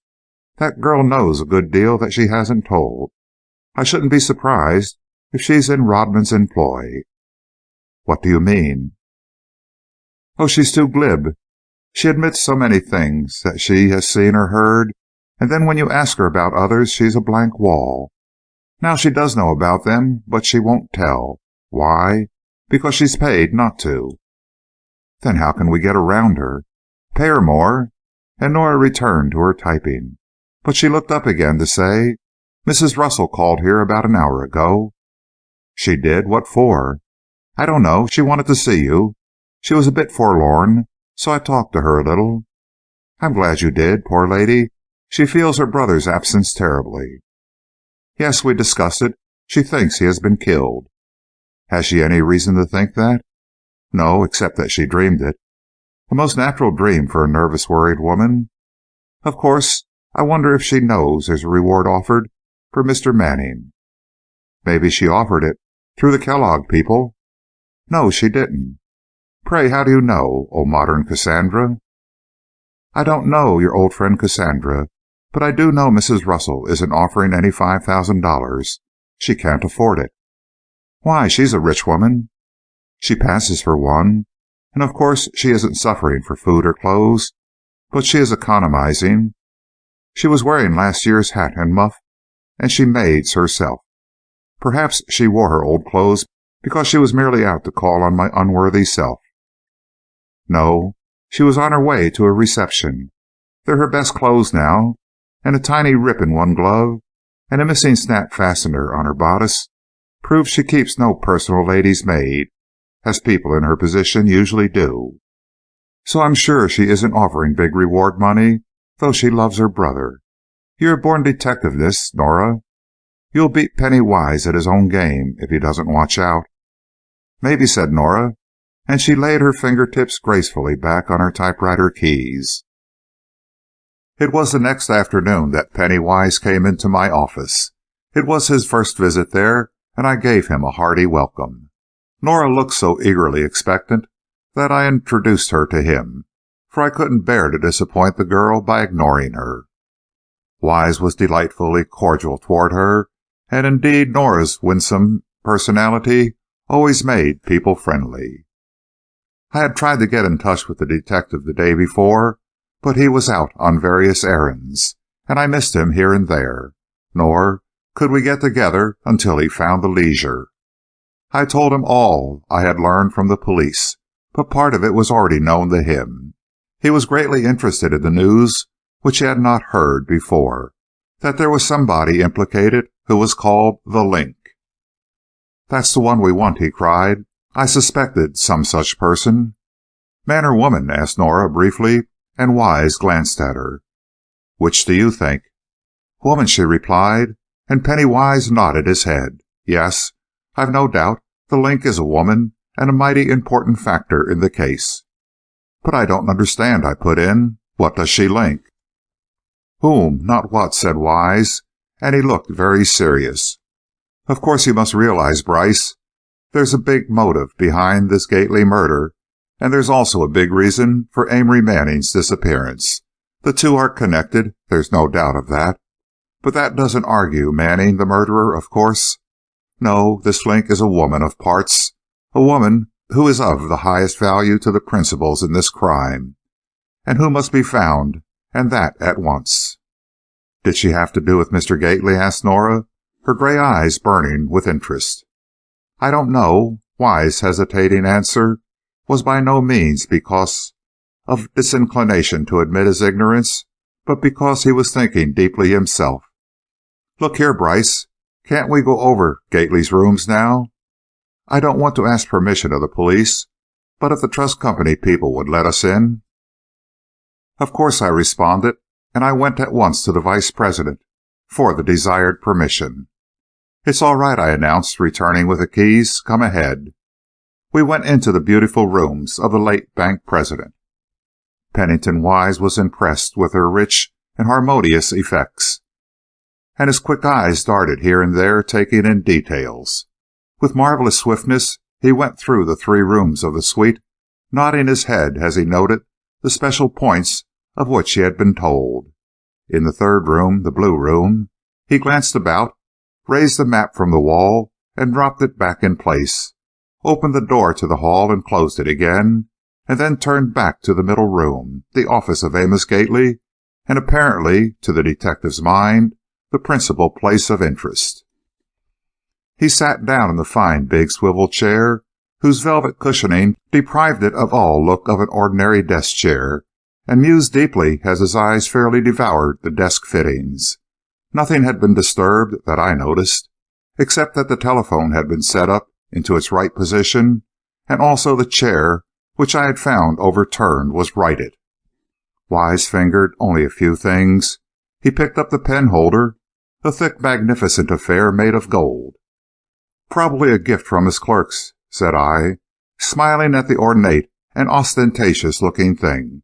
"That girl knows a good deal that she hasn't told. I shouldn't be surprised if she's in Rodman's employ." "What do you mean?" "Oh, she's too glib. She admits so many things that she has seen or heard, and then when you ask her about others, she's a blank wall. Now, she does know about them, but she won't tell. Why? Because she's paid not to." "Then how can we get around her?" "Pay her more." And Nora returned to her typing. But she looked up again to say, "Mrs. Russell called here about an hour ago." "She did? What for?" "I don't know. She wanted to see you. She was a bit forlorn, so I talked to her a little." "I'm glad you did. Poor lady. She feels her brother's absence terribly." "Yes, we discussed it. She thinks he has been killed." "Has she any reason to think that?" "No, except that she dreamed it." "A most natural dream for a nervous, worried woman." "Of course, I wonder if she knows there's a reward offered for Mr. Manning." "Maybe she offered it through the Kellogg people." "No, she didn't." "Pray, how do you know, O modern Cassandra?" "I don't know your old friend Cassandra, but I do know Mrs. Russell isn't offering any $5,000. She can't afford it." "Why? She's a rich woman." "She passes for one, and of course she isn't suffering for food or clothes, but she is economizing. She was wearing last year's hat and muff, and she maids herself." Perhaps she wore her old clothes because she was merely out to call on my unworthy self. No, she was on her way to a reception. They're her best clothes now, and a tiny rip in one glove and a missing snap fastener on her bodice proves she keeps no personal lady's maid, as people in her position usually do. So I'm sure she isn't offering big reward money, though she loves her brother. You're a born detective, Miss Nora. You'll beat Penny Wise at his own game if he doesn't watch out. Maybe, said Nora, and she laid her fingertips gracefully back on her typewriter keys. It was the next afternoon that Penny Wise came into my office. It was his first visit there, and I gave him a hearty welcome. Nora looked so eagerly expectant that I introduced her to him, for I couldn't bear to disappoint the girl by ignoring her. Wise was delightfully cordial toward her, and indeed Nora's winsome personality always made people friendly. I had tried to get in touch with the detective the day before, but he was out on various errands, and I missed him here and there, nor could we get together until he found the leisure. I told him all I had learned from the police, but part of it was already known to him. He was greatly interested in the news, which he had not heard before, that there was somebody implicated who was called the Link. "That's the one we want," he cried. "I suspected some such person." "Man or woman?" asked Nora briefly, and Wise glanced at her. "Which do you think?" "Woman," she replied, and Penny Wise nodded his head. "Yes, I've no doubt the Link is a woman and a mighty important factor in the case." "But I don't understand," I put in. "What does she link?" "Whom, not what," said Wise, and he looked very serious. "Of course you must realize, Bryce, there's a big motive behind this Gately murder, and there's also a big reason for Amory Manning's disappearance. The two are connected, there's no doubt of that. But that doesn't argue Manning the murderer, of course. No, this Link is a woman of parts, a woman who is of the highest value to the principals in this crime, and who must be found, and that at once." "Did she have to do with Mr. Gately?" asked Nora, her gray eyes burning with interest. "I don't know." Wise's hesitating answer was by no means because of disinclination to admit his ignorance, but because he was thinking deeply himself. "Look here, Bryce, can't we go over Gately's rooms now? I don't want to ask permission of the police, but if the trust company people would let us in." "Of course," I responded, and I went at once to the vice president for the desired permission. "It's all right," I announced, returning with the keys. "Come ahead." We went into the beautiful rooms of the late bank president. Pennington Wise was impressed with their rich and harmonious effects, and his quick eyes darted here and there, taking in details. With marvelous swiftness, he went through the 3 rooms of the suite, nodding his head as he noted the special points of which he had been told. In the 3rd room, the blue room, he glanced about, raised the map from the wall, and dropped it back in place, opened the door to the hall and closed it again, and then turned back to the middle room, the office of Amos Gately, and apparently, to the detective's mind, the principal place of interest. He sat down in the fine big swivel chair, whose velvet cushioning deprived it of all look of an ordinary desk chair, and mused deeply as his eyes fairly devoured the desk fittings. Nothing had been disturbed that I noticed, except that the telephone had been set up into its right position, and also the chair, which I had found overturned, was righted. Wise fingered only a few things. He picked up the pen holder, a thick, magnificent affair made of gold. "Probably a gift from his clerks," said I, smiling at the ornate and ostentatious-looking thing.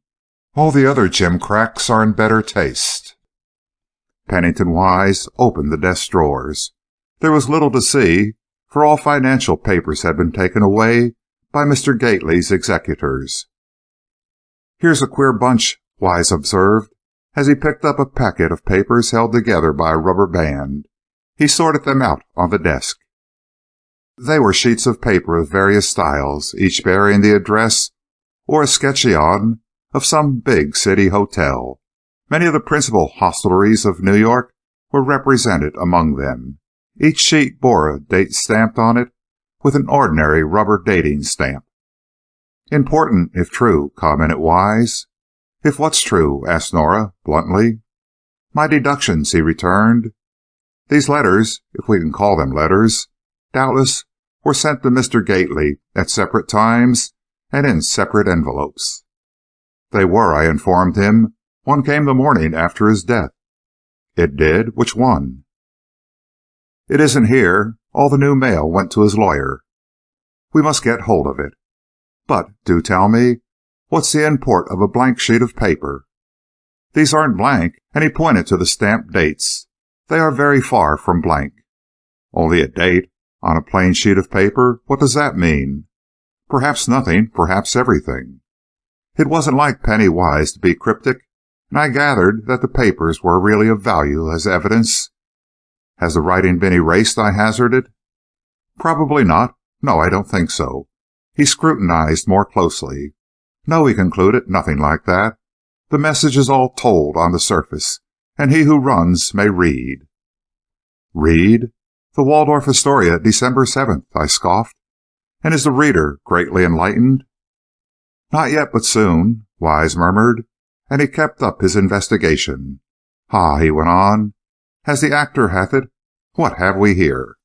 "All the other gimcracks are in better taste." Pennington Wise opened the desk drawers. There was little to see, for all financial papers had been taken away by Mr. Gately's executors. "Here's a queer bunch," Wise observed, as he picked up a packet of papers held together by a rubber band. He sorted them out on the desk. They were sheets of paper of various styles, each bearing the address or escutcheon of some big city hotel. Many of the principal hostelries of New York were represented among them. Each sheet bore a date stamped on it with an ordinary rubber dating stamp. "Important, if true," commented Wise. "If what's true?" asked Nora, bluntly. "My deductions," he returned. "These letters, if we can call them letters, doubtless were sent to Mr. Gately at separate times and in separate envelopes." "They were," I informed him. "One came the morning after his death." "It did? Which one?" "It isn't here. All the new mail went to his lawyer." "We must get hold of it." "But, do tell me, what's the import of a blank sheet of paper?" "These aren't blank," and he pointed to the stamped dates. "They are very far from blank." "Only a date on a plain sheet of paper? What does that mean?" "Perhaps nothing, perhaps everything." It wasn't like Penny Wise to be cryptic, and I gathered that the papers were really of value as evidence. "Has the writing been erased?" I hazarded. "Probably not. No, I don't think so." He scrutinized more closely. "No," he concluded, "nothing like that. The message is all told on the surface, and he who runs may read." "Read? The Waldorf Astoria, December 7th, I scoffed. "And is the reader greatly enlightened?" "Not yet, but soon," Wise murmured, and he kept up his investigation. "Ha," he went on, "as the actor hath it, what have we here?"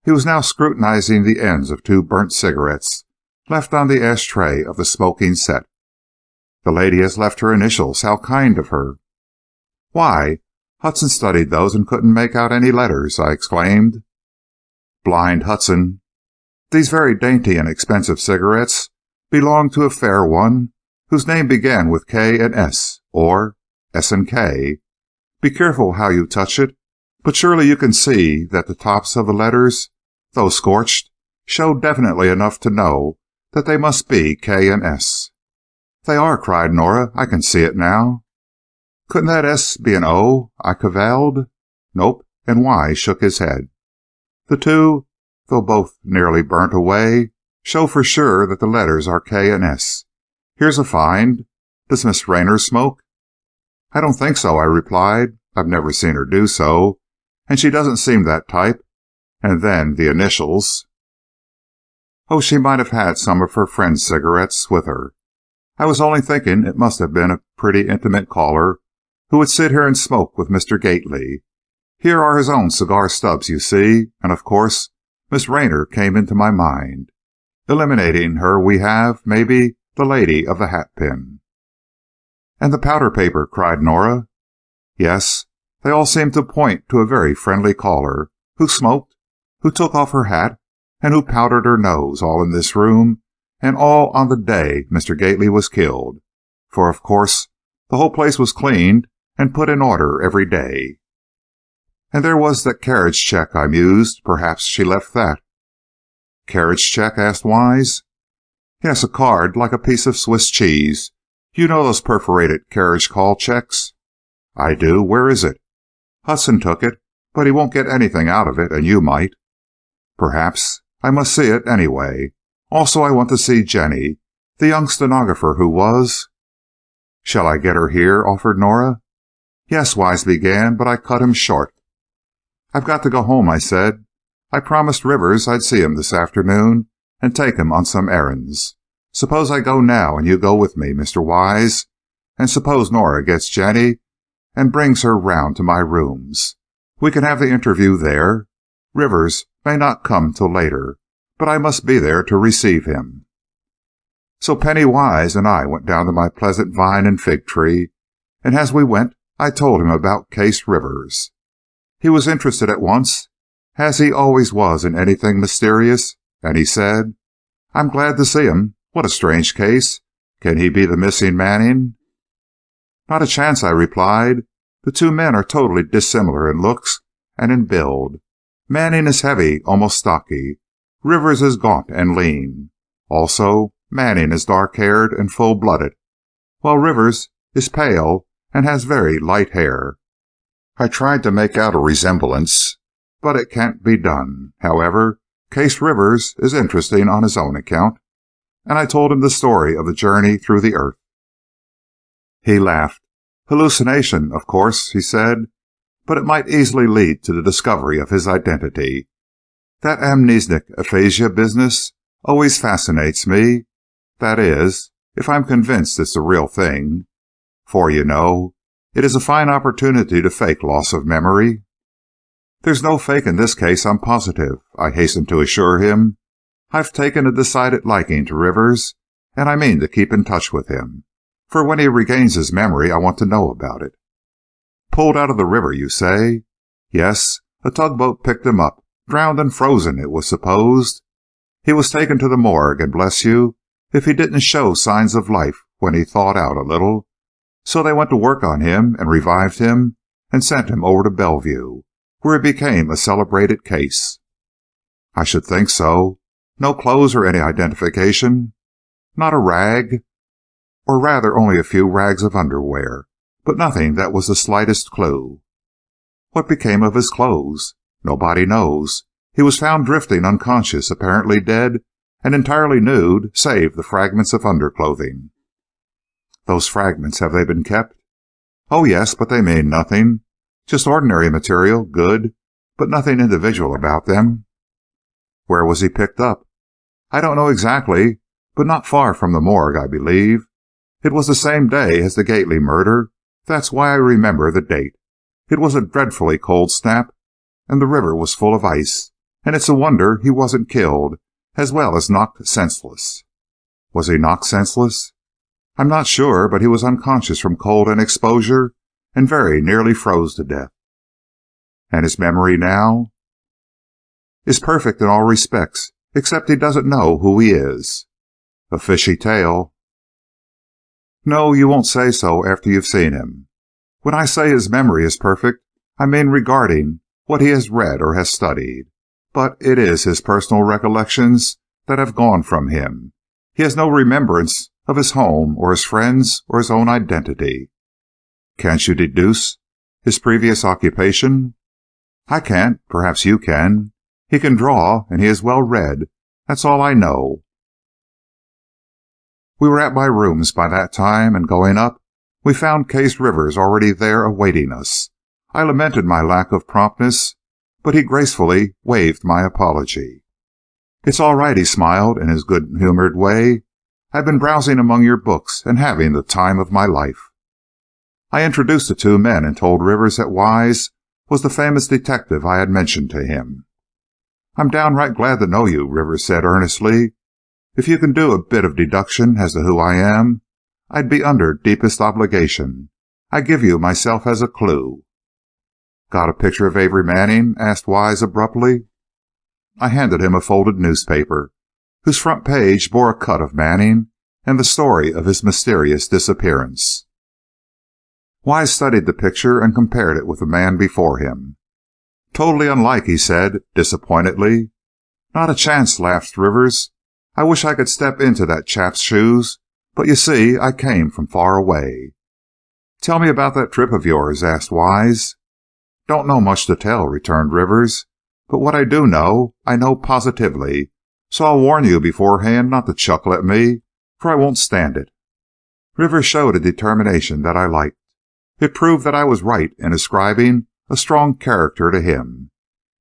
He was now scrutinizing the ends of 2 burnt cigarettes left on the ash-tray of the smoking set. "The lady has left her initials. How kind of her." "Why, Hudson studied those and couldn't make out any letters," I exclaimed. "Blind Hudson." These very dainty and expensive cigarettes belonged to a fair one whose name began with K and S, or S and K. Be careful how you touch it, but surely you can see that the tops of the letters, though scorched, show definitely enough to know that they must be K and S. "They are," cried Nora. "I can see it now." "Couldn't that S be an O?" I cavilled. "Nope," and Wise shook his head. "The two, though both nearly burnt away, show for sure that the letters are K and S. Here's a find. Does Miss Rayner smoke?" "I don't think so," I replied. "I've never seen her do so, and she doesn't seem that type. And then the initials." "Oh, she might have had some of her friend's cigarettes with her. I was only thinking it must have been a pretty intimate caller who would sit here and smoke with Mr. Gately. Here are his own cigar stubs, you see, and of course Miss Rayner came into my mind. Eliminating her we have, maybe, the lady of the hatpin." "And the powder paper," cried Nora. "Yes, they all seem to point to a very friendly caller, who smoked, who took off her hat, and who powdered her nose, all in this room, and all on the day Mr. Gately was killed. For, of course, the whole place was cleaned and put in order every day." "And there was that carriage check," I mused. "Perhaps she left that." "Carriage check?" asked Wise. "Yes, a card like a piece of Swiss cheese. You know those perforated carriage call checks?" "I do. Where is it?" "Hudson took it, but he won't get anything out of it, and you might." "Perhaps. I must see it, anyway. Also, I want to see Jenny, the young stenographer who was—" "Shall I get her here?" offered Nora. "Yes," Wise began, but I cut him short. "I've got to go home," I said. "I promised Rivers I'd see him this afternoon and take him on some errands. Suppose I go now and you go with me, Mr. Wise, and suppose Nora gets Jenny and brings her round to my rooms. We can have the interview there. Rivers may not come till later, but I must be there to receive him." So Penny Wise and I went down to my pleasant vine and fig tree, and as we went I told him about Case Rivers. He was interested at once, as he always was in anything mysterious, and he said, "I'm glad to see him. What a strange case. Can he be the missing Manning?" "Not a chance," I replied. "The 2 men are totally dissimilar in looks and in build. Manning is heavy, almost stocky. Rivers is gaunt and lean. Also, Manning is dark-haired and full-blooded, while Rivers is pale and has very light hair. I tried to make out a resemblance, but it can't be done. However, Case Rivers is interesting on his own account." And I told him the story of the journey through the earth. He laughed. "Hallucination, of course," he said. but it might easily lead to the discovery of his identity. That amnesic aphasia business always fascinates me. That is, if I'm convinced it's the real thing. For, you know, it is a fine opportunity to fake loss of memory. There's no fake in this case, I'm positive, I hastened to assure him. I've taken a decided liking to Rivers, and I mean to keep in touch with him. For when he regains his memory, I want to know about it. Pulled out of the river, you say? Yes, a tugboat picked him up, drowned and frozen, it was supposed. He was taken to the morgue, and bless you, if he didn't show signs of life when he thawed out a little. So they went to work on him and revived him and sent him over to Bellevue, where he became a celebrated case. I should think so. No clothes or any identification? Not a rag? Or rather only a few rags of underwear, but nothing that was the slightest clue. What became of his clothes? Nobody knows. He was found drifting unconscious, apparently dead, and entirely nude, save the fragments of underclothing. Those fragments, have they been kept? Oh, yes, but they mean nothing. Just ordinary material, good, but nothing individual about them. Where was he picked up? I don't know exactly, but not far from the morgue, I believe. It was the same day as the Gately murder. That's why I remember the date. It was a dreadfully cold snap, and the river was full of ice, and it's a wonder he wasn't killed, as well as knocked senseless. Was he knocked senseless? I'm not sure, but he was unconscious from cold and exposure, and very nearly froze to death. And his memory now is perfect in all respects, except he doesn't know who he is. A fishy tale. No, you won't say so after you've seen him. When I say his memory is perfect, I mean regarding what he has read or has studied. But it is his personal recollections that have gone from him. He has no remembrance of his home or his friends or his own identity. Can't you deduce his previous occupation? I can't. Perhaps you can. He can draw, and he is well read. That's all I know. We were at my rooms by that time, and going up, we found Case Rivers already there awaiting us. I lamented my lack of promptness, but he gracefully waived my apology. It's all right, he smiled in his good-humored way. I've been browsing among your books and having the time of my life. I introduced the two men and told Rivers that Wise was the famous detective I had mentioned to him. I'm downright glad to know you, Rivers said earnestly. If you can do a bit of deduction as to who I am, I'd be under deepest obligation. I give you myself as a clue. Got a picture of Avery Manning? Asked Wise abruptly. I handed him a folded newspaper, whose front page bore a cut of Manning and the story of his mysterious disappearance. Wise studied the picture and compared it with the man before him. Totally unlike, he said, disappointedly. Not a chance, laughed Rivers. I wish I could step into that chap's shoes, but you see, I came from far away. Tell me about that trip of yours, asked Wise. Don't know much to tell, returned Rivers, but what I do know, I know positively, so I'll warn you beforehand not to chuckle at me, for I won't stand it. Rivers showed a determination that I liked. It proved that I was right in ascribing a strong character to him.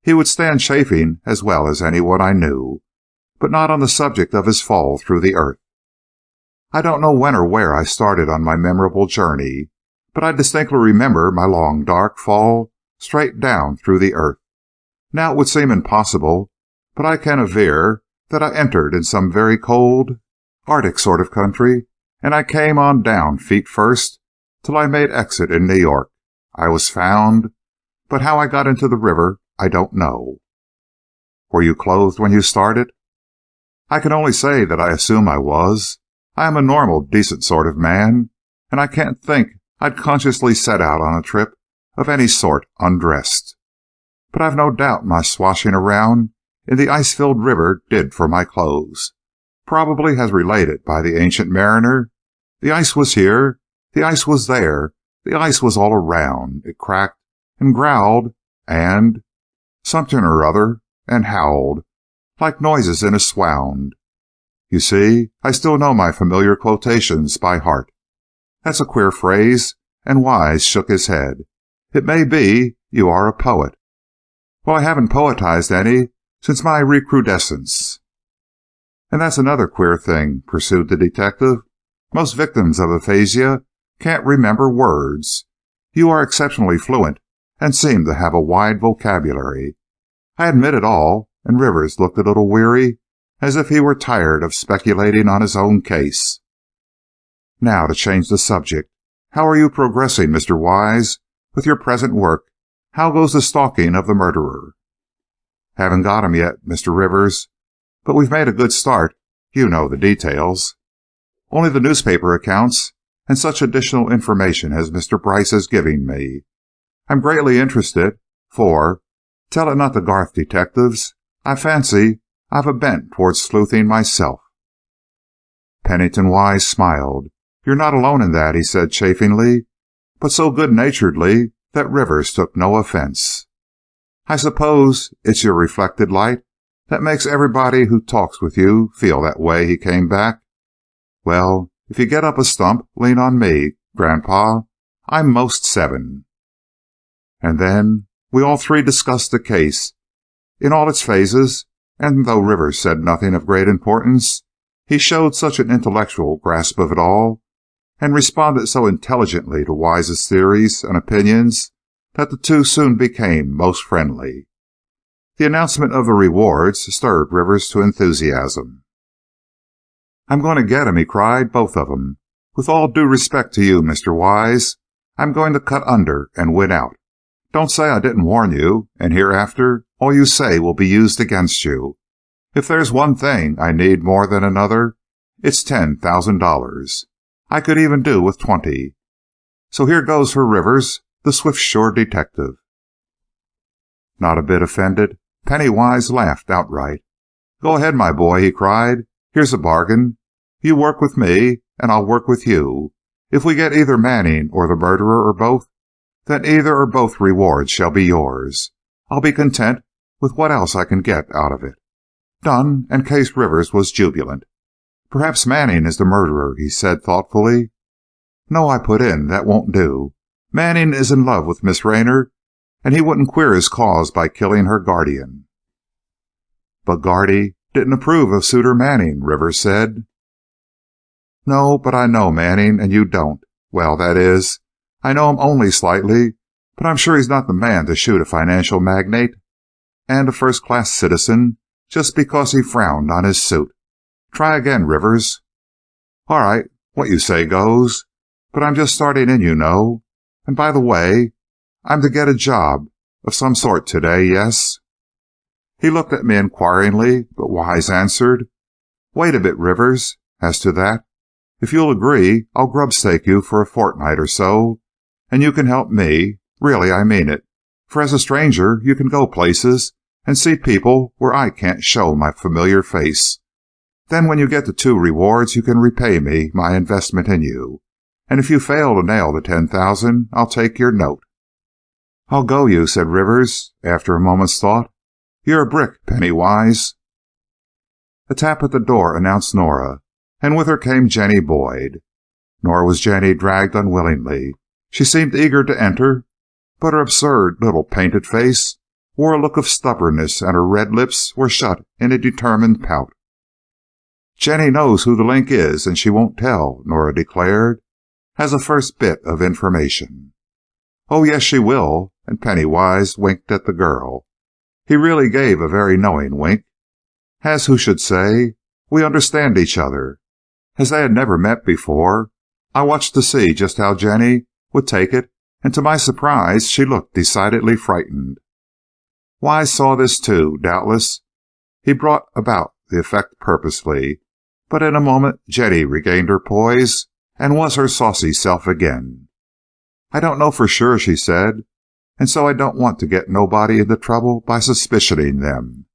He would stand chaffing as well as anyone I knew, but not on the subject of his fall through the earth. I don't know when or where I started on my memorable journey, but I distinctly remember my long, dark fall straight down through the earth. Now it would seem impossible, but I can aver that I entered in some very cold, Arctic sort of country, and I came on down feet first till I made exit in New York. I was found, but how I got into the river I don't know. Were you clothed when you started? I can only say that I assume I was. I am a normal, decent sort of man, and I can't think I'd consciously set out on a trip of any sort undressed. But I've no doubt my swashing around in the ice-filled river did for my clothes. Probably as related by the ancient mariner, the ice was here, the ice was there, the ice was all around, it cracked and growled and something or other, and howled, like noises in a swound. You see, I still know my familiar quotations by heart. That's a queer phrase, and Wise shook his head. It may be You are a poet." "Well, I haven't poetized any since my recrudescence." "And that's another queer thing," pursued the detective. "Most victims of aphasia can't remember words. You are exceptionally fluent and seem to have a wide vocabulary." I admit it all, and Rivers looked a little weary, as if he were tired of speculating on his own case. "Now, to change the subject, how are you progressing, Mr. Wise, with your present work? How goes the stalking of the murderer?" "Haven't got him yet, Mr. Rivers, but we've made a good start. You know the details." "Only the newspaper accounts and such additional information as Mr. Bryce is giving me. I'm greatly interested, for, tell it not the Garth detectives, I fancy I've a bent towards sleuthing myself." Pennington Wise smiled. "You're not alone in that," he said chaffingly, but so good-naturedly that Rivers took no offense. "I suppose it's your reflected light that makes everybody who talks with you feel that way," he came back. "Well, if you get up a stump, lean on me, Grandpa. I'm most 7. And then we all three discussed the case in all its phases, and though Rivers said nothing of great importance, he showed such an intellectual grasp of it all, and responded so intelligently to Wise's theories and opinions, that the two soon became most friendly. The announcement of the rewards stirred Rivers to enthusiasm. "I'm going to get 'em," he cried, "both of 'em. With all due respect to you, Mr. Wise, I'm going to cut under and win out. Don't say I didn't warn you, and hereafter all you say will be used against you. If there's one thing I need more than another, it's $10,000. I could even do with 20. So here goes for Rivers, the Swift-Shore detective." Not a bit offended, Pennywise laughed outright. "Go ahead, my boy," he cried. "Here's a bargain. You work with me, and I'll work with you. If we get either Manning or the murderer or both, then either or both rewards shall be yours. I'll be content with what else I can get out of it." Done, and Case Rivers was jubilant. "Perhaps Manning is the murderer," he said thoughtfully. "No," I put in, "that won't do. Manning is in love with Miss Raynor, and he wouldn't queer his cause by killing her guardian." "But Gardy didn't approve of Suitor Manning," Rivers said. "No, but I know Manning, and you don't. Well, that is, I know him only slightly, but I'm sure he's not the man to shoot a financial magnate and a first-class citizen just because he frowned on his suit. Try again, Rivers." "All right, what you say goes, but I'm just starting in, you know. And by the way, I'm to get a job of some sort today, yes?" He looked at me inquiringly, but Wise answered, "Wait a bit, Rivers. As to that, if you'll agree, I'll grub-stake you for a fortnight or so, and you can help me. Really, I mean it, for as a stranger you can go places and see people where I can't show my familiar face. Then when you get the 2 rewards, you can repay me my investment in you. And if you fail to nail the 10,000, I'll take your note." "I'll go you," said Rivers, after a moment's thought. "You're a brick, Pennywise." A tap at the door announced Nora, and with her came Jenny Boyd. Nor was Jenny dragged unwillingly. She seemed eager to enter, but her absurd little painted face wore a look of stubbornness, and her red lips were shut in a determined pout. "Jenny knows who the Link is, and she won't tell," Nora declared, as a first bit of information. "Oh, yes, she will," and Pennywise winked at the girl. He really gave a very knowing wink, as who should say, "We understand each other." As they had never met before, I watched to see just how Jenny would take it, and to my surprise she looked decidedly frightened. Wise saw this too, doubtless. He brought about the effect purposely, but in a moment Jenny regained her poise and was her saucy self again. "I don't know for sure," she said, "and so I don't want to get nobody into trouble by suspicioning them."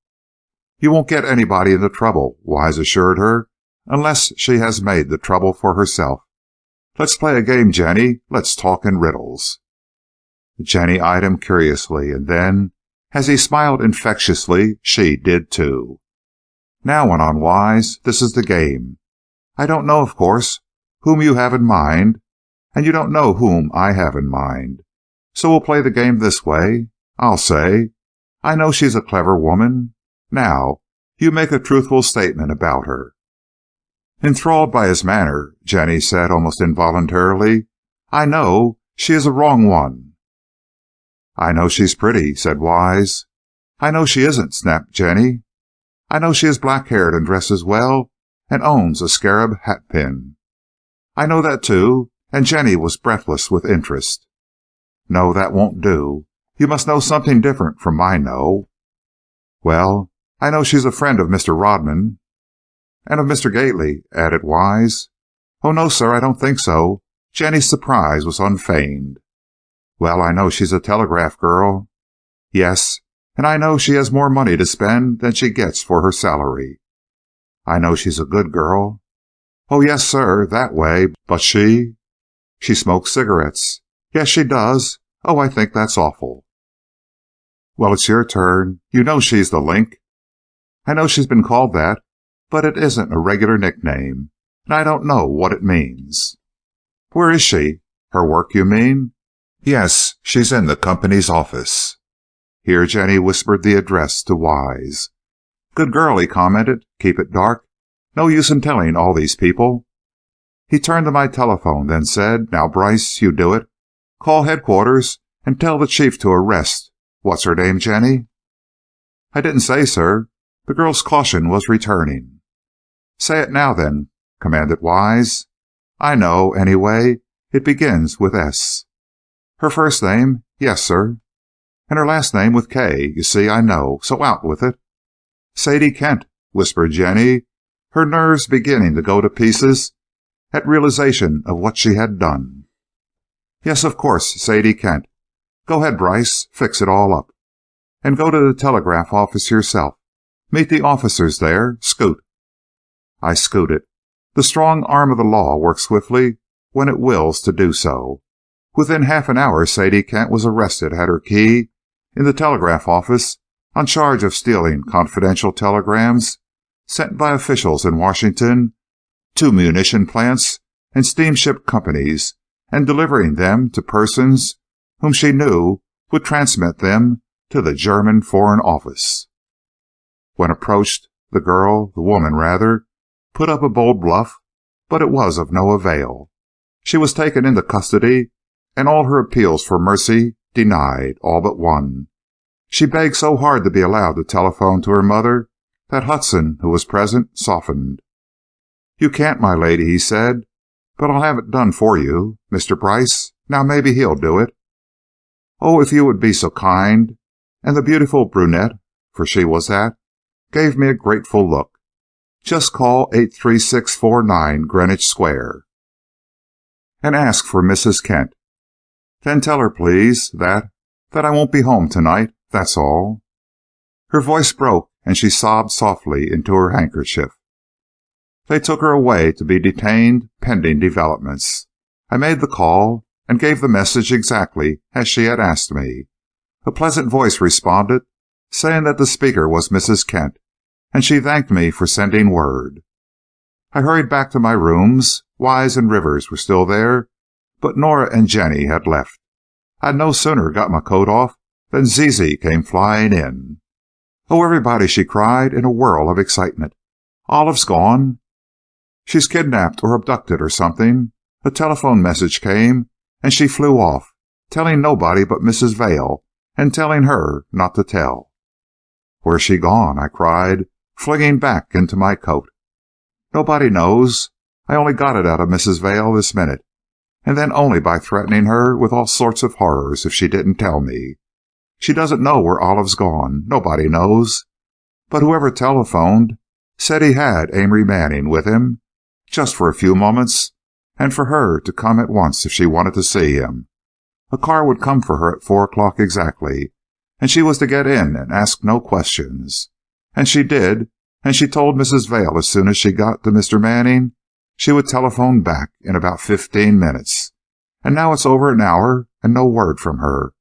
"You won't get anybody into trouble," Wise assured her, "unless she has made the trouble for herself. Let's play a game, Jenny. Let's talk in riddles." Jenny eyed him curiously, and then, as he smiled infectiously, she did too. "Now," went on Wise, "this is the game. I don't know, of course, whom you have in mind, and you don't know whom I have in mind. So we'll play the game this way. I'll say, I know she's a clever woman. Now, you make a truthful statement about her." Enthralled by his manner, Jenny said almost involuntarily, "I know she is a wrong one." "I know she's pretty," said Wise. "I know she isn't," snapped Jenny. "I know she is black-haired and dresses well and owns a scarab hatpin." "I know that, too," and Jenny was breathless with interest. "No, that won't do. You must know something different from my know." "Well, I know she's a friend of Mr. Rodman." "And of Mr. Gately," added Wise. "Oh, no, sir, I don't think so." Jenny's surprise was unfeigned. "Well, I know she's a telegraph girl." "Yes, and I know she has more money to spend than she gets for her salary." "I know she's a good girl." "Oh, yes, sir, that way, but she—" "She smokes cigarettes." "Yes, she does. Oh, I think that's awful." "Well, it's your turn. You know she's the Link." "I know she's been called that, but it isn't a regular nickname, and I don't know what it means." "Where is she? Her work, you mean?" "Yes, she's in the company's office." Here Jenny whispered the address to Wise. "Good girl," he commented. "Keep it dark. No use in telling all these people." He turned to my telephone, then said, "Now, Bryce, you do it. Call headquarters and tell the chief to arrest— what's her name, Jenny?" "I didn't say, sir." The girl's caution was returning. "Say it now, then," commanded Wise. "I know, anyway. It begins with S." "Her first name?" "Yes, sir." "And her last name with K. You see, I know. So out with it." "Sadie Kent," whispered Jenny, her nerves beginning to go to pieces at realization of what she had done. "Yes, of course, Sadie Kent. Go ahead, Bryce. Fix it all up. And go to the telegraph office yourself. Meet the officers there. Scoot." I scooted. The strong arm of the law works swiftly when it wills to do so. Within half an hour Sadie Kent was arrested at her key in the telegraph office on charge of stealing confidential telegrams sent by officials in Washington to munition plants and steamship companies and delivering them to persons whom she knew would transmit them to the German Foreign Office. When approached, the woman rather, put up a bold bluff, but it was of no avail. She was taken into custody, and all her appeals for mercy denied, all but one. She begged so hard to be allowed to telephone to her mother that Hudson, who was present, softened. "You can't, my lady," he said, "but I'll have it done for you. Mr. Bryce, now maybe he'll do it." "Oh, if you would be so kind," and the beautiful brunette, for she was that, gave me a grateful look. "Just call 83649 Greenwich Square and ask for Mrs. Kent. Then tell her, please, that I won't be home tonight, that's all." Her voice broke, and she sobbed softly into her handkerchief. They took her away to be detained pending developments. I made the call and gave the message exactly as she had asked me. A pleasant voice responded, saying that the speaker was Mrs. Kent, and she thanked me for sending word. I hurried back to my rooms. Wise and Rivers were still there, but Nora and Jenny had left. I had no sooner got my coat off than Zizi came flying in. "Oh, everybody," she cried in a whirl of excitement. "Olive's gone. She's kidnapped or abducted or something. A telephone message came, and she flew off, telling nobody but Mrs. Vail, and telling her not to tell." "Where's she gone?" I cried, flinging back into my coat. "Nobody knows. I only got it out of Mrs. Vail this minute, and then only by threatening her with all sorts of horrors if she didn't tell me. She doesn't know where Olive's gone. Nobody knows. But whoever telephoned said he had Amory Manning with him, just for a few moments, and for her to come at once if she wanted to see him. A car would come for her at 4 o'clock exactly, and she was to get in and ask no questions. And she did, and she told Mrs. Vail as soon as she got to Mr. Manning she would telephone back in about 15 minutes. And now it's over an hour and no word from her.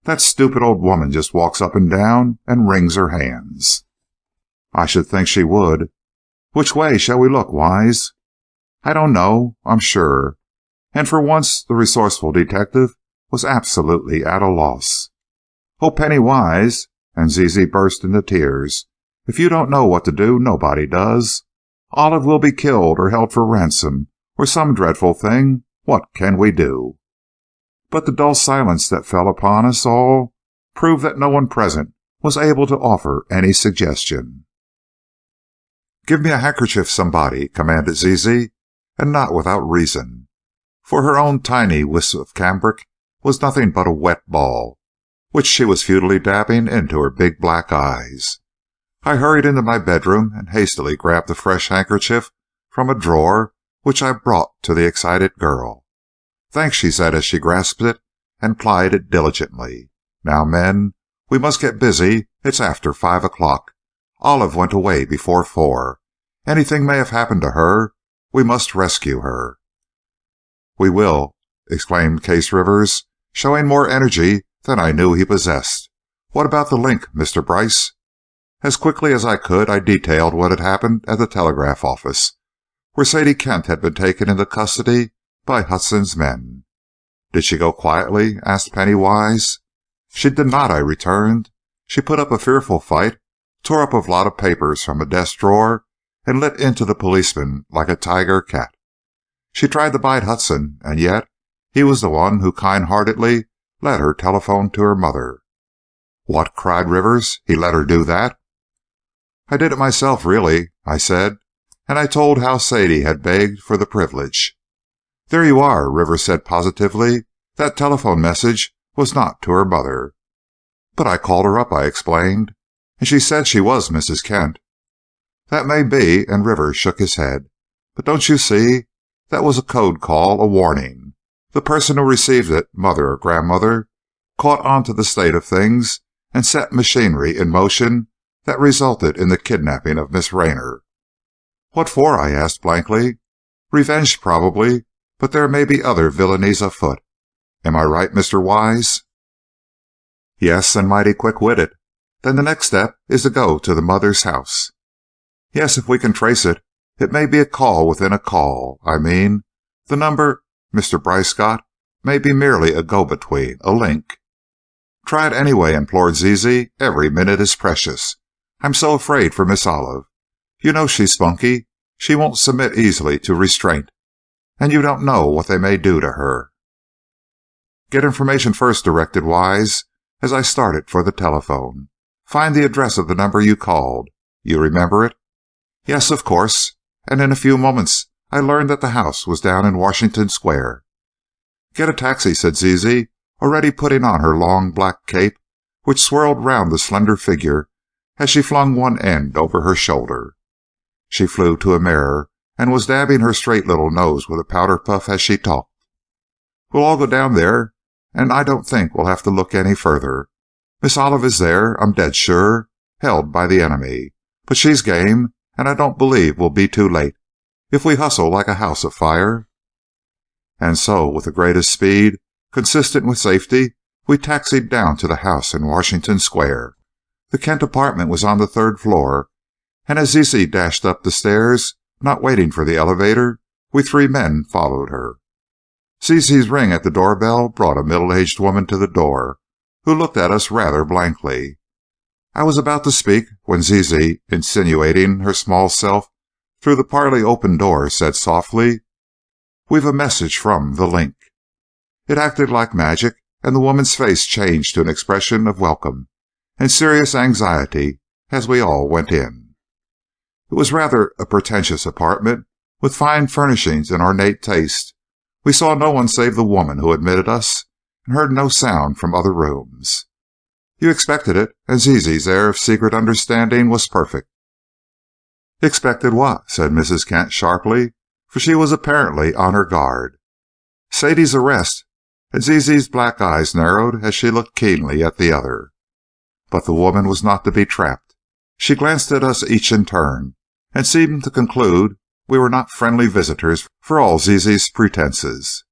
That stupid old woman just walks up and down and wrings her hands." "I should think she would. Which way shall we look, Wise?" "I don't know, I'm sure." And for once the resourceful detective was absolutely at a loss. "Oh, Penny Wise," and Zizi burst into tears. "If you don't know what to do, nobody does. Olive will be killed or held for ransom, or some dreadful thing. What can we do?" But the dull silence that fell upon us all proved that no one present was able to offer any suggestion. "Give me a handkerchief, somebody," commanded Zizi, and not without reason, for her own tiny wisp of cambric was nothing but a wet ball, which she was futilely dabbing into her big black eyes. I hurried into my bedroom and hastily grabbed a fresh handkerchief from a drawer which I brought to the excited girl. "Thanks," she said as she grasped it and plied it diligently. "Now, men, we must get busy. It's after 5 o'clock. Olive went away before 4. Anything may have happened to her. We must rescue her." "We will," exclaimed Case Rivers, showing more energy than I knew he possessed. "What about the link, Mr. Bryce?" As quickly as I could, I detailed what had happened at the telegraph office, where Sadie Kent had been taken into custody by Hudson's men. "Did she go quietly?" asked Penny Wise. "She did not," I returned. "She put up a fearful fight, tore up a lot of papers from a desk drawer, and lit into the policeman like a tiger cat. She tried to bite Hudson, and yet he was the one who kind-heartedly let her telephone to her mother." "What?" cried Rivers. "He let her do that?" "I did it myself, really," I said, and I told how Sadie had begged for the privilege. "There you are," Rivers said positively. "That telephone message was not to her mother." "But I called her up," I explained, "and she said she was Mrs. Kent." "That may be," and Rivers shook his head. "But don't you see? That was a code call, a warning. The person who received it, mother or grandmother, caught on to the state of things and set machinery in motion that resulted in the kidnapping of Miss Raynor." "What for?" I asked blankly. "Revenge, probably, but there may be other villainies afoot. Am I right, Mr. Wise?" "Yes, and mighty quick-witted. Then the next step is to go to the mother's house." "Yes, if we can trace it. It may be a call within a call. I mean, the number Mr. Bryce got may be merely a go-between, a link." "Try it anyway," implored Zizi. "Every minute is precious. I'm so afraid for Miss Olive. You know she's spunky. She won't submit easily to restraint, and you don't know what they may do to her." "Get information first," directed Wise, as I started for the telephone. "Find the address of the number you called. You remember it?" "Yes, of course," and in a few moments I learned that the house was down in Washington Square. "Get a taxi," said Zizi, already putting on her long black cape, which swirled round the slender figure as she flung one end over her shoulder. She flew to a mirror and was dabbing her straight little nose with a powder puff as she talked. "We'll all go down there, and I don't think we'll have to look any further. Miss Olive is there, I'm dead sure, held by the enemy. But she's game, and I don't believe we'll be too late, if we hustle like a house afire." And so, with the greatest speed, consistent with safety, we taxied down to the house in Washington Square. The Kent apartment was on the 3rd floor, and as Zizi dashed up the stairs, not waiting for the elevator, we 3 men followed her. Zizi's ring at the doorbell brought a middle-aged woman to the door, who looked at us rather blankly. I was about to speak when Zizi, insinuating her small self through the partly open door, said softly, "We've a message from the link." It acted like magic, and the woman's face changed to an expression of welcome and serious anxiety as we all went in. It was rather a pretentious apartment, with fine furnishings and ornate taste. We saw no one save the woman who admitted us, and heard no sound from other rooms. You expected it, and Zizi's air of secret understanding was perfect. "Expected what?" said Mrs. Kent sharply, for she was apparently on her guard. "Sadie's arrest," and Zizi's black eyes narrowed as she looked keenly at the other. But the woman was not to be trapped. She glanced at us each in turn, and seemed to conclude we were not friendly visitors for all Zizi's pretenses.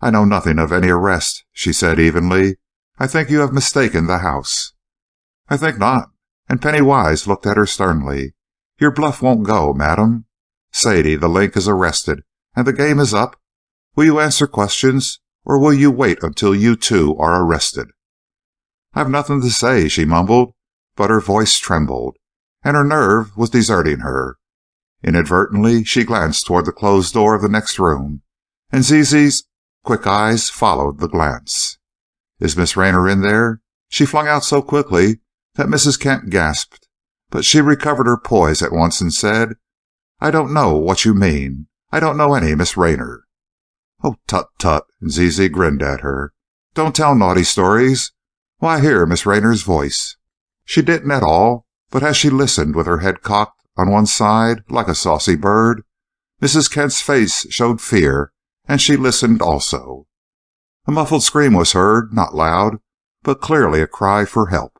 "I know nothing of any arrest," she said evenly. "I think you have mistaken the house." "I think not," and Penny Wise looked at her sternly. "Your bluff won't go, madam. Sadie, the link, is arrested, and the game is up. Will you answer questions, or will you wait until you, too, are arrested?" "I've nothing to say," she mumbled, but her voice trembled, and her nerve was deserting her. Inadvertently, she glanced toward the closed door of the next room, and Zizi's quick eyes followed the glance. "Is Miss Raynor in there?" she flung out so quickly that Mrs. Kent gasped, but she recovered her poise at once and said, "I don't know what you mean. I don't know any Miss Raynor." "Oh, tut, tut!" and Zizi grinned at her. "Don't tell naughty stories. Why, I hear Miss Raynor's voice." She didn't at all, but as she listened with her head cocked on one side like a saucy bird, Mrs. Kent's face showed fear, and she listened also. A muffled scream was heard, not loud, but clearly a cry for help.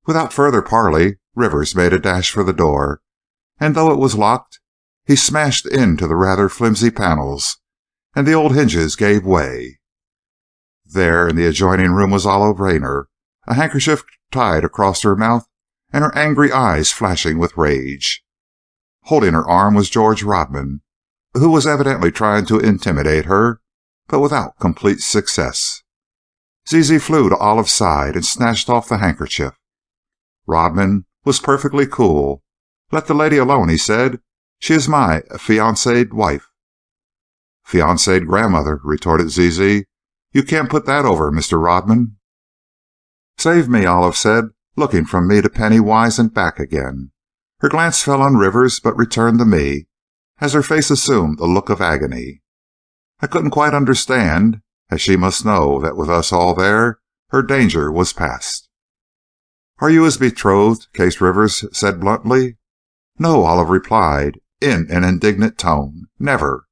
Without further parley, Rivers made a dash for the door, and though it was locked, he smashed into the rather flimsy panels, and the old hinges gave way. There in the adjoining room was Olive Raynor, a handkerchief tied across her mouth, and her angry eyes flashing with rage. Holding her arm was George Rodman, who was evidently trying to intimidate her, but without complete success. Zizi flew to Olive's side and snatched off the handkerchief. Rodman was perfectly cool. "Let the lady alone," he said. "She is my affianced wife." "Fianced grandmother," retorted Zizi. "You can't put that over, Mr. Rodman." "Save me," Olive said, looking from me to Pennywise and back again. Her glance fell on Rivers, but returned to me, as her face assumed a look of agony. I couldn't quite understand, as she must know that with us all there, her danger was past. "Are you his betrothed?" Case Rivers said bluntly. "No," Olive replied, in an indignant tone. "Never."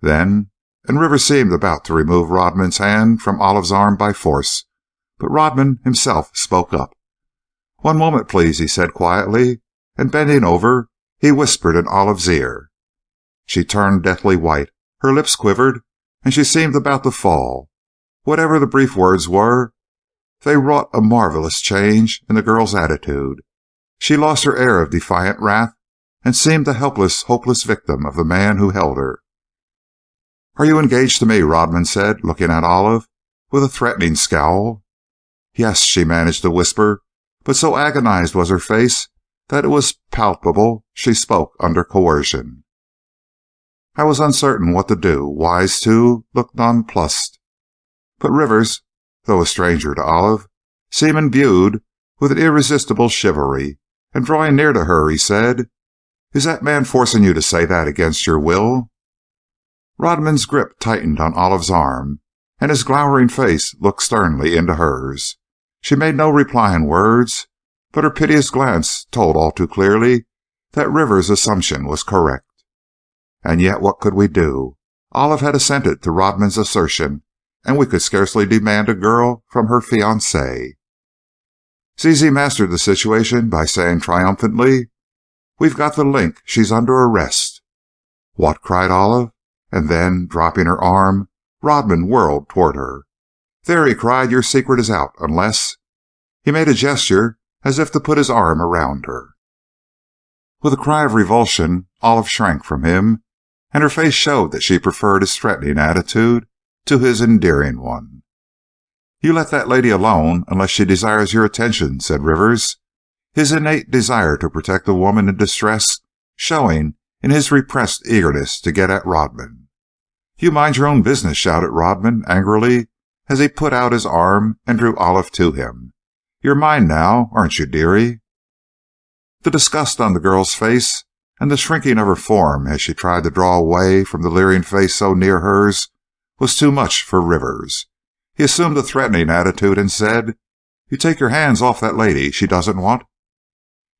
"Then—" and Rivers seemed about to remove Rodman's hand from Olive's arm by force, but Rodman himself spoke up. "One moment, please," he said quietly, and bending over, he whispered in Olive's ear. She turned deathly white, her lips quivered, and she seemed about to fall. Whatever the brief words were, they wrought a marvelous change in the girl's attitude. She lost her air of defiant wrath, and seemed a helpless, hopeless victim of the man who held her. "Are you engaged to me?" Rodman said, looking at Olive with a threatening scowl. "Yes," she managed to whisper, but so agonized was her face that it was palpable she spoke under coercion. I was uncertain what to do. Wise, too, looked nonplussed. But Rivers, though a stranger to Olive, seemed imbued with an irresistible chivalry, and drawing near to her, he said, "Is that man forcing you to say that against your will?" Rodman's grip tightened on Olive's arm, and his glowering face looked sternly into hers. She made no reply in words, but her piteous glance told all too clearly that Rivers' assumption was correct. And yet what could we do? Olive had assented to Rodman's assertion, and we could scarcely demand a girl from her fiancé. Zizi mastered the situation by saying triumphantly, "We've got the link. She's under arrest." "What?" cried Olive, and then, dropping her arm, Rodman whirled toward her. "There," he cried, "your secret is out, unless—" He made a gesture as if to put his arm around her. With a cry of revulsion, Olive shrank from him, and her face showed that she preferred his threatening attitude to his endearing one. "You let that lady alone unless she desires your attention," said Rivers, his innate desire to protect a woman in distress showing in his repressed eagerness to get at Rodman. "You mind your own business," shouted Rodman angrily as he put out his arm and drew Olive to him. "You're mine now, aren't you, dearie?" The disgust on the girl's face and the shrinking of her form as she tried to draw away from the leering face so near hers was too much for Rivers. He assumed a threatening attitude and said, "You take your hands off that lady. She doesn't want—"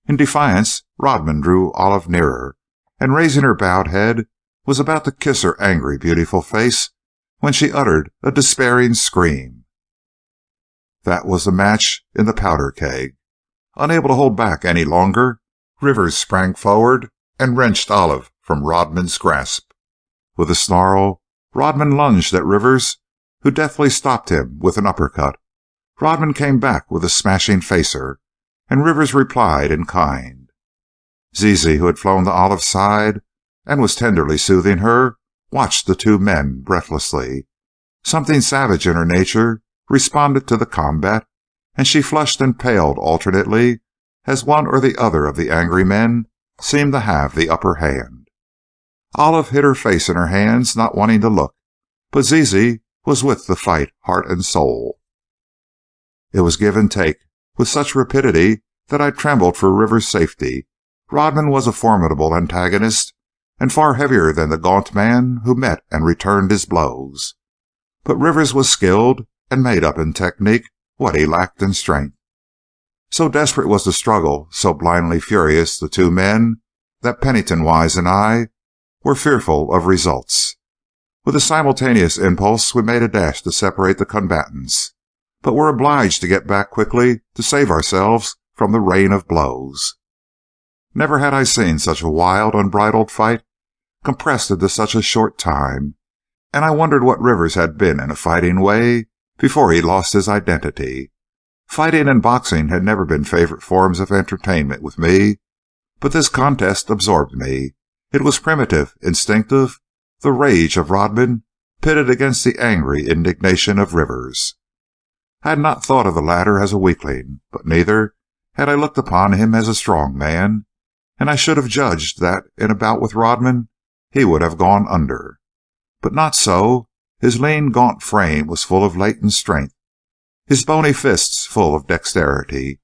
In defiance, Rodman drew Olive nearer, and raising her bowed head, was about to kiss her angry, beautiful face when she uttered a despairing scream. That was the match in the powder keg. Unable to hold back any longer, Rivers sprang forward and wrenched Olive from Rodman's grasp. With a snarl, Rodman lunged at Rivers, who deftly stopped him with an uppercut. Rodman came back with a smashing facer, and Rivers replied in kind. Zizi, who had flown to Olive's side and was tenderly soothing her, watched the two men breathlessly. Something savage in her nature responded to the combat, and she flushed and paled alternately as one or the other of the angry men seemed to have the upper hand. Olive hid her face in her hands, not wanting to look, but Zizi was with the fight, heart and soul. It was give and take, with such rapidity that I trembled for Rivers' safety. Rodman was a formidable antagonist, and far heavier than the gaunt man who met and returned his blows. But Rivers was skilled and made up in technique what he lacked in strength. So desperate was the struggle, so blindly furious the two men, that Pennington Wise and I were fearful of results. With a simultaneous impulse, we made a dash to separate the combatants, but were obliged to get back quickly to save ourselves from the rain of blows. Never had I seen such a wild, unbridled fight, compressed into such a short time, and I wondered what Rivers had been in a fighting way before he lost his identity. Fighting and boxing had never been favorite forms of entertainment with me, but this contest absorbed me. It was primitive, instinctive, the rage of Rodman pitted against the angry indignation of Rivers. I had not thought of the latter as a weakling, but neither had I looked upon him as a strong man, and I should have judged that in a bout with Rodman he would have gone under. But not so. His lean, gaunt frame was full of latent strength, his bony fists full of dexterity.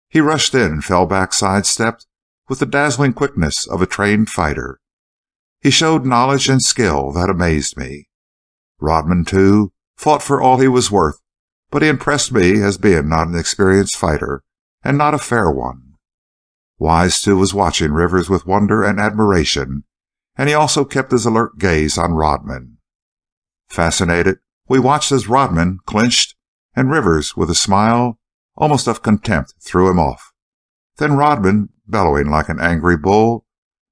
He rushed in and fell back sidestepped with the dazzling quickness of a trained fighter. He showed knowledge and skill that amazed me. Rodman, too, fought for all he was worth, but he impressed me as being not an experienced fighter, and not a fair one. Wise, too, was watching Rivers with wonder and admiration, and he also kept his alert gaze on Rodman. Fascinated, we watched as Rodman clinched, and Rivers, with a smile almost of contempt, threw him off. Then Rodman, bellowing like an angry bull,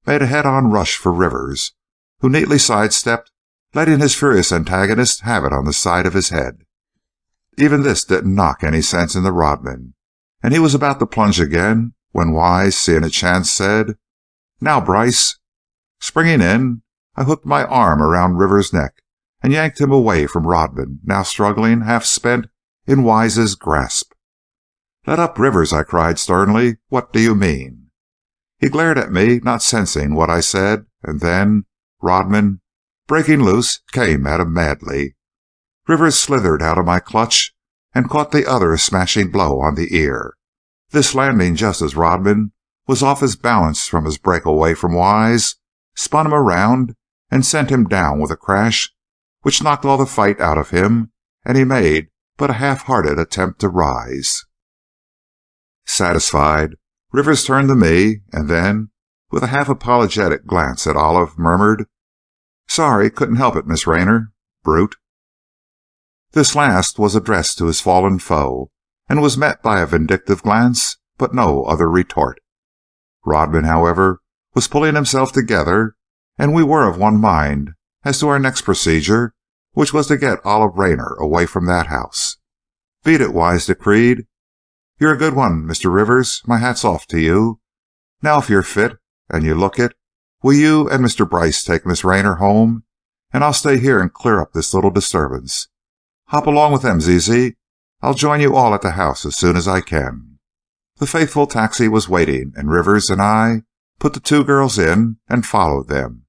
made a head-on rush for Rivers, who neatly sidestepped, letting his furious antagonist have it on the side of his head. Even this didn't knock any sense into Rodman, and he was about to plunge again when Wise, seeing a chance, said, "Now, Bryce." Springing in, I hooked my arm around Rivers' neck and yanked him away from Rodman, now struggling, half spent, in Wise's grasp. "Let up, Rivers," I cried sternly. "What do you mean?" He glared at me, not sensing what I said, and then Rodman, breaking loose, came at him madly. Rivers slithered out of my clutch and caught the other a smashing blow on the ear. This landing just as Rodman was off his balance from his breakaway from Wise, spun him around and sent him down with a crash which knocked all the fight out of him, and he made but a half-hearted attempt to rise. Satisfied, Rivers turned to me, and then, with a half-apologetic glance at Olive, murmured, "Sorry, couldn't help it, Miss Rayner. Brute." This last was addressed to his fallen foe, and was met by a vindictive glance, but no other retort. Rodman, however, was pulling himself together, and we were of one mind as to our next procedure, which was to get Olive Rayner away from that house. "Beat it," Wise decreed. "You're a good one, Mr. Rivers. My hat's off to you. Now, if you're fit, and you look it, will you and Mr. Bryce take Miss Rayner home, and I'll stay here and clear up this little disturbance. Hop along with them, Zizi. I'll join you all at the house as soon as I can." The faithful taxi was waiting, and Rivers and I put the two girls in and followed them.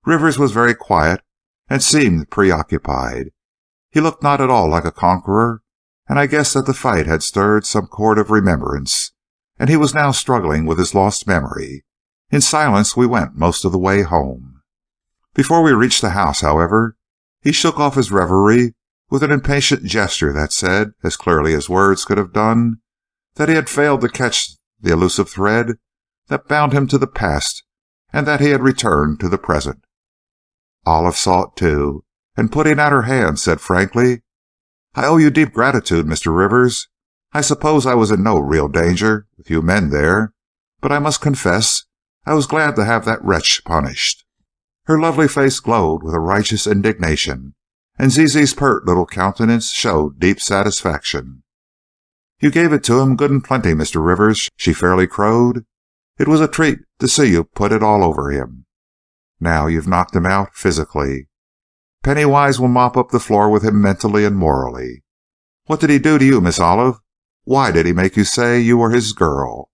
Rivers was very quiet and seemed preoccupied. He looked not at all like a conqueror, and I guessed that the fight had stirred some chord of remembrance, and he was now struggling with his lost memory. In silence we went most of the way home. Before we reached the house, however, he shook off his reverie with an impatient gesture that said, as clearly as words could have done, that he had failed to catch the elusive thread that bound him to the past, and that he had returned to the present. Olive saw it too, and putting out her hand, said frankly, "I owe you deep gratitude, Mr. Rivers. I suppose I was in no real danger with you men there, but I must confess I was glad to have that wretch punished." Her lovely face glowed with a righteous indignation, and Zizi's pert little countenance showed deep satisfaction. "You gave it to him good and plenty, Mr. Rivers," she fairly crowed. "It was a treat to see you put it all over him. Now you've knocked him out physically." Pennywise will mop up the floor with him mentally and morally. What did he do to you, Miss Olive? Why did he make you say you were his girl?"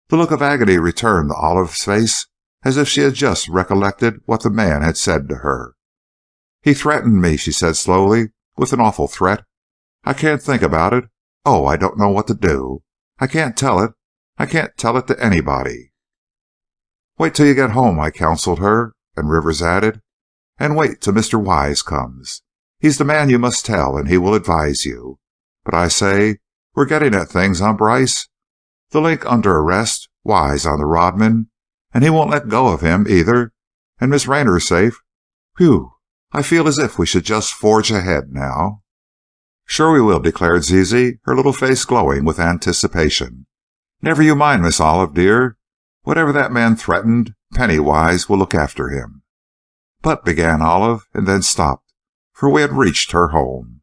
The look of agony returned to Olive's face as if she had just recollected what the man had said to her. "He threatened me," she said slowly, "with an awful threat. I can't think about it. Oh, I don't know what to do. I can't tell it. I can't tell it to anybody." "Wait till you get home," I counseled her, and Rivers added, "and wait till Mr. Wise comes. He's the man you must tell, and he will advise you. But I say, we're getting at things, huh, Bryce? The Link under arrest, Wise on the Rodman, and he won't let go of him either, and Miss Raynor's safe. Whew! I feel as if we should just forge ahead now." "Sure we will," declared Zizi, her little face glowing with anticipation. "Never you mind, Miss Olive, dear. Whatever that man threatened, Pennywise will look after him." "But," began Olive, and then stopped, for we had reached her home.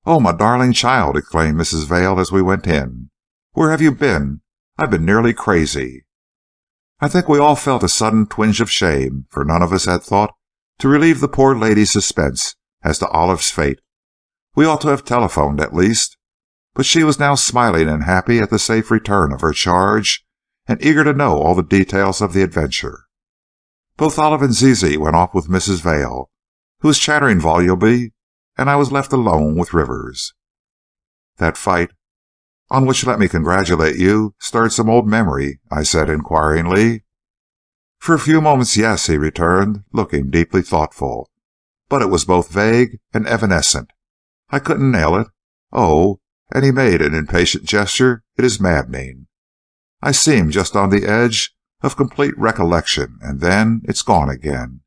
"Oh, my darling child!" exclaimed Mrs. Vail as we went in. "Where have you been? I've been nearly crazy." I think we all felt a sudden twinge of shame, for none of us had thought to relieve the poor lady's suspense as to Olive's fate. We ought to have telephoned at least. But she was now smiling and happy at the safe return of her charge, and eager to know all the details of the adventure. Both Olive and Zizi went off with Mrs. Vail, who was chattering volubly, and I was left alone with Rivers. "That fight, on which let me congratulate you, stirred some old memory," I said inquiringly. "For a few moments, yes," he returned, looking deeply thoughtful. "But it was both vague and evanescent. I couldn't nail it. Oh," and he made an impatient gesture, "it is maddening. I seem just on the edge of complete recollection, and then it's gone again.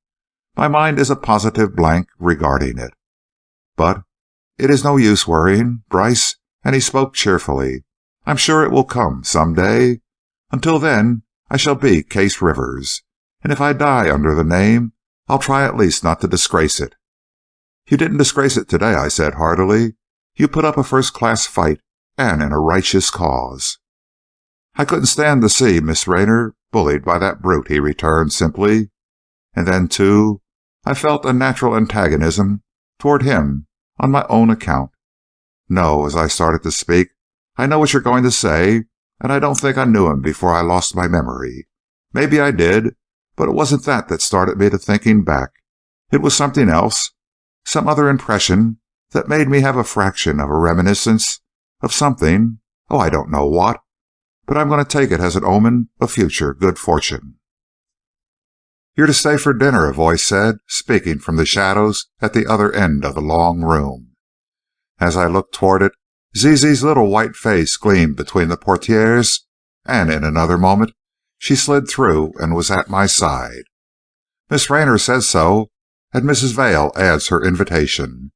My mind is a positive blank regarding it. But it is no use worrying, Bryce," and he spoke cheerfully. "I'm sure it will come some day. Until then I shall be Case Rivers, and if I die under the name, I'll try at least not to disgrace it." "You didn't disgrace it today," I said heartily. "You put up a first-class fight, and in a righteous cause." "I couldn't stand to see Miss Raynor bullied by that brute," he returned simply. "And then, too, I felt a natural antagonism toward him on my own account. No," as I started to speak, "I know what you're going to say, and I don't think I knew him before I lost my memory. Maybe I did, but it wasn't that started me to thinking back. It was something else, some other impression that made me have a fraction of a reminiscence of something, oh, I don't know what, but I'm going to take it as an omen of future good fortune." "You're to stay for dinner," a voice said, speaking from the shadows at the other end of the long room. As I looked toward it, Zizi's little white face gleamed between the portières, and in another moment she slid through and was at my side. "Miss Raynor says so, and Mrs. Vail adds her invitation.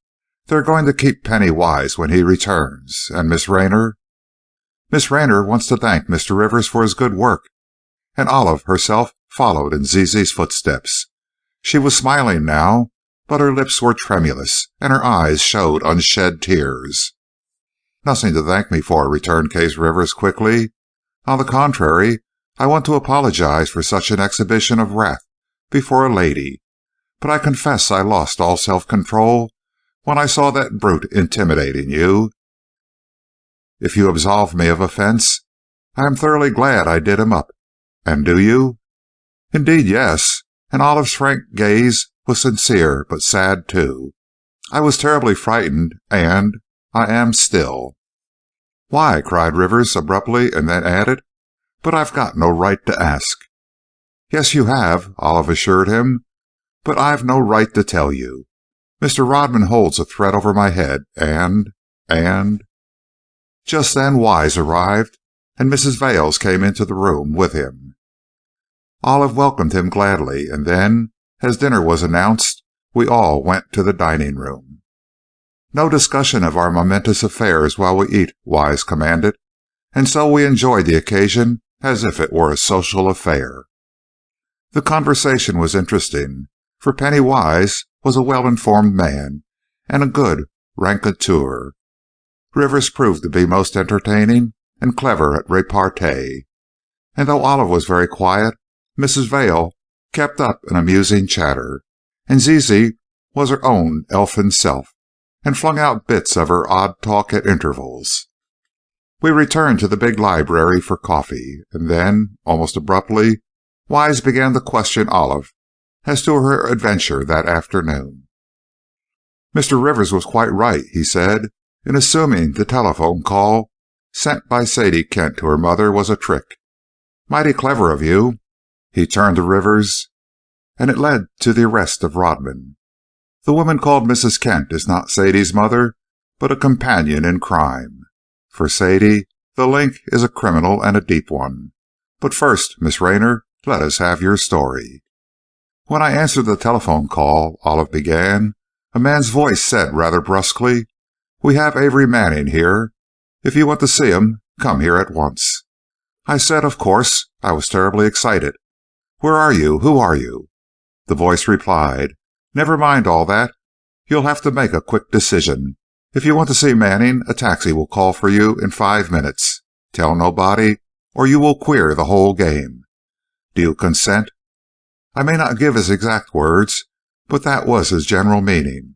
They're going to keep Pennywise when he returns, and Miss Raynor wants to thank Mr. Rivers for his good work," and Olive herself followed in Zizi's footsteps. She was smiling now, but her lips were tremulous, and her eyes showed unshed tears. "Nothing to thank me for," returned Case Rivers quickly. "On the contrary, I want to apologize for such an exhibition of wrath before a lady. But I confess I lost all self-control when I saw that brute intimidating you. If you absolve me of offense, I am thoroughly glad I did him up. And do you?" "Indeed, yes," and Olive's frank gaze was sincere but sad too. "I was terribly frightened, and I am still." "Why?" cried Rivers abruptly, and then added, "But I've got no right to ask." "Yes, you have," Olive assured him, "but I've no right to tell you. Mr. Rodman holds a threat over my head, and—" Just then Wise arrived, and Mrs. Vail came into the room with him. Olive welcomed him gladly, and then, as dinner was announced, we all went to the dining-room. "No discussion of our momentous affairs while we eat," Wise commanded, and so we enjoyed the occasion as if it were a social affair. The conversation was interesting, for Pennywise was a well-informed man and a good raconteur. Rivers proved to be most entertaining and clever at repartee, and though Olive was very quiet, Mrs. Vail kept up an amusing chatter, and Zizi was her own elfin self, and flung out bits of her odd talk at intervals. We returned to the big library for coffee, and then, almost abruptly, Wise began to question Olive as to her adventure that afternoon. "Mr. Rivers was quite right," he said, "in assuming the telephone call sent by Sadie Kent to her mother was a trick. Mighty clever of you." He turned to Rivers, "and it led to the arrest of Rodman. The woman called Mrs. Kent is not Sadie's mother, but a companion in crime. For Sadie, the link is a criminal and a deep one. But first, Miss Rayner, let us have your story." "When I answered the telephone call," Olive began, "a man's voice said rather brusquely, 'We have Avery Manning here. If you want to see him, come here at once.' I said, of course. I was terribly excited. 'Where are you? Who are you?' The voice replied, 'Never mind all that. You'll have to make a quick decision. If you want to see Manning, a taxi will call for you in 5 minutes. Tell nobody, or you will queer the whole game. Do you consent?' I may not give his exact words, but that was his general meaning.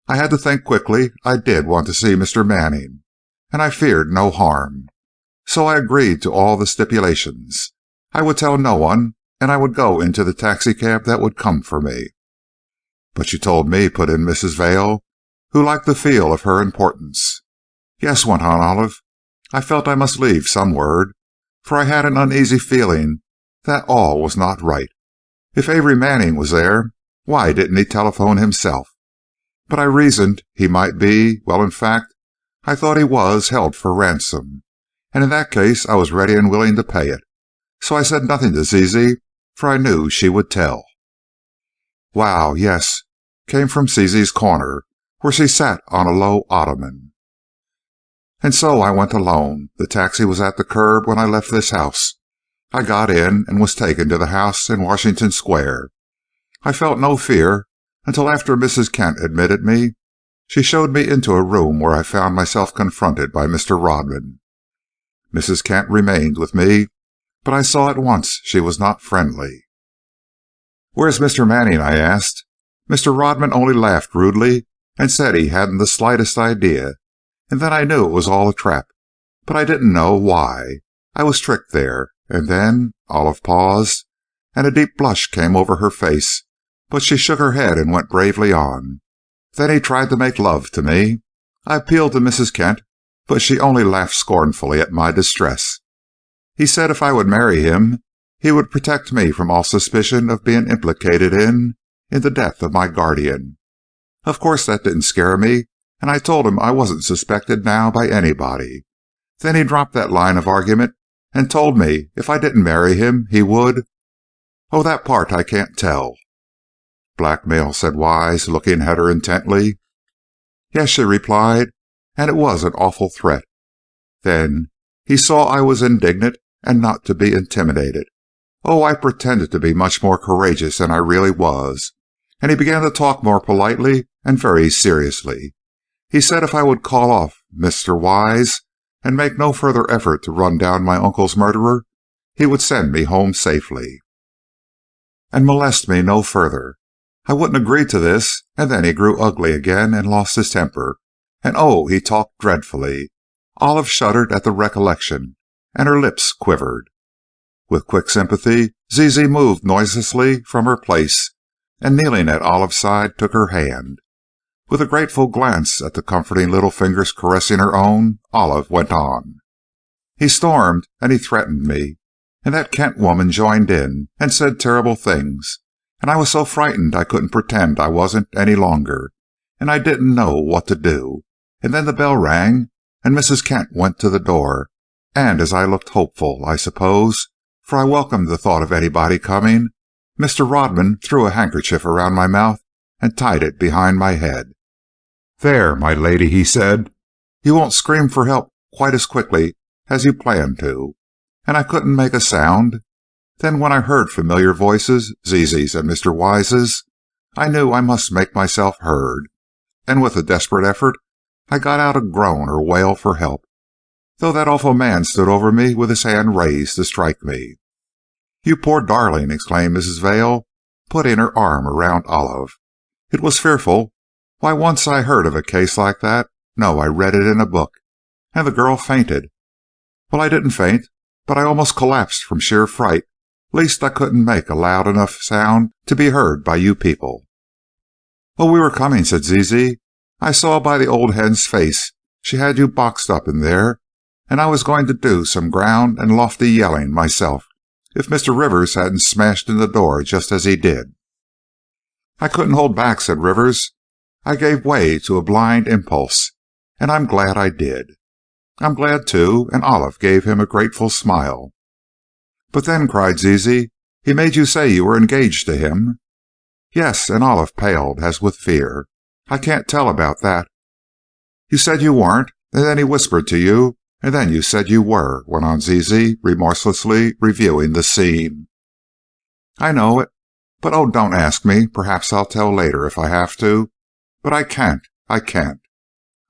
I had to think quickly. I did want to see Mr. Manning, and I feared no harm. So I agreed to all the stipulations. I would tell no one, and I would go into the taxicab that would come for me." "But you told me," put in Mrs. Vail, who liked the feel of her importance. "Yes," went on Olive. "I felt I must leave some word, for I had an uneasy feeling that all was not right. If Avery Manning was there, why didn't he telephone himself? But I reasoned he might be, well, in fact, I thought he was held for ransom, and in that case I was ready and willing to pay it. So I said nothing to Zizi, for I knew she would tell." "Wow, yes," came from Zizi's corner, where she sat on a low ottoman. "And so I went alone. The taxi was at the curb when I left this house. I got in and was taken to the house in Washington Square. I felt no fear until after Mrs. Kent admitted me. She showed me into a room where I found myself confronted by Mr. Rodman. Mrs. Kent remained with me, but I saw at once she was not friendly. "Where's Mr. Manning?" I asked. Mr. Rodman only laughed rudely and said he hadn't the slightest idea, and then I knew it was all a trap, but I didn't know why. I was tricked there. And then Olive paused, and a deep blush came over her face, but she shook her head and went bravely on. "Then he tried to make love to me. I appealed to Mrs. Kent, but she only laughed scornfully at my distress. He said if I would marry him, he would protect me from all suspicion of being implicated in the death of my guardian. Of course that didn't scare me, and I told him I wasn't suspected now by anybody. Then he dropped that line of argument and told me if I didn't marry him, he would— Oh, that part I can't tell." "Blackmail," said Wise, looking at her intently. "Yes," she replied, "and it was an awful threat. Then he saw I was indignant and not to be intimidated. Oh, I pretended to be much more courageous than I really was, and he began to talk more politely and very seriously. He said if I would call off Mr. Wise and make no further effort to run down my uncle's murderer, he would send me home safely and molest me no further. I wouldn't agree to this, and then he grew ugly again and lost his temper, and oh, he talked dreadfully." Olive shuddered at the recollection, and her lips quivered. With quick sympathy, Zizi moved noiselessly from her place, and kneeling at Olive's side took her hand. With a grateful glance at the comforting little fingers caressing her own, Olive went on. "He stormed, and he threatened me, and that Kent woman joined in and said terrible things, and I was so frightened I couldn't pretend I wasn't any longer, and I didn't know what to do. And then the bell rang, and Mrs. Kent went to the door, and as I looked hopeful, I suppose, for I welcomed the thought of anybody coming, Mr. Rodman threw a handkerchief around my mouth and tied it behind my head. 'There, my lady,' he said, 'you won't scream for help quite as quickly as you planned to.' And I couldn't make a sound. Then when I heard familiar voices, Zizi's and Mr. Wise's, I knew I must make myself heard, and with a desperate effort I got out a groan or wail for help, though that awful man stood over me with his hand raised to strike me." "You poor darling!" exclaimed Mrs. Vail, putting her arm around Olive. It was fearful. Why, once I heard of a case like that. No, I read it in a book. And the girl fainted. Well, I didn't faint, but I almost collapsed from sheer fright. Least I couldn't make a loud enough sound to be heard by you people." "Oh, we were coming," said Zizi. "I saw by the old hen's face she had you boxed up in there, and I was going to do some ground and lofty yelling myself, if Mr. Rivers hadn't smashed in the door just as he did." "I couldn't hold back," said Rivers. "I gave way to a blind impulse, and I'm glad I did." "I'm glad, too," and Olive gave him a grateful smile. "But then," cried Zizi, "he made you say you were engaged to him." "Yes," and Olive paled as with fear. "I can't tell about that." "You said you weren't, and then he whispered to you, and then you said you were," went on Zizi, remorselessly reviewing the scene. "I know it, but oh, don't ask me. Perhaps I'll tell later if I have to. But I can't. I can't."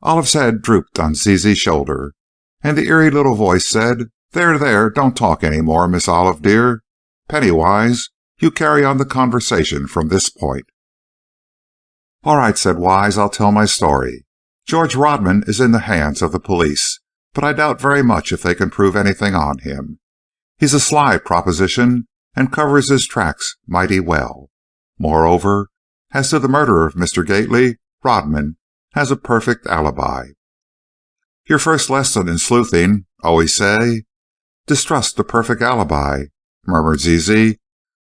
Olive's head drooped on Zizi's shoulder, and the eerie little voice said, "There, there, don't talk any more, Miss Olive, dear. Pennywise, you carry on the conversation from this point." "All right," said Wise, "I'll tell my story. George Rodman is in the hands of the police, but I doubt very much if they can prove anything on him. He's a sly proposition and covers his tracks mighty well. Moreover, as to the murder of Mr. Gately, Rodman has a perfect alibi. Your first lesson in sleuthing, always say, 'Distrust the perfect alibi,'" murmured Zizi,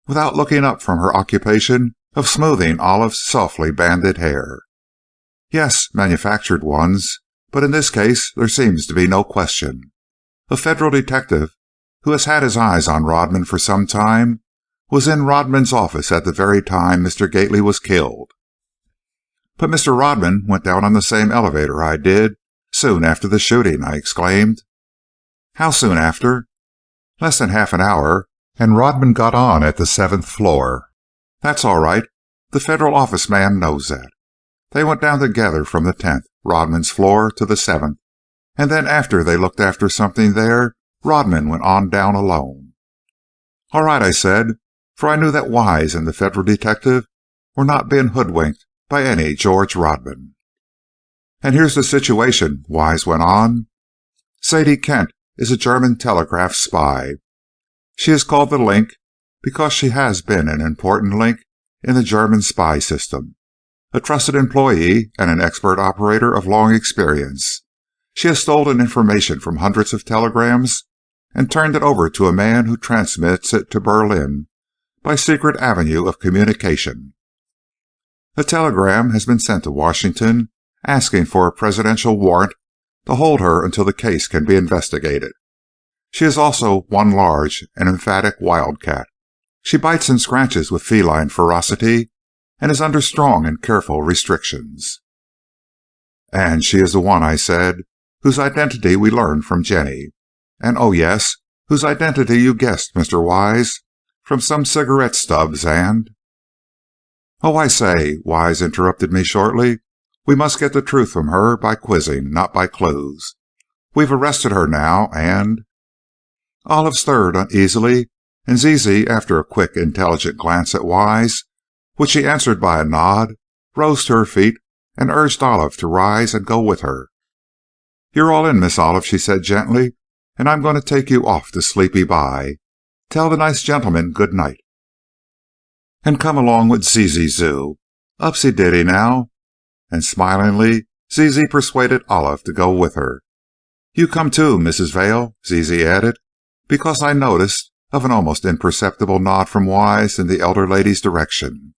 without looking up from her occupation of smoothing Olive's softly banded hair. "Yes, manufactured ones, but in this case there seems to be no question. A Federal detective who has had his eyes on Rodman for some time was in Rodman's office at the very time Mr. Gately was killed." "But Mr. Rodman went down on the same elevator I did, soon after the shooting," I exclaimed. "How soon after?" "Less than half an hour, and Rodman got on at the 7th floor." "That's all right. The Federal office man knows that. They went down together from the 10th, Rodman's floor, to the 7th, and then after they looked after something there, Rodman went on down alone." "All right," I said, for I knew that Wise and the Federal detective were not being hoodwinked by any George Rodman. "And here's the situation," Wise went on. "Sadie Kent is a German telegraph spy. She is called the Link because she has been an important link in the German spy system. A trusted employee and an expert operator of long experience. She has stolen information from hundreds of telegrams and turned it over to a man who transmits it to Berlin by secret avenue of communication. A telegram has been sent to Washington asking for a presidential warrant to hold her until the case can be investigated. She is also one large and emphatic wildcat. She bites and scratches with feline ferocity and is under strong and careful restrictions." "And she is the one," I said, "whose identity we learned from Jenny. And oh yes, whose identity you guessed, Mr. Wise, from some cigarette stubs and—" "Oh, I say," Wise interrupted me shortly, "we must get the truth from her by quizzing, not by clues. We've arrested her now, and—" Olive stirred uneasily, and Zizi, after a quick, intelligent glance at Wise, which he answered by a nod, rose to her feet and urged Olive to rise and go with her. "You're all in, Miss Olive," she said gently, "and I'm going to take you off to Sleepy By. Tell the nice gentleman good night. And come along with Zizi Zoo. Upsy diddy now." And smilingly, Zizi persuaded Olive to go with her. "You come too, Mrs. Vail," Zizi added, because I noticed of an almost imperceptible nod from Wise in the elder lady's direction.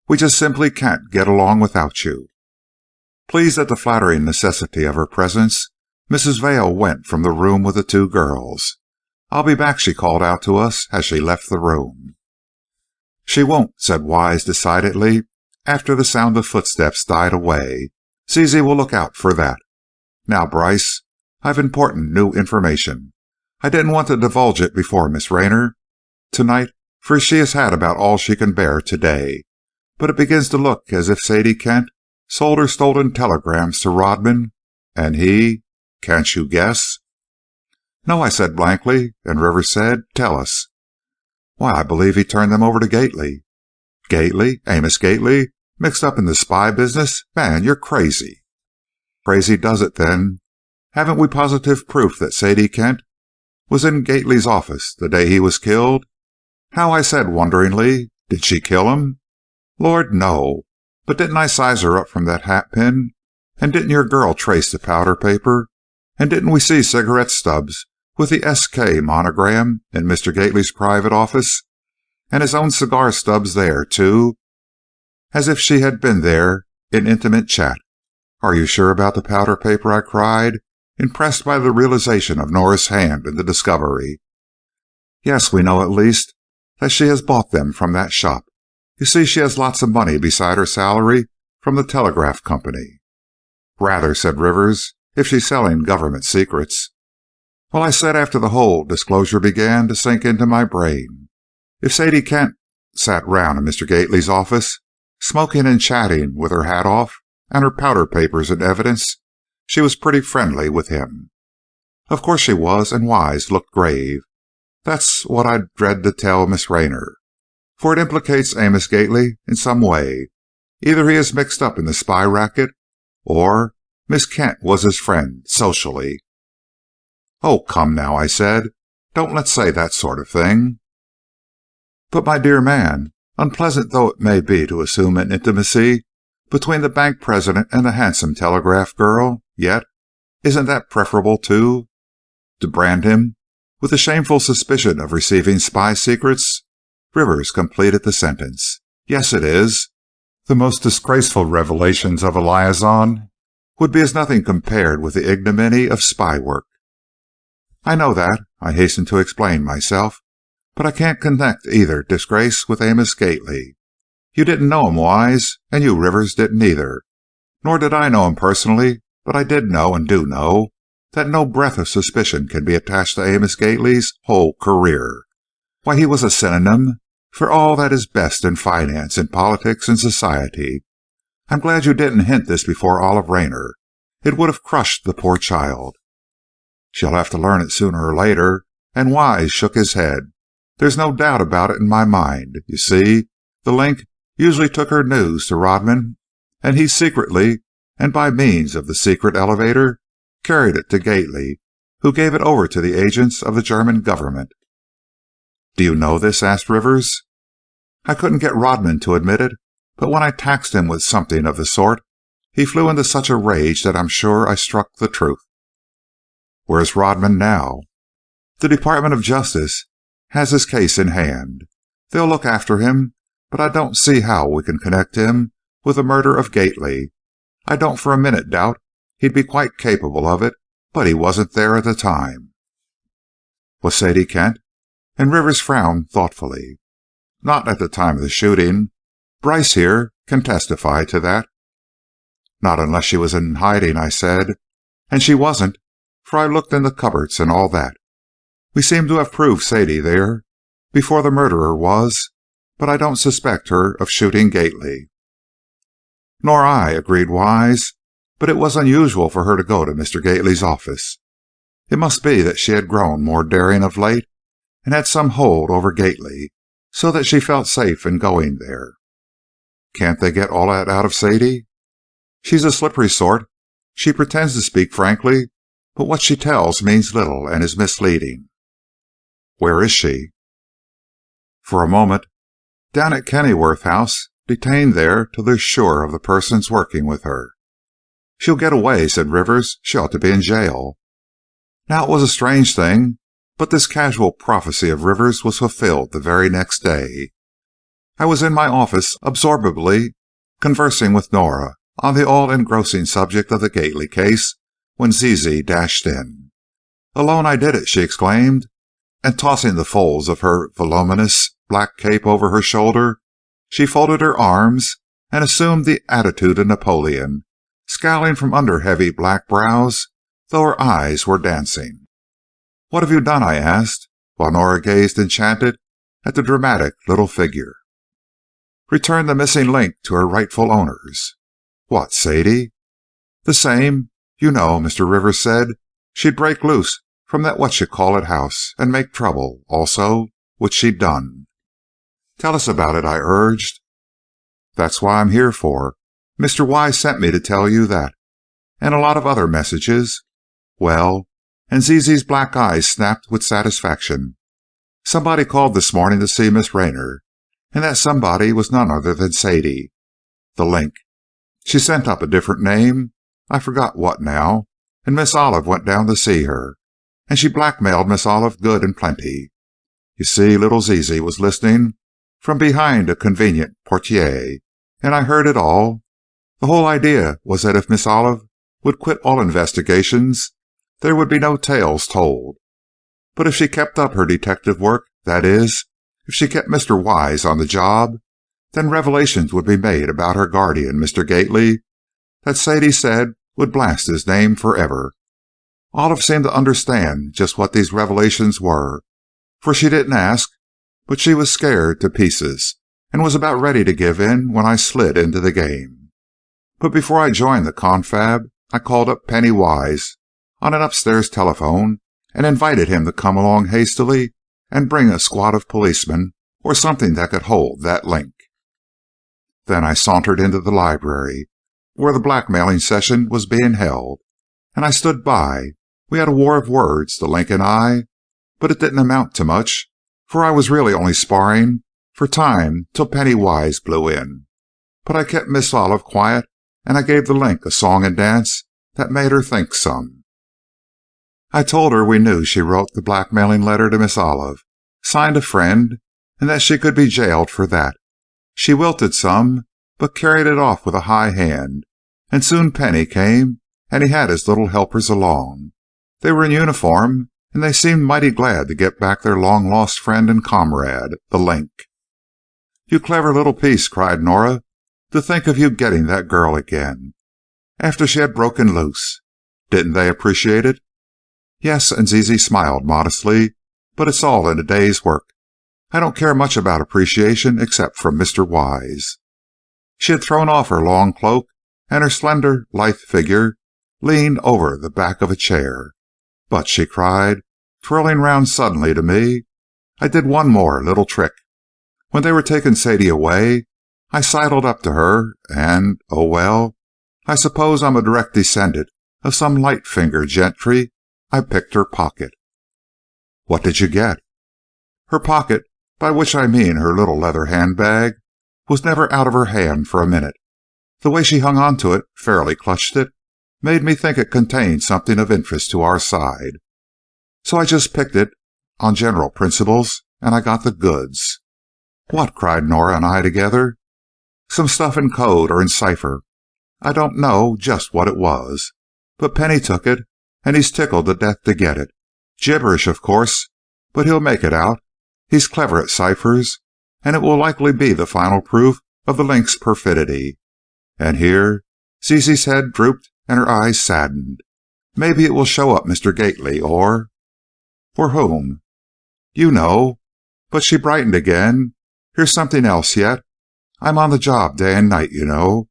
"We just simply can't get along without you." Pleased at the flattering necessity of her presence, Mrs. Vail went from the room with the two girls. "I'll be back," she called out to us as she left the room. "She won't," said Wise decidedly, after the sound of footsteps died away. "Zizi will look out for that. Now, Bryce, I've important new information. I didn't want to divulge it before Miss Raynor tonight, for she has had about all she can bear today. But it begins to look as if Sadie Kent sold her stolen telegrams to Rodman, and he—can't you guess?" "No," I said blankly, and Rivers said, "Tell us." "Why, I believe he turned them over to Gately." "Gately? Amos Gately? Mixed up in the spy business? Man, you're crazy." "Crazy does it, then. Haven't we positive proof that Sadie Kent was in Gately's office the day he was killed?" "How?" I said wonderingly. "Did she kill him?" "Lord, no. But didn't I size her up from that hat pin? And didn't your girl trace the powder paper? And didn't we see cigarette stubs with the S.K. monogram in Mr. Gately's private office? And his own cigar stubs there, too, as if she had been there in intimate chat." "Are you sure about the powder paper?" I cried, impressed by the realization of Nora's hand in the discovery. "Yes, we know at least that she has bought them from that shop. You see, she has lots of money beside her salary from the telegraph company." "Rather," said Rivers, "if she's selling government secrets." "Well," I said after the whole disclosure began to sink into my brain, "if Sadie Kent sat round in Mr. Gately's office, smoking and chatting with her hat off and her powder papers in evidence, she was pretty friendly with him." "Of course she was," and Wise looked grave. "That's what I dread to tell Miss Raynor, for it implicates Amos Gately in some way. Either he is mixed up in the spy racket, or Miss Kent was his friend, socially." "Oh, come now," I said. "Don't let's say that sort of thing." "But, my dear man, unpleasant though it may be to assume an intimacy between the bank president and the handsome telegraph girl, yet isn't that preferable to brand him with the shameful suspicion of receiving spy secrets?" Rivers completed the sentence. "Yes, it is. The most disgraceful revelations of a liaison would be as nothing compared with the ignominy of spy work." "I know that," I hastened to explain myself, "but I can't connect either disgrace with Amos Gately. You didn't know him, Wise, and you, Rivers, didn't either. Nor did I know him personally, but I did know and do know that no breath of suspicion can be attached to Amos Gately's whole career. Why, he was a synonym for all that is best in finance, in politics, in society. I'm glad you didn't hint this before Olive Raynor. It would have crushed the poor child." "She'll have to learn it sooner or later," and Wise shook his head. "There's no doubt about it in my mind. You see, the Link usually took her news to Rodman, and he secretly, and by means of the secret elevator, carried it to Gately, who gave it over to the agents of the German government." "Do you know this?" asked Rivers. "I couldn't get Rodman to admit it, but when I taxed him with something of the sort, he flew into such a rage that I'm sure I struck the truth." "Where's Rodman now?" "The Department of Justice has his case in hand. They'll look after him, but I don't see how we can connect him with the murder of Gately. I don't for a minute doubt he'd be quite capable of it, but he wasn't there at the time." "Was Sadie Kent?" and Rivers frowned thoughtfully. "Not at the time of the shooting. Bryce here can testify to that." "Not unless she was in hiding," I said. "And she wasn't, for I looked in the cupboards and all that. We seem to have proved Sadie there before the murderer was, but I don't suspect her of shooting Gately." "Nor I," agreed Wise, "but it was unusual for her to go to Mr. Gately's office. It must be that she had grown more daring of late, and had some hold over Gately, so that she felt safe in going there." "Can't they get all that out of Sadie?" "She's a slippery sort. She pretends to speak frankly, but what she tells means little and is misleading." "Where is she?" "For a moment, down at Kennyworth House, detained there till they're sure of the persons working with her." "She'll get away," said Rivers. "She ought to be in jail." Now it was a strange thing, but this casual prophecy of Rivers was fulfilled the very next day. I was in my office, absorbedly conversing with Nora on the all-engrossing subject of the Gately case, when Zizi dashed in. "Alone I did it!" she exclaimed, and tossing the folds of her voluminous black cape over her shoulder, she folded her arms and assumed the attitude of Napoleon, scowling from under heavy black brows, though her eyes were dancing. "What have you done?" I asked, while Nora gazed enchanted at the dramatic little figure. "Returned the missing link to her rightful owners." "What, Sadie?" "The same. You know, Mr. Rivers said she'd break loose from that what-you-call-it house, and make trouble, also, which she'd done." "Tell us about it," I urged. That's why I'm here for. Mr. Wise sent me to tell you that. And a lot of other messages. Well," and Zizi's black eyes snapped with satisfaction, "somebody called this morning to see Miss Rayner, and that somebody was none other than Sadie. The Link. She sent up a different name, I forgot what now, and Miss Olive went down to see her, and she blackmailed Miss Olive good and plenty. You see, little Zizi was listening from behind a convenient portiere, and I heard it all. The whole idea was that if Miss Olive would quit all investigations, there would be no tales told. But if she kept up her detective work, that is, if she kept Mr. Wise on the job, then revelations would be made about her guardian, Mr. Gately, that Sadie said would blast his name forever. Olive seemed to understand just what these revelations were, for she didn't ask, but she was scared to pieces, and was about ready to give in when I slid into the game. But before I joined the confab, I called up Penny Wise on an upstairs telephone and invited him to come along hastily and bring a squad of policemen or something that could hold that Link. Then I sauntered into the library, where the blackmailing session was being held, and I stood by. We had a war of words, the Link and I, but it didn't amount to much, for I was really only sparring for time till Penny Wise blew in. But I kept Miss Olive quiet, and I gave the Link a song and dance that made her think some. I told her we knew she wrote the blackmailing letter to Miss Olive, signed a friend, and that she could be jailed for that. She wilted some, but carried it off with a high hand, and soon Penny came, and he had his little helpers along. They were in uniform, and they seemed mighty glad to get back their long-lost friend and comrade, the Link. "You clever little piece," cried Nora. "To think of you getting that girl again, after she had broken loose. Didn't they appreciate it?" "Yes," and Zizi smiled modestly, "but it's all in the day's work. I don't care much about appreciation except from Mr. Wise." She had thrown off her long cloak, and her slender, lithe figure leaned over the back of a chair. "But," she cried, twirling round suddenly to me, "I did one more little trick. When they were taking Sadie away, I sidled up to her, and, oh well, I suppose I'm a direct descendant of some light-fingered gentry. I picked her pocket." "What did you get?" "Her pocket, by which I mean her little leather handbag, was never out of her hand for a minute. The way she hung on to it, fairly clutched it, made me think it contained something of interest to our side. So I just picked it on general principles, and I got the goods." "What?" cried Nora and I together. "Some stuff in code or in cipher. I don't know just what it was, but Penny took it, and he's tickled to death to get it. Gibberish, of course, but he'll make it out. He's clever at ciphers, and it will likely be the final proof of the Link's perfidy." And here Zizi's head drooped and her eyes saddened. "Maybe it will show up Mr. Gately, or—" "Or whom?" "You know." But she brightened again. "Here's something else yet. I'm on the job day and night, you know,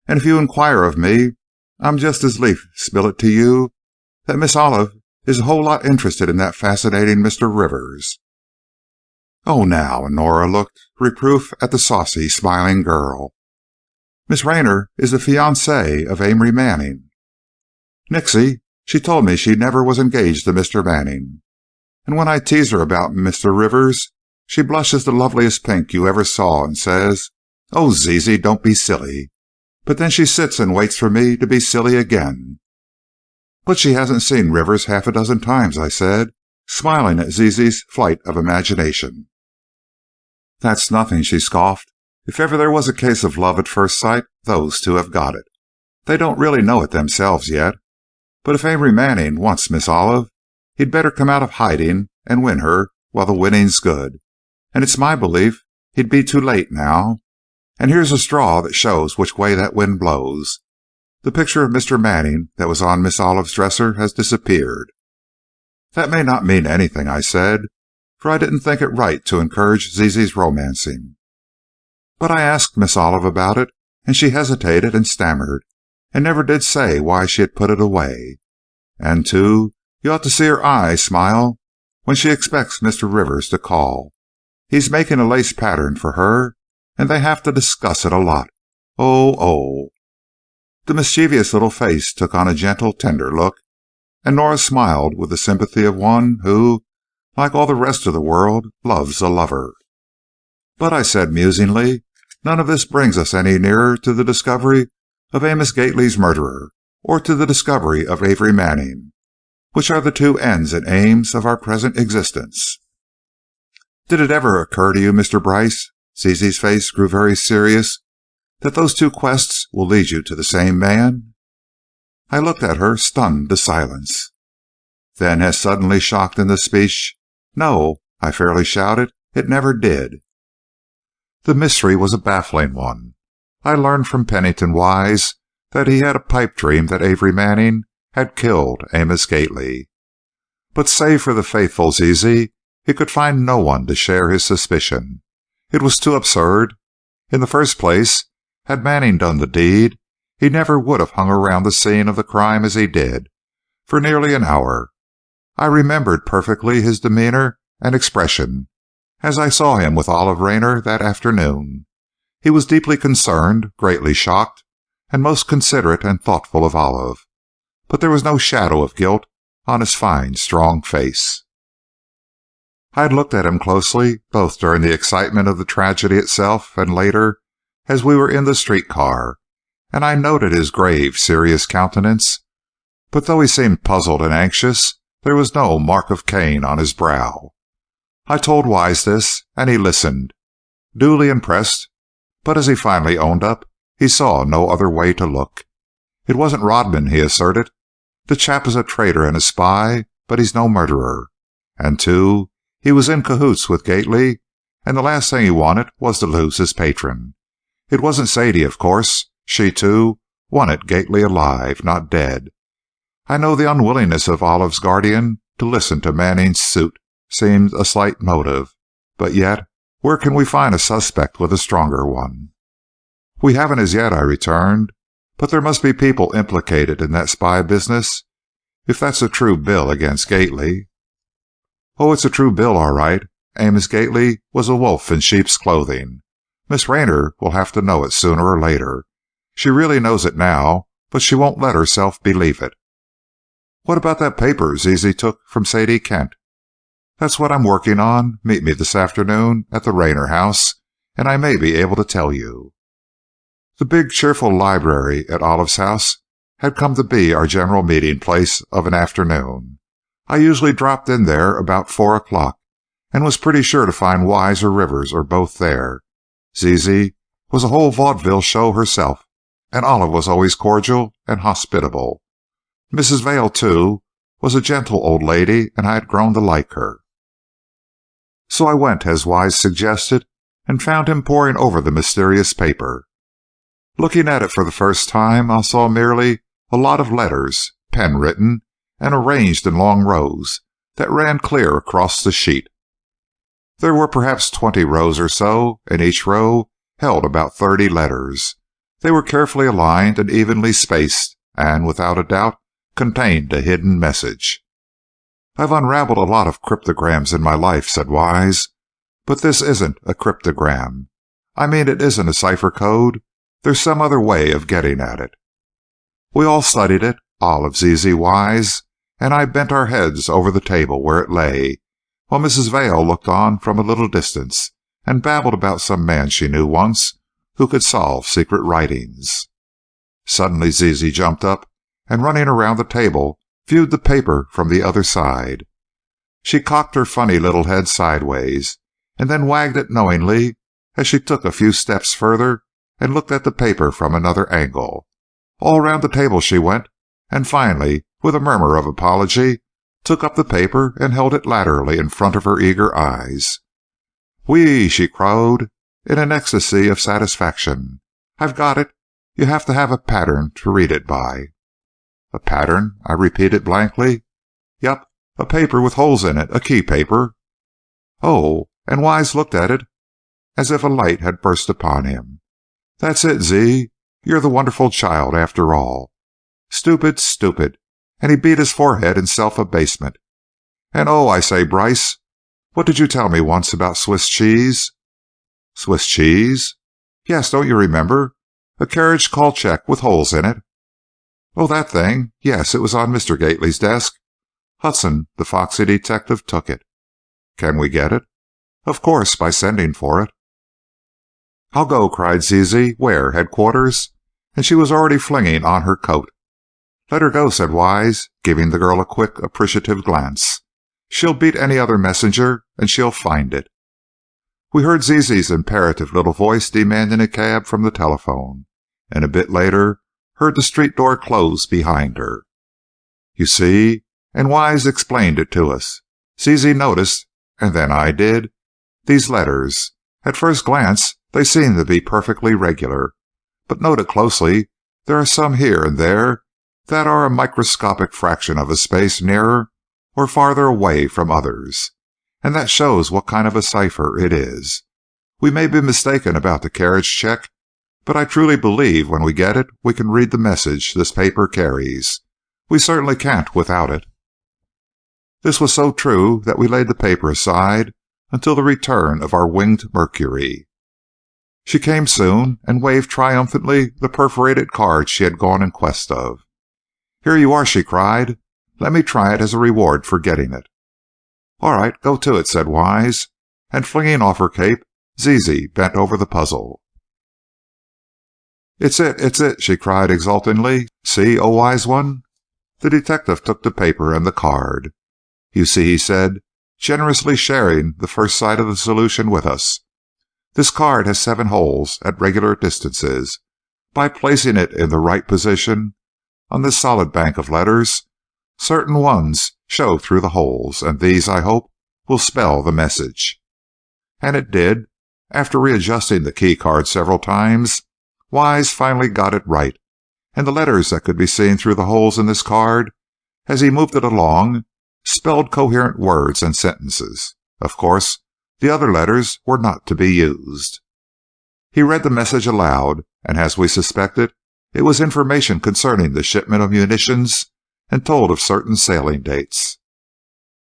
and if you inquire of me, I'm just as lief spill it to you that Miss Olive is a whole lot interested in that fascinating Mr. Rivers." "Oh, now," and Nora looked reproof at the saucy, smiling girl. "Miss Rayner is the fiancée of Amory Manning." "Nixie, she told me she never was engaged to Mr. Manning. And when I tease her about Mr. Rivers, she blushes the loveliest pink you ever saw and says, 'Oh, Zizi, don't be silly.' But then she sits and waits for me to be silly again." "But she hasn't seen Rivers half a dozen times," I said, smiling at Zizi's flight of imagination. "That's nothing," she scoffed. "If ever there was a case of love at first sight, those two have got it. They don't really know it themselves yet. But if Amory Manning wants Miss Olive, he'd better come out of hiding and win her while the winning's good. And it's my belief he'd be too late now. And here's a straw that shows which way that wind blows. The picture of Mr. Manning that was on Miss Olive's dresser has disappeared." "That may not mean anything," I said, for I didn't think it right to encourage Zizi's romancing. "But I asked Miss Olive about it, and she hesitated and stammered, and never did say why she had put it away. And, too, you ought to see her eyes smile when she expects Mr. Rivers to call. He's making a lace pattern for her, and they have to discuss it a lot. Oh, oh." The mischievous little face took on a gentle, tender look, and Nora smiled with the sympathy of one who, like all the rest of the world, loves a lover. "But," I said musingly, "none of this brings us any nearer to the discovery of Amos Gately's murderer, or to the discovery of Avery Manning, which are the two ends and aims of our present existence." "Did it ever occur to you, Mr. Bryce," Zizi's face grew very serious, "that those two quests will lead you to the same man?" I looked at her, stunned to silence. Then, as suddenly shocked into speech, "No," I fairly shouted, "it never did." The mystery was a baffling one. I learned from Pennington Wise that he had a pipe dream that Avery Manning had killed Amos Gately. But save for the faithful Zizi, he could find no one to share his suspicion. It was too absurd. In the first place, had Manning done the deed, he never would have hung around the scene of the crime as he did, for nearly an hour. I remembered perfectly his demeanor and expression as I saw him with Olive Raynor that afternoon. He was deeply concerned, greatly shocked, and most considerate and thoughtful of Olive, but there was no shadow of guilt on his fine, strong face. I had looked at him closely, both during the excitement of the tragedy itself and later, as we were in the streetcar, and I noted his grave, serious countenance, but though he seemed puzzled and anxious, there was no mark of Cain on his brow. I told Wise this, and he listened, duly impressed, but as he finally owned up, he saw no other way to look. "It wasn't Rodman," he asserted. "The chap is a traitor and a spy, but he's no murderer. And, too, he was in cahoots with Gately, and the last thing he wanted was to lose his patron. It wasn't Sadie, of course. She, too, wanted Gately alive, not dead. I know the unwillingness of Olive's guardian to listen to Manning's suit seemed a slight motive, but yet, where can we find a suspect with a stronger one?" "We haven't as yet," I returned, "but there must be people implicated in that spy business, if that's a true bill against Gately." "Oh, it's a true bill, all right. Amos Gately was a wolf in sheep's clothing. Miss Raynor will have to know it sooner or later. She really knows it now, but she won't let herself believe it." "What about that paper Zizi took from Sadie Kent?" "That's what I'm working on. Meet me this afternoon at the Raynor house, and I may be able to tell you." The big, cheerful library at Olive's house had come to be our general meeting place of an afternoon. I usually dropped in there about 4 o'clock, and was pretty sure to find Wise or Rivers or both there. Zizi was a whole vaudeville show herself, and Olive was always cordial and hospitable. Mrs. Vail, too, was a gentle old lady, and I had grown to like her. So I went, as Wise suggested, and found him poring over the mysterious paper. Looking at it for the first time, I saw merely a lot of letters, pen-written, and arranged in long rows that ran clear across the sheet. There were perhaps 20 rows or so, and each row held about 30 letters. They were carefully aligned and evenly spaced, and, without a doubt, contained a hidden message. "I've unraveled a lot of cryptograms in my life," said Wise, "but this isn't a cryptogram. I mean, it isn't a cipher code. There's some other way of getting at it." We all studied it, Olive, Zizi, Wise, and I bent our heads over the table where it lay, while Mrs. Vail looked on from a little distance and babbled about some man she knew once who could solve secret writings. Suddenly Zizi jumped up, and running around the table, viewed the paper from the other side. She cocked her funny little head sideways, and then wagged it knowingly as she took a few steps further and looked at the paper from another angle. All round the table she went, and finally, with a murmur of apology, took up the paper and held it laterally in front of her eager eyes. "Whee!" she crowed, in an ecstasy of satisfaction. "I've got it. You have to have a pattern to read it by." "A pattern?" I repeated blankly. "Yup, a paper with holes in it, a key paper." "Oh," and Wise looked at it as if a light had burst upon him. "That's it, Z. You're the wonderful child after all. Stupid, stupid," and he beat his forehead in self-abasement. "And oh, I say, Bryce, what did you tell me once about Swiss cheese?" "Swiss cheese?" "Yes, don't you remember? A carriage call check with holes in it. Oh, that thing. Yes, it was on Mr. Gately's desk. Hudson, the foxy detective, took it. Can we get it? Of course, by sending for it. I'll go, cried Zizi. Where? Headquarters? And she was already flinging on her coat. Let her go, said Wise, giving the girl a quick, appreciative glance. She'll beat any other messenger, and she'll find it. We heard Zizi's imperative little voice demanding a cab from the telephone, and a bit later heard the street door close behind her. You see, and Wise explained it to us. Zizi noticed, and then I did, these letters. At first glance, they seem to be perfectly regular, but noted closely, there are some here and there that are a microscopic fraction of a space nearer or farther away from others, and that shows what kind of a cipher it is. We may be mistaken about the carriage check, but I truly believe when we get it we can read the message this paper carries. We certainly can't without it. This was so true that we laid the paper aside until the return of our winged Mercury. She came soon and waved triumphantly the perforated card she had gone in quest of. Here you are, she cried. Let me try it as a reward for getting it. All right, go to it, said Wise, and flinging off her cape, Zizi bent over the puzzle. It's it, she cried exultingly. See, O wise one? The detective took the paper and the card. You see, he said, generously sharing the first sight of the solution with us. This card has 7 holes at regular distances. By placing it in the right position on this solid bank of letters, certain ones show through the holes, and these, I hope, will spell the message. And it did. After readjusting the key card several times, Wise finally got it right, and the letters that could be seen through the holes in this card, as he moved it along, spelled coherent words and sentences. Of course, the other letters were not to be used. He read the message aloud, and as we suspected, it was information concerning the shipment of munitions and told of certain sailing dates.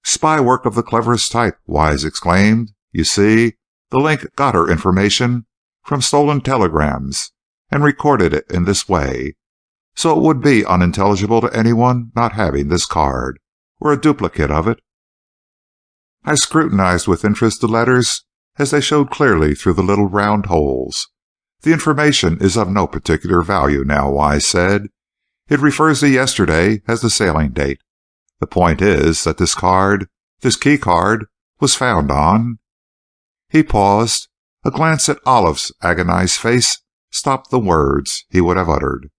Spy work of the cleverest type, Wise exclaimed. You see, the link got her information from stolen telegrams and recorded it in this way, so it would be unintelligible to anyone not having this card, or a duplicate of it. I scrutinized with interest the letters as they showed clearly through the little round holes. The information is of no particular value now, Wise said. It refers to yesterday as the sailing date. The point is that this key card, was found on... He paused. A glance at Olive's agonized face stopped the words he would have uttered.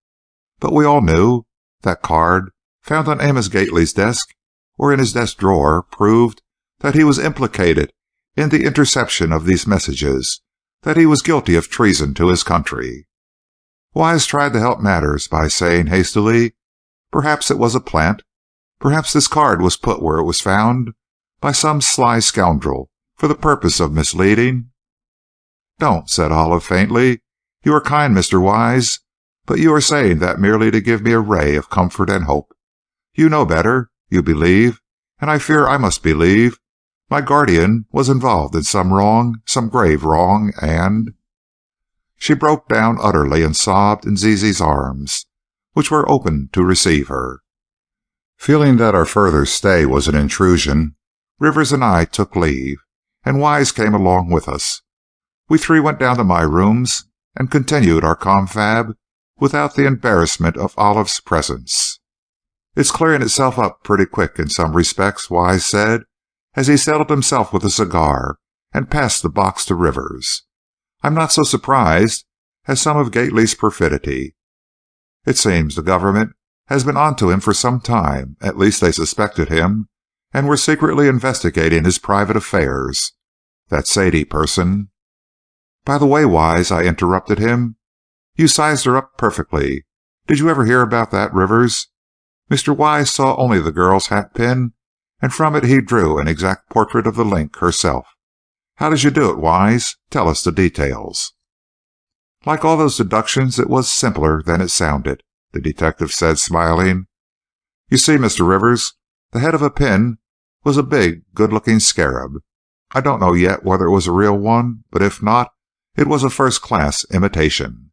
But we all knew that card, found on Amos Gately's desk, or in his desk drawer, proved that he was implicated in the interception of these messages, that he was guilty of treason to his country. Wise tried to help matters by saying hastily, perhaps it was a plant. Perhaps this card was put where it was found by some sly scoundrel for the purpose of misleading. Don't, said Olive faintly. You are kind, Mr. Wise, but you are saying that merely to give me a ray of comfort and hope. You know better. You believe, and I fear I must believe, my guardian was involved in some wrong, some grave wrong, and... She broke down utterly and sobbed in Zizi's arms, which were open to receive her. Feeling that our further stay was an intrusion, Rivers and I took leave, and Wise came along with us. We 3 went down to my rooms and continued our confab without the embarrassment of Olive's presence. It's clearing itself up pretty quick in some respects, Wise said, as he settled himself with a cigar and passed the box to Rivers. I'm not so surprised as some of Gately's perfidy. It seems the government has been on to him for some time, at least they suspected him, and were secretly investigating his private affairs. That Sadie person... By the way, Wise, I interrupted him, you sized her up perfectly. Did you ever hear about that, Rivers? Mr. Wise saw only the girl's hatpin, and from it he drew an exact portrait of the Link herself. How did you do it, Wise? Tell us the details. Like all those deductions, it was simpler than it sounded, the detective said, smiling. You see, Mr. Rivers, the head of a pin was a big, good-looking scarab. I don't know yet whether it was a real one, but if not, it was a first-class imitation.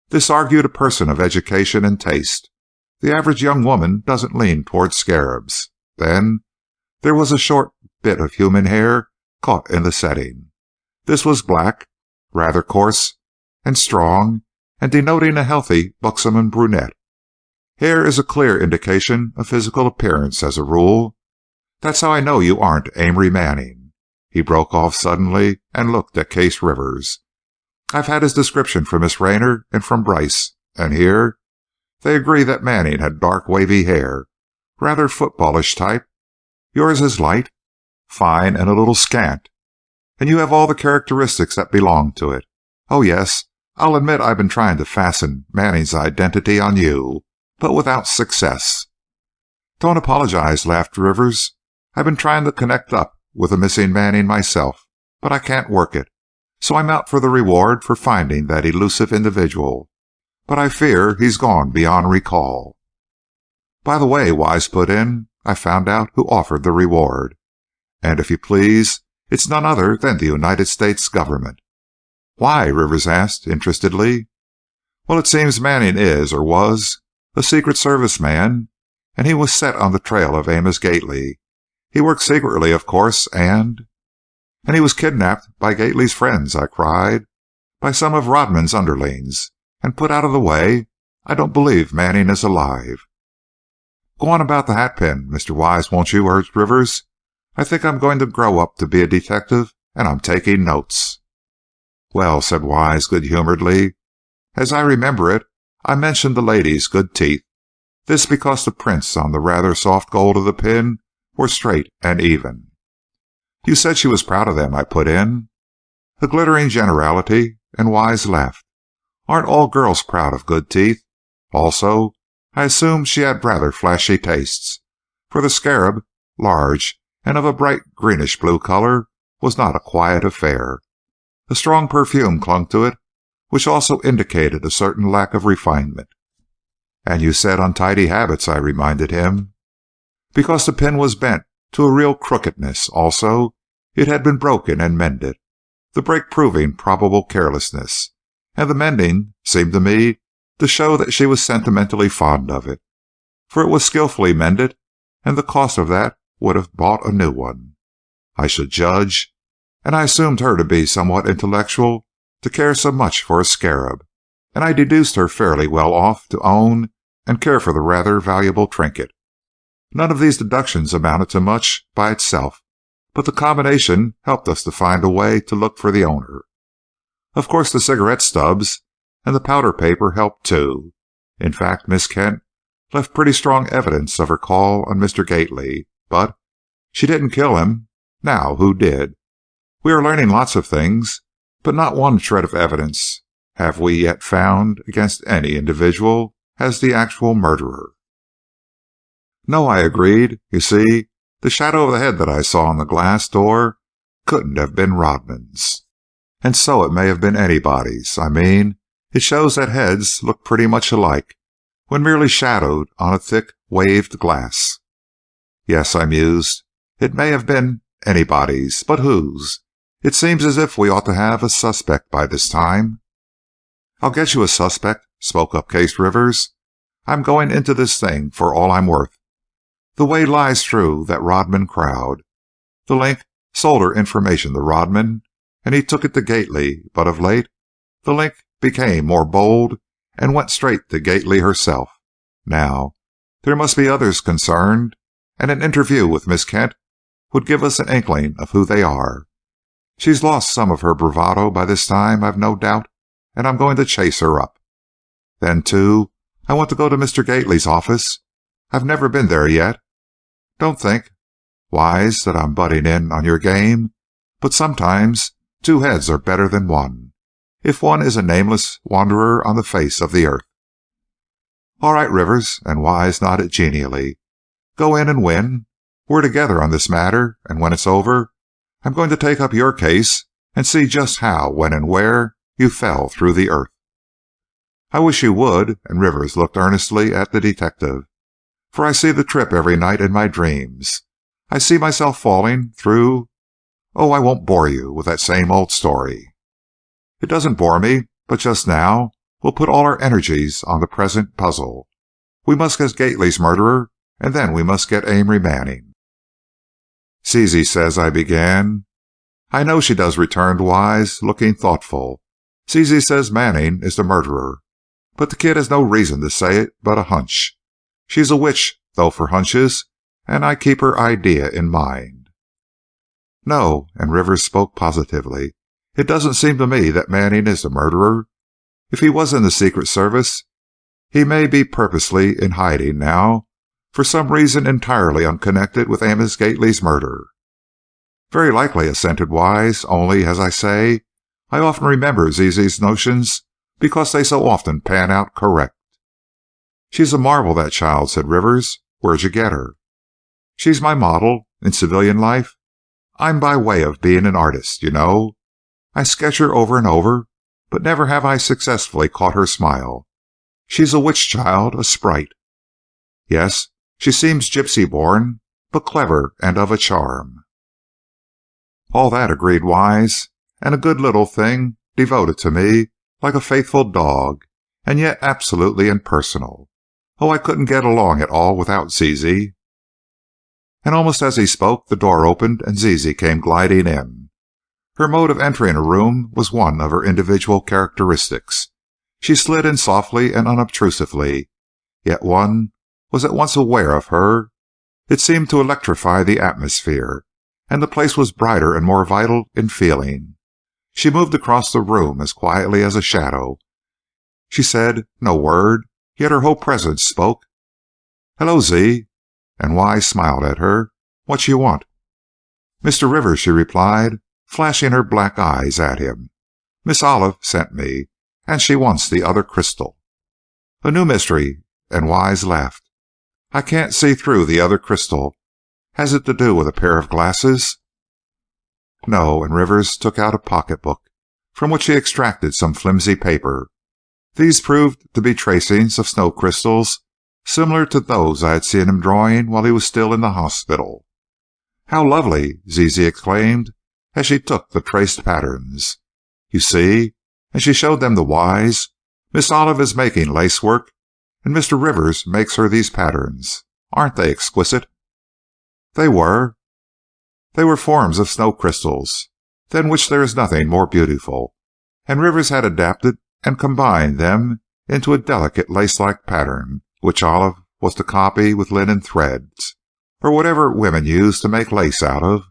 This argued a person of education and taste. The average young woman doesn't lean toward scarabs. Then there was a short bit of human hair caught in the setting. This was black, rather coarse and strong, and denoting a healthy, buxom brunette. Hair is a clear indication of physical appearance as a rule. That's how I know you aren't Amory Manning. He broke off suddenly and looked at Case Rivers. I've had his description from Miss Rayner and from Bryce, and here they agree that Manning had dark, wavy hair, rather footballish type. Yours is light, fine, and a little scant, and you have all the characteristics that belong to it. Oh, yes, I'll admit I've been trying to fasten Manning's identity on you, but without success. Don't apologize, laughed Rivers. I've been trying to connect up with the missing Manning myself, but I can't work it. So I'm out for the reward for finding that elusive individual. But I fear he's gone beyond recall. By the way, Wise put in, I found out who offered the reward. And if you please, it's none other than the United States government. Why? Rivers asked interestedly. Well, it seems Manning is, or was, a Secret Service man, and he was set on the trail of Amos Gately. He worked secretly, of course, and he was kidnapped by Gately's friends, I cried, by some of Rodman's underlings, and put out of the way. I don't believe Manning is alive. Go on about the hatpin, Mr. Wise, won't you? Urged Rivers. I think I'm going to grow up to be a detective, and I'm taking notes. Well, said Wise good-humoredly, as I remember it, I mentioned the lady's good teeth. This because the prints on the rather soft gold of the pin were straight and even. You said she was proud of them, I put in. A glittering generality, and Wise laughed. Aren't all girls proud of good teeth? Also, I assume she had rather flashy tastes, for the scarab, large and of a bright greenish-blue color, was not a quiet affair. A strong perfume clung to it, which also indicated a certain lack of refinement. And you said untidy habits, I reminded him. Because the pin was bent to a real crookedness. Also, it had been broken and mended, the break proving probable carelessness, and the mending seemed to me to show that she was sentimentally fond of it, for it was skillfully mended, and the cost of that would have bought a new one, I should judge, and I assumed her to be somewhat intellectual to care so much for a scarab, and I deduced her fairly well off to own and care for the rather valuable trinket. None of these deductions amounted to much by itself, but the combination helped us to find a way to look for the owner. Of course, the cigarette stubs and the powder paper helped too. In fact, Miss Kent left pretty strong evidence of her call on Mr. Gately, but she didn't kill him. Now, who did? We are learning lots of things, but not one shred of evidence have we yet found against any individual as the actual murderer. No, I agreed. You see, the shadow of the head that I saw on the glass door couldn't have been Rodman's. And so it may have been anybody's. I mean, it shows that heads look pretty much alike when merely shadowed on a thick, waved glass. Yes, I mused, it may have been anybody's, but whose? It seems as if we ought to have a suspect by this time. I'll get you a suspect, spoke up Case Rivers. I'm going into this thing for all I'm worth. The way lies through that Rodman crowd. The Link sold her information to Rodman, and he took it to Gately, but of late, the Link became more bold and went straight to Gately herself. Now, there must be others concerned, and an interview with Miss Kent would give us an inkling of who they are. She's lost some of her bravado by this time, I've no doubt, and I'm going to chase her up. Then, too, I want to go to Mr. Gately's office. I've never been there yet. Don't think, Wise, that I'm butting in on your game, but sometimes two heads are better than one, if one is a nameless wanderer on the face of the earth. All right, Rivers, and Wise nodded genially. Go in and win. We're together on this matter, and when it's over, I'm going to take up your case and see just how, when, and where you fell through the earth. I wish you would, and Rivers looked earnestly at the detective, for I see the trip every night in my dreams. I see myself falling through. Oh, I won't bore you with that same old story. It doesn't bore me, but just now We'll put all our energies on the present puzzle. We must get Gately's murderer, and then we must get Amory Manning." "Zizi says," I began. "I know she does," returned Wise, looking thoughtful. "Zizi says Manning is the murderer, but the kid has no reason to say it but a hunch. She's a witch, though, for hunches, and I keep her idea in mind." "No," and Rivers spoke positively. "It doesn't seem to me that Manning is the murderer. If he was in the Secret Service, he may be purposely in hiding now for some reason entirely unconnected with Amos Gately's murder." "Very likely," assented Wise, "only, as I say, I often remember Zizi's notions because they so often pan out correct." "She's a marvel, that child," said Rivers. "Where'd you get her?" "She's my model. In civilian life, I'm by way of being an artist, you know. I sketch her over and over, but never have I successfully caught her smile. She's a witch child, a sprite." "Yes, she seems gypsy-born, but clever and of a charm." "All that," agreed Wise, "and a good little thing, devoted to me like a faithful dog, and yet absolutely impersonal. Oh, I couldn't get along at all without Zizi." And almost as he spoke, the door opened and Zizi came gliding in. Her mode of entering a room was one of her individual characteristics. She slid in softly and unobtrusively, yet one was at once aware of her. It seemed to electrify the atmosphere, and the place was brighter and more vital in feeling. She moved across the room as quietly as a shadow. She said no word, yet her whole presence spoke. "Hello, Z," and Wise smiled at her. "What you want?" "Mr. Rivers," she replied, flashing her black eyes at him. "Miss Olive sent me, and she wants the other crystal." "A new mystery," and Wise laughed. "I can't see through the other crystal. Has it to do with a pair of glasses?" "No," and Rivers took out a pocketbook, from which he extracted some flimsy paper. These proved to be tracings of snow crystals, similar to those I had seen him drawing while he was still in the hospital. "How lovely!" Zizi exclaimed, as she took the traced patterns. "You see," and she showed them to Wise, "Miss Olive is making lace work, and Mr. Rivers makes her these patterns. Aren't they exquisite?" They were. They were forms of snow crystals, than which there is nothing more beautiful, and Rivers had adapted and combined them into a delicate lace-like pattern, which Olive was to copy with linen threads, or whatever women use to make lace out of.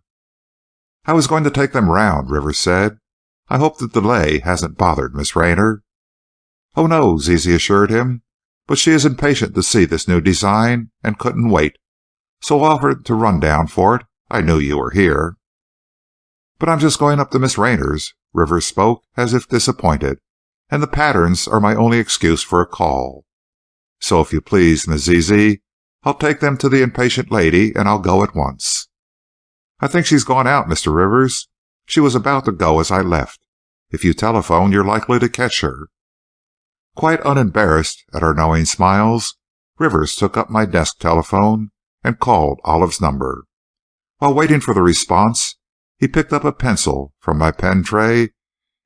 "I was going to take them round," Rivers said. "I hope the delay hasn't bothered Miss Raynor." "Oh, no," Zizi assured him, "but she is impatient to see this new design and couldn't wait, so I offered to run down for it. I knew you were here." "But I'm just going up to Miss Raynor's," Rivers spoke as if disappointed, "and the patterns are my only excuse for a call. So, if you please, Miss Zizi, I'll take them to the impatient lady, and I'll go at once." "I think she's gone out, Mr. Rivers. She was about to go as I left. If you telephone, you're likely to catch her." Quite unembarrassed at our knowing smiles, Rivers took up my desk telephone and called Olive's number. While waiting for the response, he picked up a pencil from my pen tray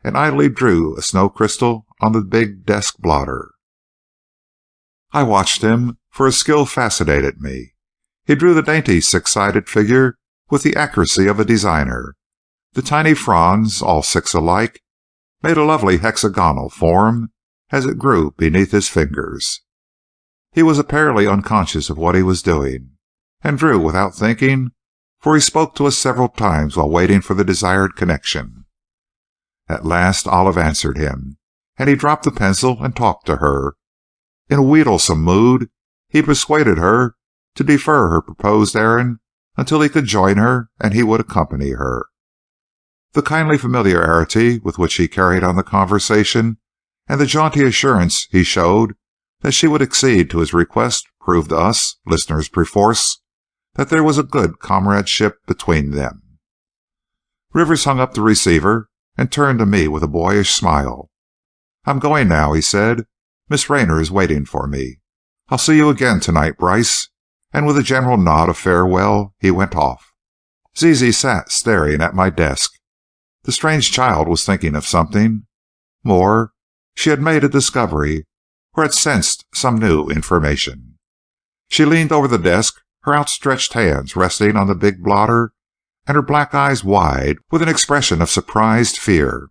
and idly drew a snow crystal on the big desk blotter. I watched him, for his skill fascinated me. He drew the dainty six-sided figure with the accuracy of a designer. The tiny fronds, all six alike, made a lovely hexagonal form as it grew beneath his fingers. He was apparently unconscious of what he was doing, and drew without thinking, for he spoke to us several times while waiting for the desired connection. At last Olive answered him, and he dropped the pencil and talked to her. In a wheedlesome mood, he persuaded her to defer her proposed errand until he could join her, and he would accompany her. The kindly familiarity with which he carried on the conversation, and the jaunty assurance he showed that she would accede to his request, proved to us, listeners perforce, that there was a good comradeship between them. Rivers hung up the receiver and turned to me with a boyish smile. "I'm going now," he said. "Miss Raynor is waiting for me. I'll see you again tonight, Bryce." And with a general nod of farewell, he went off. Zizi sat staring at my desk. The strange child was thinking of something. More, She had made a discovery, or had sensed some new information. She leaned over the desk, her outstretched hands resting on the big blotter, and her black eyes wide with an expression of surprised fear.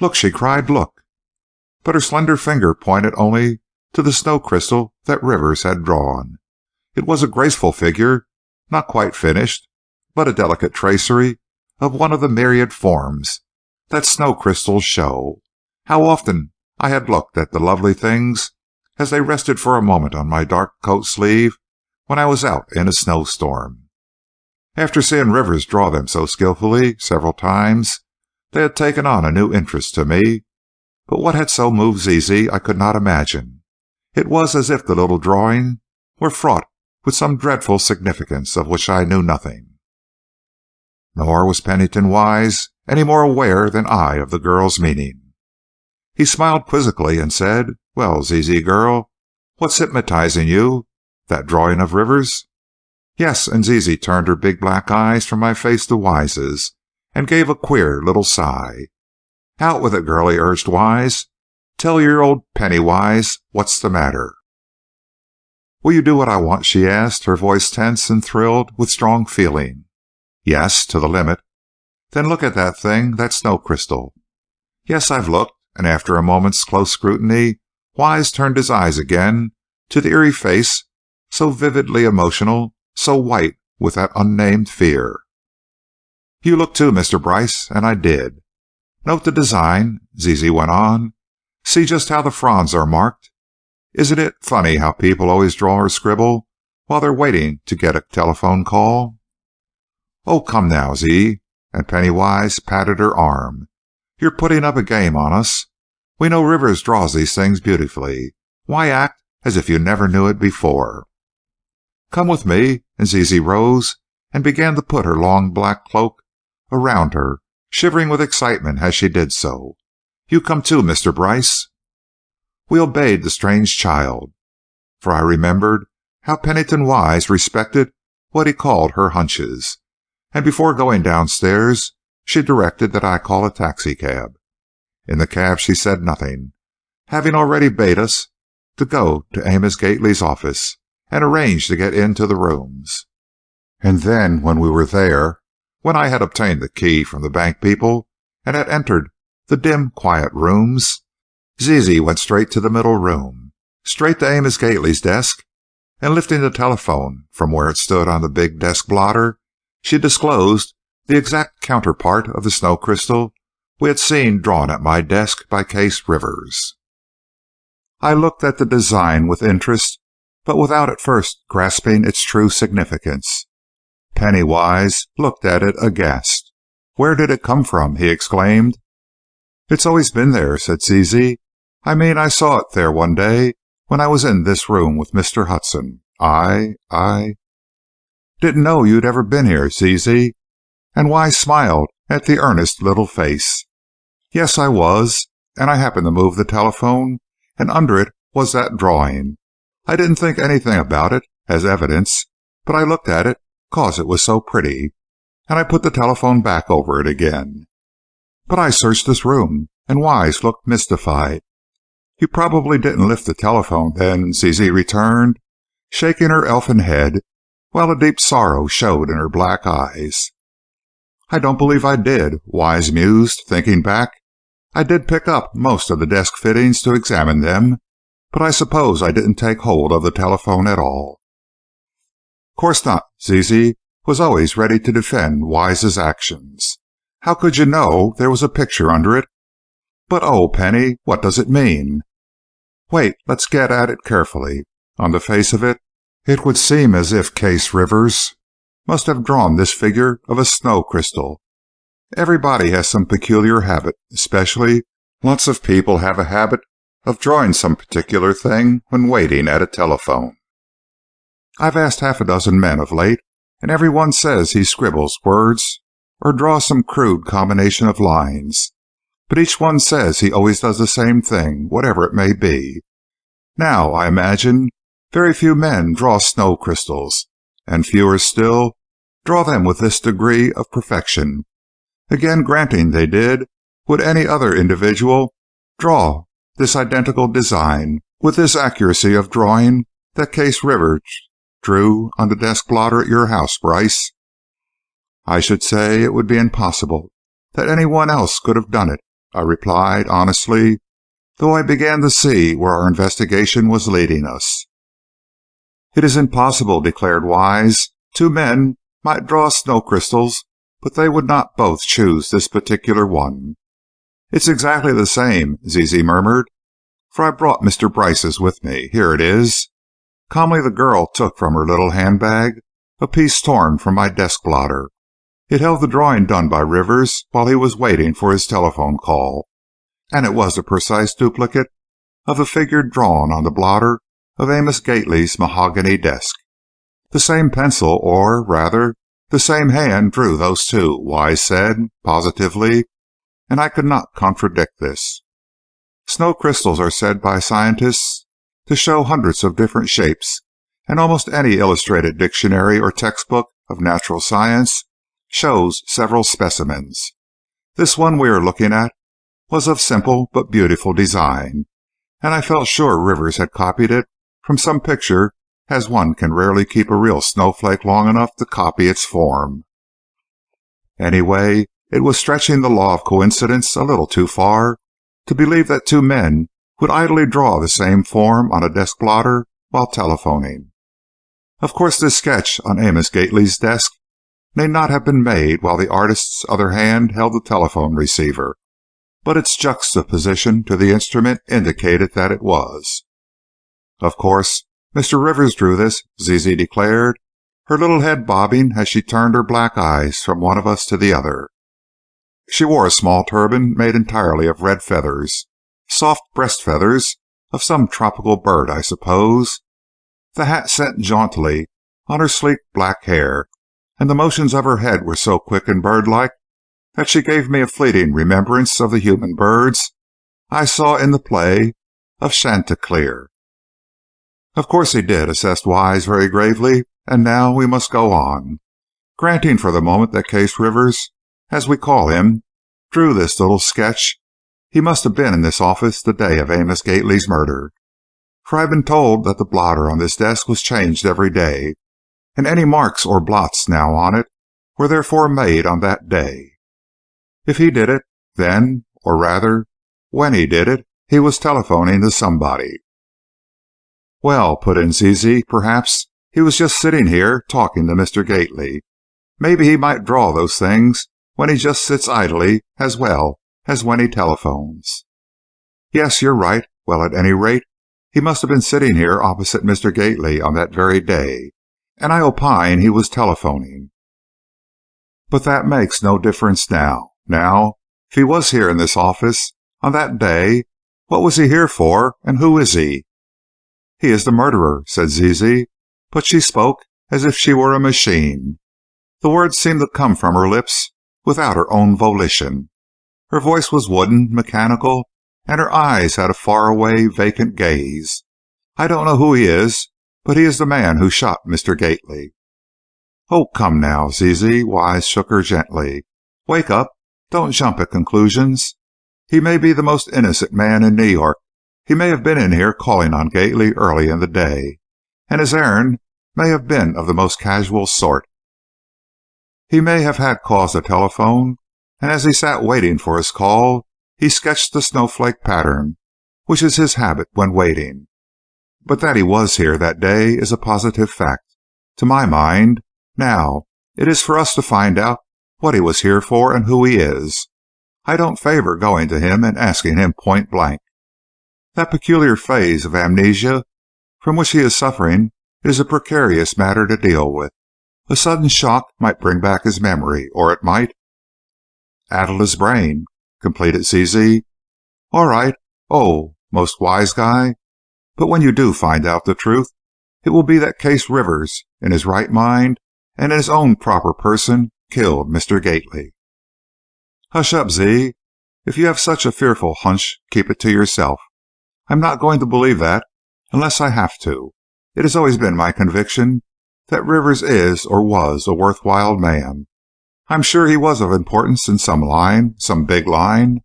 "Look!" she cried. "Look!" But her slender finger pointed only to the snow crystal that Rivers had drawn. It was a graceful figure, not quite finished, but a delicate tracery of one of the myriad forms that snow crystals show. How often I had looked at the lovely things as they rested for a moment on my dark coat sleeve when I was out in a snowstorm. After seeing Rivers draw them so skillfully several times, they had taken on a new interest to me. But what had so moved Zizi I could not imagine. It was as if the little drawing were fraught with some dreadful significance of which I knew nothing. Nor was Pennington Wise any more aware than I of the girl's meaning. He smiled quizzically and said, "Well, Zizi girl, what's hypnotizing you? That drawing of Rivers?" "Yes," and Zizi turned her big black eyes from my face to Wise's, and gave a queer little sigh. "Out with it, girlie," urged Wise. "Tell your old Pennywise what's the matter." "Will you do what I want?" she asked, her voice tense and thrilled with strong feeling. "Yes, to the limit." "Then look at that thing, that snow crystal." "Yes, I've looked," and after a moment's close scrutiny, Wise turned his eyes again to the eerie face, so vividly emotional, so white with that unnamed fear. "You look too, Mr. Bryce," and I did. "Note the design," Zizi went on. "See just how the fronds are marked. Isn't it funny how people always draw or scribble while they're waiting to get a telephone call?" "Oh, come now, Zee," and Pennywise patted her arm. "You're putting up a game on us. We know Rivers draws these things beautifully. Why act as if you never knew it before?" "Come with me," and Zizi rose and began to put her long black cloak around her, shivering with excitement as she did so. "You come too, Mr. Bryce." We obeyed the strange child, for I remembered how Pennington Wise respected what he called her hunches, and before going downstairs she directed that I call a taxicab. In the cab she said nothing, having already bade us to go to Amos Gately's office and arrange to get into the rooms. And then, when we were there, when I had obtained the key from the bank people and had entered the dim, quiet rooms, Zizi went straight to the middle room, straight to Amos Gately's desk, and lifting the telephone from where it stood on the big desk blotter, she disclosed the exact counterpart of the snow crystal we had seen drawn at my desk by Case Rivers. I looked at the design with interest, but without at first grasping its true significance. Pennywise looked at it aghast. "Where did it come from?" he exclaimed. "It's always been there," said Zizi. "I mean, I saw it there one day when I was in this room with Mr. Hudson. I didn't know you'd ever been here, Zizi." And Wise smiled at the earnest little face. "Yes, I was, and I happened to move the telephone, and under it was that drawing. I didn't think anything about it as evidence, but I looked at it 'cause it was so pretty, and I put the telephone back over it again." "But I searched this room," and Wise looked mystified. "You probably didn't lift the telephone then," Zizi returned, shaking her elfin head, while a deep sorrow showed in her black eyes. "I don't believe I did," Wise mused, thinking back. "I did pick up most of the desk fittings to examine them, but I suppose I didn't take hold of the telephone at all." "Course not." Zizi was always ready to defend Wise's actions. "How could you know there was a picture under it? But oh, Penny, what does it mean?" "Wait, let's get at it carefully. On the face of it, it would seem as if Case Rivers must have drawn this figure of a snow crystal. Everybody has some peculiar habit, especially lots of people have a habit of drawing some particular thing when waiting at a telephone. I've asked half a dozen men of late, and every one says he scribbles words or draws some crude combination of lines, but each one says he always does the same thing, whatever it may be. Now, I imagine very few men draw snow crystals, and fewer still draw them with this degree of perfection. Again, granting they did, would any other individual draw this identical design, with this accuracy of drawing that Case Rivers drew on the desk blotter at your house, Bryce?" "I should say it would be impossible that anyone else could have done it," I replied honestly, though I began to see where our investigation was leading us. "It is impossible," declared Wise. "Two men might draw snow crystals, but they would not both choose this particular one." "It's exactly the same," Zizi murmured, "for I brought Mr. Bryce's with me. Here it is." Calmly the girl took from her little handbag a piece torn from my desk blotter. It held the drawing done by Rivers while he was waiting for his telephone call, and it was a precise duplicate of the figure drawn on the blotter of Amos Gately's mahogany desk. "The same pencil, or, rather, the same hand drew those two," Wise said, positively, and I could not contradict this. Snow crystals are said by scientists to show hundreds of different shapes, and almost any illustrated dictionary or textbook of natural science shows several specimens. This one we are looking at was of simple but beautiful design, and I felt sure Rivers had copied it from some picture, as one can rarely keep a real snowflake long enough to copy its form. Anyway, it was stretching the law of coincidence a little too far to believe that two men would idly draw the same form on a desk blotter while telephoning. Of course, this sketch on Amos Gately's desk may not have been made while the artist's other hand held the telephone receiver, but its juxtaposition to the instrument indicated that it was. "Of course, Mr. Rivers drew this," Zizi declared, her little head bobbing as she turned her black eyes from one of us to the other. She wore a small turban made entirely of red feathers, soft breast feathers of some tropical bird, I suppose. The hat sat jauntily on her sleek black hair, and the motions of her head were so quick and bird-like that she gave me a fleeting remembrance of the human birds I saw in the play of Chanticleer. "Of course he did," assessed Wise very gravely, "and now we must go on. Granting for the moment that Case Rivers, as we call him, drew this little sketch, he must have been in this office the day of Amos Gately's murder, for I've been told that the blotter on this desk was changed every day, and any marks or blots now on it were therefore made on that day. If he did it, then, or rather, when he did it, he was telephoning to somebody." "Well," put in Zizi, "perhaps he was just sitting here talking to Mr. Gately. Maybe he might draw those things when he just sits idly as well as when he telephones." "Yes, you're right. Well, at any rate, he must have been sitting here opposite Mr. Gately on that very day, and I opine he was telephoning. But that makes no difference now. Now, if he was here in this office on that day, what was he here for, and who is he?" "He is the murderer," said Zizi, but she spoke as if she were a machine. The words seemed to come from her lips without her own volition. Her voice was wooden, mechanical, and her eyes had a far-away, vacant gaze. "I don't know who he is, but he is the man who shot Mr. Gately." "Oh, come now, Zizi," Wise shook her gently. "Wake up. Don't jump at conclusions. He may be the most innocent man in New York. He may have been in here calling on Gately early in the day, and his errand may have been of the most casual sort. He may have had cause to telephone, and as he sat waiting for his call, he sketched the snowflake pattern, which is his habit when waiting. But that he was here that day is a positive fact, to my mind. Now, it is for us to find out what he was here for and who he is. I don't favor going to him and asking him point blank. That peculiar phase of amnesia from which he is suffering is a precarious matter to deal with. A sudden shock might bring back his memory, or it might—" "Addle his brain," completed Zizi. "All right. Oh, most wise guy. But when you do find out the truth, it will be that Case Rivers, in his right mind and in his own proper person, killed Mr. Gately." "Hush up, Z. If you have such a fearful hunch, keep it to yourself. I'm not going to believe that unless I have to. It has always been my conviction that Rivers is or was a worthwhile man. I'm sure he was of importance in some line, some big line.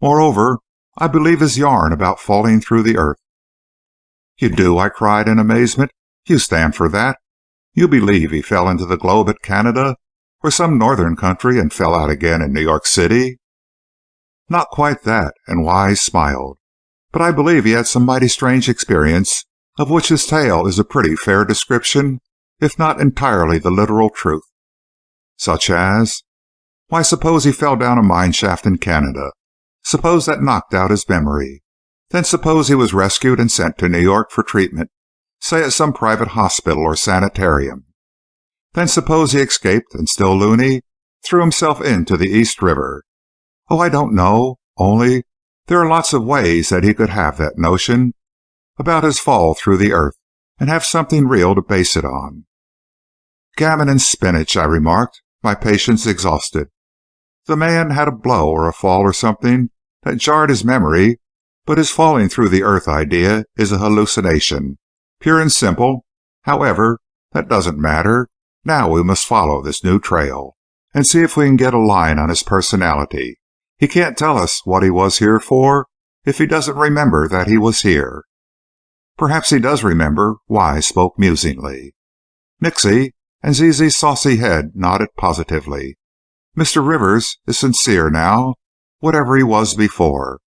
Moreover, I believe his yarn about falling through the earth." "You do?" I cried in amazement. "You stand for that? You believe he fell into the globe at Canada or some northern country and fell out again in New York City?" "Not quite that," and Wise smiled. "But I believe he had some mighty strange experience, of which his tale is a pretty fair description, if not entirely the literal truth." "Such as?" "Why, suppose he fell down a mine shaft in Canada. Suppose that knocked out his memory. Then suppose he was rescued and sent to New York for treatment, say at some private hospital or sanitarium. Then suppose he escaped and, still loony, threw himself into the East River. Oh, I don't know, only there are lots of ways that he could have that notion about his fall through the earth, and have something real to base it on." "Gammon and spinach," I remarked, my patience exhausted. "The man had a blow or a fall or something that jarred his memory, but his falling through the earth idea is a hallucination, pure and simple. However, that doesn't matter. Now we must follow this new trail, and see if we can get a line on his personality. He can't tell us what he was here for if he doesn't remember that he was here." "Perhaps he does remember," Wise spoke musingly. Nixie and Zizi's saucy head nodded positively. "Mr. Rivers is sincere now, whatever he was before.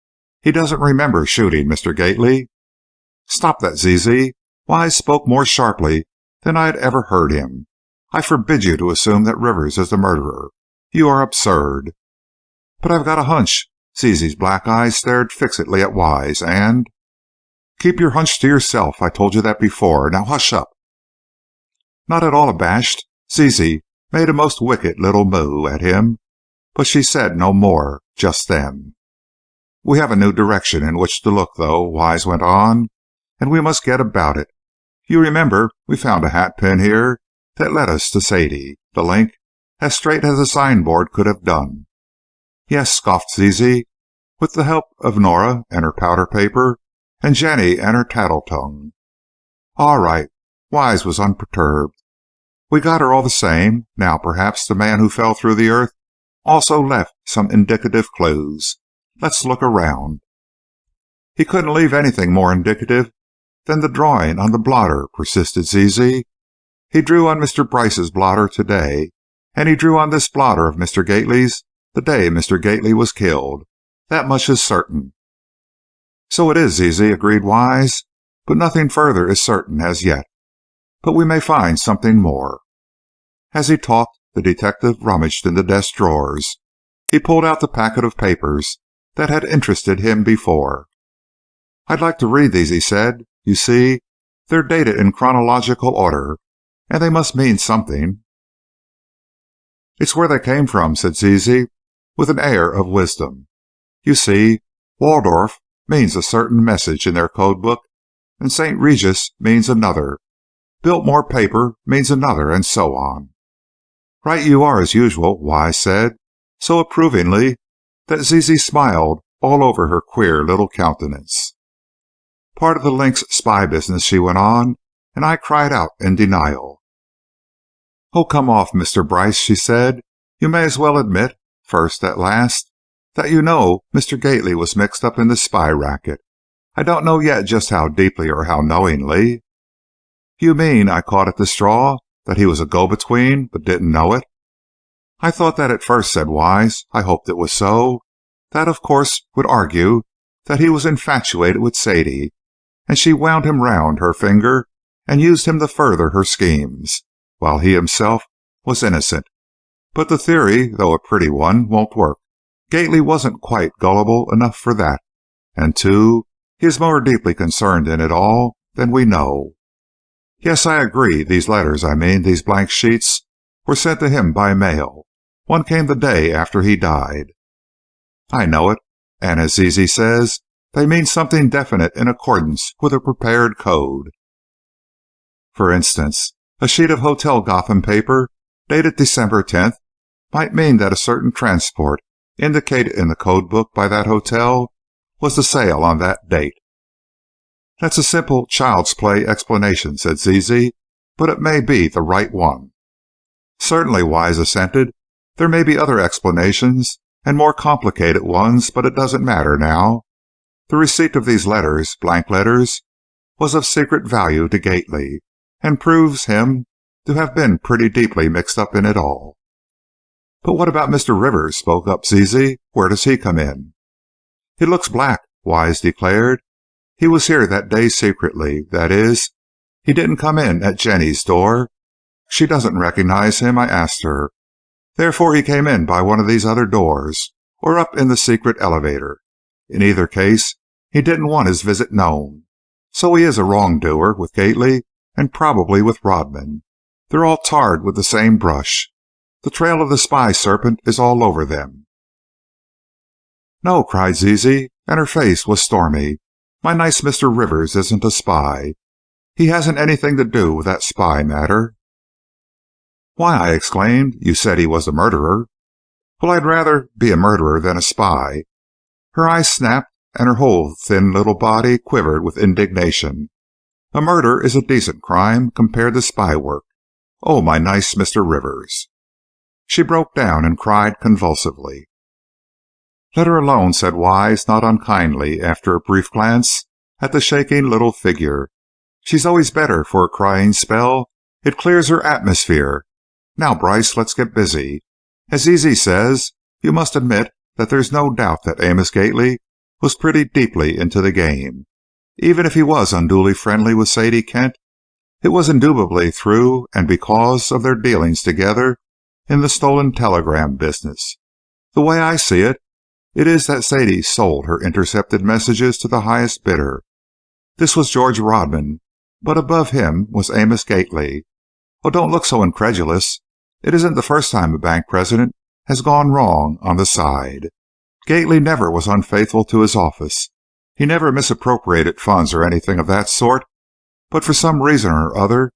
He doesn't remember shooting Mr. Gately." "Stop that, Zizi." Wise spoke more sharply than I had ever heard him. "I forbid you to assume that Rivers is the murderer. You are absurd." "But I've got a hunch." Zizi's black eyes stared fixedly at Wise, and... "Keep your hunch to yourself. I told you that before. Now hush up." Not at all abashed, Zizi made a most wicked little moo at him, but she said no more just then. "We have a new direction in which to look, though," Wise went on, "and we must get about it. You remember we found a hat pin here that led us to Sadie, the link, as straight as a signboard could have done." "Yes," scoffed Zizi, "with the help of Nora and her powder paper, and Jenny and her tattle tongue." "All right." Wise was unperturbed. "We got her all the same. Now perhaps the man who fell through the earth also left some indicative clues. Let's look around." "He couldn't leave anything more indicative than the drawing on the blotter," persisted Zizi. "He drew on Mr. Bryce's blotter today, and he drew on this blotter of Mr. Gately's the day Mr. Gately was killed. That much is certain." "So it is, Zizi," agreed Wise, "but nothing further is certain as yet. But we may find something more." As he talked, the detective rummaged in the desk drawers. He pulled out the packet of papers that had interested him before. "I'd like to read these," he said. "You see, they're dated in chronological order, and they must mean something." "It's where they came from," said Zizi, with an air of wisdom. "You see, Waldorf means a certain message in their code book, and St. Regis means another. Biltmore paper means another, and so on." "Right you are, as usual," Wise said, so approvingly that Zizi smiled all over her queer little countenance. "Part of the link's spy business," she went on, and I cried out in denial. "Oh, come off, Mr. Bryce," she said. "You may as well admit, first at last, that you know Mr. Gately was mixed up in the spy racket. I don't know yet just how deeply or how knowingly." "You mean," I caught at the straw, "that he was a go-between, but didn't know it?" "I thought that at first," said Wise. "I hoped it was so. That, of course, would argue that he was infatuated with Sadie, and she wound him round her finger and used him to further her schemes, while he himself was innocent. But the theory, though a pretty one, won't work. Gately wasn't quite gullible enough for that, and, too, he is more deeply concerned in it all than we know. Yes, I agree. These letters, I mean, these blank sheets, were sent to him by mail. One came the day after he died." "I know it, and as Zizi says, they mean something definite in accordance with a prepared code. For instance, a sheet of Hotel Gotham paper, dated December 10th, might mean that a certain transport, indicated in the code book by that hotel, was to sail on that date." "That's a simple child's play explanation," said Zizi, "but it may be the right one." "Certainly," Wise assented. "There may be other explanations, and more complicated ones, but it doesn't matter now. The receipt of these letters, blank letters, was of secret value to Gately, and proves him to have been pretty deeply mixed up in it all." "But what about Mr. Rivers?" spoke up Zizi. "Where does he come in?" "It looks black," Wise declared. "He was here that day secretly. That is, he didn't come in at Jenny's door. She doesn't recognize him, I asked her. Therefore he came in by one of these other doors, or up in the secret elevator. In either case, he didn't want his visit known. So he is a wrongdoer with Gately and probably with Rodman. They're all tarred with the same brush. The trail of the spy serpent is all over them." "No," cried Zizi, and her face was stormy. "My nice Mr. Rivers isn't a spy. He hasn't anything to do with that spy matter." "Why," I exclaimed, "you said he was a murderer." "Well, I'd rather be a murderer than a spy." Her eyes snapped, and her whole thin little body quivered with indignation. "A murder is a decent crime compared to spy work. Oh, my nice Mr. Rivers!" She broke down and cried convulsively. "Let her alone," said Wise, not unkindly, after a brief glance at the shaking little figure. "She's always better for a crying spell. It clears her atmosphere. Now, Bryce, let's get busy. As Zizi says, you must admit that there's no doubt that Amos Gately was pretty deeply into the game. Even if he was unduly friendly with Sadie Kent, it was indubitably through and because of their dealings together in the stolen telegram business. The way I see it, it is that Sadie sold her intercepted messages to the highest bidder. This was George Rodman, but above him was Amos Gately. Oh, don't look so incredulous. It isn't the first time a bank president has gone wrong on the side. Gately never was unfaithful to his office. He never misappropriated funds or anything of that sort, but for some reason or other,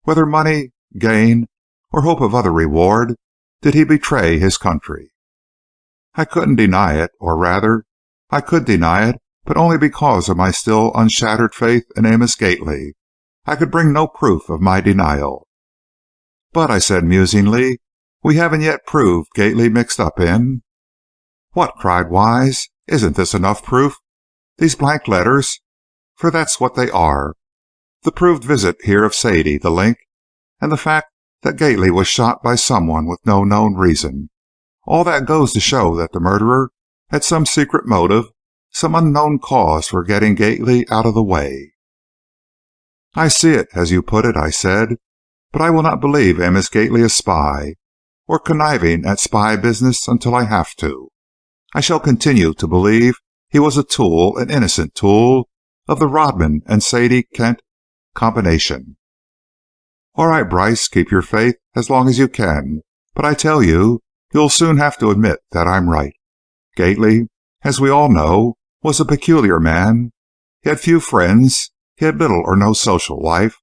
whether money, gain, or hope of other reward, did he betray his country. I couldn't deny it, or rather, I could deny it, but only because of my still unshattered faith in Amos Gately. I could bring no proof of my denial. "But," I said musingly, "we haven't yet proved Gately mixed up in—" "What?" cried Wise. "Isn't this enough proof? These blank letters? For that's what they are. The proved visit here of Sadie, the link, and the fact that Gately was shot by someone with no known reason. All that goes to show that the murderer had some secret motive, some unknown cause for getting Gately out of the way." "I see it, as you put it," I said, "but I will not believe Amos Gately a spy, or conniving at spy business until I have to. I shall continue to believe he was a tool, an innocent tool, of the Rodman and Sadie Kent combination." "All right, Bryce, keep your faith as long as you can, but I tell you, you'll soon have to admit that I'm right. Gately, as we all know, was a peculiar man. He had few friends, he had little or no social life,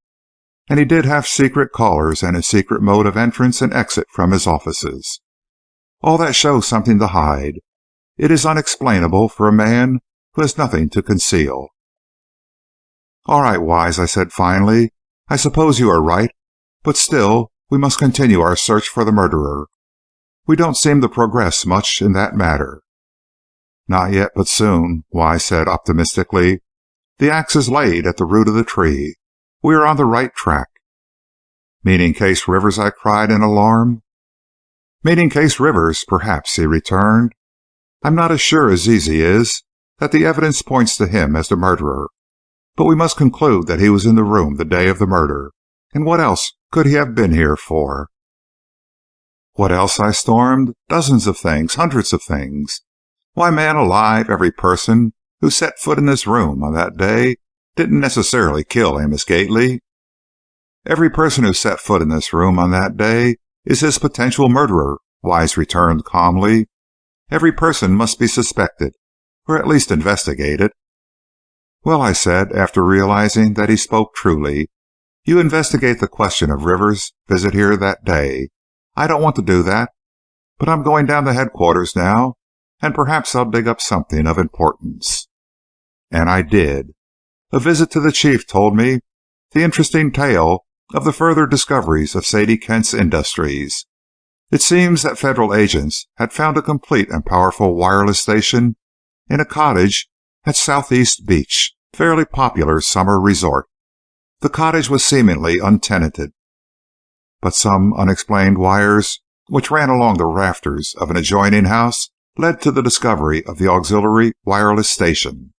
and he did have secret callers and a secret mode of entrance and exit from his offices. All that shows something to hide. It is unexplainable for a man who has nothing to conceal." "All right, Wise," I said finally, "I suppose you are right, but still we must continue our search for the murderer. We don't seem to progress much in that matter." "Not yet, but soon," Wise said optimistically. "The axe is laid at the root of the tree. We are on the right track." "Meaning Case Rivers?" I cried in alarm. "Meaning Case Rivers, perhaps," he returned. "I'm not as sure as Zizi is that the evidence points to him as the murderer, but we must conclude that he was in the room the day of the murder, and what else could he have been here for?" "What else?" I stormed. "Dozens of things, hundreds of things. Why, man alive, every person who set foot in this room on that day didn't necessarily kill Amos Gately." "Every person who set foot in this room on that day is his potential murderer," Wise returned calmly. "Every person must be suspected, or at least investigated." "Well," I said, after realizing that he spoke truly, "you investigate the question of Rivers' visit here that day. I don't want to do that, but I'm going down to headquarters now, and perhaps I'll dig up something of importance." And I did. A visit to the chief told me the interesting tale of the further discoveries of Sadie Kent's industries. It seems that federal agents had found a complete and powerful wireless station in a cottage at Southeast Beach, a fairly popular summer resort. The cottage was seemingly untenanted, but some unexplained wires which ran along the rafters of an adjoining house led to the discovery of the auxiliary wireless station.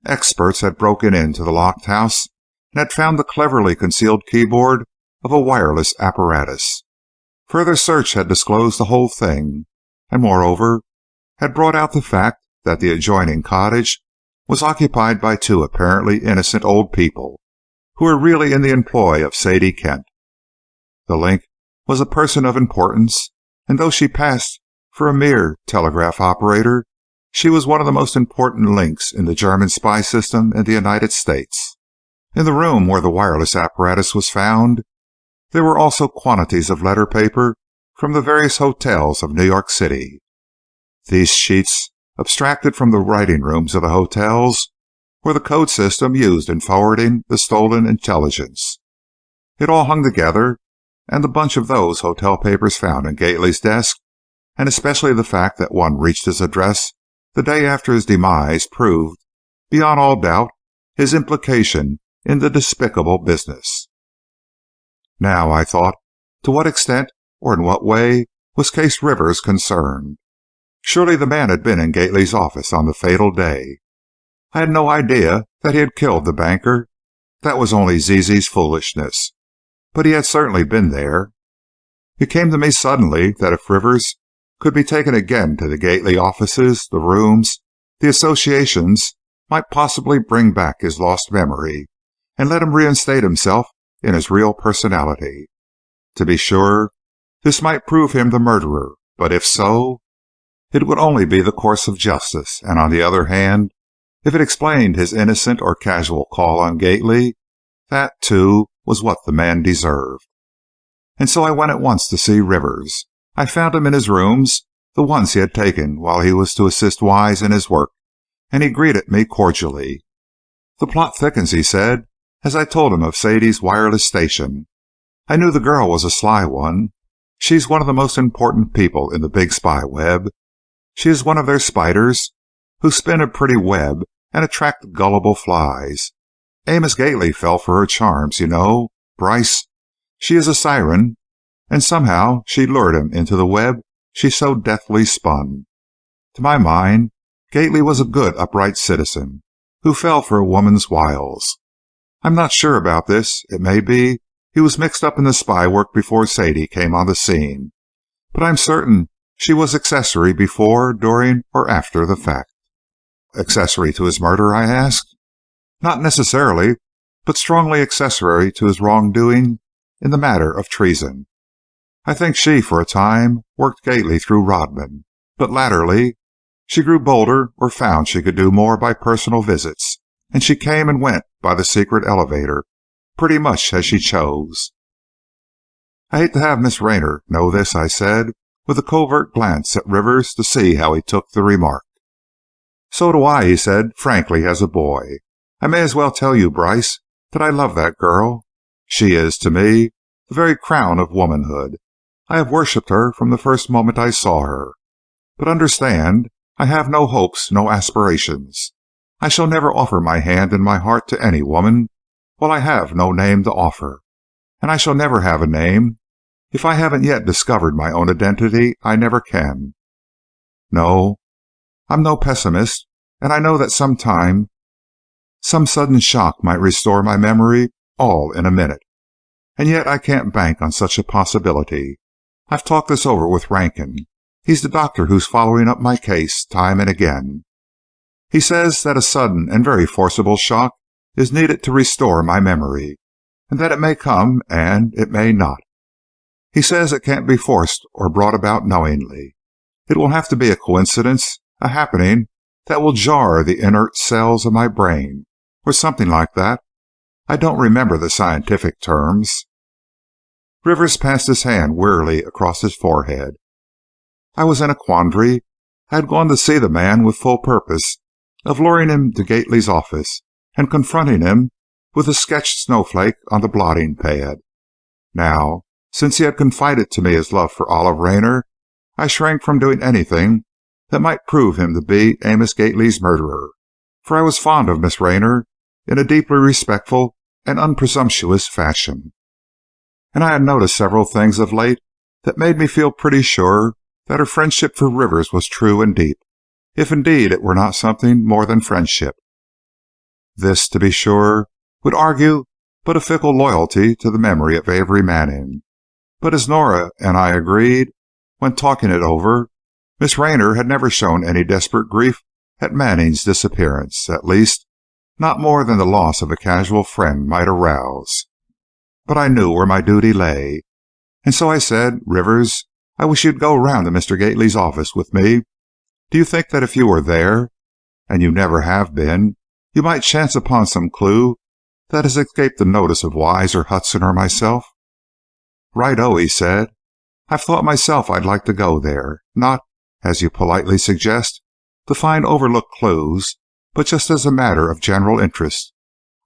Experts had broken into the locked house and had found the cleverly concealed keyboard of a wireless apparatus. Further search had disclosed the whole thing, and moreover, had brought out the fact that the adjoining cottage was occupied by two apparently innocent old people, who were really in the employ of Sadie Kent. The link was a person of importance, and though she passed for a mere telegraph operator, she was one of the most important links in the German spy system in the United States. In the room where the wireless apparatus was found, there were also quantities of letter paper from the various hotels of New York City. These sheets, abstracted from the writing rooms of the hotels, were the code system used in forwarding the stolen intelligence. It all hung together, and the bunch of those hotel papers found in Gately's desk, and especially the fact that one reached his address the day after his demise, proved, beyond all doubt, his implication in the despicable business. Now, I thought, to what extent or in what way was Case Rivers concerned? Surely the man had been in Gately's office on the fatal day. I had no idea that he had killed the banker. That was only Zizi's foolishness. But he had certainly been there. It came to me suddenly that if Rivers could be taken again to the Gately offices, the rooms, the associations might possibly bring back his lost memory and let him reinstate himself in his real personality. To be sure, this might prove him the murderer, but if so, it would only be the course of justice, and on the other hand, if it explained his innocent or casual call on Gately, that, too, was what the man deserved. And so I went at once to see Rivers. I found him in his rooms, the ones he had taken while he was to assist Wise in his work, and he greeted me cordially. "The plot thickens," he said, as I told him of Sadie's wireless station. "I knew the girl was a sly one. She's one of the most important people in the big spy web. She is one of their spiders, who spin a pretty web and attract gullible flies. Amos Gately fell for her charms, you know, Bryce. She is a siren, and somehow she lured him into the web she so deftly spun. To my mind, Gately was a good, upright citizen, who fell for a woman's wiles. I'm not sure about this. It may be he was mixed up in the spy work before Sadie came on the scene, but I'm certain she was accessory before, during, or after the fact." "Accessory to his murder?" I asked. "Not necessarily, but strongly accessory to his wrongdoing in the matter of treason. I think she, for a time, worked Gately through Rodman, but latterly she grew bolder or found she could do more by personal visits, and she came and went by the secret elevator, pretty much as she chose." "I hate to have Miss Rayner know this," I said, with a covert glance at Rivers to see how he took the remark. "So do I," he said, frankly as a boy. "I may as well tell you, Bryce, that I love that girl. She is, to me, the very crown of womanhood. I have worshipped her from the first moment I saw her. But understand, I have no hopes, no aspirations. I shall never offer my hand and my heart to any woman while I have no name to offer. And I shall never have a name. If I haven't yet discovered my own identity, I never can. No, I'm no pessimist, and I know that some sudden shock might restore my memory all in a minute. And yet I can't bank on such a possibility. I've talked this over with Rankin. He's the doctor who's following up my case time and again. He says that a sudden and very forcible shock is needed to restore my memory, and that it may come and it may not. He says it can't be forced or brought about knowingly. It will have to be a coincidence, a happening that will jar the inert cells of my brain, or something like that. I don't remember the scientific terms." Rivers passed his hand wearily across his forehead. "I was in a quandary. I had gone to see the man with full purpose of luring him to Gately's office and confronting him with a sketched snowflake on the blotting pad. Now, since he had confided to me his love for Olive Rayner, I shrank from doing anything that might prove him to be Amos Gately's murderer. for I was fond of Miss Rayner in a deeply respectful and unpresumptuous fashion. And I had noticed several things of late that made me feel pretty sure that her friendship for Rivers was true and deep, if indeed it were not something more than friendship. This, to be sure, would argue but a fickle loyalty to the memory of Avery Manning. But as Nora and I agreed, when talking it over, Miss Rayner had never shown any desperate grief at Manning's disappearance, at least, not more than the loss of a casual friend might arouse. But I knew where my duty lay, and so I said, "Rivers, I wish you'd go round to Mr. Gately's office with me. Do you think that if you were there, and you never have been, you might chance upon some clue that has escaped the notice of Wise or Hudson or myself?" "Right-o," he said. "I've thought myself I'd like to go there, not, as you politely suggest, to find overlooked clues, but just as a matter of general interest.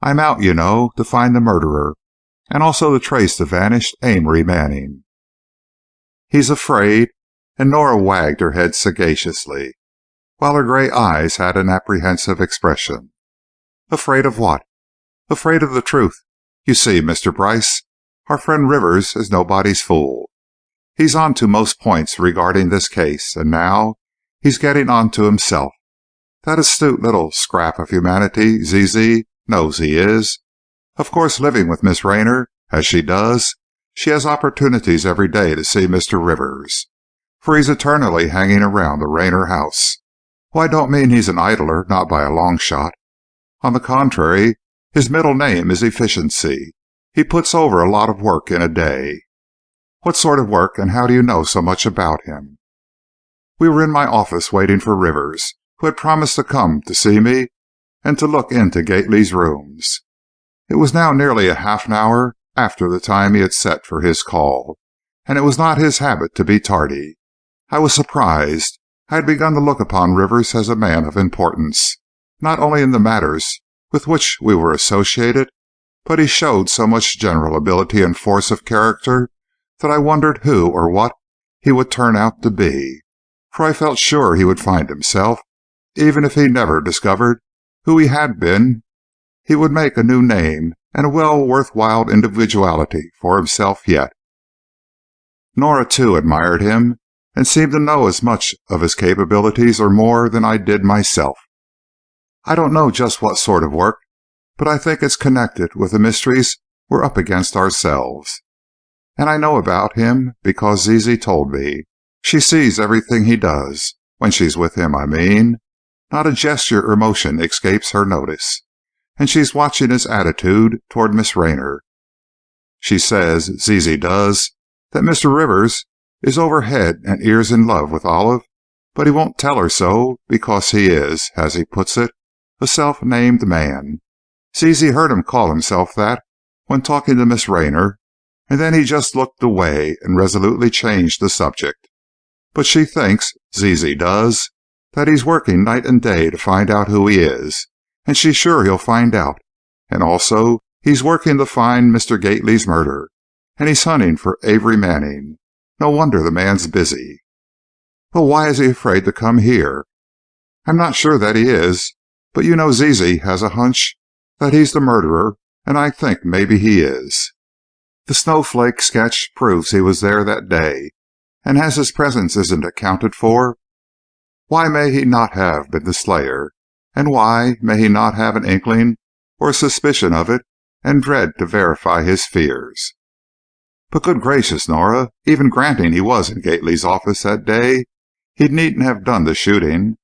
I'm out, you know, to find the murderer, and also to trace the vanished Amory Manning." "He's afraid," and Nora wagged her head sagaciously, while her gray eyes had an apprehensive expression. "Afraid of what?" "Afraid of the truth. You see, Mr. Bryce, our friend Rivers is nobody's fool. He's on to most points regarding this case, and now he's getting on to himself. That astute little scrap of humanity, Zizi, knows he is. Of course, living with Miss Rayner, as she does, she has opportunities every day to see Mr. Rivers, for he's eternally hanging around the Rayner house. Oh, I don't mean he's an idler, not by a long shot. On the contrary, his middle name is efficiency. He puts over a lot of work in a day." "What sort of work, and how do you know so much about him?" "We were in my office waiting for Rivers, who had promised to come to see me and to look into Gately's rooms. It was now nearly a half an hour after the time he had set for his call, and it was not his habit to be tardy. I was surprised. I had begun to look upon Rivers as a man of importance, not only in the matters with which we were associated, but he showed so much general ability and force of character that I wondered who or what he would turn out to be, for I felt sure he would find himself, even if he never discovered who he had been, he would make a new name and a well worth-while individuality for himself yet. Nora, too, admired him, and seemed to know as much of his capabilities or more than I did myself. "I don't know just what sort of work, but I think it's connected with the mysteries we're up against ourselves. And I know about him because Zizi told me. She sees everything he does, when she's with him, I mean. Not a gesture or motion escapes her notice, and she's watching his attitude toward Miss Rayner. She says, Zizi does, that Mr. Rivers is over head and ears in love with Olive, but he won't tell her so because he is, as he puts it, a self-named man. Zizi heard him call himself that when talking to Miss Rayner, and then he just looked away and resolutely changed the subject. But she thinks, Zizi does, that he's working night and day to find out who he is, and she's sure he'll find out. And also, he's working to find Mr. Gately's murder, and he's hunting for Avery Manning. No wonder the man's busy. Well, why is he afraid to come here? I'm not sure that he is, but you know Zizi has a hunch that he's the murderer, and I think maybe he is. The snowflake sketch proves he was there that day, and as his presence isn't accounted for, why may he not have been the slayer, and why may he not have an inkling or a suspicion of it, and dread to verify his fears? But good gracious, Nora, even granting he was in Gately's office that day, he needn't have done the shooting.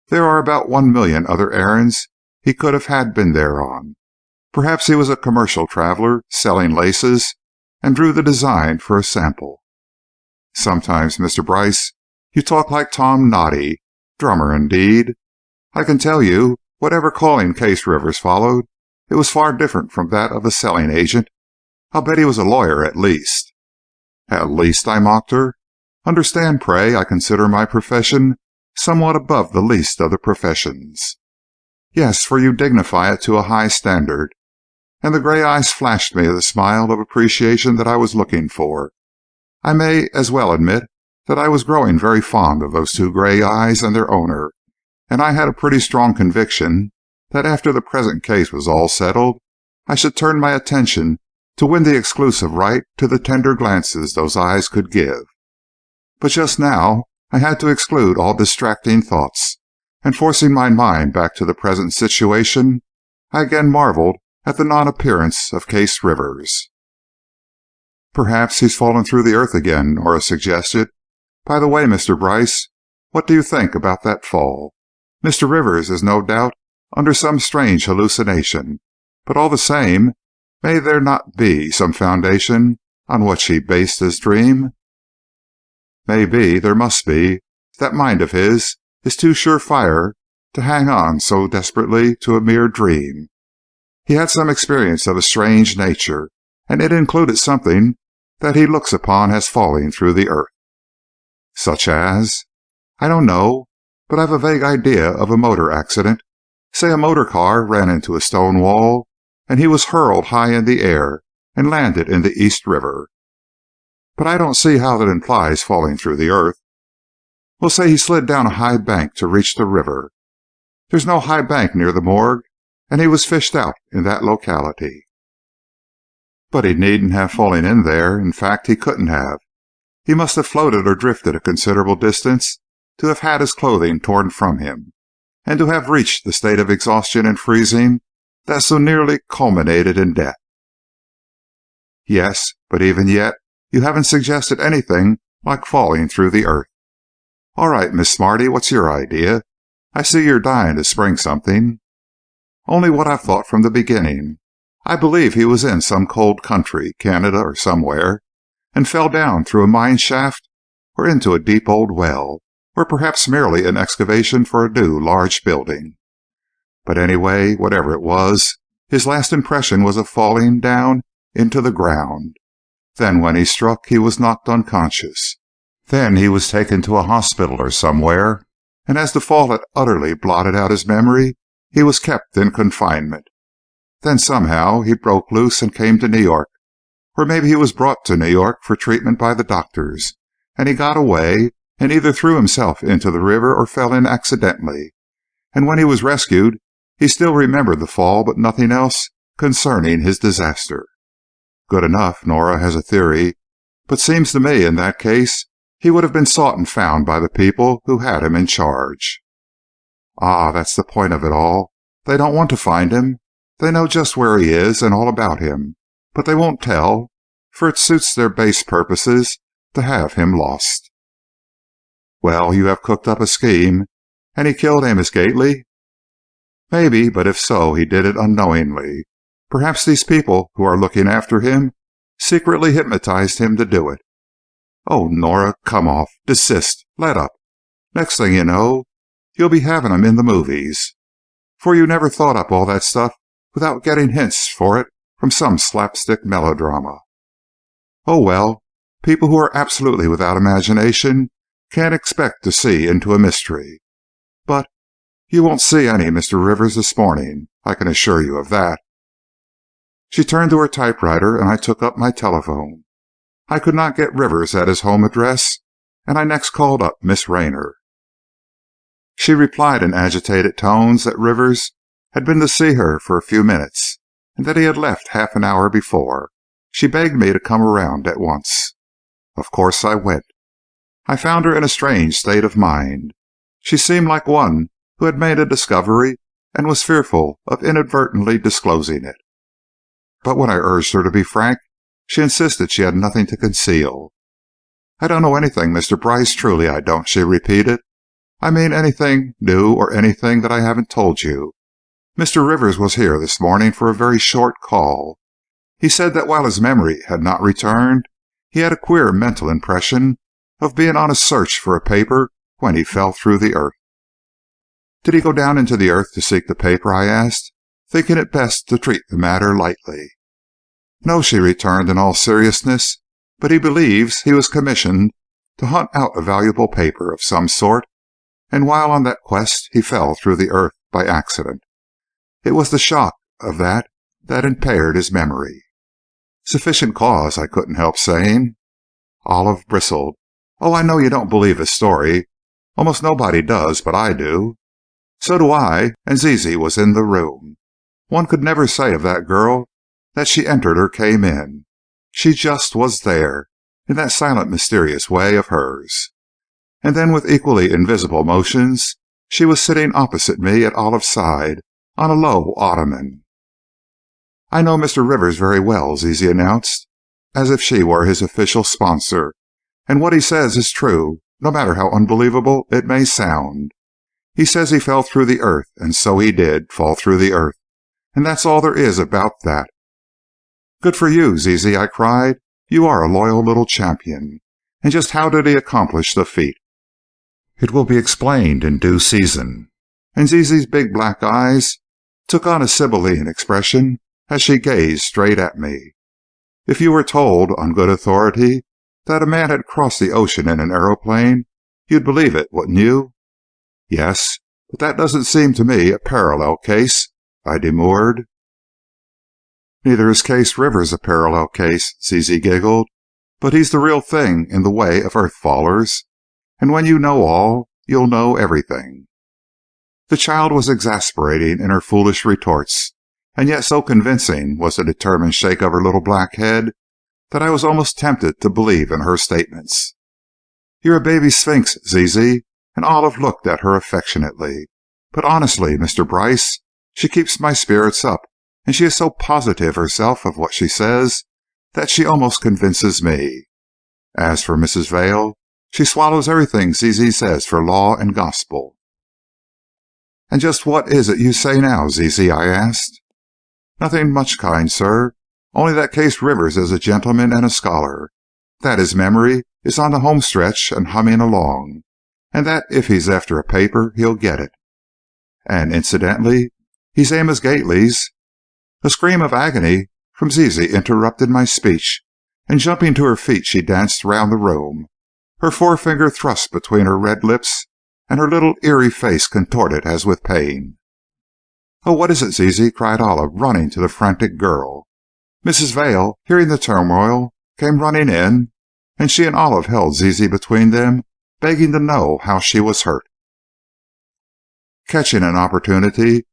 There are about 1,000,000 other errands he could have had been there on. Perhaps he was a commercial traveler selling laces and drew the design for a sample. Sometimes, Mr. Bryce, you talk like Tom Noddy, drummer indeed. I can tell you, whatever calling case Rivers followed, it was far different from that of a selling agent. I'll bet he was a lawyer at least. At least, I mocked her. Understand, pray, I consider my profession somewhat above the least of the professions. Yes, for you dignify it to a high standard. And the gray eyes flashed me the smile of appreciation that I was looking for. I may as well admit that I was growing very fond of those two gray eyes and their owner, and I had a pretty strong conviction that after the present case was all settled, I should turn my attention to win the exclusive right to the tender glances those eyes could give. But just now I had to exclude all distracting thoughts, and forcing my mind back to the present situation, I again marveled at the non-appearance of Case Rivers. "Perhaps he's fallen through the earth again," Nora suggested. "By the way, Mr. Bryce, what do you think about that fall? Mr. Rivers is no doubt under some strange hallucination, but all the same, may there not be some foundation on which he based his dream?" "Maybe there must be. That mind of his is too sure-fire to hang on so desperately to a mere dream. He had some experience of a strange nature, and it included something that he looks upon as falling through the earth." "Such as?" "I don't know, but I've a vague idea of a motor accident. Say a motor car ran into a stone wall, and he was hurled high in the air and landed in the East River." "But I don't see how that implies falling through the earth." "We'll say he slid down a high bank to reach the river. There's no high bank near the morgue, and he was fished out in that locality." "But he needn't have fallen in there. In fact, he couldn't have. He must have floated or drifted a considerable distance to have had his clothing torn from him, and to have reached the state of exhaustion and freezing that so nearly culminated in death." "Yes, but even yet you haven't suggested anything like falling through the earth. All right, Miss Smarty, what's your idea? I see you're dying to spring something." "Only what I've thought from the beginning. I believe he was in some cold country, Canada or somewhere, and fell down through a mine shaft or into a deep old well, or perhaps merely an excavation for a new large building. But anyway, whatever it was, his last impression was of falling down into the ground. Then when he struck, he was knocked unconscious. Then he was taken to a hospital or somewhere, and as the fall had utterly blotted out his memory, he was kept in confinement. Then somehow he broke loose and came to New York, or maybe he was brought to New York for treatment by the doctors, and he got away and either threw himself into the river or fell in accidentally. And when he was rescued, he still remembered the fall but nothing else concerning his disaster." "Good enough," Nora has a theory, "but seems to me in that case he would have been sought and found by the people who had him in charge." "Ah, that's the point of it all. They don't want to find him. They know just where he is and all about him, but they won't tell, for it suits their base purposes to have him lost." "Well, you have cooked up a scheme, and he killed Amos Gately?" "Maybe, but if so, he did it unknowingly. Perhaps these people who are looking after him secretly hypnotized him to do it." "Oh, Nora, come off. Desist. Let up. Next thing you know, you'll be having him in the movies. For you never thought up all that stuff without getting hints for it from some slapstick melodrama." "Oh, well, people who are absolutely without imagination can't expect to see into a mystery. But you won't see any Mr. Rivers this morning, I can assure you of that." She turned to her typewriter, and I took up my telephone. I could not get Rivers at his home address, and I next called up Miss Rayner. She replied in agitated tones that Rivers had been to see her for a few minutes, and that he had left half an hour before. She begged me to come around at once. Of course I went. I found her in a strange state of mind. She seemed like one who had made a discovery and was fearful of inadvertently disclosing it. But when I urged her to be frank, she insisted she had nothing to conceal. "I don't know anything, Mr. Bryce, truly I don't," she repeated. "I mean anything new or anything that I haven't told you. Mr. Rivers was here this morning for a very short call. He said that while his memory had not returned, he had a queer mental impression of being on a search for a paper when he fell through the earth." "Did he go down into the earth to seek the paper?" I asked, thinking it best to treat the matter lightly. "No," she returned in all seriousness, "but he believes he was commissioned to hunt out a valuable paper of some sort, and while on that quest he fell through the earth by accident. It was the shock of that impaired his memory." "Sufficient cause," I couldn't help saying. Olive bristled. "Oh, I know you don't believe his story. Almost nobody does, but I do." So do I, and Zizi was in the room. One could never say of that girl that she entered or came in. She just was there, in that silent, mysterious way of hers. And then with equally invisible motions, she was sitting opposite me at Olive's side, on a low ottoman. "I know Mr. Rivers very well," Zizi announced, as if she were his official sponsor, "and what he says is true, no matter how unbelievable it may sound. He says he fell through the earth, and so he did fall through the earth, and that's all there is about that." "Good for you, Zizi," I cried. "You are a loyal little champion. And just how did he accomplish the feat?" "It will be explained in due season." And Zizi's big black eyes took on a Sibylline expression as she gazed straight at me. "If you were told, on good authority, that a man had crossed the ocean in an aeroplane, you'd believe it, wouldn't you?" "Yes, but that doesn't seem to me a parallel case," I demurred. "Neither is Case Rivers a parallel case," Zizi giggled, "but he's the real thing in the way of earth-fallers. And when you know all, you'll know everything." The child was exasperating in her foolish retorts, and yet so convincing was the determined shake of her little black head that I was almost tempted to believe in her statements. "You're a baby sphinx, Zizi," and Olive looked at her affectionately. "But honestly, Mr. Bryce, she keeps my spirits up, and she is so positive herself of what she says that she almost convinces me. As for Mrs. Vail, she swallows everything Zizi says for law and gospel." "And just what is it you say now, Zizi?" I asked. "Nothing much, kind sir, only that Case Rivers is a gentleman and a scholar, that his memory is on the home stretch and humming along, and that if he's after a paper he'll get it. And incidentally, he's Amos Gately's—" A scream of agony from Zizi interrupted my speech, and jumping to her feet she danced round the room, her forefinger thrust between her red lips, and her little eerie face contorted as with pain. "Oh, what is it, Zizi?" cried Olive, running to the frantic girl. Mrs. Vail, hearing the turmoil, came running in, and she and Olive held Zizi between them, begging to know how she was hurt. Catching an opportunity,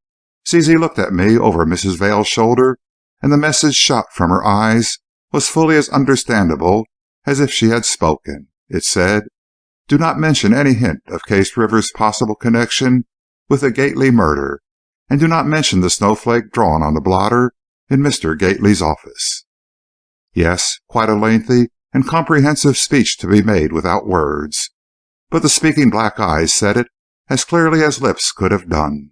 Zizi looked at me over Mrs. Vail's shoulder, and the message shot from her eyes was fully as understandable as if she had spoken. It said, "Do not mention any hint of Case Rivers' possible connection with the Gately murder, and do not mention the snowflake drawn on the blotter in Mr. Gately's office." Yes, quite a lengthy and comprehensive speech to be made without words, but the speaking black eyes said it as clearly as lips could have done.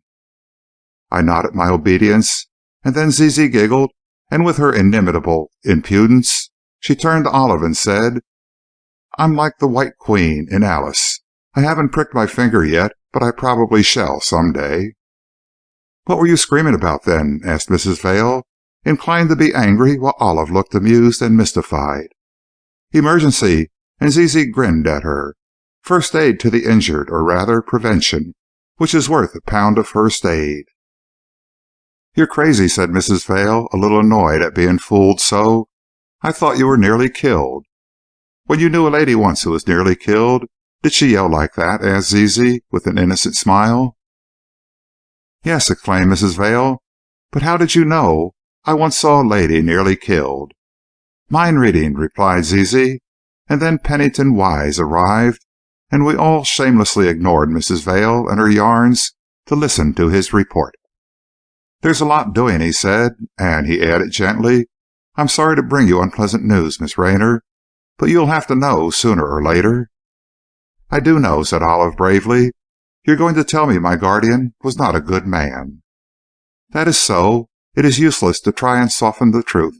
I nodded my obedience, and then Zizi giggled, and with her inimitable impudence, she turned to Olive and said, "I'm like the White Queen in Alice. I haven't pricked my finger yet, but I probably shall some day." "What were you screaming about then?" asked Mrs. Vail, inclined to be angry, while Olive looked amused and mystified. "Emergency," and Zizi grinned at her. "First aid to the injured, or rather prevention, which is worth a pound of first aid." "You're crazy," said Mrs. Vail, a little annoyed at being fooled so. "I thought you were nearly killed." "When you knew a lady once who was nearly killed, did she yell like that?" asked Zizi, with an innocent smile. "Yes," exclaimed Mrs. Vail. "But how did you know I once saw a lady nearly killed?" "Mind reading," replied Zizi, and then Pennington Wise arrived, and we all shamelessly ignored Mrs. Vail and her yarns to listen to his report. "There's a lot doing," he said, and he added gently, "I'm sorry to bring you unpleasant news, Miss Raynor, but you'll have to know sooner or later." "I do know," said Olive bravely. "You're going to tell me my guardian was not a good man." "That is so. It is useless to try and soften the truth.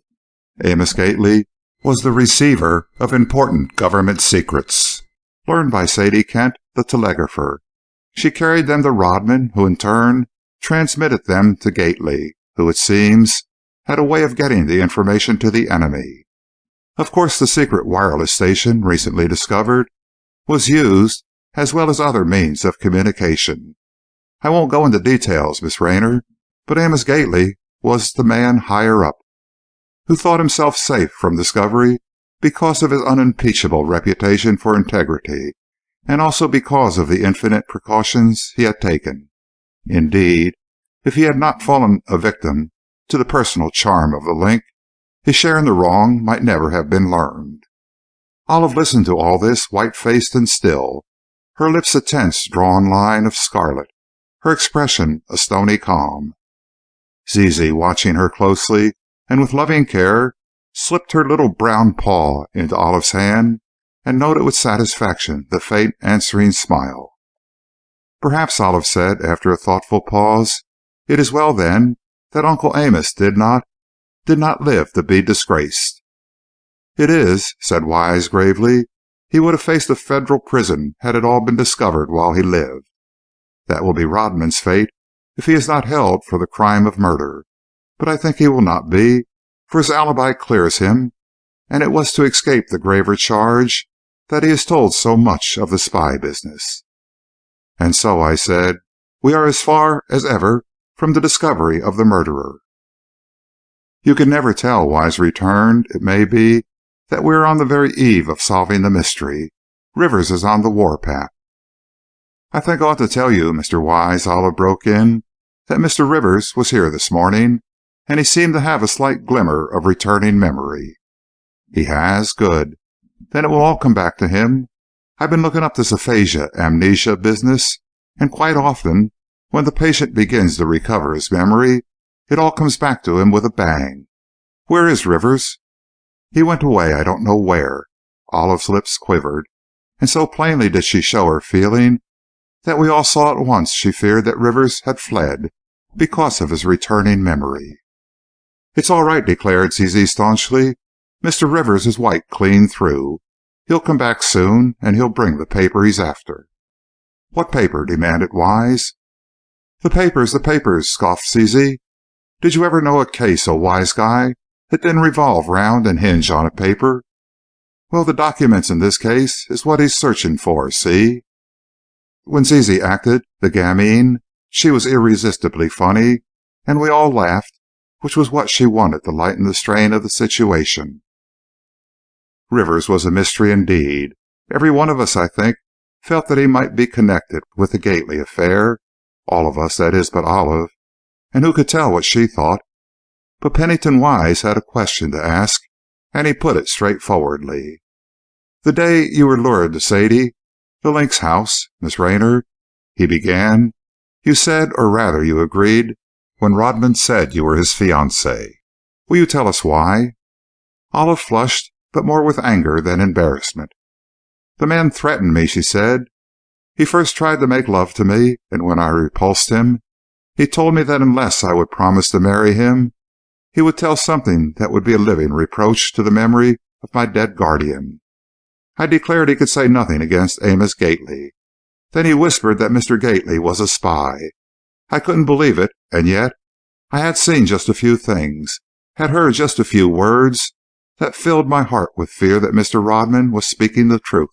Amos Gately was the receiver of important government secrets, learned by Sadie Kent, the telegrapher. She carried them to Rodman, who in turn transmitted them to Gately, who, it seems, had a way of getting the information to the enemy. Of course, the secret wireless station, recently discovered, was used, as well as other means of communication. I won't go into details, Miss Raynor, but Amos Gately was the man higher up, who thought himself safe from discovery because of his unimpeachable reputation for integrity, and also because of the infinite precautions he had taken. Indeed, if he had not fallen a victim to the personal charm of the link, his share in the wrong might never have been learned. Olive listened to all this, white-faced and still, her lips a tense, drawn line of scarlet, her expression a stony calm. Zizi, watching her closely and with loving care, slipped her little brown paw into Olive's hand and noted with satisfaction the faint answering smile. "Perhaps," Olive said, after a thoughtful pause, "it is well, then, that Uncle Amos did not live to be disgraced." "It is," said Wise, gravely. "He would have faced a federal prison had it all been discovered while he lived. That will be Rodman's fate if he is not held for the crime of murder. But I think he will not be, for his alibi clears him, and it was to escape the graver charge that he has told so much of the spy business." "And so," I said, "we are as far as ever from the discovery of the murderer." "You can never tell," Wise returned. "It may be that we are on the very eve of solving the mystery. Rivers is on the warpath." "I think I ought to tell you, Mr. Wise," Olive broke in, "that Mr. Rivers was here this morning, and he seemed to have a slight glimmer of returning memory." "He has? Good. Then it will all come back to him. I've been looking up this aphasia, amnesia business, and quite often, when the patient begins to recover his memory, it all comes back to him with a bang. Where is Rivers?" "He went away, I don't know where." Olive's lips quivered, and so plainly did she show her feeling that we all saw at once she feared that Rivers had fled because of his returning memory. "It's all right," declared Zizi staunchly. "Mr. Rivers is white clean through. He'll come back soon, and he'll bring the paper he's after." "What paper?" demanded Wise. The papers," scoffed Zizi. "Did you ever know a case, oh wise guy, that didn't revolve round and hinge on a paper? Well, the documents in this case is what he's searching for, see?" When Zizi acted the gamine, she was irresistibly funny, and we all laughed, which was what she wanted to lighten the strain of the situation. Rivers was a mystery indeed. Every one of us, I think, felt that he might be connected with the Gately affair. All of us, that is, but Olive. And who could tell what she thought? But Pennington Wise had a question to ask, and he put it straightforwardly. "The day you were lured to Sadie, the Link's house, Miss Raynor," he began, "you said, or rather you agreed, when Rodman said you were his fiancée. Will you tell us why?" Olive flushed, but more with anger than embarrassment. "The man threatened me," she said. "He first tried to make love to me, and when I repulsed him, he told me that unless I would promise to marry him, he would tell something that would be a living reproach to the memory of my dead guardian. I declared he could say nothing against Amos Gately. Then he whispered that Mr. Gately was a spy. I couldn't believe it, and yet I had seen just a few things, had heard just a few words, that filled my heart with fear that Mr. Rodman was speaking the truth.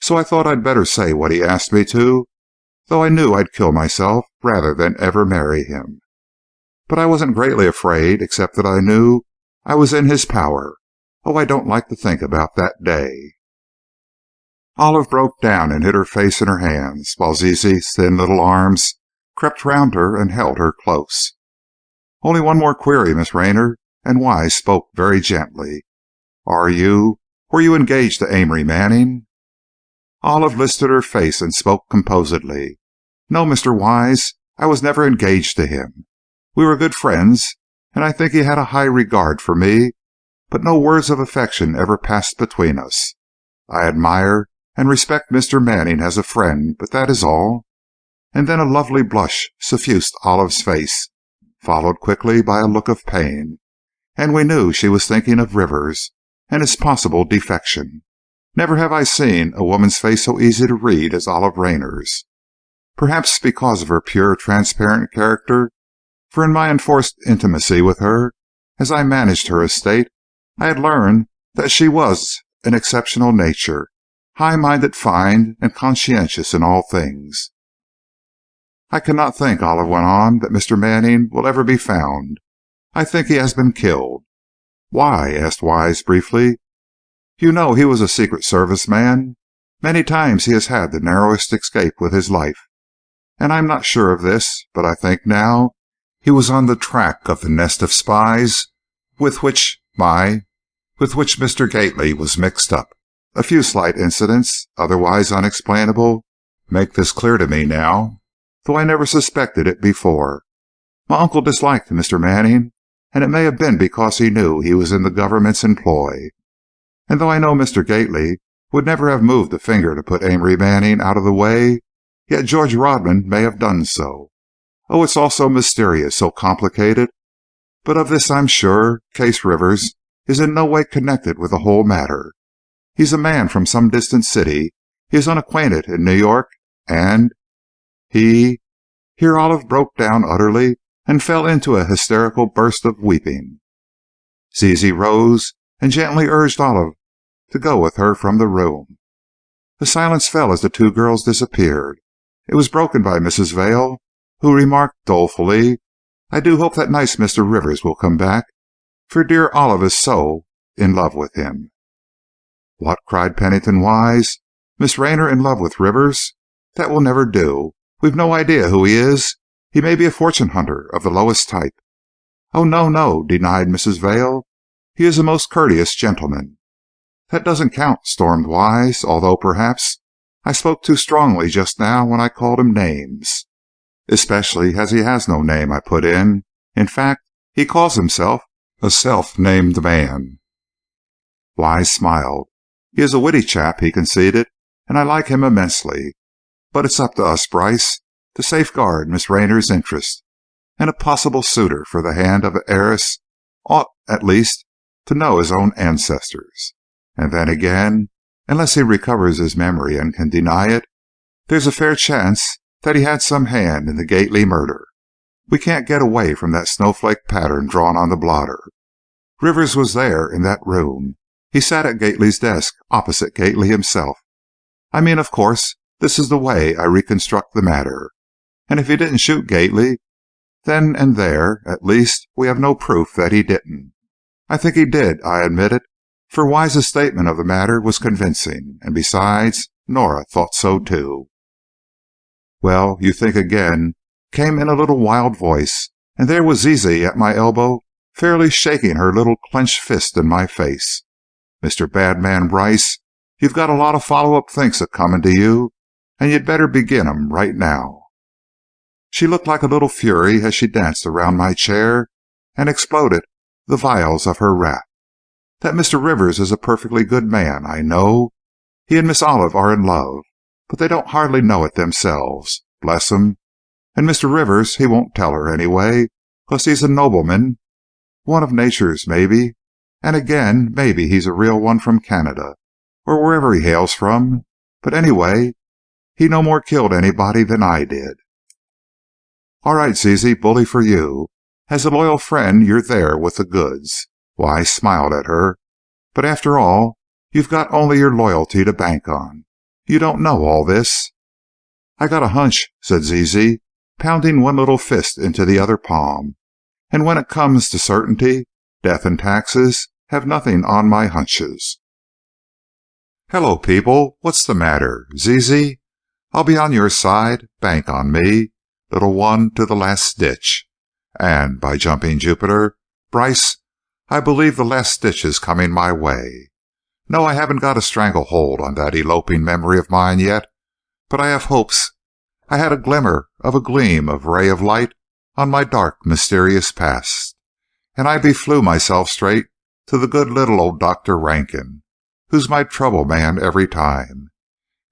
So I thought I'd better say what he asked me to, though I knew I'd kill myself rather than ever marry him. But I wasn't greatly afraid, except that I knew I was in his power. Oh, I don't like to think about that day." Olive broke down and hid her face in her hands, while Zizi's thin little arms crept round her and held her close. "Only one more query, Miss Raynor," and Wise spoke very gently. "Were you engaged to Amory Manning?" Olive lifted her face and spoke composedly. "No, Mr. Wise, I was never engaged to him. We were good friends, and I think he had a high regard for me, but no words of affection ever passed between us. I admire and respect Mr. Manning as a friend, but that is all." And then a lovely blush suffused Olive's face, followed quickly by a look of pain, and we knew she was thinking of Rivers and his possible defection. Never have I seen a woman's face so easy to read as Olive Raynor's. Perhaps because of her pure, transparent character, for in my enforced intimacy with her, as I managed her estate, I had learned that she was an exceptional nature, high-minded, fine, and conscientious in all things. "I cannot think," Olive went on, "that Mr. Manning will ever be found. I think he has been killed." "Why?" asked Wise briefly. "You know he was a Secret Service man. Many times he has had the narrowest escape with his life. and I'm not sure of this, but I think now he was on the track of the nest of spies with which Mr. Gately was mixed up. A few slight incidents, otherwise unexplainable, make this clear to me now, though I never suspected it before. My uncle disliked Mr. Manning, and it may have been because he knew he was in the government's employ. And though I know Mr. Gately would never have moved a finger to put Amory Manning out of the way, yet George Rodman may have done so. Oh, it's all so mysterious, so complicated. But of this I'm sure, Case Rivers is in no way connected with the whole matter. He's a man from some distant city. He is unacquainted in New York, and he—" Here Olive broke down utterly and fell into a hysterical burst of weeping. Zizi rose and gently urged Olive to go with her from the room. A silence fell as the two girls disappeared. It was broken by Mrs. Vail, who remarked dolefully, "I do hope that nice Mr. Rivers will come back, for dear Olive is so in love with him." "What?" cried Pennington Wise. "Miss Rayner in love with Rivers? That will never do. We've no idea who he is. He may be a fortune hunter of the lowest type." "Oh, no, no," denied Mrs. Vail. "He is a most courteous gentleman." "That doesn't count," stormed Wise, "although, perhaps, I spoke too strongly just now when I called him names." "Especially as he has no name," I put in. "In fact, he calls himself a self-named man." Wise smiled. "He is a witty chap," he conceded, "and I like him immensely. But it's up to us, Bryce, to safeguard Miss Rayner's interest, and a possible suitor for the hand of the heiress ought, at least, to know his own ancestors. And then again, unless he recovers his memory and can deny it, there's a fair chance that he had some hand in the Gately murder. We can't get away from that snowflake pattern drawn on the blotter. Rivers was there in that room. He sat at Gately's desk, opposite Gately himself. I mean, of course, this is the way I reconstruct the matter. And if he didn't shoot Gately, then and there, at least, we have no proof that he didn't. I think he did, I admitted, for Wise's statement of the matter was convincing, and besides, Nora thought so too. "Well, you think again," came in a little wild voice, and there was Zizi at my elbow, fairly shaking her little clenched fist in my face. "Mr. Badman Bryce, you've got a lot of follow-up thinks a-comin' to you, and you'd better begin 'em right now." She looked like a little fury as she danced around my chair and exploded the vials of her wrath. "That Mr. Rivers is a perfectly good man, I know. He and Miss Olive are in love, but they don't hardly know it themselves, bless 'em. And Mr. Rivers, he won't tell her anyway, 'cause he's a nobleman, one of nature's, maybe, and again, maybe he's a real one from Canada, or wherever he hails from, but anyway, he no more killed anybody than I did." "All right, Zizi, bully for you. As a loyal friend, you're there with the goods." Wise smiled at her. "But after all, you've got only your loyalty to bank on. You don't know all this." "I got a hunch," said Zizi, pounding one little fist into the other palm. "And when it comes to certainty, death and taxes have nothing on my hunches." "Hello, people. What's the matter? Zizi? I'll be on your side. Bank on me, little one, to the last ditch. And, by jumping Jupiter, Bryce, I believe the last stitch is coming my way. No, I haven't got a stranglehold on that eloping memory of mine yet, but I have hopes. I had a glimmer of a gleam of ray of light on my dark, mysterious past, and I beflew myself straight to the good little old Dr. Rankin, who's my trouble man every time.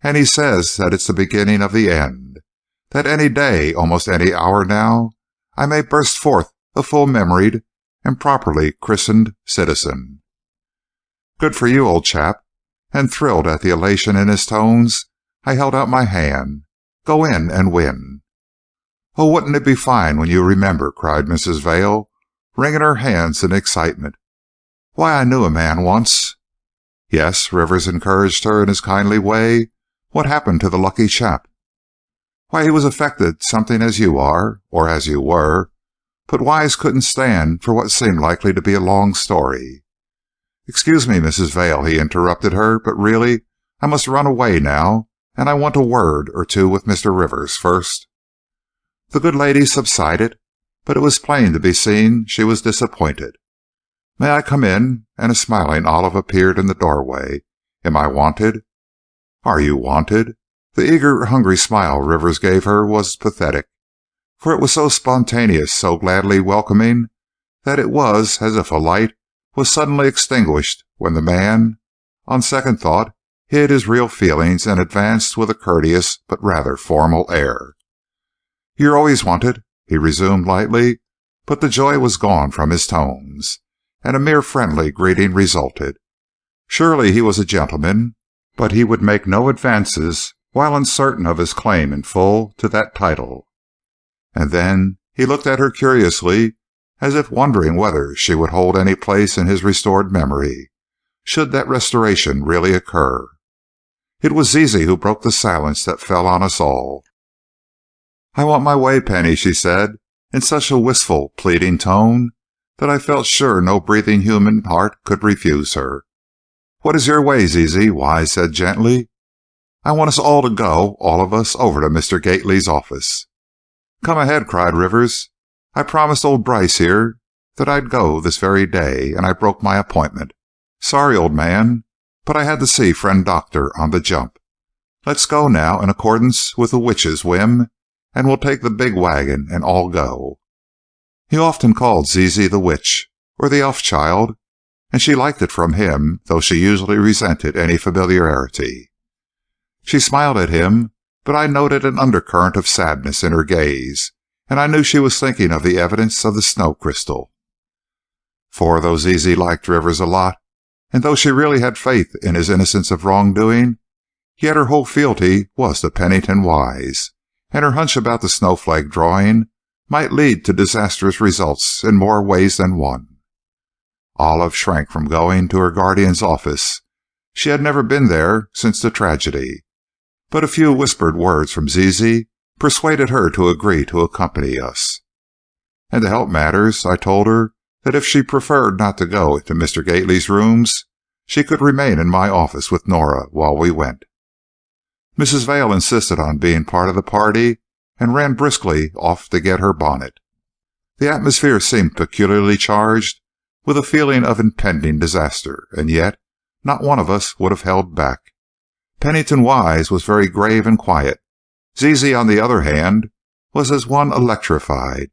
And he says that it's the beginning of the end, that any day, almost any hour now, I may burst forth a full-memoried and properly christened citizen. "Good for you, old chap." And thrilled at the elation in his tones, I held out my hand. "Go in and win." "Oh, wouldn't it be fine when you remember," cried Mrs. Vail, wringing her hands in excitement. "Why, I knew a man once." "Yes," Rivers encouraged her in his kindly way. "What happened to the lucky chap?" "Why, he was affected something as you are, or as you were." But Wise couldn't stand for what seemed likely to be a long story. "Excuse me, Mrs. Vail," he interrupted her, "but really, I must run away now, and I want a word or two with Mr. Rivers first." The good lady subsided, but it was plain to be seen she was disappointed. "May I come in?" and a smiling Olive appeared in the doorway. "Am I wanted?" "Are you wanted?" The eager, hungry smile Rivers gave her was pathetic, for it was so spontaneous, so gladly welcoming, that it was as if a light was suddenly extinguished when the man, on second thought, hid his real feelings and advanced with a courteous but rather formal air. "You're always wanted," he resumed lightly, but the joy was gone from his tones, and a mere friendly greeting resulted. Surely he was a gentleman, but he would make no advances while uncertain of his claim in full to that title. And then he looked at her curiously, as if wondering whether she would hold any place in his restored memory, should that restoration really occur. It was Zizi who broke the silence that fell on us all. "I want my way, Penny," she said, in such a wistful, pleading tone that I felt sure no breathing human heart could refuse her. "What is your way, Zizi?" Wise said gently. "I want us all to go, all of us, over to Mr. Gately's office." "Come ahead," cried Rivers. "I promised old Bryce here that I'd go this very day, and I broke my appointment. Sorry, old man, but I had to see friend Doctor on the jump. Let's go now, in accordance with the witch's whim, and we'll take the big wagon and all go." He often called Zizi the witch, or the elf child, and she liked it from him, though she usually resented any familiarity. She smiled at him, but I noted an undercurrent of sadness in her gaze, and I knew she was thinking of the evidence of the snow crystal. For though Zizi liked Rivers a lot, and though she really had faith in his innocence of wrongdoing, yet her whole fealty was to Pennington Wise, and her hunch about the snowflake drawing might lead to disastrous results in more ways than one. Olive shrank from going to her guardian's office. She had never been there since the tragedy, but a few whispered words from Zizi persuaded her to agree to accompany us. And to help matters, I told her that if she preferred not to go into Mr. Gately's rooms, she could remain in my office with Nora while we went. Mrs. Vail insisted on being part of the party and ran briskly off to get her bonnet. The atmosphere seemed peculiarly charged with a feeling of impending disaster, and yet not one of us would have held back. Pennington Wise was very grave and quiet. Zizi, on the other hand, was as one electrified.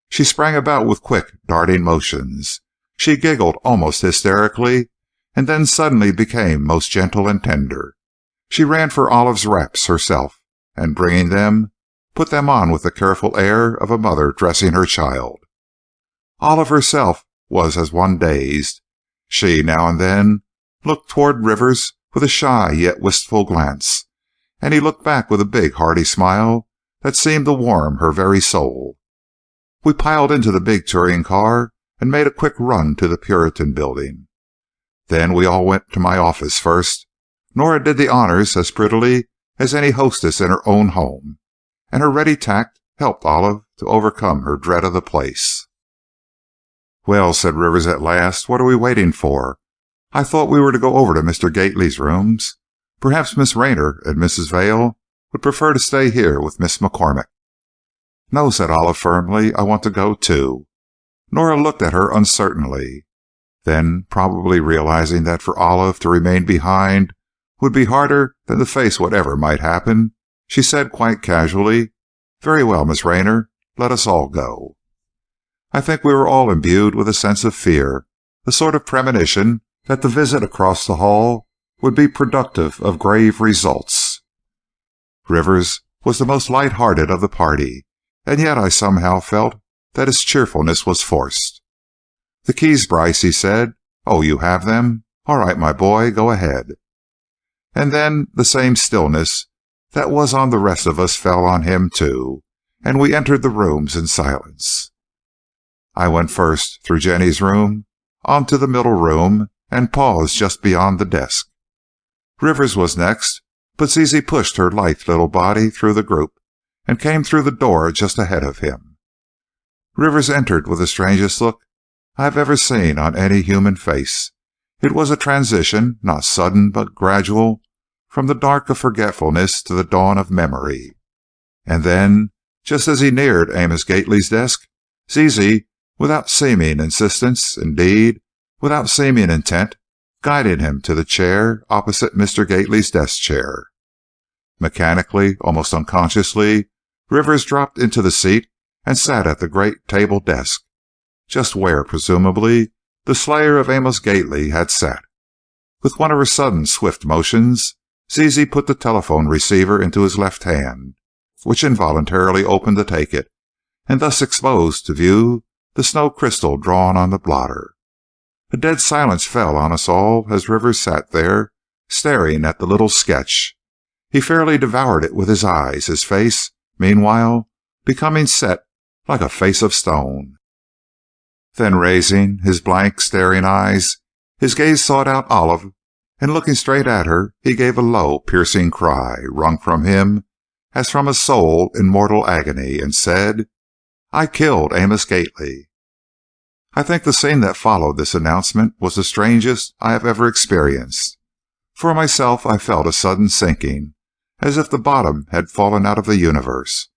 She sprang about with quick, darting motions. She giggled almost hysterically, and then suddenly became most gentle and tender. She ran for Olive's wraps herself, and bringing them, put them on with the careful air of a mother dressing her child. Olive herself was as one dazed. She, now and then, looked toward Rivers with a shy yet wistful glance, and he looked back with a big, hearty smile that seemed to warm her very soul. We piled into the big touring car and made a quick run to the Puritan Building. Then we all went to my office first. Nora did the honors as prettily as any hostess in her own home, and her ready tact helped Olive to overcome her dread of the place. "Well," said Rivers at last, "what are we waiting for? I thought we were to go over to Mr. Gately's rooms. Perhaps Miss Rayner and Mrs. Vail would prefer to stay here with Miss McCormick." "No," said Olive firmly, "I want to go too." Nora looked at her uncertainly. Then, probably realizing that for Olive to remain behind would be harder than to face whatever might happen, she said quite casually, "Very well, Miss Rayner, let us all go." I think we were all imbued with a sense of fear, a sort of premonition that the visit across the hall would be productive of grave results. Rivers was the most light-hearted of the party, and yet I somehow felt that his cheerfulness was forced. "The keys, Bryce," he said. "Oh, you have them? All right, my boy, go ahead." And then the same stillness that was on the rest of us fell on him too, and we entered the rooms in silence. I went first, through Jenny's room, on to the middle room, and paused just beyond the desk. Rivers was next, but Zizi pushed her lithe little body through the group, and came through the door just ahead of him. Rivers entered with the strangest look I have ever seen on any human face. It was a transition, not sudden but gradual, from the dark of forgetfulness to the dawn of memory. And then Just as he neared Amos Gately's desk, Zizi, without seeming insistence, indeed, without seeming intent, guided him to the chair opposite Mr. Gately's desk chair. Mechanically, almost unconsciously, Rivers dropped into the seat and sat at the great table desk, just where, presumably, the slayer of Amos Gately had sat. With one of her sudden, swift motions, Zizi put the telephone receiver into his left hand, which involuntarily opened to take it, and thus exposed to view the snow crystal drawn on the blotter. A dead silence fell on us all as Rivers sat there, staring at the little sketch. He fairly devoured it with his eyes, his face, meanwhile, becoming set like a face of stone. Then raising his blank, staring eyes, his gaze sought out Olive, and looking straight at her, he gave a low, piercing cry, wrung from him as from a soul in mortal agony, and said, "I killed Amos Gately." I think the scene that followed this announcement was the strangest I have ever experienced. For myself, I felt a sudden sinking, as if the bottom had fallen out of the universe.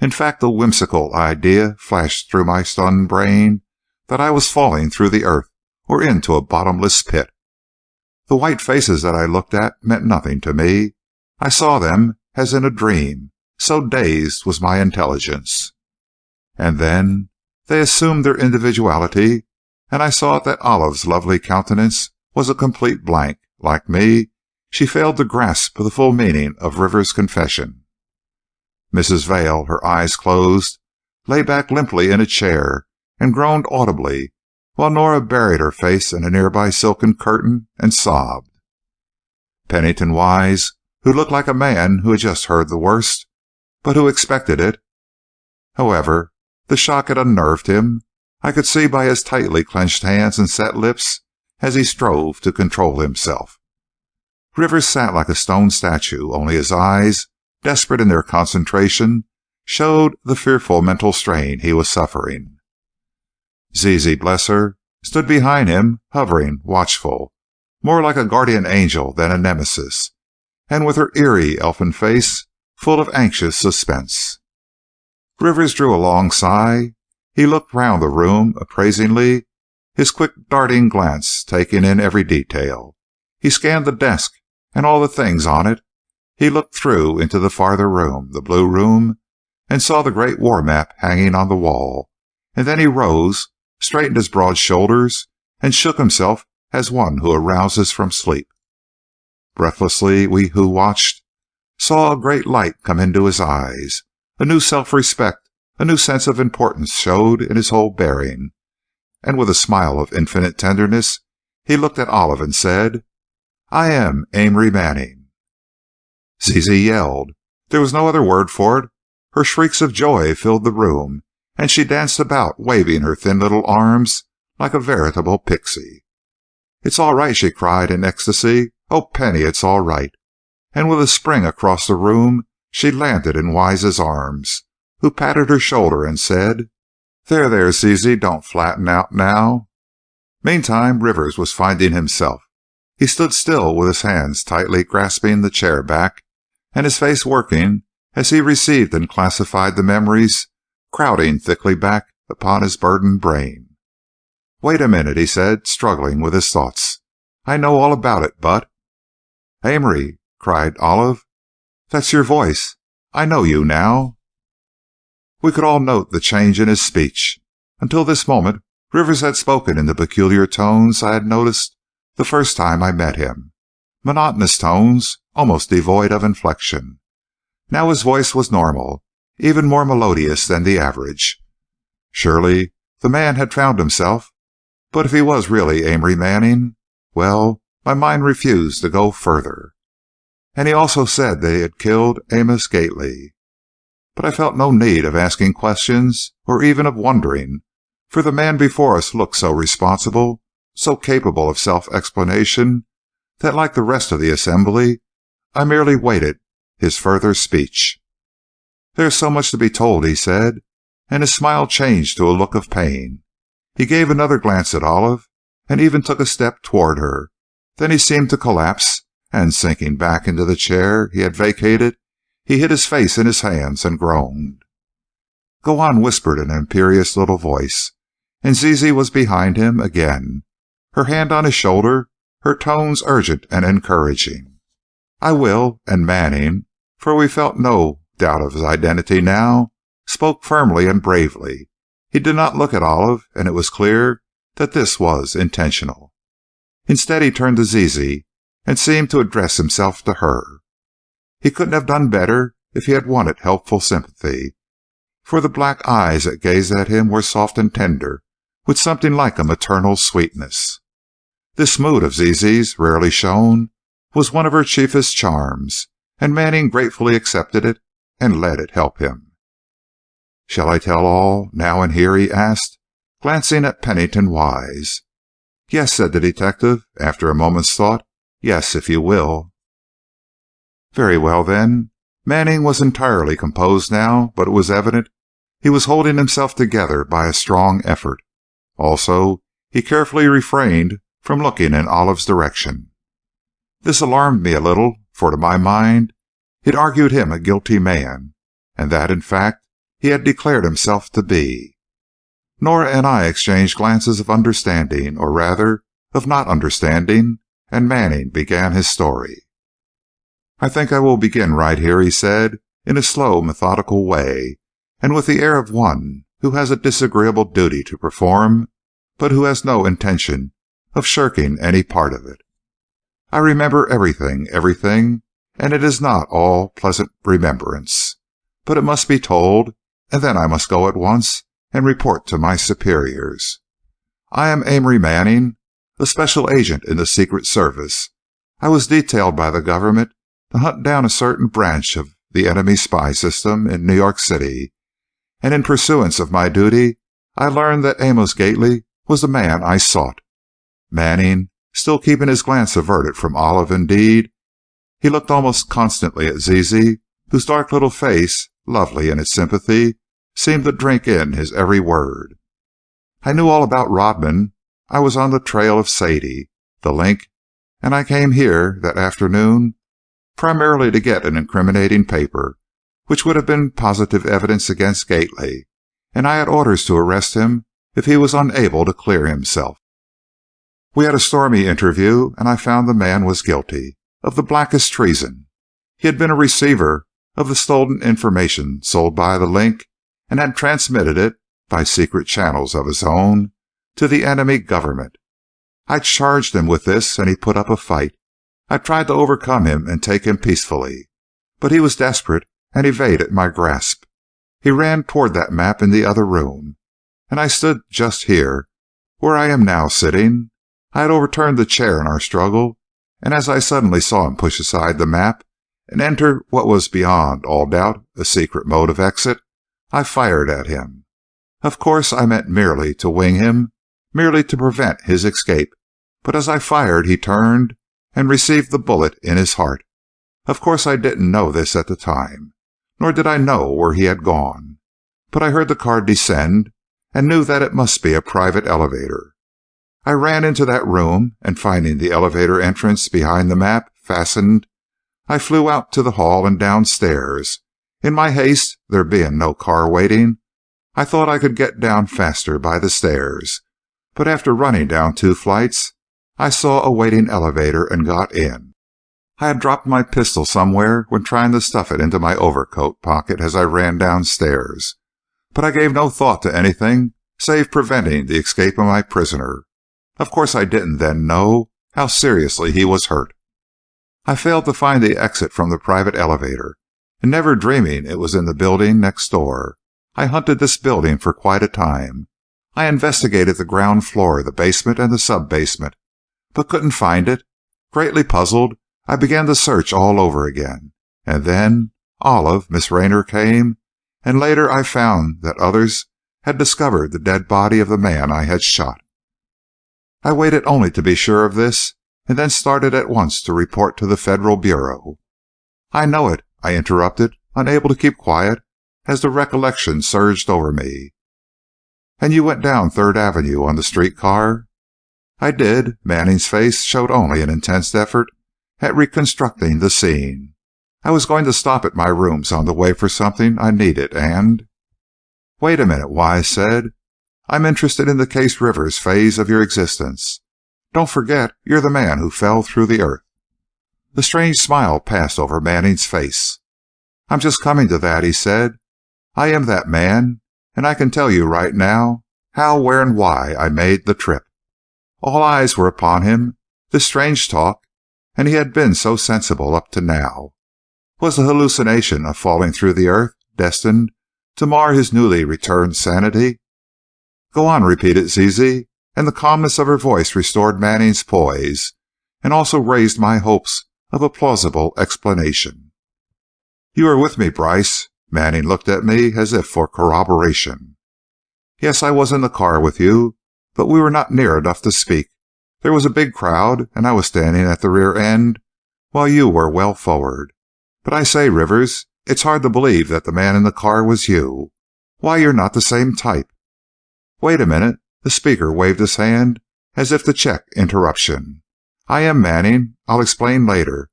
In fact, a whimsical idea flashed through my stunned brain that I was falling through the earth or into a bottomless pit. The white faces that I looked at meant nothing to me. I saw them as in a dream, so dazed was my intelligence. And then they assumed their individuality, and I saw that Olive's lovely countenance was a complete blank. Like me, she failed to grasp the full meaning of Rivers' confession. Mrs. Vail, her eyes closed, lay back limply in a chair and groaned audibly, while Nora buried her face in a nearby silken curtain and sobbed. Pennington Wise, who looked like a man who had just heard the worst, but who expected it. However, the shock had unnerved him. I could see by his tightly clenched hands and set lips as he strove to control himself. Rivers sat like a stone statue, only his eyes, desperate in their concentration, showed the fearful mental strain he was suffering. Zizi, bless her, stood behind him, hovering, watchful, more like a guardian angel than a nemesis, and with her eerie elfin face full of anxious suspense. Rivers drew a long sigh. He looked round the room appraisingly, his quick darting glance taking in every detail. He scanned the desk and all the things on it. He looked through into the farther room, the blue room, and saw the great war map hanging on the wall, and then he rose, straightened his broad shoulders, and shook himself as one who arouses from sleep. Breathlessly, we who watched saw a great light come into his eyes. A new self-respect, a new sense of importance showed in his whole bearing, and with a smile of infinite tenderness, he looked at Olive and said, "I am Amory Manning." Zizi yelled. There was no other word for it. Her shrieks of joy filled the room, and she danced about, waving her thin little arms like a veritable pixie. "It's all right," she cried in ecstasy. "Oh, Penny, it's all right." And with a spring across the room, she landed in Wise's arms, who patted her shoulder and said, "There, there, Zizi, don't flatten out now." Meantime, Rivers was finding himself. He stood still with his hands tightly grasping the chair back, and his face working as he received and classified the memories crowding thickly back upon his burdened brain. "Wait a minute," he said, struggling with his thoughts. "I know all about it, but—" "Amory!" cried Olive. "That's your voice. I know you now." We could all note the change in his speech. Until this moment, Rivers had spoken in the peculiar tones I had noticed the first time I met him. Monotonous tones, almost devoid of inflection. Now his voice was normal, even more melodious than the average. Surely the man had found himself, but if he was really Amory Manning, well, my mind refused to go further. And he also said that he had killed Amos Gately. But I felt no need of asking questions or even of wondering, for the man before us looked so responsible, so capable of self-explanation, that like the rest of the assembly, I merely waited his further speech. "There is so much to be told," he said, and his smile changed to a look of pain. He gave another glance at Olive, and even took a step toward her. Then he seemed to collapse, and sinking back into the chair he had vacated, he hid his face in his hands and groaned. "Go on," whispered an imperious little voice, and Zizi was behind him again, her hand on his shoulder, her tones urgent and encouraging. "I will," and Manning, for we felt no doubt of his identity now, spoke firmly and bravely. He did not look at Olive, and it was clear that this was intentional. Instead, he turned to Zizi and seemed to address himself to her. He couldn't have done better if he had wanted helpful sympathy, for the black eyes that gazed at him were soft and tender, with something like a maternal sweetness. This mood of Zizi's, rarely shown, was one of her chiefest charms, and Manning gratefully accepted it and let it help him. "Shall I tell all, now and here?" he asked, glancing at Pennington Wise. "Yes," said the detective, after a moment's thought. "Yes, if you will." "Very well, then." Manning was entirely composed now, but it was evident he was holding himself together by a strong effort. Also, he carefully refrained from looking in Olive's direction. This alarmed me a little, for to my mind it argued him a guilty man, and that, in fact, he had declared himself to be. Nora and I exchanged glances of understanding, or rather, of not understanding, and Manning began his story. "I think I will begin right here," he said, in a slow, methodical way, and with the air of one who has a disagreeable duty to perform, but who has no intention of shirking any part of it. "I remember everything, and it is not all pleasant remembrance. But it must be told, and then I must go at once and report to my superiors. I am Amory Manning, a special agent in the Secret Service. I was detailed by the government to hunt down a certain branch of the enemy spy system in New York City, and in pursuance of my duty, I learned that Amos Gately was the man I sought." Manning, still keeping his glance averted from Olive, indeed, he looked almost constantly at Zizi, whose dark little face, lovely in its sympathy, seemed to drink in his every word. "I knew all about Rodman. I was on the trail of Sadie, the link, and I came here that afternoon primarily to get an incriminating paper, which would have been positive evidence against Gately, and I had orders to arrest him if he was unable to clear himself. We had a stormy interview, and I found the man was guilty of the blackest treason. He had been a receiver of the stolen information sold by the link, and had transmitted it, by secret channels of his own, to the enemy government. I charged him with this, and he put up a fight. I tried to overcome him and take him peacefully, but he was desperate and evaded my grasp. He ran toward that map in the other room, and I stood just here, where I am now sitting. I had overturned the chair in our struggle, and as I suddenly saw him push aside the map and enter what was beyond all doubt a secret mode of exit, I fired at him. Of course, I meant merely to wing him, merely to prevent his escape, but as I fired he turned and received the bullet in his heart. Of course, I didn't know this at the time, nor did I know where he had gone, but I heard the car descend and knew that it must be a private elevator. I ran into that room, and finding the elevator entrance behind the map fastened, I flew out to the hall and downstairs. In my haste, there being no car waiting, I thought I could get down faster by the stairs, but after running down 2 flights, I saw a waiting elevator and got in. I had dropped my pistol somewhere when trying to stuff it into my overcoat pocket as I ran downstairs, but I gave no thought to anything save preventing the escape of my prisoner. Of course, I didn't then know how seriously he was hurt. I failed to find the exit from the private elevator, and never dreaming it was in the building next door, I hunted this building for quite a time. I investigated the ground floor, the basement, and the sub-basement, but couldn't find it. Greatly puzzled, I began to search all over again, and then Olive, Miss Raynor, came, and later I found that others had discovered the dead body of the man I had shot. I waited only to be sure of this, and then started at once to report to the Federal Bureau. "I know it," I interrupted, unable to keep quiet as the recollection surged over me. "And you went down 3rd Avenue on the streetcar?" I did. Manning's face showed only an intense effort at reconstructing the scene. "I was going to stop at my rooms on the way for something I needed, and—" "Wait a minute," Wise said. "I'm interested in the Case Rivers phase of your existence. Don't forget you're the man who fell through the earth." A strange smile passed over Manning's face. "I'm just coming to that," he said. "I am that man, and I can tell you right now how, where, and why I made the trip." All eyes were upon him. This strange talk, and he had been so sensible up to now. Was the hallucination of falling through the earth destined to mar his newly returned sanity? "Go on," repeated Zizi, and the calmness of her voice restored Manning's poise, and also raised my hopes of a plausible explanation. "You were with me, Bryce." Manning looked at me as if for corroboration. "Yes, I was in the car with you, but we were not near enough to speak. There was a big crowd, and I was standing at the rear end, while you were well forward. But I say, Rivers, it's hard to believe that the man in the car was you. Why, you're not the same type." "Wait a minute." The speaker waved his hand as if to check interruption. "I am Manning. I'll explain later.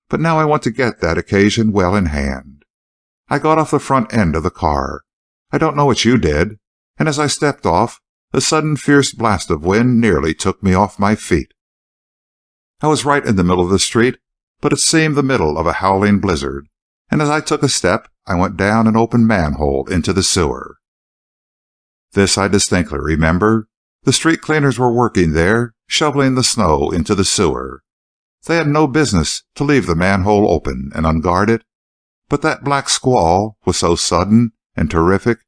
But now I want to get that occasion well in hand. I got off the front end of the car. I don't know what you did, and as I stepped off, a sudden fierce blast of wind nearly took me off my feet. I was right in the middle of the street, but it seemed the middle of a howling blizzard, and as I took a step, I went down an open manhole into the sewer. This I distinctly remember. The street cleaners were working there, shoveling the snow into the sewer. They had no business to leave the manhole open and unguarded, but that black squall was so sudden and terrific,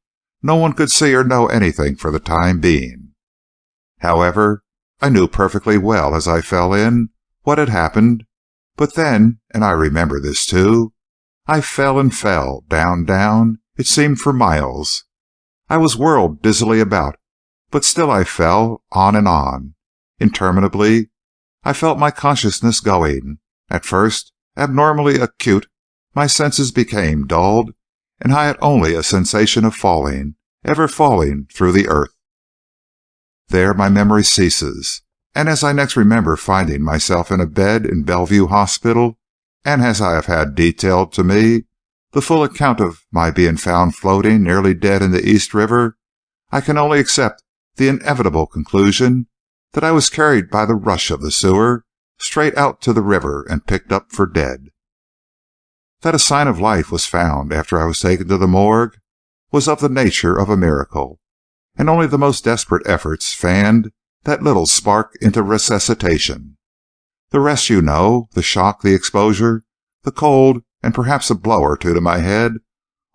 no one could see or know anything for the time being. However, I knew perfectly well as I fell in what had happened, but then, and I remember this too, I fell and fell, down, down, it seemed for miles. I was whirled dizzily about, but still I fell, on and on. Interminably, I felt my consciousness going. At first, abnormally acute, my senses became dulled, and I had only a sensation of falling, ever falling through the earth. There my memory ceases, and as I next remember finding myself in a bed in Bellevue Hospital, and as I have had detailed to me the full account of my being found floating nearly dead in the East River, I can only accept the inevitable conclusion that I was carried by the rush of the sewer straight out to the river and picked up for dead. That a sign of life was found after I was taken to the morgue was of the nature of a miracle, and only the most desperate efforts fanned that little spark into resuscitation. The rest you know, the shock, the exposure, the cold, and perhaps a blow or two to my head,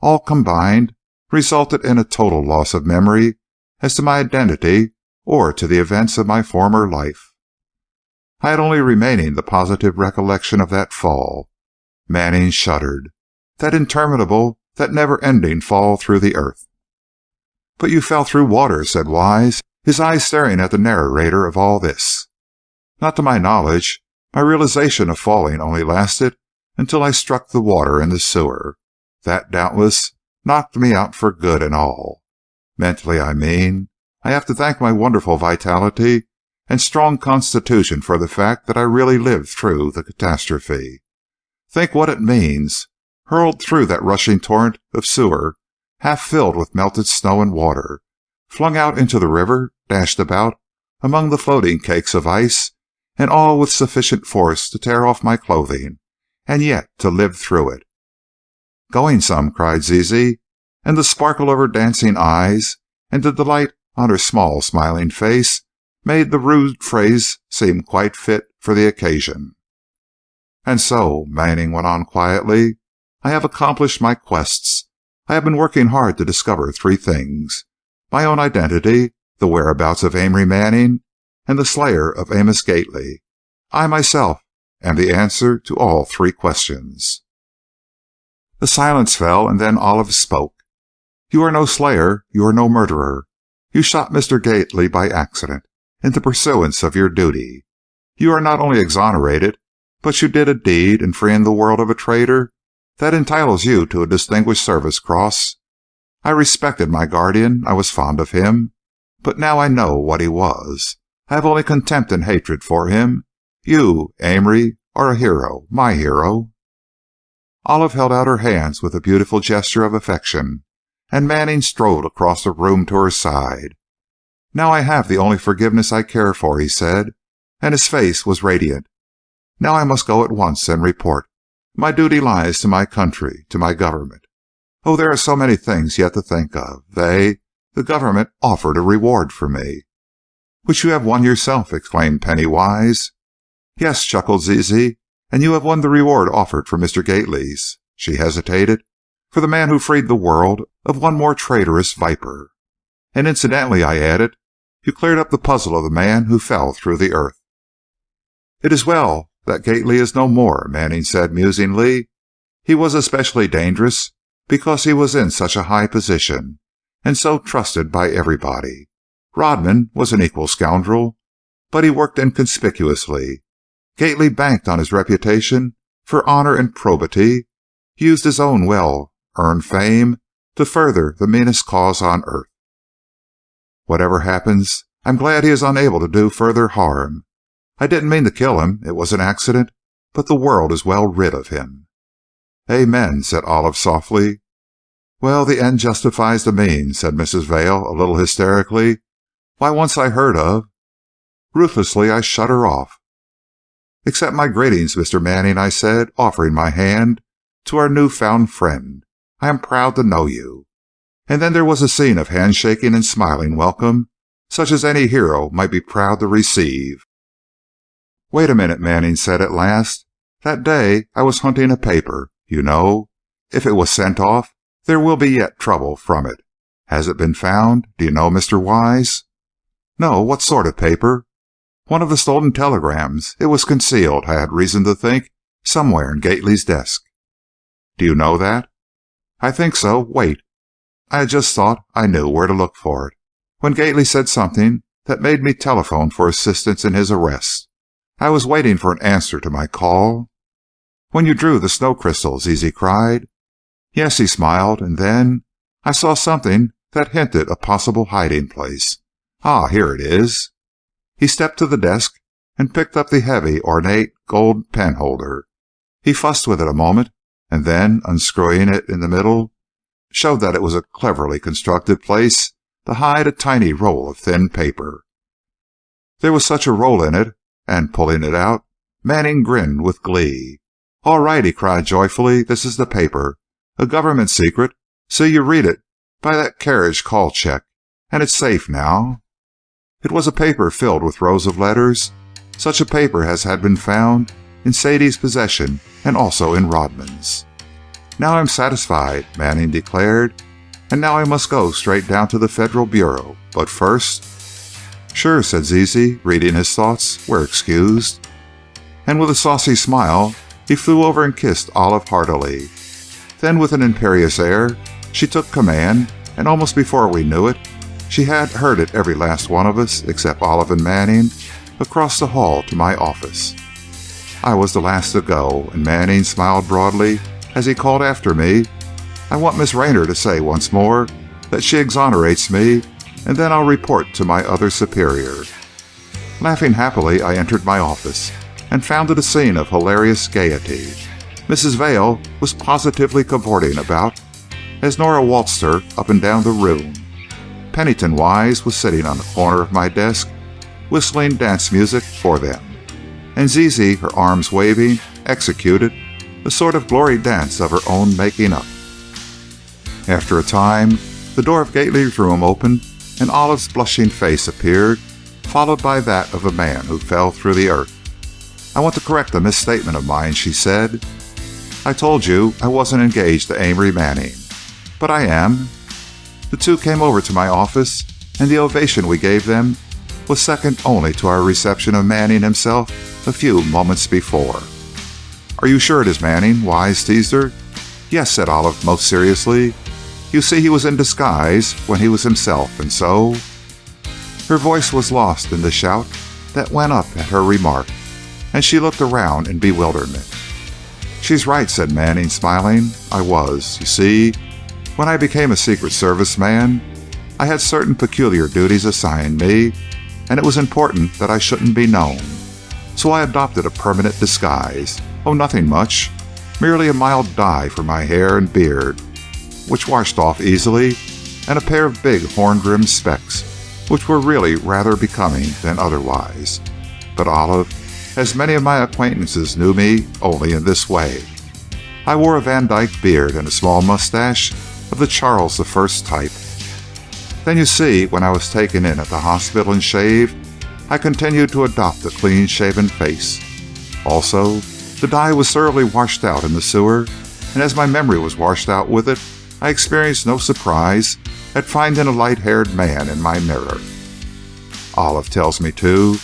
all combined, resulted in a total loss of memory as to my identity or to the events of my former life. I had only remaining the positive recollection of that fall. Manning shuddered. That interminable, that never-ending fall through the earth. "But you fell through water," said Wise, his eyes staring at the narrator of all this. "Not to my knowledge. My realization of falling only lasted until I struck the water in the sewer. That, doubtless, knocked me out for good and all. Mentally, I mean. I have to thank my wonderful vitality and strong constitution for the fact that I really lived through the catastrophe. Think what it means, hurled through that rushing torrent of sewer, half filled with melted snow and water, flung out into the river, dashed about among the floating cakes of ice, and all with sufficient force to tear off my clothing, and yet to live through it." "Going some," cried Zizi, and the sparkle of her dancing eyes and the delight on her small smiling face made the rude phrase seem quite fit for the occasion. "And so," Manning went on quietly, "I have accomplished my quests. I have been working hard to discover three things: my own identity, the whereabouts of Amory Manning, and the slayer of Amos Gately. I myself am the answer to all three questions." A silence fell, and then Olive spoke. "You are no slayer. You are no murderer. You shot Mr. Gately by accident, in the pursuance of your duty. You are not only exonerated, but you did a deed in freeing the world of a traitor that entitles you to a Distinguished Service Cross. I respected my guardian. I was fond of him. But now I know what he was. I have only contempt and hatred for him. You, Amory, are a hero, my hero." Olive held out her hands with a beautiful gesture of affection, and Manning strode across the room to her side. "Now I have the only forgiveness I care for," he said, and his face was radiant. "Now I must go at once and report. My duty lies to my country, to my government. Oh, there are so many things yet to think of. The government, offered a reward for me." "Which you have won yourself," exclaimed Pennywise. "Yes," chuckled Zizi, "and you have won the reward offered for Mr. Gately's." She hesitated. "For the man who freed the world of one more traitorous viper. And incidentally," I added, "you cleared up the puzzle of the man who fell through the earth." "It is well that Gately is no more," Manning said musingly. "He was especially dangerous because he was in such a high position, and so trusted by everybody. Rodman was an equal scoundrel, but he worked inconspicuously. Gately banked on his reputation for honor and probity, used his own well-earned fame to further the meanest cause on earth. Whatever happens, I'm glad he is unable to do further harm. I didn't mean to kill him, it was an accident, but the world is well rid of him." "Amen," said Olive softly. "Well, the end justifies the means," said Mrs. Vail, a little hysterically. "Why, once I heard of—" Ruthlessly I shut her off. "Accept my greetings, Mr. Manning," I said, offering my hand to our new-found friend. "I am proud to know you." And then there was a scene of handshaking and smiling welcome, such as any hero might be proud to receive. "Wait a minute," Manning said at last. "That day I was hunting a paper, you know. If it was sent off, there will be yet trouble from it. Has it been found, do you know, Mr. Wise?" "No, what sort of paper?" "One of the stolen telegrams. It was concealed, I had reason to think, somewhere in Gately's desk." "Do you know that?" "I think so. Wait." I had just thought I knew where to look for it, when Gately said something that made me telephone for assistance in his arrest. I was waiting for an answer to my call. "When you drew the snow crystals," Zizi cried. "Yes," he smiled, "and then I saw something that hinted a possible hiding place. Ah, here it is." He stepped to the desk and picked up the heavy, ornate gold penholder. He fussed with it a moment, and then, unscrewing it in the middle, showed that it was a cleverly constructed place to hide a tiny roll of thin paper. There was such a roll in it, and, pulling it out, Manning grinned with glee. "All right," he cried joyfully, "this is the paper, a government secret. See, you read it by that carriage call check, and it's safe now." It was a paper filled with rows of letters, such a paper as had been found in Sadie's possession and also in Rodman's. "Now I'm satisfied," Manning declared, "and now I must go straight down to the Federal Bureau. But first—" "Sure," said Zizi, reading his thoughts. "We're excused." And with a saucy smile, he flew over and kissed Olive heartily. Then, with an imperious air, she took command, and almost before we knew it, she had herded every last one of us, except Olive and Manning, across the hall to my office. I was the last to go, and Manning smiled broadly as he called after me, "I want Miss Rayner to say once more that she exonerates me, and then I'll report to my other superior." Laughing happily, I entered my office and found it a scene of hilarious gaiety. Mrs. Vail was positively cavorting about as Nora waltzed her up and down the room. Pennington Wise was sitting on the corner of my desk, whistling dance music for them, and Zizi, her arms waving, executed a sort of glory dance of her own making up. After a time, the door of Gately's room opened, and Olive's blushing face appeared, followed by that of the man who fell through the earth. "I want to correct a misstatement of mine," she said. "I told you I wasn't engaged to Amory Manning, but I am." The two came over to my office, and the ovation we gave them was second only to our reception of Manning himself a few moments before. "Are you sure it is Manning?" Wise teased her. "Yes," said Olive most seriously. "You see, he was in disguise when he was himself, and so—" Her voice was lost in the shout that went up at her remark, and she looked around in bewilderment. "She's right," said Manning, smiling. "I was. You see, when I became a Secret Service man, I had certain peculiar duties assigned me, and it was important that I shouldn't be known. So I adopted a permanent disguise. Oh, nothing much. Merely a mild dye for my hair and beard. which washed off easily, and a pair of big horn-rimmed specs, which were really rather becoming than otherwise. But Olive, as many of my acquaintances knew me only in this way. I wore a Van Dyke beard and a small mustache of the Charles I type. Then you see, when I was taken in at the hospital and shaved, I continued to adopt a clean-shaven face. Also, the dye was thoroughly washed out in the sewer, and as my memory was washed out with it, I experienced no surprise at finding a light-haired man in my mirror. Olive tells me, too,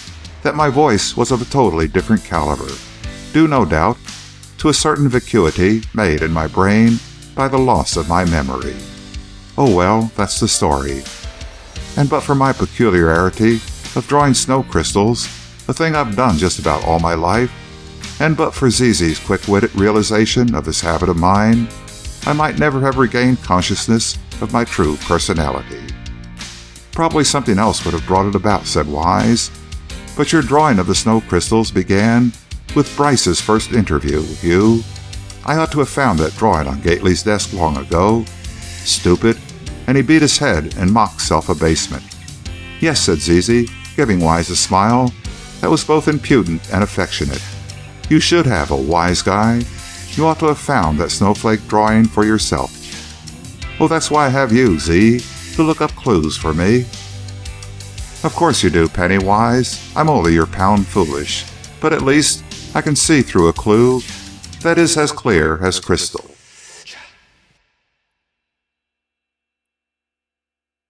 that my voice was of a totally different caliber, due, no doubt, to a certain vacuity made in my brain by the loss of my memory. Oh well, that's the story. And but for my peculiarity of drawing snow crystals, a thing I've done just about all my life, and but for Zizi's quick-witted realization of this habit of mine, I might never have regained consciousness of my true personality. Probably something else would have brought it about, said Wise. But your drawing of the snow crystals began with Bryce's first interview with you. I ought to have found that drawing on Gately's desk long ago. Stupid, and he beat his head in mock self-abasement. Yes, said Zizi, giving Wise a smile that was both impudent and affectionate. You should have, a wise guy. You ought to have found that snowflake drawing for yourself. Oh, that's why I have you, Z, to look up clues for me. Of course you do, Pennywise. I'm only your pound foolish, but at least I can see through a clue that is as clear as crystal.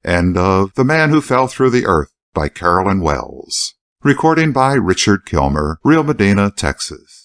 End of The Man Who Fell Through the Earth by Carolyn Wells. Recording by Richard Kilmer, Rio Medina, Texas.